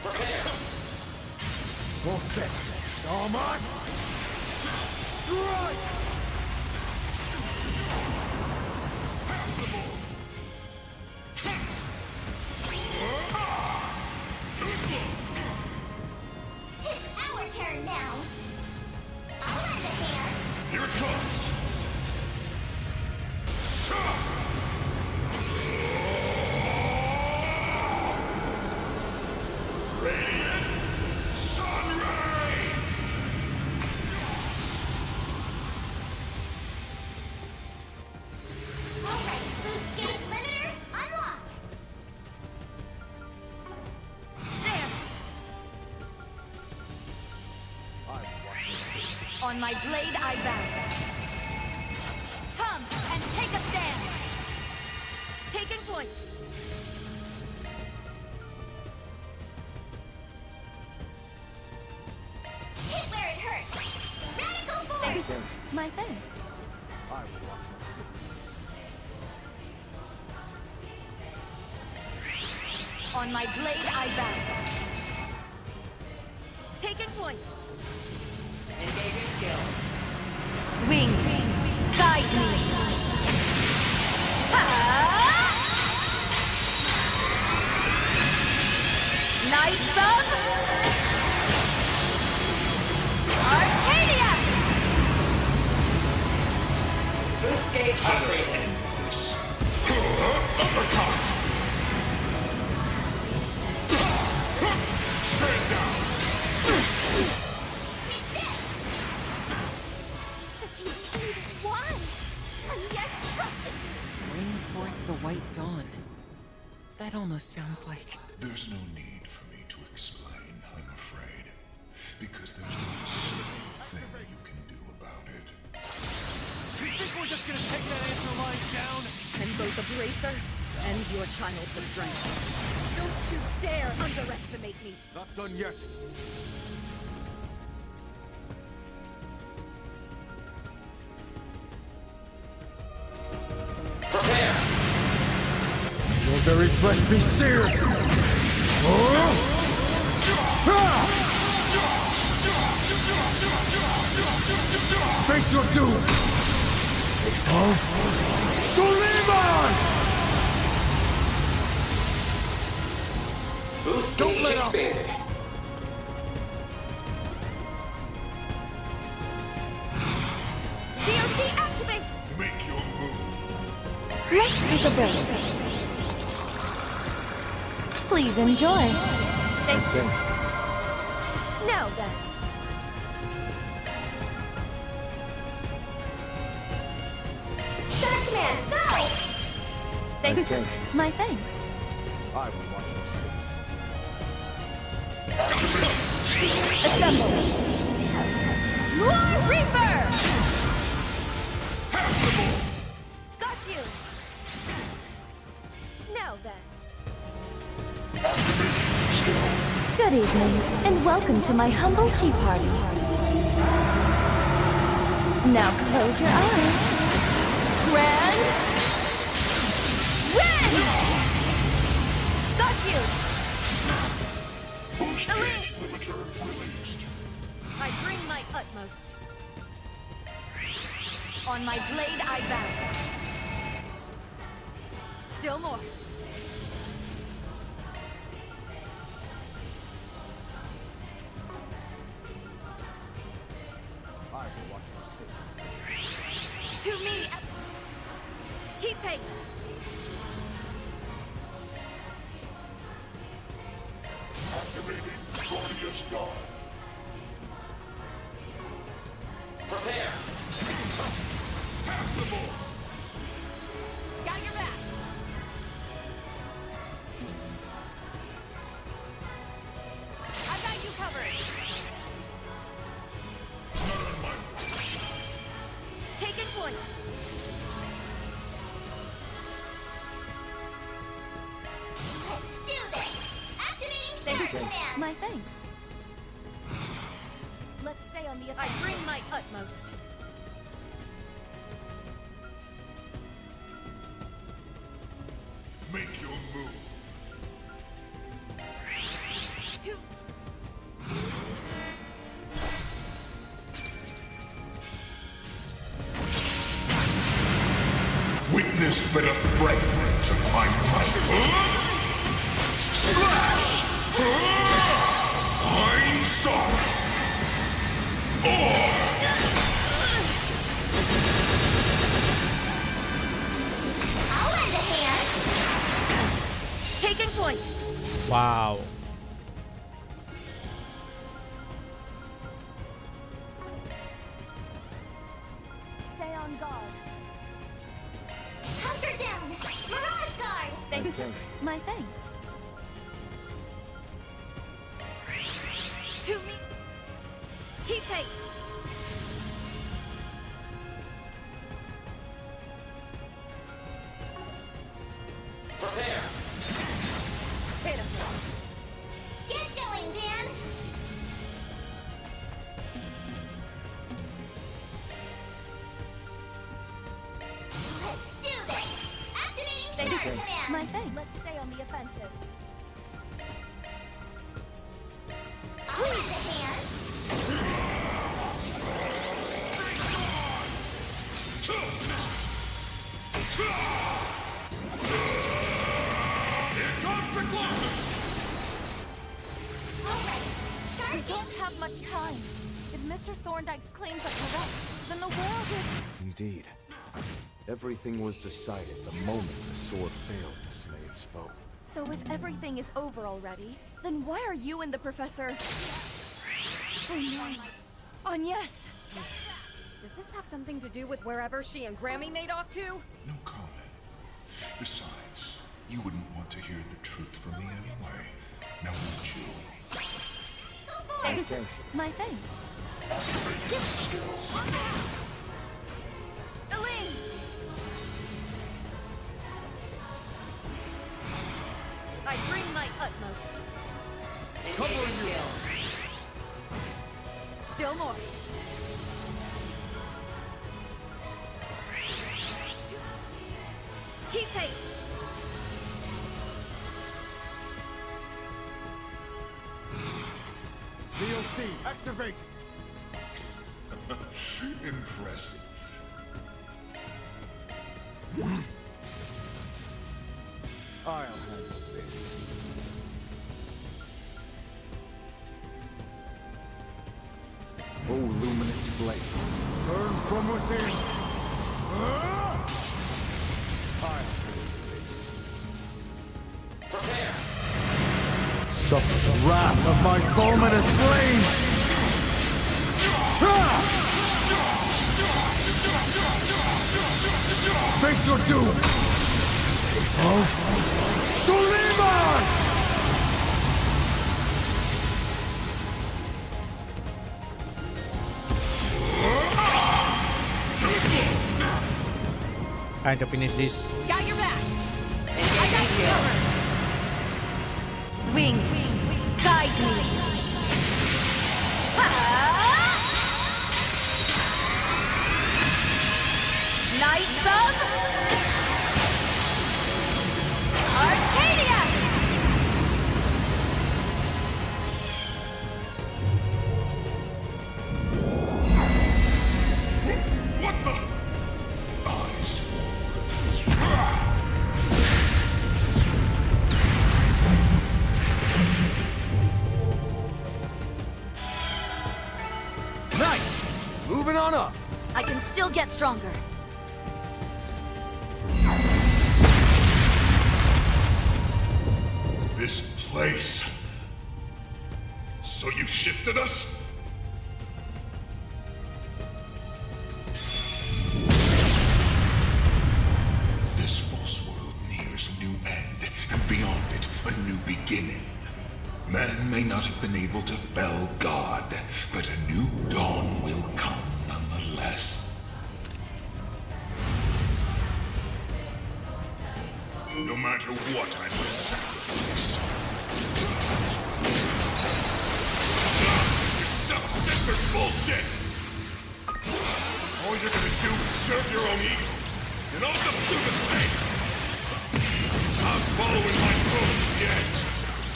Prepare. All set. Armor. Strike! It's our turn now. I'll lend a hand. Here it comes. Radiant Sun Ray! Alright, boost gauge limiter unlocked. There. On my blade I bow. Come and take a stand. Taking point. Hit where it hurts. Radical force. My thanks. I will watch your six. On my blade I bow. Taking point. Engaging skill. Wings, guide me. Knights of Arcadia! Boost gauge upgrade. Uppercut! Stand down! Mr. Keaton, why? And yet trusted. Bring forth the white dawn. That almost sounds like... There's no need for me to explain, I'm afraid. Because there's not a single thing you can do about it. You think we're just gonna take that answer line down? And both a bracer and your childhood friend. Don't you dare underestimate me. Not done yet. Prepare! Your very flesh be seared! Face your doom! of Suleiman! Boost Don't gauge let up. expanded. DOC activate! Make your move. Let's take a break. Please enjoy. Thank you. Now then. Start command, go! Thank you. My thanks. I will watch your six. Assemble! Noir Reaper! Got you! Now then. Good evening, and welcome to my humble tea party. Now close your eyes. Grand! Ren! Got you! Elite! I bring my utmost. On my blade I vow. Still more. I will watch your six. To me! Keep pace! Activating Guardian's Guard. Prepare. Passable. Got your back! I've got you covered! Taking point! Let's do this! Activating Thank start you. command! My thanks. Let's stay on the offensive. I bring my utmost. Make your move. To Witness but a fragment of my might. Slash! I'm sorry. I'll lend a hand! taking point. Wow. Stay on guard. Hunker down! Mirage guard! Thank you. My thanks. To me. Keep pace. Prepare. Pitiful. Get going, Dan! Let's do this! Activating Thank start you. command! My thanks. Let's stay on the offensive. I'll lend a hand! We don't have much time. If Mr. Thorndyke's claims are correct, then the world is... Indeed. Everything was decided the moment the sword failed to slay its foe. So if everything is over already, then why are you and the professor... Oh no. Agnes! Does this have something to do with wherever she and Grammy made off to? No comment. Besides, you wouldn't want to hear the truth from me anyway. Now would you? My thanks. Elaine! I bring my utmost. Covering you. Still more. Keep pace. DOC, activate! Impressive. I'll handle this. Oh, luminous flame, burn from within. I'll handle this. Prepare! Suffer the wrath of my fulminous flame! Face your doom! Of Suleiman! Time to finish this. Got your back. I got you covered. Wings, guide me. Knights of Arcadia. What the? Eyes forward. Nice! Moving on up. I can still get stronger. This place. So you shifted us? This false world nears a new end, and beyond it, a new beginning. Man may not have been able to fell God, but a new dawn will come nonetheless. No matter what, I must sacrifice. This self-centered bullshit! All you're gonna do is serve your own ego, and I'll just do the same! I'm following my code to the end.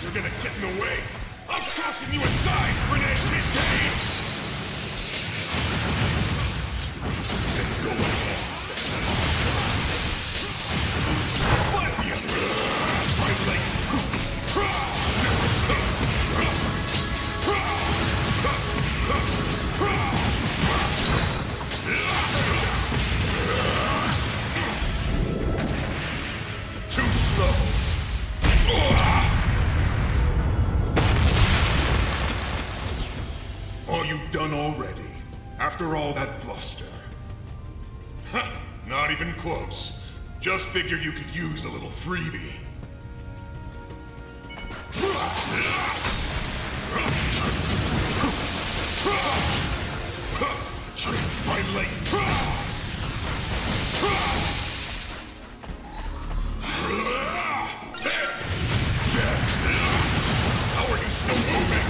You're gonna get in the way. I'm tossing you aside, Renee Kincaid! Then go ahead. Too slow. Are you done already? After all that bluster? Ha! Not even close. Just figured you could use a little freebie. My leg. How are you still moving?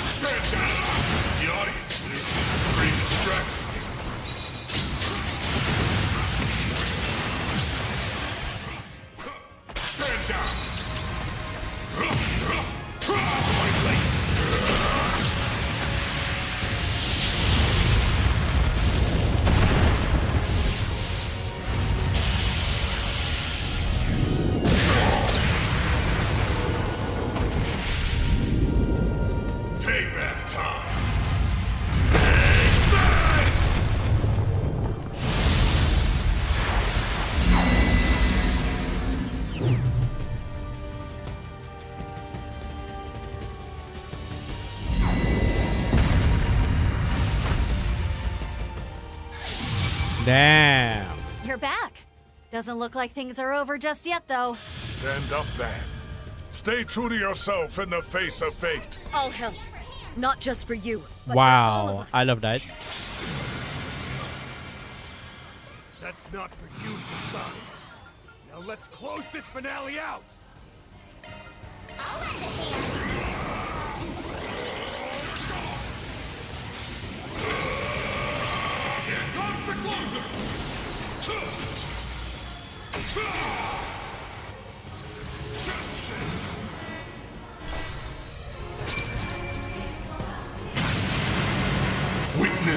Stand down! The audience is pretty distracted. Stand down! My leg. Payback time! Take this! Damn. You're back. Doesn't look like things are over just yet, though. Stand up, then. Stay true to yourself in the face of fate. I'll help. Not just for you, but for all of Wow, us. I love that. That's not for you to decide. Now let's close this finale out! Here comes the closer!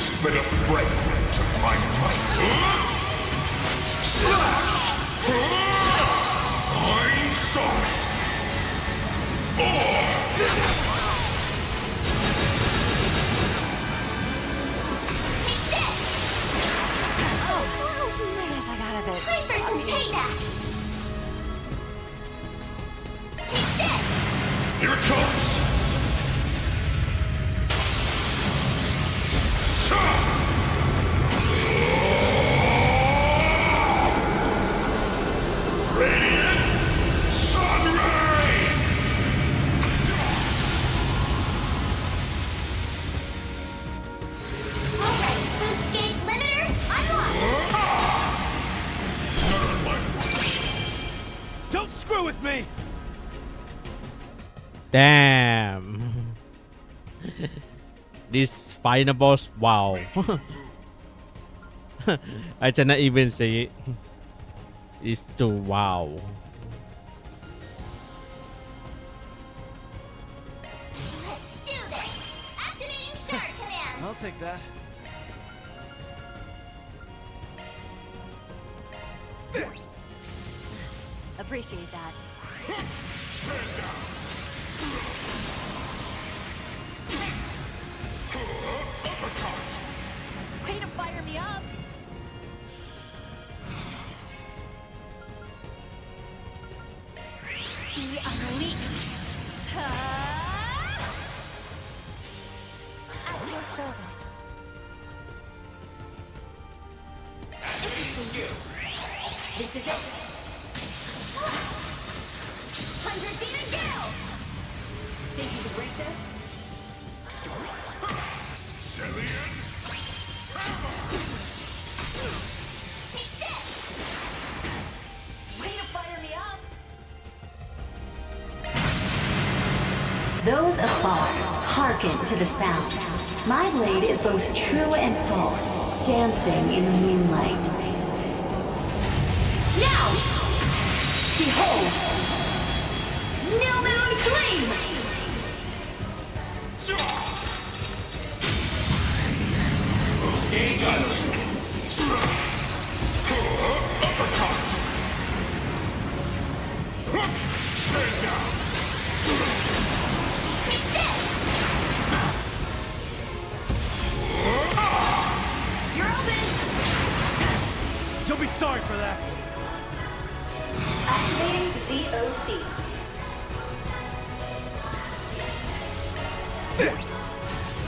this bit of fragments of my might. Slash! I'm sorry. I got a bit. Time for some payback! Take this! Here it comes! Radiant Sun Ray! Alright, boost gauge limiter, unlocked! Don't screw with me! Damn. This final boss, wow. I cannot even say it. It's too wow. Let's do this! Activating Shard command! I'll take that. Appreciate that. Way to fire me up! Be unleashed! At your service. This is it! 100 demon girls! Think you can break this? Shellian Take this! Way to fire me up! Those afar, hearken to the sound. My blade is both true and false, dancing in the moonlight. Now! Behold! New Moon Gleam! Gauge us. Uppercut. Stand down. Take this! You're open! You'll be sorry for that. Activating ZOC.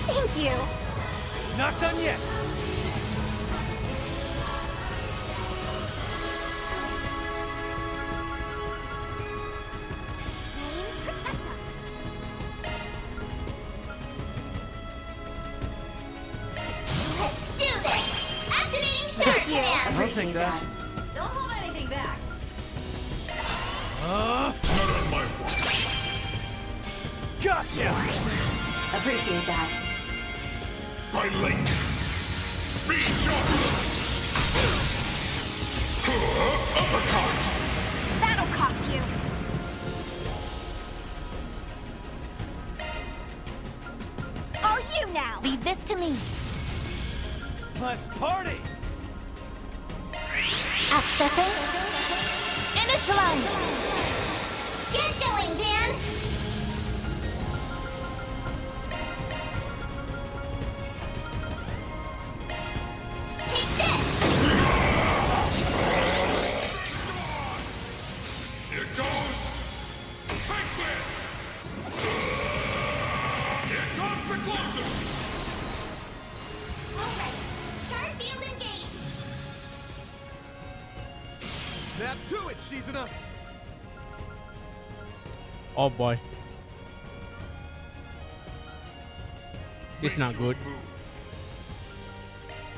Thank you! Not done yet. Please protect us! Let's do this! Activating Shard command! I'll take that. Don't hold anything back. Not on my watch. Gotcha! Appreciate that. My link. Be sharp. Uppercut. That'll cost you! All you now! Leave this to me! Let's party! Accessing. Initialize. Get going, Dan. Take this. Here goes. Take this. Here comes the closer. All right. Shard field engaged. Snap to it, 𝐀𝐮𝐭! Oh boy. It's not good.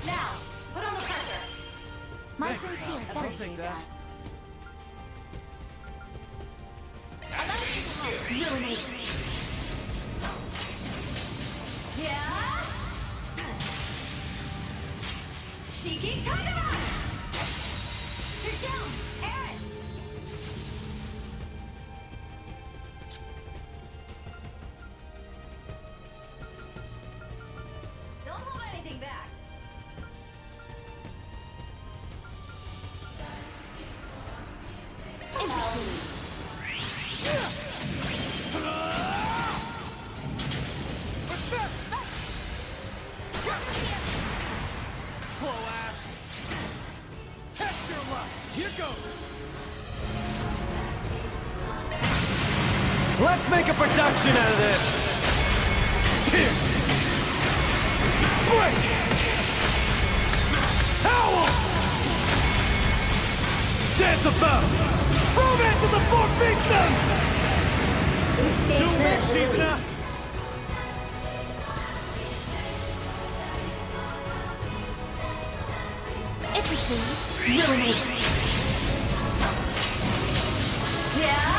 Now, put on the pressure. My sincere thanks. Take that. Ruinate. Yeah? Shiki Kagura! You're down, Aaron. Don't hold anything back. Let's make a production out of this! Pierce! Break! Howl! Dance about! Romance of the Four Beasts! Too late, she's not! If we please, ruinate. Yeah!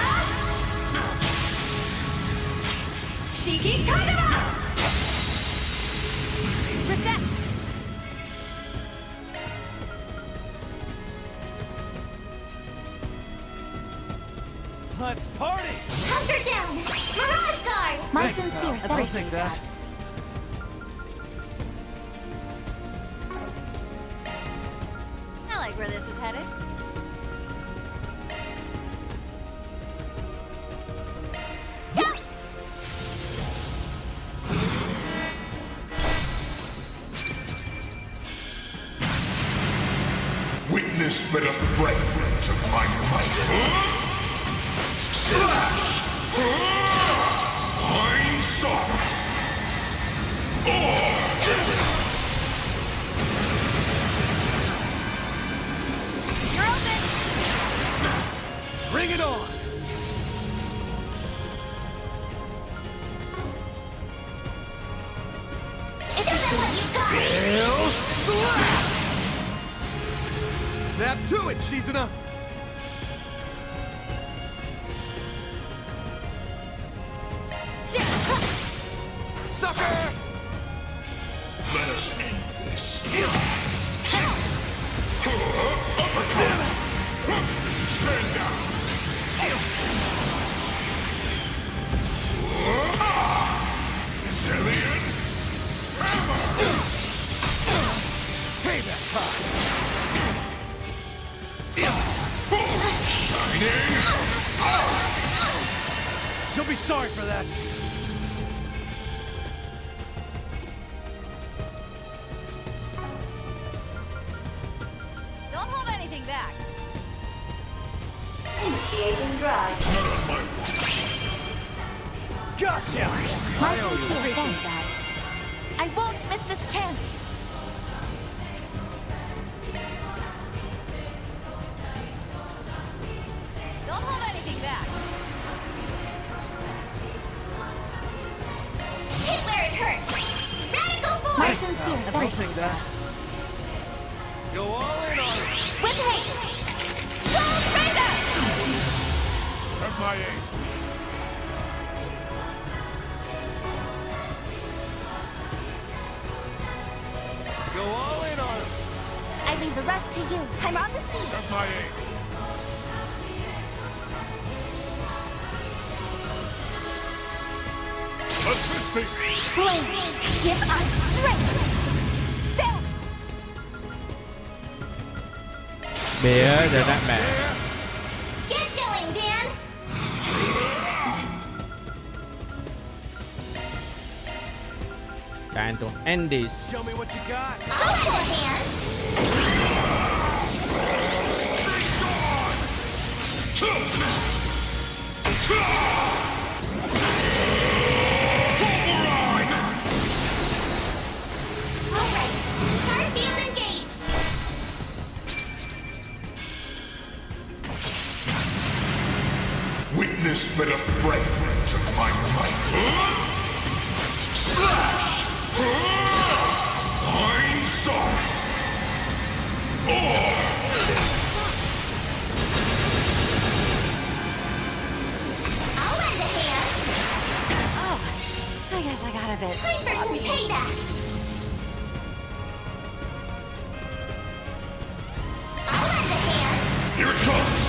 Shiki Kagura! Reset. Let's party! Hunter down! Mirage Guard! My sincere I'll take that. I like where this is headed. Witness but a fragment of my fight. Slash! I'm sorry. You're open! Bring it on! Bill Slap! Snap to it, 𝐀𝐮𝐭! Sucker! Let us end this. Stand down. Zillion Hammer! Payback time! Shining! You'll be sorry for that! Don't hold anything back. Initiating drive. Gotcha! My sincere thanks. I won't miss this chance. Don't hold anything back. Hit where it hurts. Radical force. My sincere I'll thanks. take that. Go all in on it! With haste. Slow Raider. Have my aim. Go all in on him! I leave the rest to you. I'm on the scene. Have my aim. Assisting! Flames, give us strength. There. Bear the nightmare. Get going, Dan. Time to end this. Show me what you got! I'll pour a hand. All right, charge field engaged. Witness but a fragment of my fight. Slash! I'm sorry. I'll lend a hand. Oh, I guess I got a bit. Time for some payback. I'll lend a hand. Here it comes.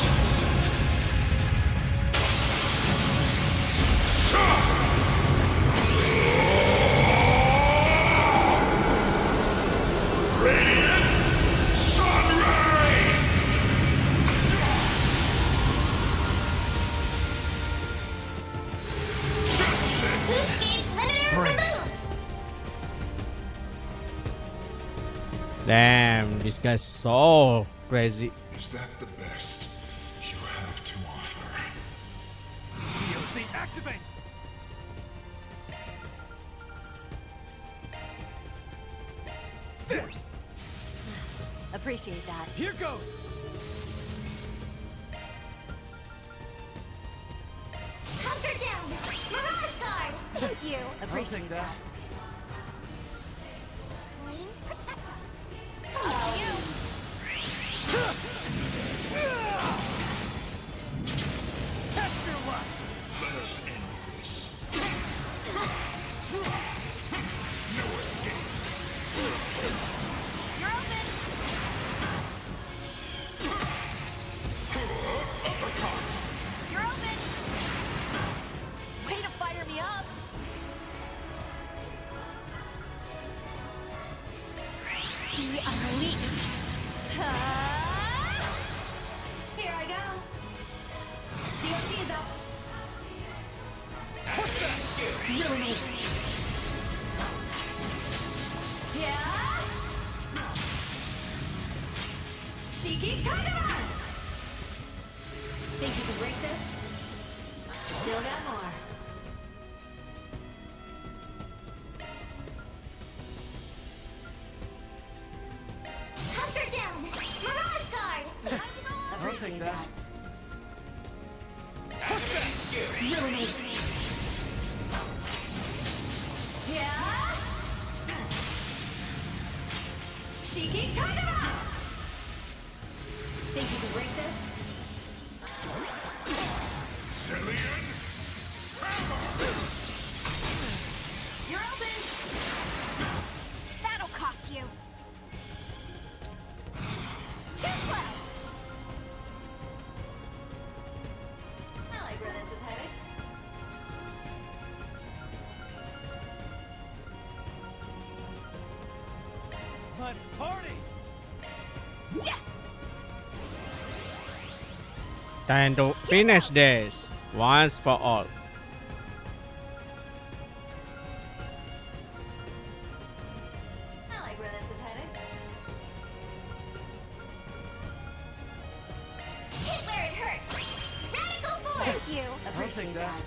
Radiant Sunray! Boost gauge limiter removed. Damn, this guy's so crazy. Is that the best you have to offer? COC Activate! Appreciate that. Here goes! Hunker down! Mirage Guard! Thank you! Appreciate that. Flames protect us. To you! Test your luck! Let us end this. No escape. You're open! Uppercut. You're open! Way to fire me up! Be unleashed! Here I go! COC is up! Ruinate! Yeah! Shiki Kagura! Think you can break this? Still got more. Hunter down! Mirage Guard! Appreciate that. Ruinate! Yeah! Shiki Kagura! Think you can break this? Alien hammer! You're open! That'll cost you! Too slow! I like where this is headed. Let's party! Yeah! Time to finish this once for all. I like where this is headed. Hit where it hurts! Radical force! Thank you! Appreciate that.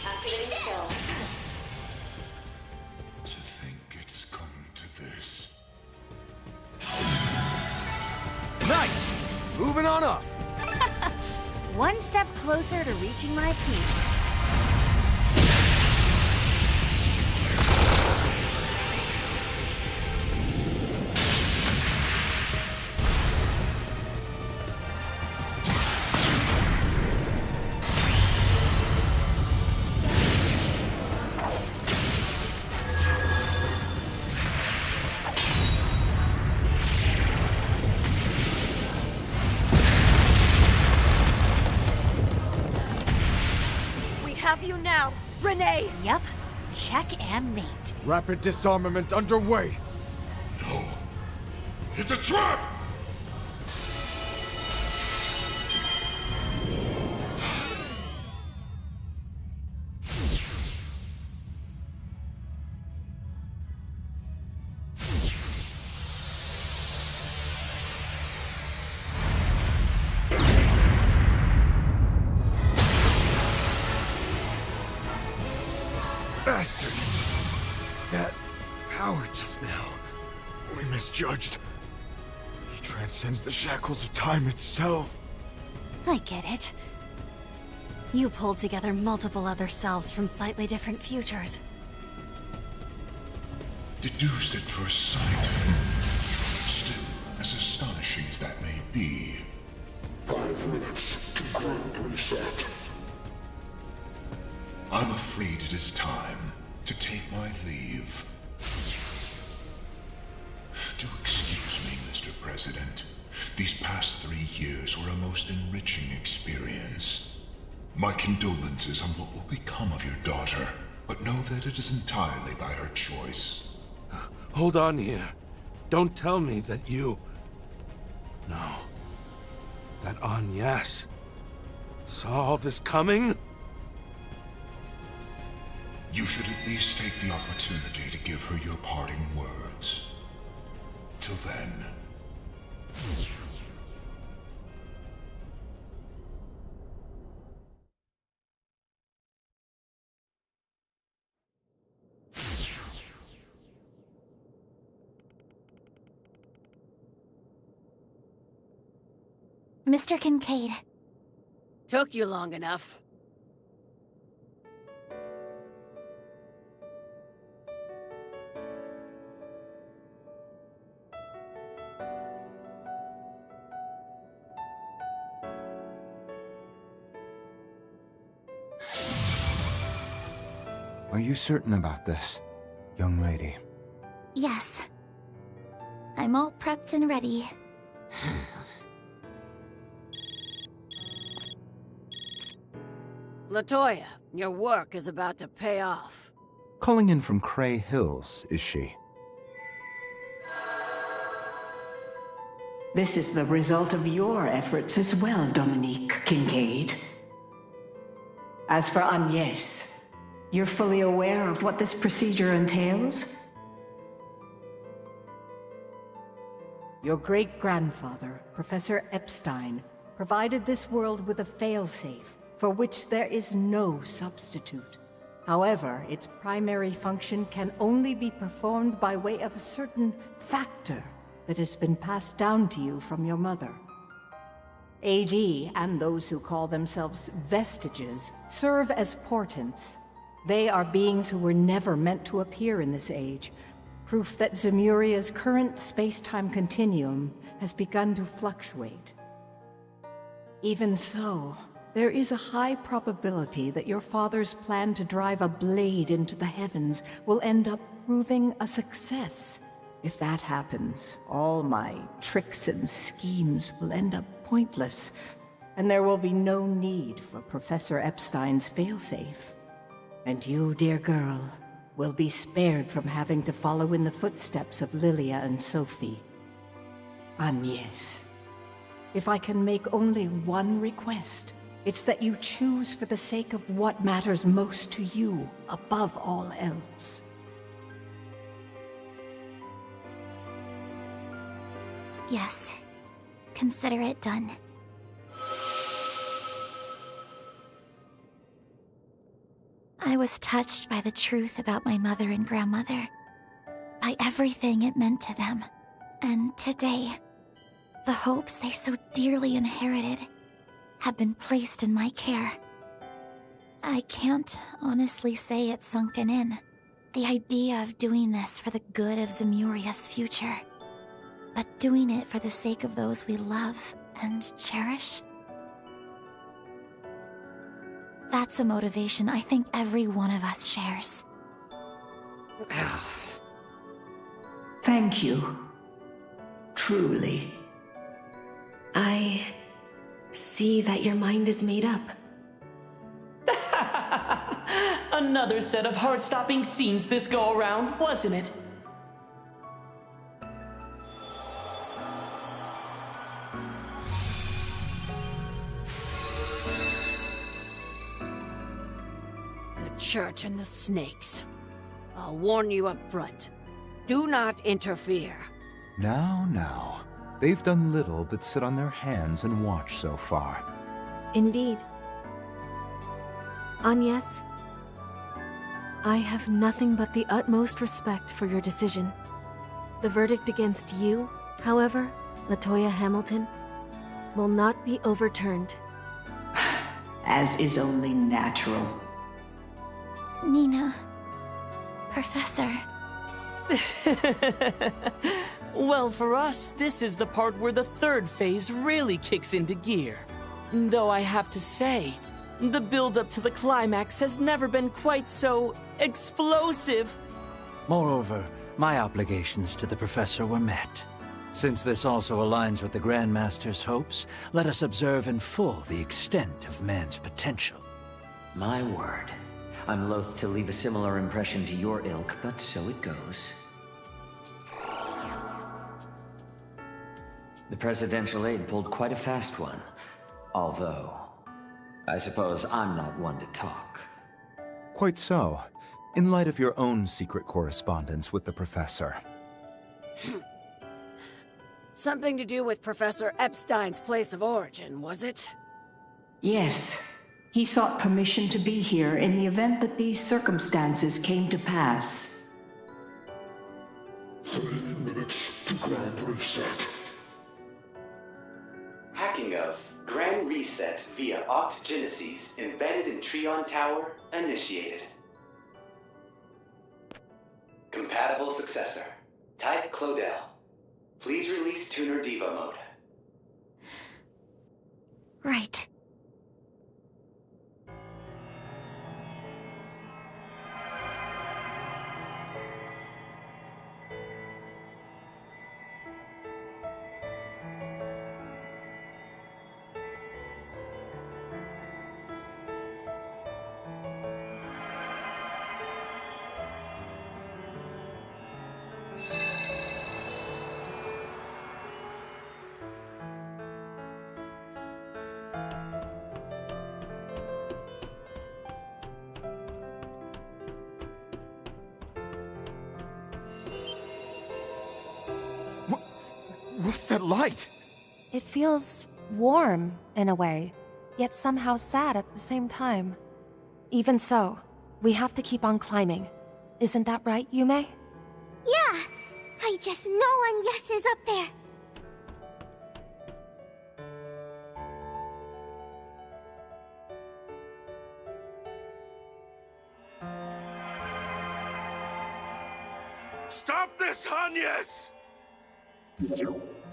Activating skill. To think it's come to this. Nice! Moving on up. One step closer to reaching my peak. Have you now, Renee? Yep. Check and mate. Rapid disarmament underway. No. It's a trap! Bastard! That power just now. We misjudged. He transcends the shackles of time itself. I get it. You pulled together multiple other selves from slightly different futures. Deduced at first sight. Still, as astonishing as that may be. 5 minutes to grand reset. I'm afraid it is time to take my leave. Do excuse me, Mr. President. These past 3 years were a most enriching experience. My condolences on what will become of your daughter, but know that it is entirely by her choice. Hold on here. Don't tell me that you... No. That Agnes saw all this coming? You should at least take the opportunity to give her your parting words. Till then... Mr. Kincaid. Took you long enough. Are you certain about this, young lady? Yes. I'm all prepped and ready. Latoya, your work is about to pay off. Calling in from Cray Hills, is she? This is the result of your efforts as well, Dominique Kincaid. As for Agnès, you're fully aware of what this procedure entails? Your great-grandfather, Professor Epstein, provided this world with a failsafe for which there is no substitute. However, its primary function can only be performed by way of a certain factor that has been passed down to you from your mother. AD and those who call themselves vestiges serve as portents. They are beings who were never meant to appear in this age, proof that Zemuria's current space-time continuum has begun to fluctuate. Even so, there is a high probability that your father's plan to drive a blade into the heavens will end up proving a success. If that happens, all my tricks and schemes will end up pointless, and there will be no need for Professor Epstein's failsafe. And you, dear girl, will be spared from having to follow in the footsteps of Lilia and Sophie. Agnès, if I can make only one request, it's that you choose for the sake of what matters most to you, above all else. Yes. Consider it done. I was touched by the truth about my mother and grandmother, by everything it meant to them. And today, the hopes they so dearly inherited have been placed in my care. I can't honestly say it's sunken in, the idea of doing this for the good of Zemuria's future, but doing it for the sake of those we love and cherish. That's a motivation I think every one of us shares. Thank you. Truly. I see that your mind is made up. Another set of heart-stopping scenes this go-around, wasn't it? The Church and the Snakes. I'll warn you up front. Do not interfere. Now. They've done little but sit on their hands and watch so far. Indeed. Agnès, I have nothing but the utmost respect for your decision. The verdict against you, however, Latoya Hamilton, will not be overturned. As is only natural. Nina. Professor. Well, for us, this is the part where the third phase really kicks into gear. Though I have to say, the build-up to the climax has never been quite so explosive. Moreover, my obligations to the Professor were met. Since this also aligns with the Grandmaster's hopes, let us observe in full the extent of man's potential. My word. I'm loath to leave a similar impression to your ilk, but so it goes. The presidential aide pulled quite a fast one. Although, I suppose I'm not one to talk. Quite so. In light of your own secret correspondence with the Professor. Something to do with Professor Epstein's place of origin, was it? Yes. He sought permission to be here in the event that these circumstances came to pass. 30 minutes to grand reset. Hacking Speaking of, Grand Reset via 𝐀𝐻𝐿 embedded in Trion Tower initiated. Compatible successor. Type Clodell. Please release Tuner Diva mode. Right. What's that light? It feels warm, in a way, yet somehow sad at the same time. Even so, we have to keep on climbing. Isn't that right, Yume? Yeah! I just know Yes is up there! Stop this, Agnes!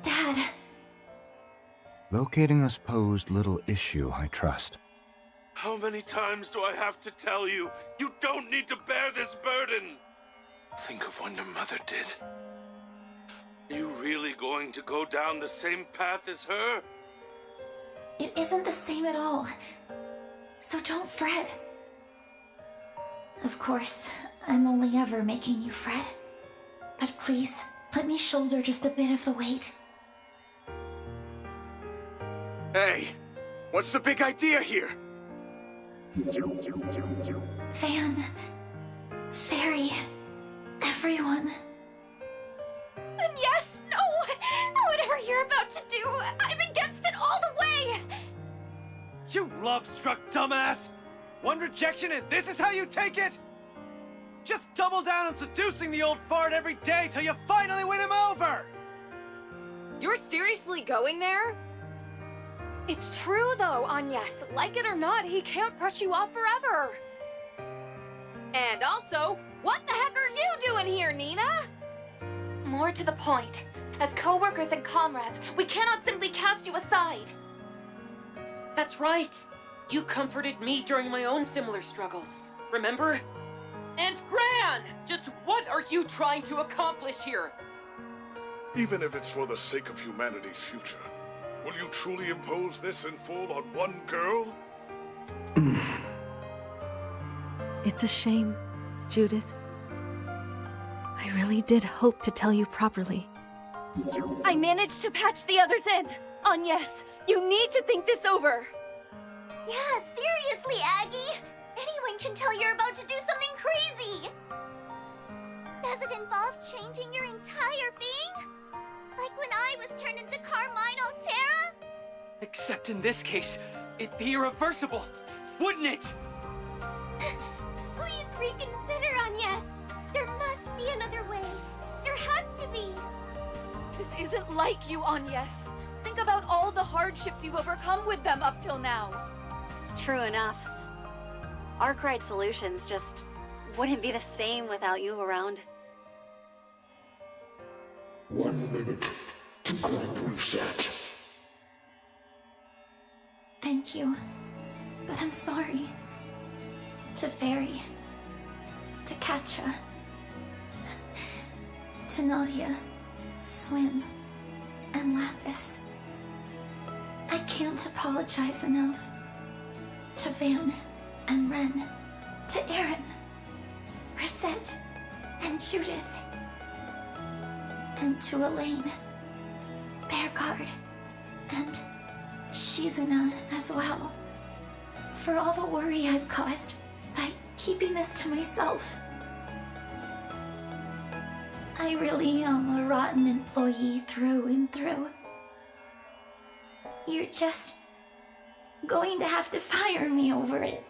Dad. Locating us posed little issue, I trust. How many times do I have to tell you? You don't need to bear this burden! Think of what your mother did. Are you really going to go down the same path as her? It isn't the same at all. So don't fret. Of course, I'm only ever making you fret. But please, let me shoulder just a bit of the weight. Hey, what's the big idea here? Van, Fairy, everyone. And yes, no! Whatever you're about to do, I'm against it all the way! You love-struck dumbass! One rejection and this is how you take it? Just double down on seducing the old fart every day till you finally win him over! You're seriously going there? It's true though, Agnes. Like it or not, he can't brush you off forever. And also, what the heck are you doing here, Nina? More to the point, as co-workers and comrades, we cannot simply cast you aside. That's right. You comforted me during my own similar struggles, remember? And Gran! Just what are you trying to accomplish here? Even if it's for the sake of humanity's future, will you truly impose this in full on one girl? It's a shame, Judith. I really did hope to tell you properly. I managed to patch the others in. Agnes, you need to think this over. Yeah, seriously, Aggie. Anyone can tell you're about to do something crazy. Does it involve changing your entire being? Like when I was turned into Carmine Altera? Except in this case, it'd be irreversible, wouldn't it? Please reconsider, Agnes. There must be another way. There has to be. This isn't like you, Agnes. Think about all the hardships you've overcome with them up till now. True enough. Arkwright Solutions just wouldn't be the same without you around. 1 minute to Grand Reset. Thank you. But I'm sorry. To Fairy. To Katja. To Nadia. Swim. And Lapis. I can't apologize enough. To Van and Ren. To Aaron. Rosette. And Judith. And to Elaine. Bearguard. And 𝐀𝐿 as well. For all the worry I've caused by keeping this to myself. I really am a rotten employee through and through. You're just going to have to fire me over it.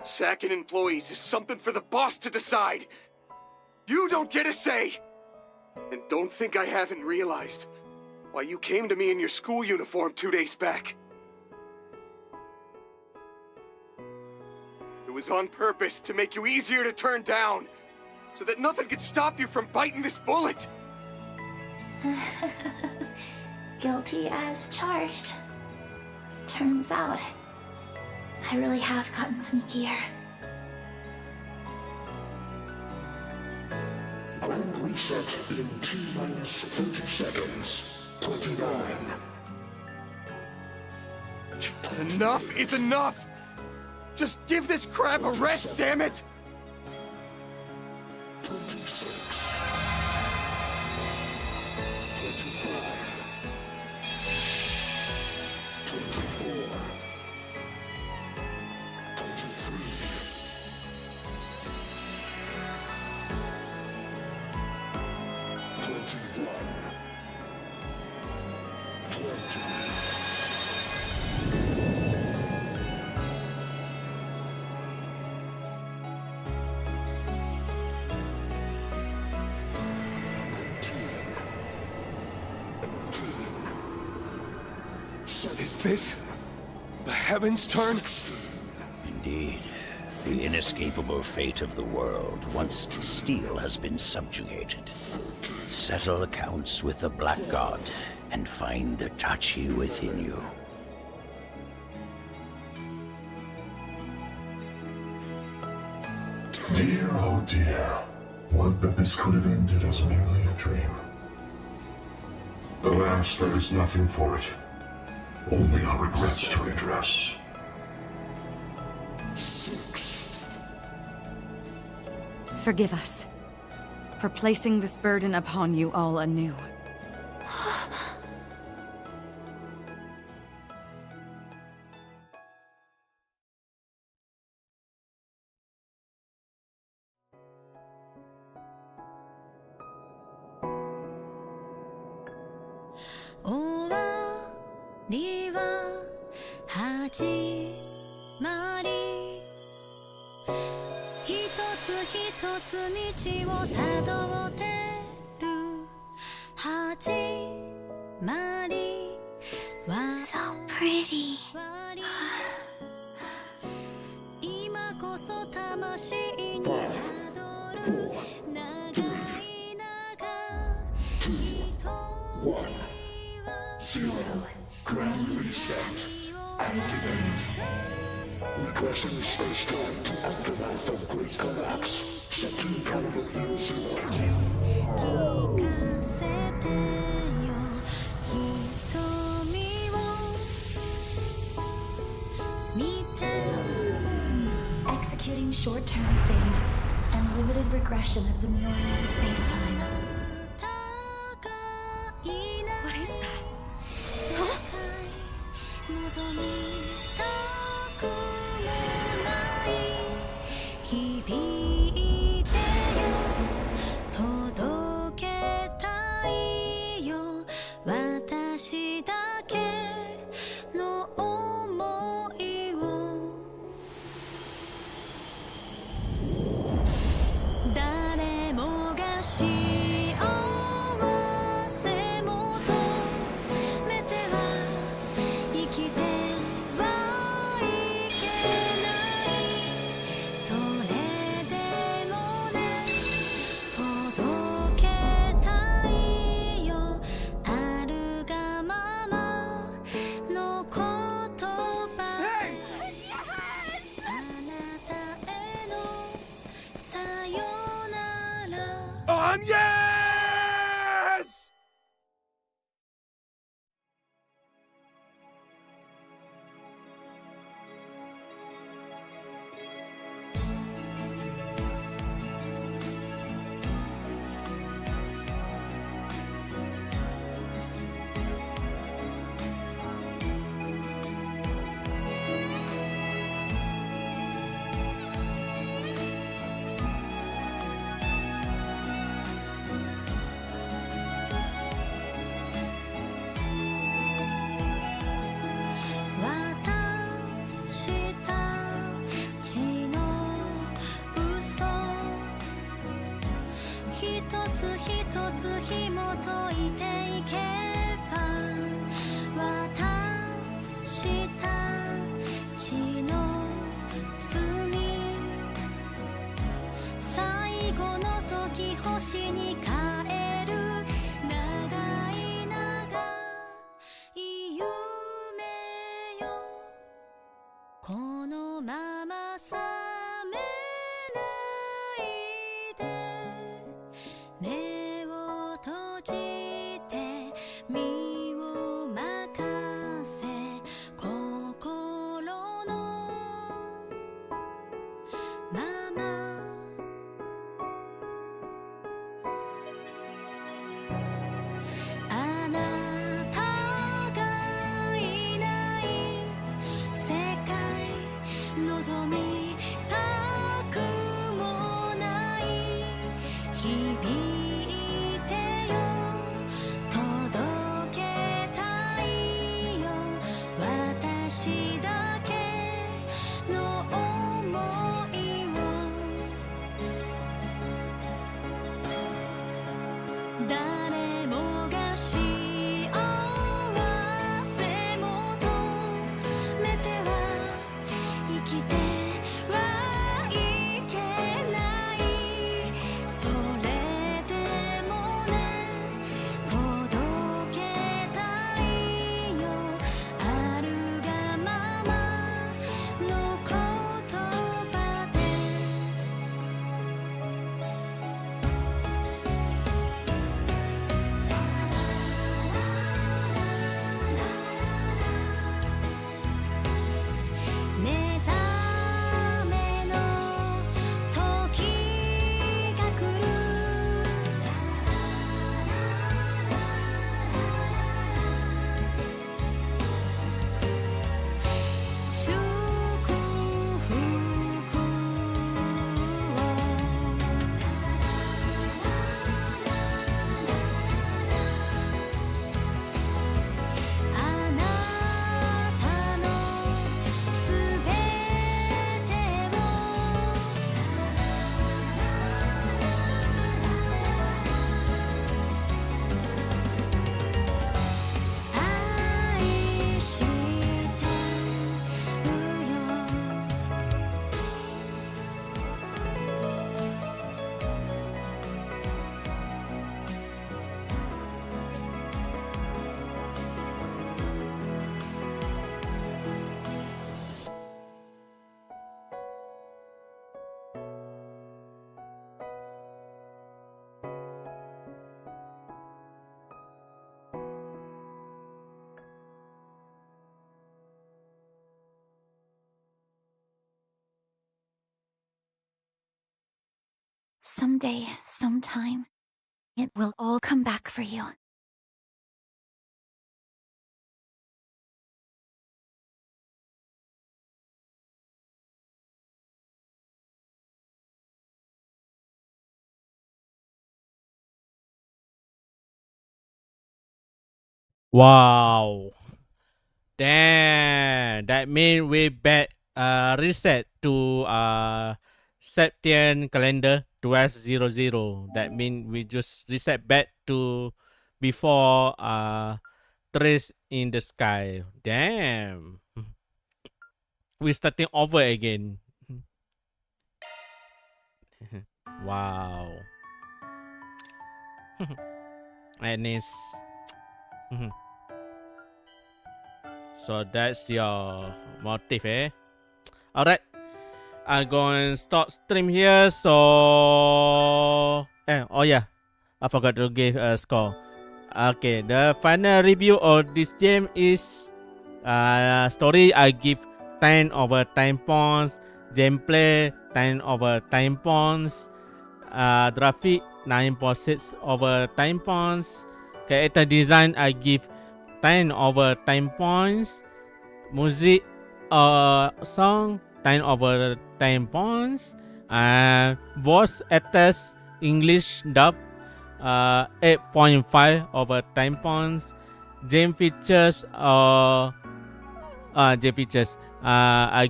Sacking employees is something for the boss to decide. You don't get a say. And don't think I haven't realized. Why, you came to me in your school uniform 2 days back. It was on purpose to make you easier to turn down, so that nothing could stop you from biting this bullet. Guilty as charged. Turns out, I really have gotten sneakier. Grand reset in T-minus 30 seconds. 29. Enough is enough! Just give this crap a rest, damn it! 26. 25. 24. 23. 21. 20. Is this the heavens' turn? Indeed. The inescapable fate of the world once steel has been subjugated. Settle accounts with the Black God and find the Tachi within you. Dear, oh dear. Would that this could have ended as merely a dream. Alas, there is nothing for it. Only our regrets to redress. Forgive us for placing this burden upon you all anew. So pretty. Grand reset. Activate. Regressing space-time to aftermath of Great Collapse. Set to caliber view 0. Executing short-term save and limited regression of Zamorian space-time. What is that? Huh? Yes! Someday, sometime, it will all come back for you. Wow. Damn. That means we back reset to Septian calendar 1200. That means we just reset back to before Trails in the Sky. Damn. We starting over again. Wow. Nice. So that's your motive, eh? Alright. I'm going to start stream here. So oh yeah, I forgot to give a score. Okay, the final review of this game is story. I give 10 over 10 points. Gameplay 10 over 10 points. Graphic 9.6 over 10 points. Character design I give 10 over 10 points. Music song 10 over 10 points. And voice actors English dub 8.5 over 10 points. Game features I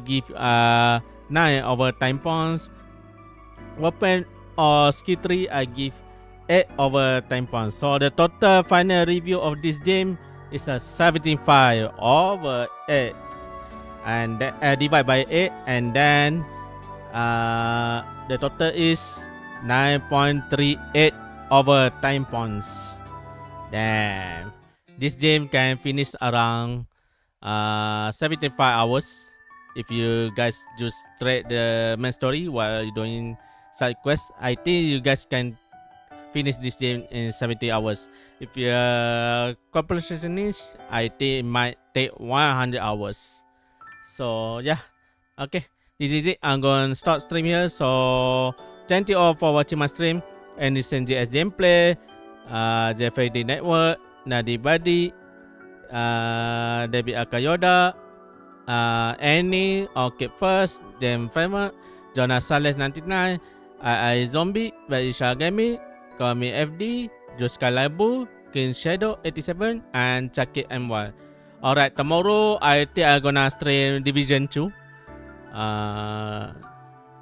give 9 over 10 points. Weapon or skill tree I give 8 over 10 points. So the total final review of this game It's a 75 over 8, and divide by 8, and then the total is 9.38 over time points. Damn, this game can finish around 75 hours if you guys just straight the main story while you're doing side quests. I think you guys can finish this game in 70 hours. If you're completionist, I think it might take 100 hours. So yeah, okay, this is it. I'm gonna start stream here. So thank you all for watching my stream. And this is JS Gameplay, JFD Network, Nadi Buddy, David Akayoda, Annie, Okay First, Jam Framer, Jonas Sales 99, I Zombie, Baisha Gaming, Call Me FD, Excalibur, 𝐀𝐿𝐿 87, and Chucky MY. Alright, tomorrow I think I'm gonna stream Division 2.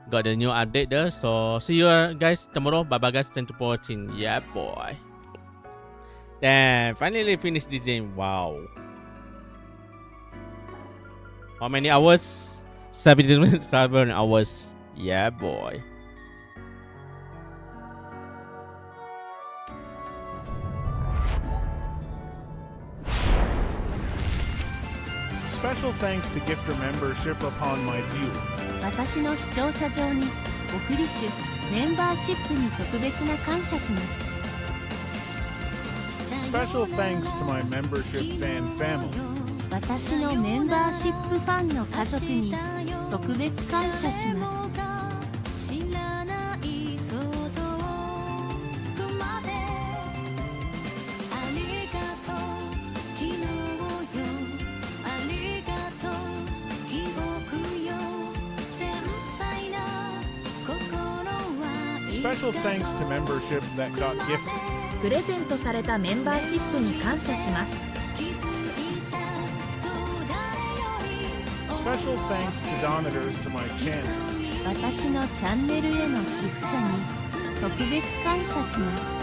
Got the new update there. So see you guys tomorrow. Bye bye guys. Thank you for watching. Yeah boy. Damn, finally finished this game. Wow. How many hours? 7 hours. Yeah boy. Special thanks to gifter membership upon my view. 私の視聴者上に送り種メンバーシップに特別な感謝します。 Special thanks to my membership fan family. 私のメンバーシップファンの家族に特別感謝します。 Special thanks to membership that got gifted. プレゼントされたメンバーシップに感謝します。 Special thanks to donators to my channel. 私のチャンネルへの寄付者に特別感謝します。